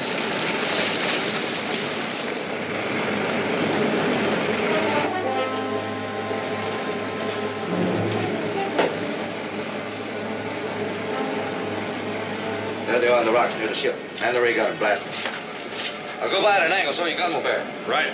There they are on the rocks near the ship. Hand the ray gun and blast them. I'll go by at an angle so your gun will bear. Right.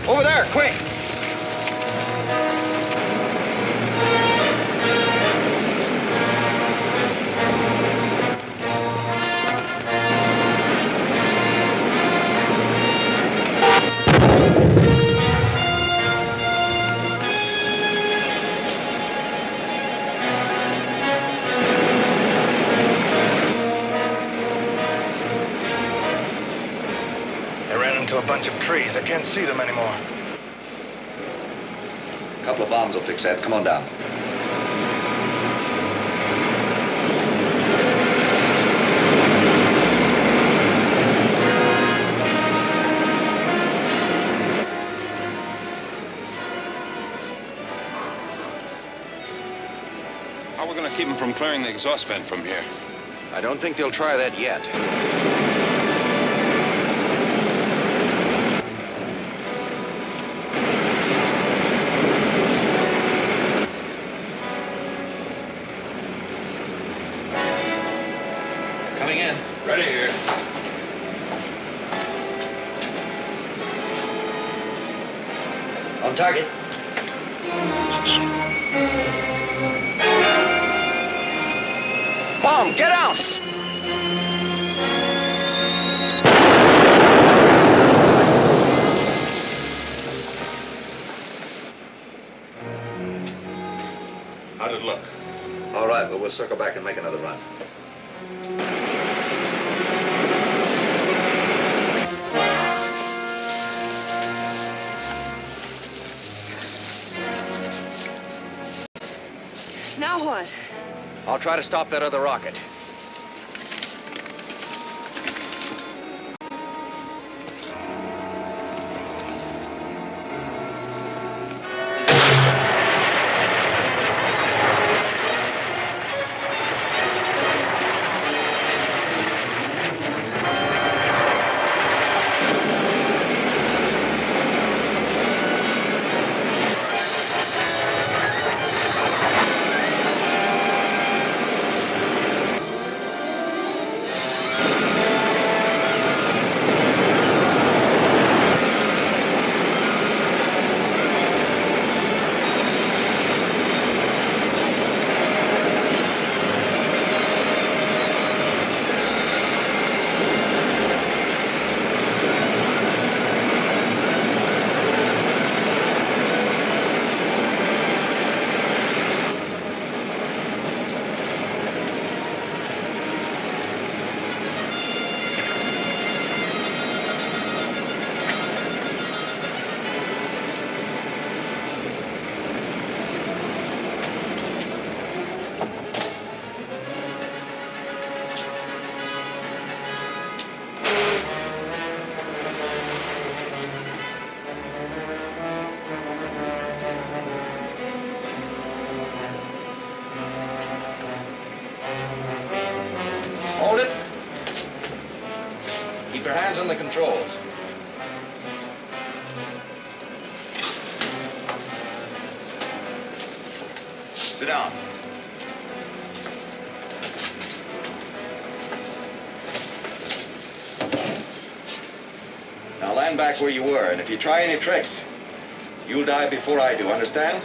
Over there, quick! They ran into a bunch of trees. I can't see them anymore. A couple of bombs will fix that. Come on down. How are we going to keep them from clearing the exhaust vent from here? I don't think they'll try that yet. Coming in. Ready here. On target. Bomb, get out! How'd it look? All right, but we'll circle back and make another run. Now what? I'll try to stop that other rocket. Hands on the controls. Sit down. Now land back where you were, and if you try any tricks, you'll die before I do, understand?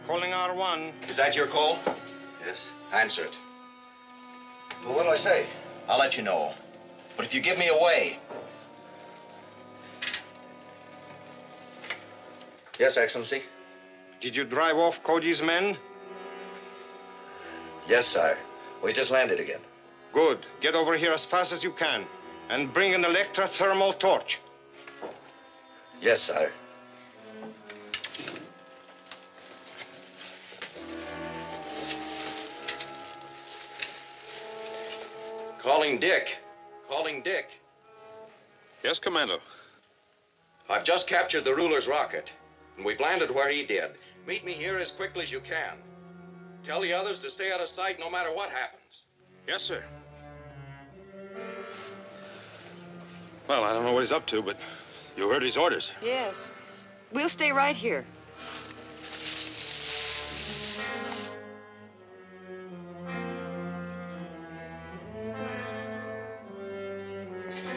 Calling R1. Is that your call? Yes. Answer it. Well, what'll I say? I'll let you know. But if you give me away... Yes, Excellency? Did you drive off Cody's men? Yes, sire. We just landed again. Good. Get over here as fast as you can. And bring an electro-thermal torch. Yes, sire. Calling Dick. Calling Dick. Yes, Commando. I've just captured the ruler's rocket, and we've landed where he did. Meet me here as quickly as you can. Tell the others to stay out of sight no matter what happens. Yes, sir. Well, I don't know what he's up to, but you heard his orders. Yes. We'll stay right here.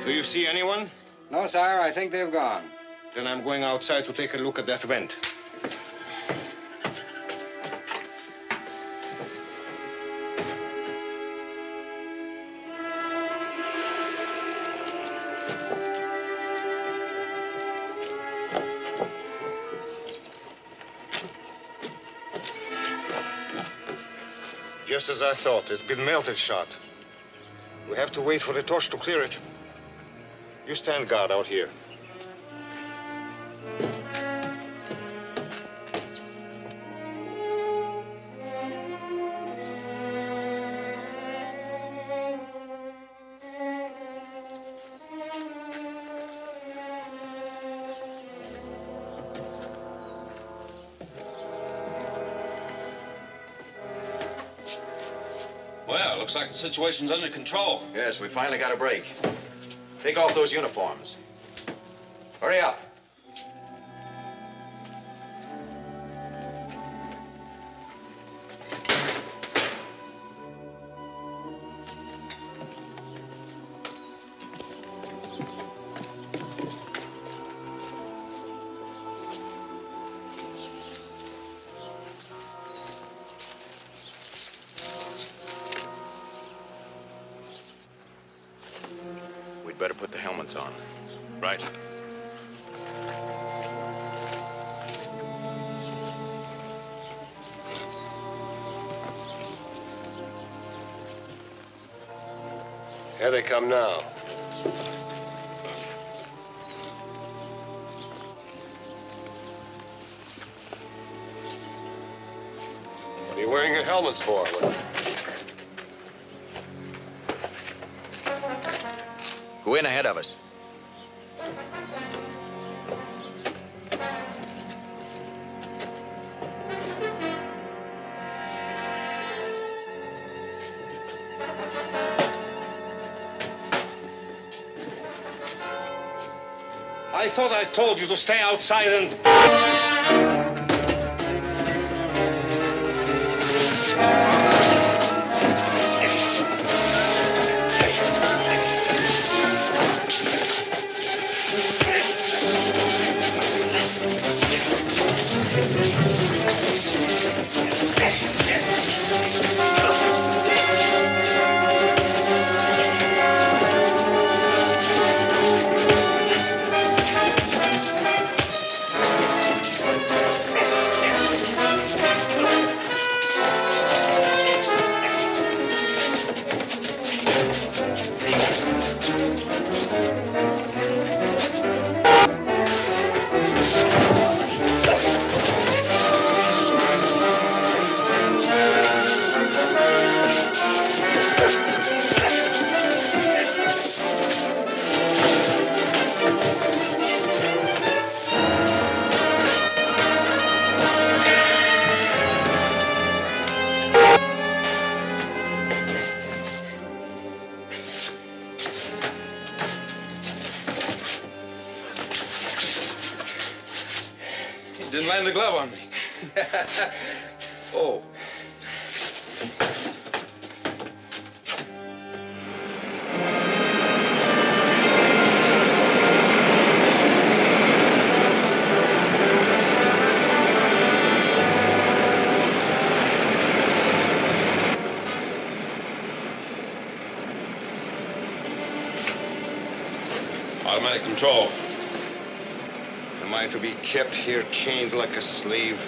Do you see anyone? No, sire. I think they've gone. Then I'm going outside to take a look at that vent. Just as I thought. It's been melted shot. We have to wait for the torch to clear it. You stand guard out here. Well, looks like the situation's under control. Yes, we finally got a break. Take off those uniforms. Hurry up. We'd better put the helmets on. Right. Here they come now. What are you wearing your helmets for? Go in ahead of us. I thought I told you to stay outside and... Didn't land the glove on me. Oh. Automatic control. Am I to be kept here chained like a slave?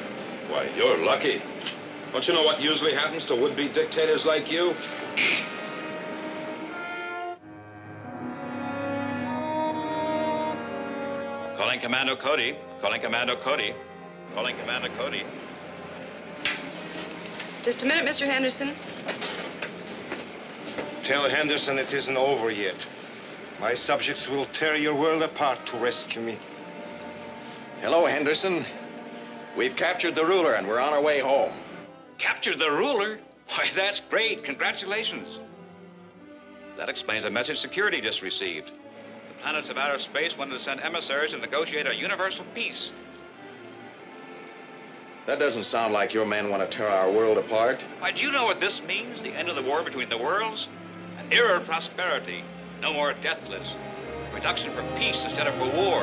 Why, you're lucky. Don't you know what usually happens to would-be dictators like you? Calling Commando Cody. Calling Commando Cody. Calling Commando Cody. Just a minute, Mr. Henderson. Tell Henderson it isn't over yet. My subjects will tear your world apart to rescue me. Hello, Henderson. We've captured the ruler and we're on our way home. Captured the ruler? Why, that's great. Congratulations. That explains a message security just received. The planets of outer space wanted to send emissaries to negotiate a universal peace. That doesn't sound like your men want to tear our world apart. Why, do you know what this means? The end of the war between the worlds? An era of prosperity. No more deathless. Production for peace instead of for war.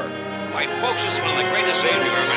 Why, folks, this is one of the greatest days we've ever